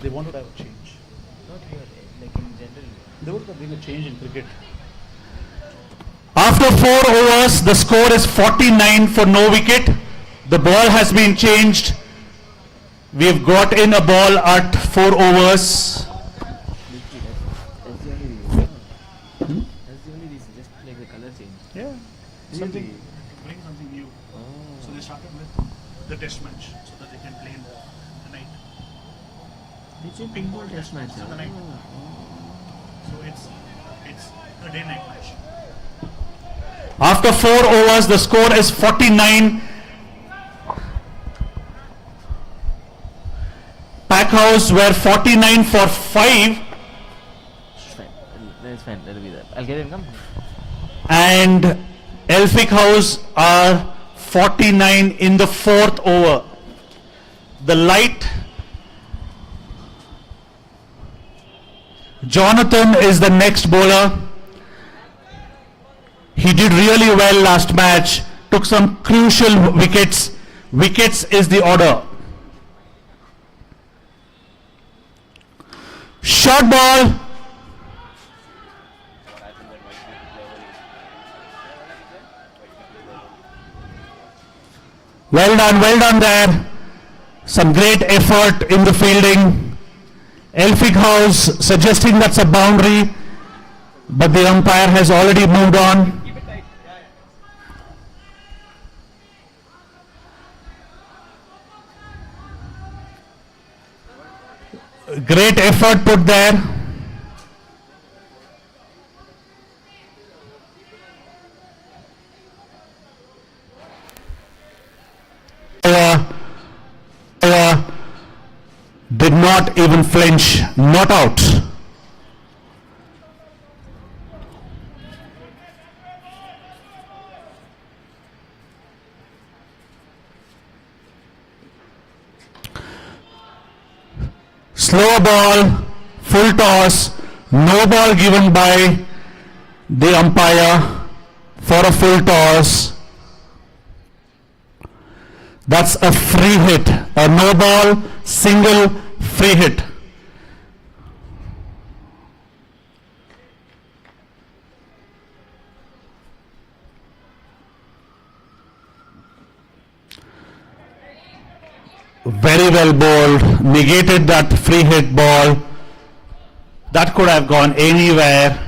They wanted to have a change. Not here, like in general. They would have been a change in cricket. After 4 overs, the score is 49 for no wicket. The ball has been changed. We have got in a ball at 4 overs. That's the only reason, just like the color change. Yeah. Really? Bring something new. Oh. So they started with the test match so that they can play in the night. They changed ping ball test match. So the night. So it's a day-night match. After 4 overs, the score is 49. Packhouse were 49 for 5. It's fine. That's fine. That'll be that. I'll get it. Come. And Elphick House are 49 in the 4th over. The light. Jonathan is the next bowler. He did really well last match. Took some crucial wickets. Wickets is the order. Short ball. Well done there. Some great effort in the fielding. Elphick House suggesting that's a boundary, but the umpire has already moved on. Great effort put there. Did not even flinch, not out. Slow ball, full toss, no ball given by the umpire for a full toss. That's a free hit, a no ball, single free hit. Very well bowled, negated that free hit ball. That could have gone anywhere.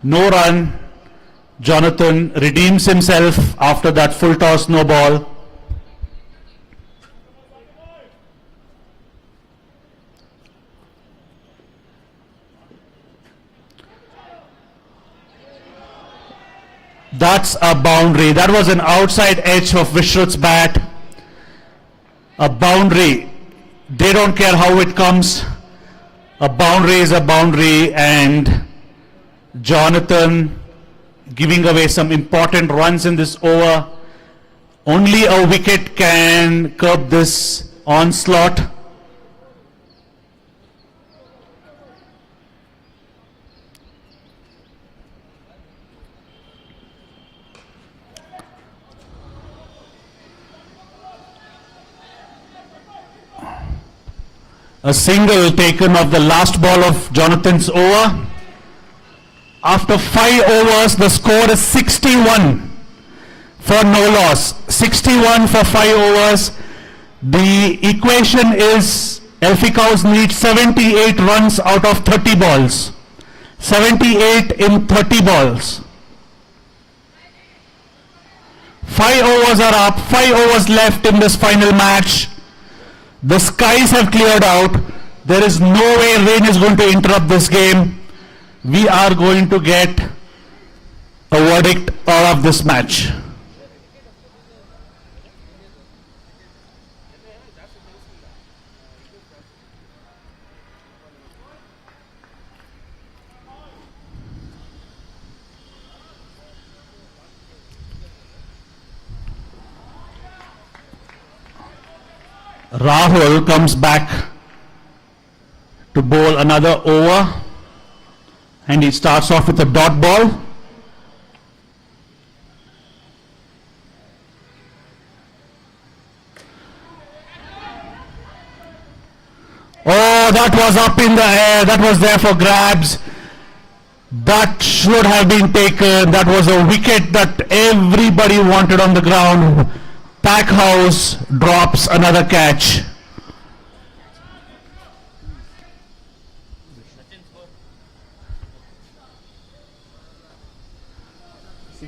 No run. Jonathan redeems himself after that full toss no ball. That's a boundary. That was an outside edge of Vishrut's bat. A boundary. They don't care how it comes. A boundary is a boundary, and Jonathan giving away some important runs in this over. Only a wicket can curb this onslaught. A single taken of the last ball of Jonathan's over. After 5 overs, the score is 61 for no loss. 61 for 5 overs. The equation is Elphick House needs 78 runs out of 30 balls. 78 in 30 balls. 5 overs are up, 5 overs left in this final match. The skies have cleared out. There is no way rain is going to interrupt this game. We are going to get a verdict out of this match. Rahul comes back to bowl another over, and he starts off with a dot ball. Oh, that was up in the air, that was there for grabs. That should have been taken. That was a wicket that everybody wanted on the ground. Packhouse drops another catch.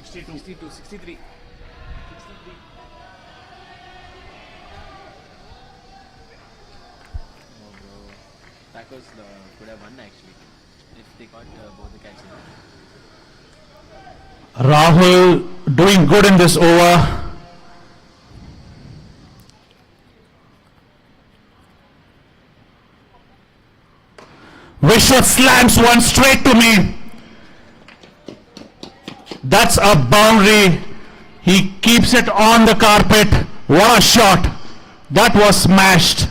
62. 62, 63. Packers could have won actually if they got both the catches. Rahul doing good in this over. Vishwa slams one straight to me. That's a boundary. He keeps it on the carpet. What a shot. That was smashed.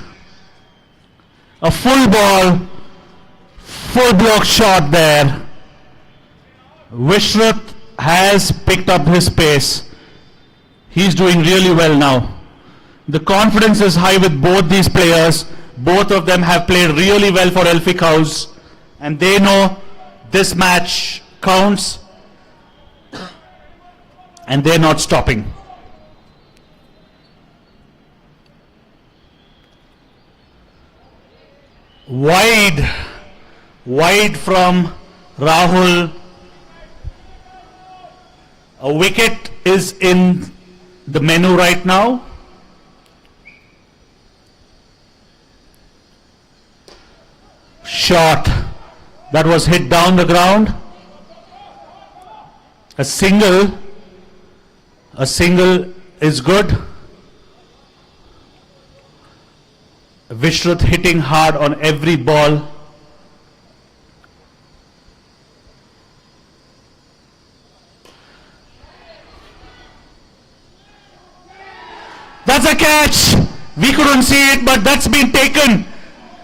A full ball, full block shot there. Vishrat has picked up his pace. He's doing really well now. The confidence is high with both these players. Both of them have played really well for Elphick House, and they know this match counts, and they're not stopping. Wide from Rahul. A wicket is in the menu right now. Shot that was hit down the ground. A single is good. Vishrat hitting hard on every ball. That's a catch. We couldn't see it, but that's been taken.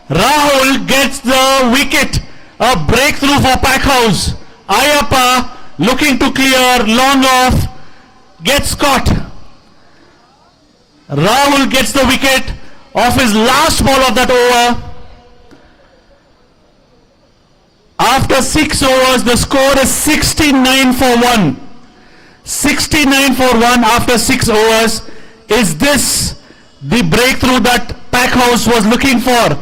Rahul gets the wicket. A breakthrough for Packhouse. Ayappa looking to clear, long off, gets caught. Rahul gets the wicket off his last ball of that over. After 6 overs, the score is 69 for 1. 69 for 1 after 6 overs. Is this the breakthrough that Packhouse was looking for?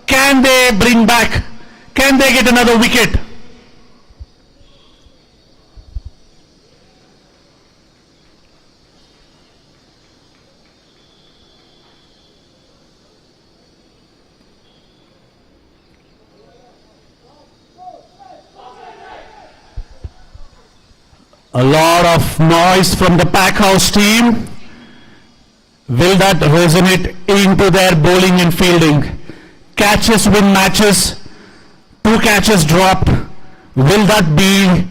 Can they bring back? Can they get another wicket? A lot of noise from the Packhouse team. Will that resonate into their bowling and fielding? Catches win matches. 2 catches dropped. Will that be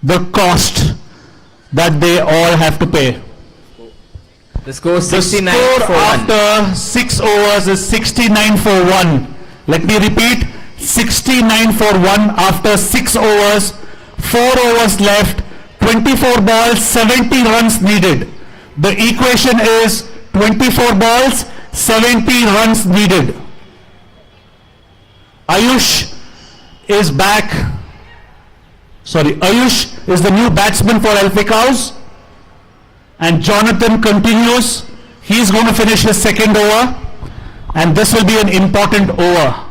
the cost that they all have to pay? The score is The 69 score for 1. after 6 overs is 69 for 1. Let me repeat, 69 for 1 after 6 overs, 4 overs left, 24 balls, 70 runs needed. The equation is 24 balls, 70 runs needed. Ayush is back. Ayush is the new batsman for Elphick House. And Jonathan continues. He's going to finish his second over. And this will be an important over.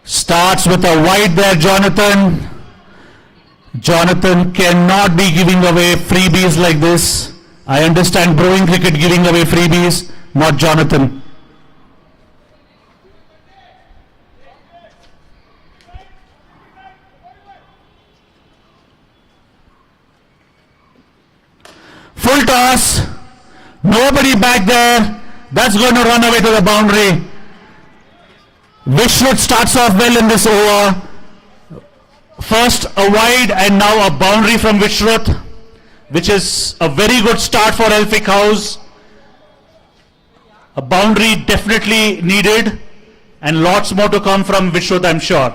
Starts with a wide there, Jonathan. Jonathan cannot be giving away freebies like this. I understand Brewing Cricket giving away freebies, not Jonathan. Full toss. Nobody back there. That's going to run away to the boundary. Vishrat starts off well in this over. First a wide and now a boundary from Vishrat, which is a very good start for Elphick House. A boundary definitely needed and lots more to come from Vishrat, I'm sure.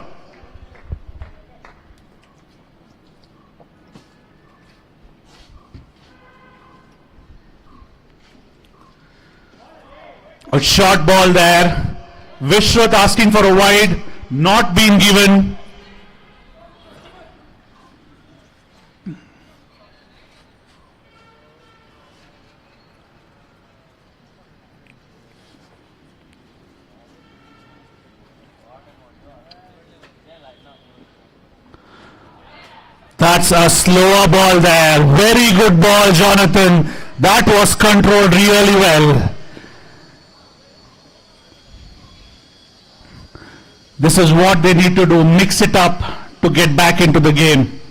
A short ball there. Vishrat asking for a wide, not being given. That's a slower ball there. Very good ball, Jonathan. That was controlled really well. This is what they need to do, mix it up to get back into the game.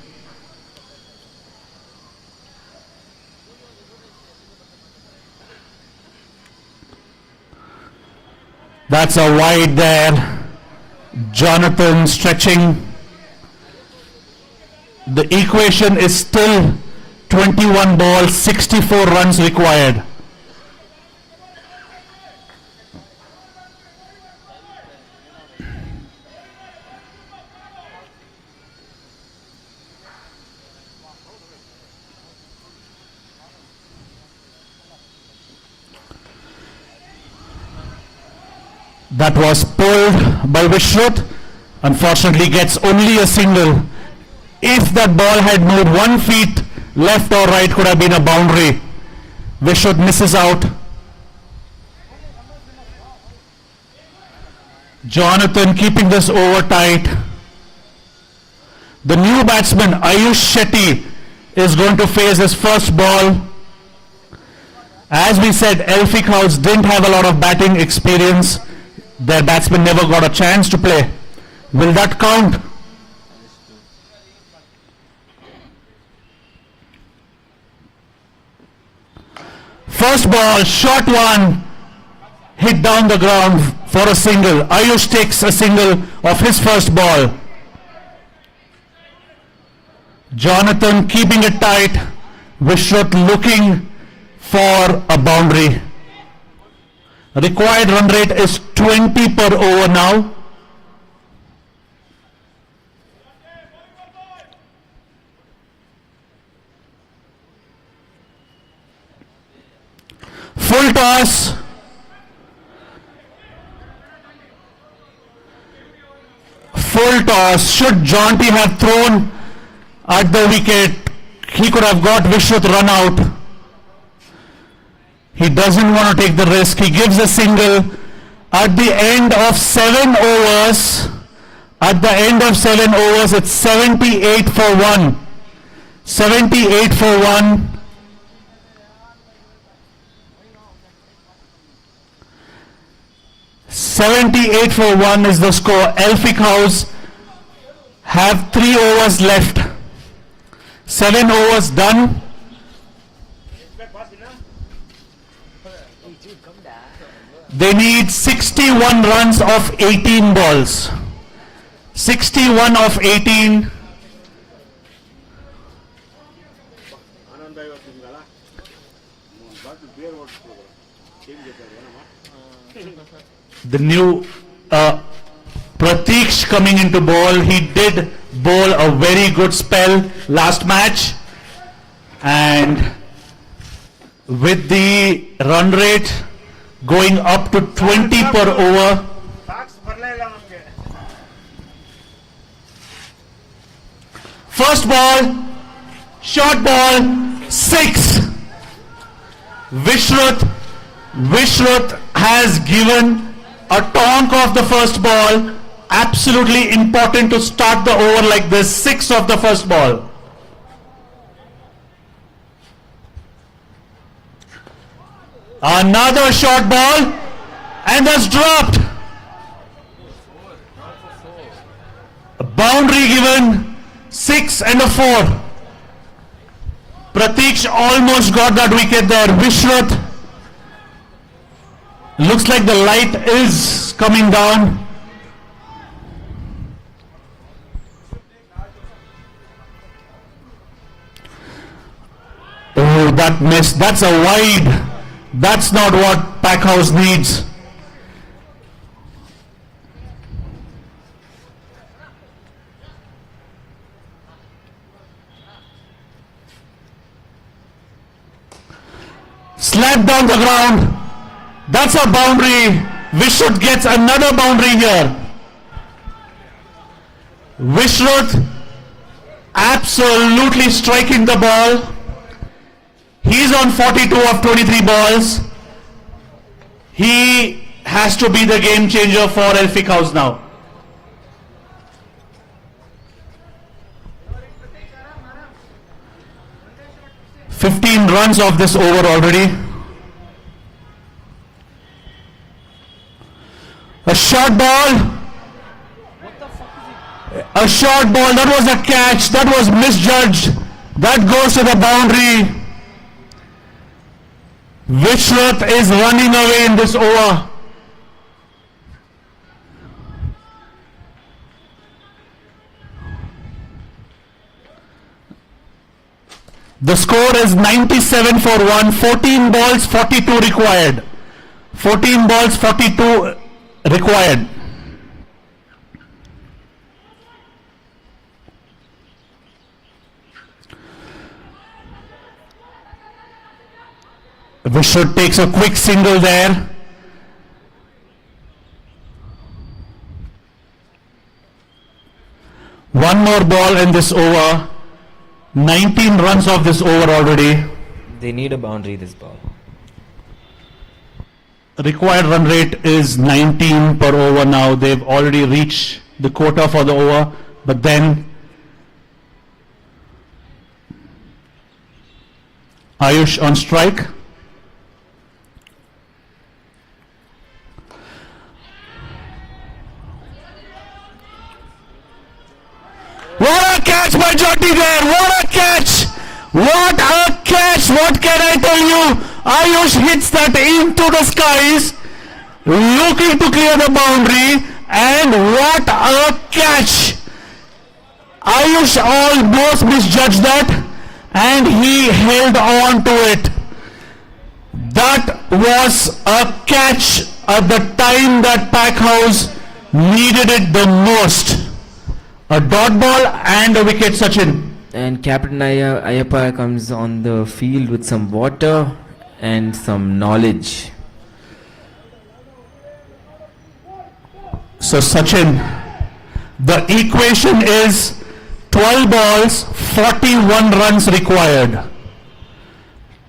That's a wide there. Jonathan stretching. The equation is still 21 balls, 64 runs required. That was pulled by Vishruth. Unfortunately gets only a single. If that ball had moved 1 feet left or right, could have been a boundary. Vishruth misses out. Jonathan keeping this over tight. The new batsman Ayush Shetty is going to face his first ball. As we said, Elphick House didn't have a lot of batting experience. Their batsmen never got a chance to play. Will that count? First ball, short one, hit down the ground for a single. Ayush takes a single of his first ball. Jonathan keeping it tight. Vishruth looking for a boundary. Required run rate is 20 per over now. Full toss. Full toss. Should Jonty have thrown at the wicket, he could have got Vishruth run out. He doesn't want to take the risk. He gives a single at the end of 7 overs. At the end of 7 overs, it's 78 for 1. 78 for 1. $78 for 1 is the score. Elphick House have 3 overs left. 7 overs done. They need 61 runs of 18 balls. 61 of 18. The new Pratiksh coming into ball. He did bowl a very good spell last match, and with the run rate going up to 20 per over. First ball, short ball, 6. Vishruth has given a tonk of the first ball. Absolutely important to start the over like this. 6 of the first ball. Another short ball, and that's dropped. A boundary given, 6 and a 4. Pratiksh almost got that wicket there. Vishruth, looks like the light is coming down. Oh, that missed. That's a wide. That's not what Packhouse needs. Slap down the ground. That's a boundary. Vishruth gets another boundary here. Vishruth absolutely striking the ball. He's on 42 of 23 balls. He has to be the game changer for Elphick House now. runs of this over already. A short ball. A short ball. That was a catch. That was misjudged. That goes to the boundary. Vishwath is running away in this over. The score is 97 for 1. 14 balls, 42 required. 14 balls, 42 required. Vishwath takes a quick single there. One more ball in this over. 19 runs off this over already. They need a boundary this ball. Required run rate is 19 per over now. They've already reached the quota for the over, but then Ayush on strike. What a catch by Jyoti there! What a catch! What a catch! What can I tell you? Ayush hits that into the skies, looking to clear the boundary, and what a catch! Ayush almost misjudged that, and he held on to it. That was a catch at the time that Packhouse needed it the most. A dot ball and a wicket, Sachin. And Captain Ayappa comes on the field with some water and some knowledge. So Sachin, the equation is 12 balls, 41 runs required.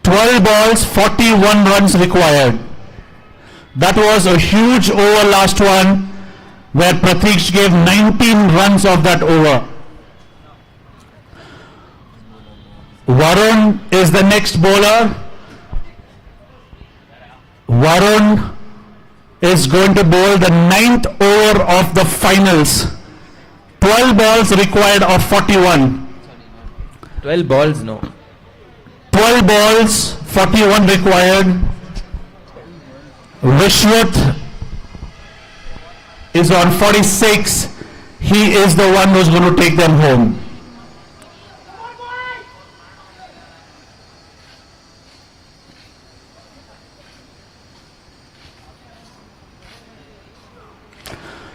12 balls, 41 runs required. That was a huge over last one, where Prateek gave 19 runs of that over. Varun is the next bowler. Varun is going to bowl the 9th over of the finals. 12 balls required of 41. 12 balls, no. 12 balls, 41 required. Vishwath is on 46. He is the one who's going to take them home.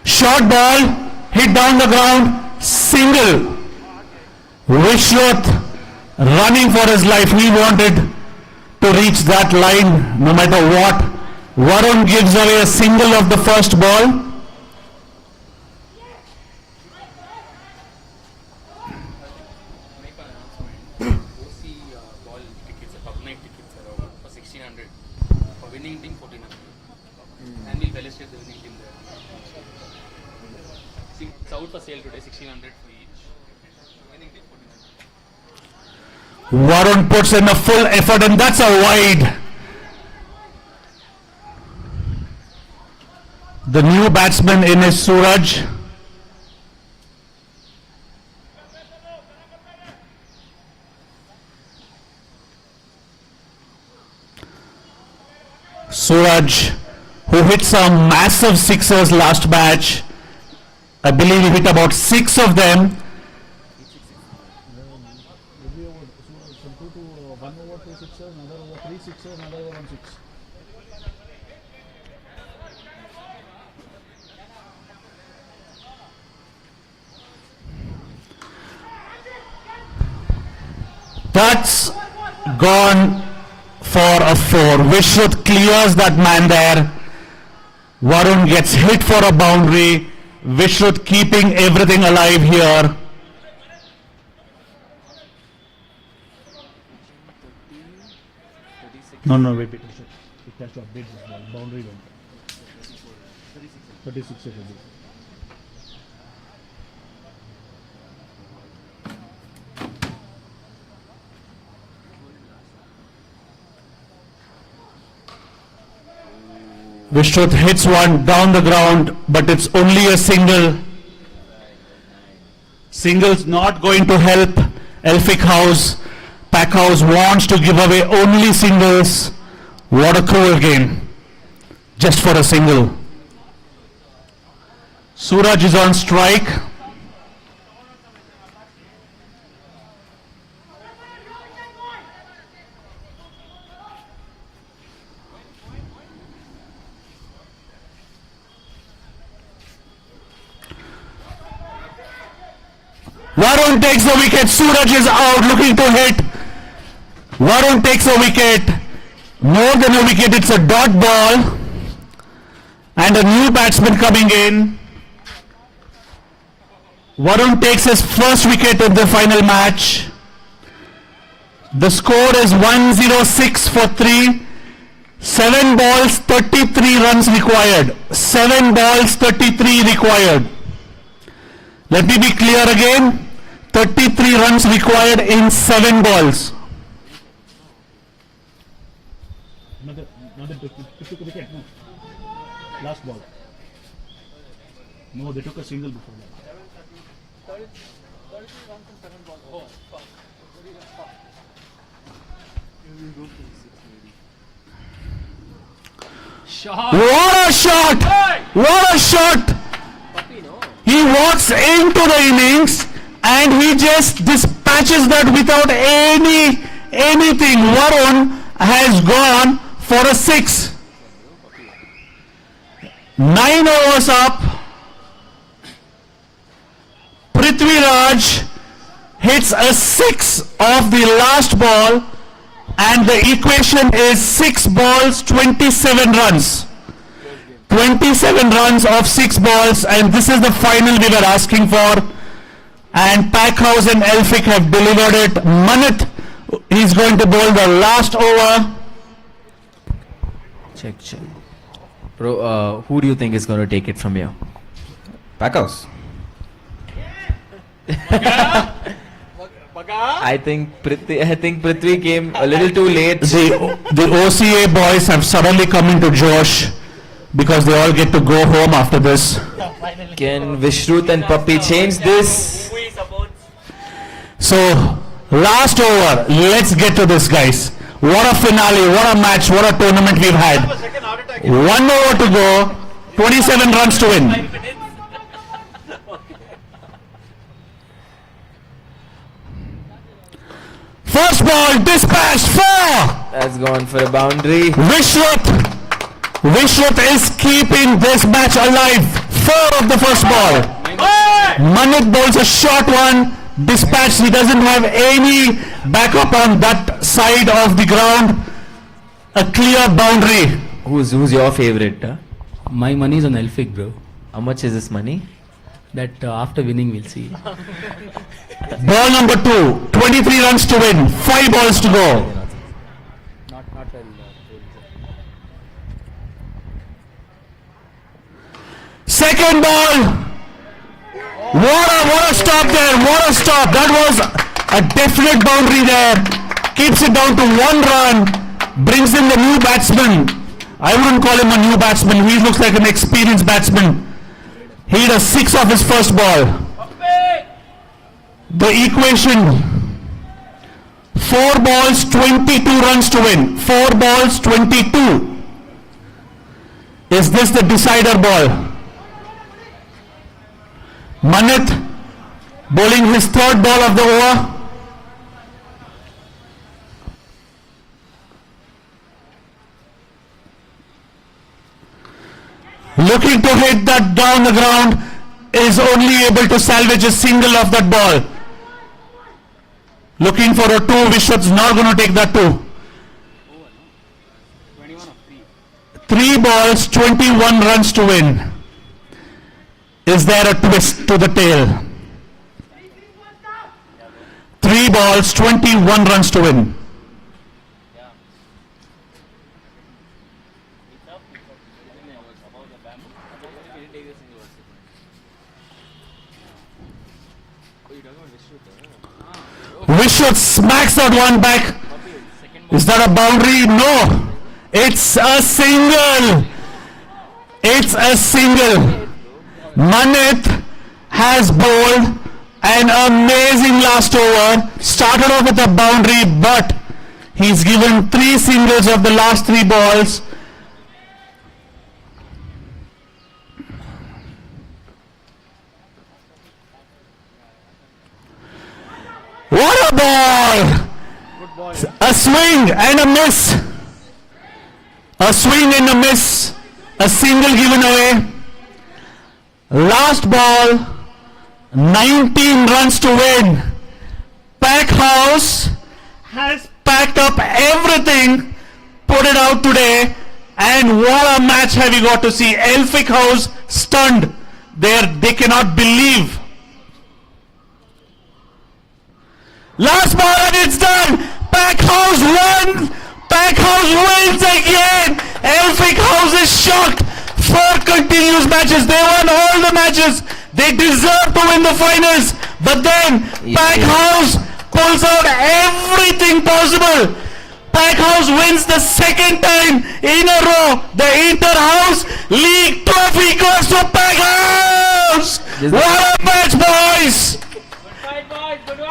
Short ball, hit down the ground, single. Vishwath running for his life. He wanted to reach that line no matter what. Varun gives away a single of the first ball. Varun puts in a full effort, and that's a wide. The new batsman in is Suraj. Suraj, who hit some massive sixers last match. I believe he hit about 6 of them. That's gone for a 4. Vishwath clears that man there. Varun gets hit for a boundary. Vishwath keeping everything alive here. No, wait. It has to update this ball. Boundary went. 36 seconds. Vishruth hits one down the ground, but it's only a single. Singles not going to help Elphick House. Pack House wants to give away only singles. What a cruel game. Just for a single. Suraj is on strike. Varun takes the wicket. Suraj is out, looking to hit. Varun takes a wicket. More than a wicket, it's a dot ball. And a new batsman coming in. Varun takes his first wicket in the final match. The score is 106 for 3. 7 balls, 33 runs required. 7 balls, 33 required. Let me be clear again. 33 runs required in 7 balls. Last ball. No, they took a single before that. What a shot! What a shot! He walks into the innings and he just dispatches that without anything. Varun has gone for a 6. 9 overs up. Prithviraj hits a 6 off the last ball and the equation is 6 balls, 27 runs. 27 runs of 6 balls, and this is the final we were asking for. And Packhouse and Elphick have delivered it. Manit, he's going to bowl the last over. Check. Bro, who do you think is going to take it from here? Packhouse. I think Prithvi came a little too late. The OCA boys have suddenly come into Josh because they all get to go home after this. Can Vishruth and Puppy change this? So, last over. Let's get to this, guys. What a finale, what a match, what a tournament we've had. 1 over to go, 27 runs to win. First ball, dispatched, 4! That's gone for a boundary. Vishruth is keeping this match alive. 4 of the first ball. Manit bowls a short one, dispatched. He doesn't have any backup on that side of the ground. A clear boundary. Who's your favorite? My money is on Elphick, bro. How much is this money? That after winning we'll see. Ball number 2, 23 runs to win, 5 balls to go. Second ball. What a stop there, what a stop. That was a definite boundary there. Keeps it down to 1 run, brings in the new batsman. I wouldn't call him a new batsman, he looks like an experienced batsman. He hit a 6 off his first ball. The equation, 4 balls, 22 runs to win. 4 balls, 22. Is this the decider ball? Manit bowling his 3rd ball of the over. Looking to hit that down the ground, is only able to salvage a single of that ball. Looking for a 2, Vishruth's not going to take that 2. 3 balls, 21 runs to win. Is there a twist to the tail? 3 balls, 21 runs to win. Vishruth smacks that one back. Is that a boundary? No. It's a single. It's a single. Manit has bowled an amazing last over. Started off with a boundary, but he's given 3 singles of the last 3 balls. What a ball! A swing and a miss. A swing and a miss. A single given away. Last ball, 19 runs to win. Packhouse has packed up everything, put it out today, and what a match have you got to see. Elphick House stunned. They cannot believe. Last ball and it's done. Packhouse won. Packhouse wins again. Elphick House is shocked. 4 continuous matches. They won all the matches. They deserve to win the finals. But then Packhouse pulls out everything possible. Packhouse wins the 2nd time in a row. The Inter-House League trophy goes to Packhouse. What a match, boys.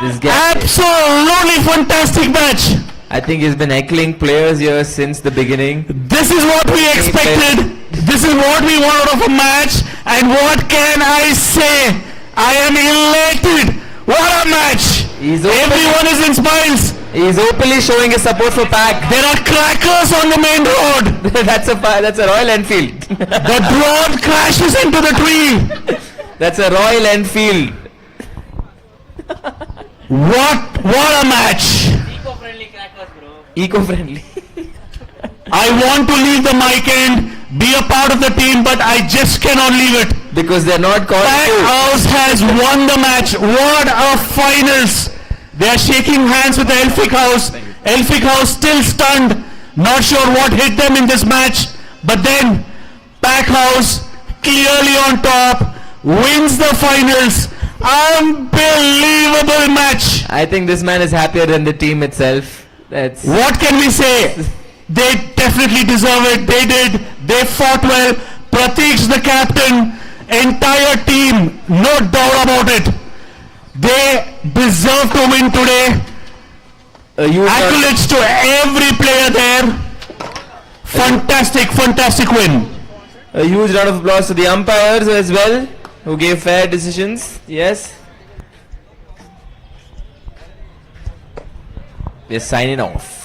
Absolutely fantastic match. I think he's been heckling players here since the beginning. This is what we expected. This is what we want out of a match. And what can I say? I am elated. What a match. Everyone is in smiles. He's openly showing his support for Pack. There are crackers on the main road. That's a Royal Enfield. The drone crashes into the tree. That's a Royal Enfield. What a match. Eco-friendly crackers, bro. Eco-friendly. I want to leave the mic and be a part of the team, but I just cannot leave it. Because they're not called to. Packhouse has won the match. What a finals. They are shaking hands with the Elphick House. Elphick House still stunned. Not sure what hit them in this match. But then Packhouse clearly on top. Wins the finals. Unbelievable match. I think this man is happier than the team itself. What can we say? They definitely deserve it. They did. They fought well. Pratik's the captain. Entire team. No doubt about it. They deserve to win today. Accolades to every player there. Fantastic win. A huge round of applause to the umpires as well, who gave fair decisions. Yes. We're signing off.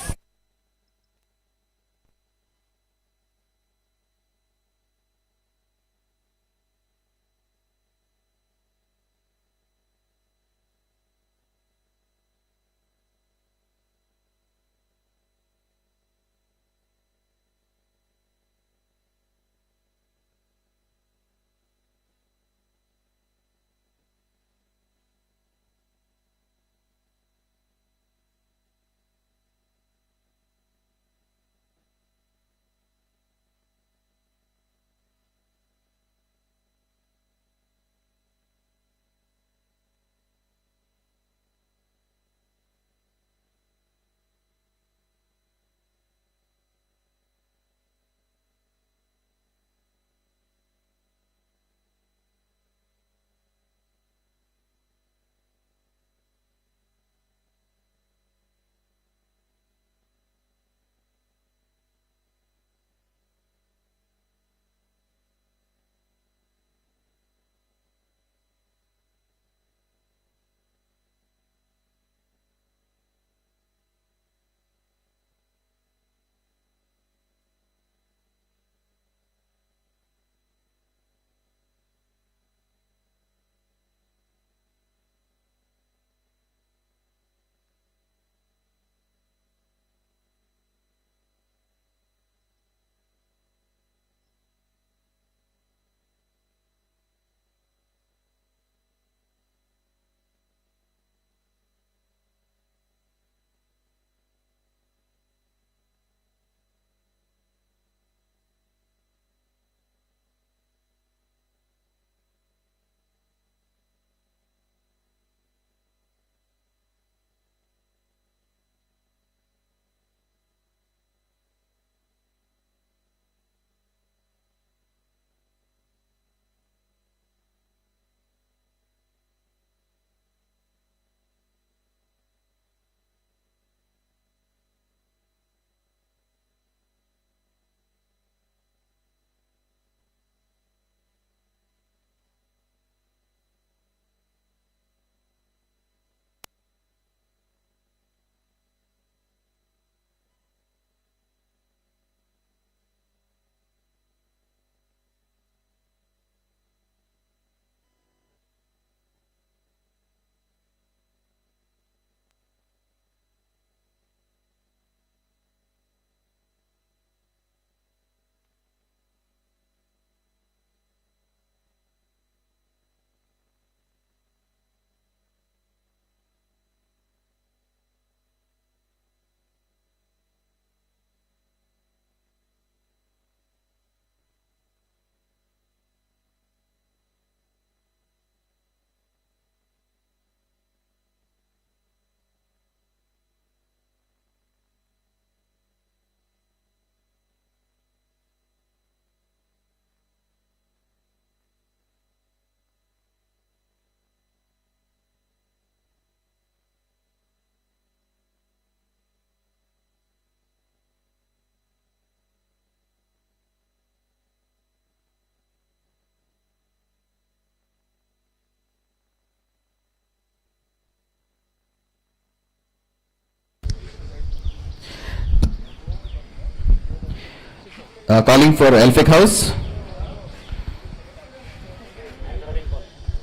Calling for Elphick House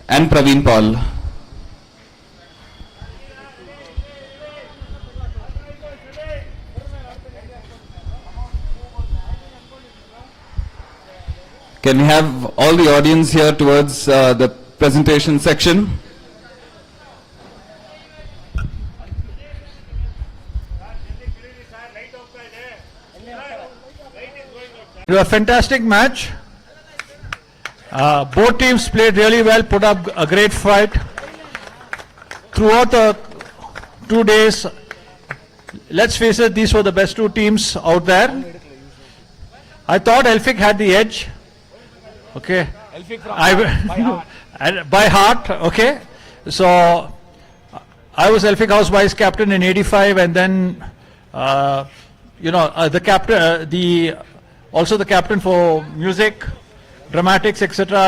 and Praveen Paul. Can we have all the audience here towards the presentation section? It was a fantastic match. Both teams played really well, put up a great fight. Throughout the 2 days, let's face it, these were the best two teams out there. I thought Elphick had the edge. Okay. By heart, okay. So I was Elphick House vice captain in '85, and then the captain, also the captain for music, dramatics, etc.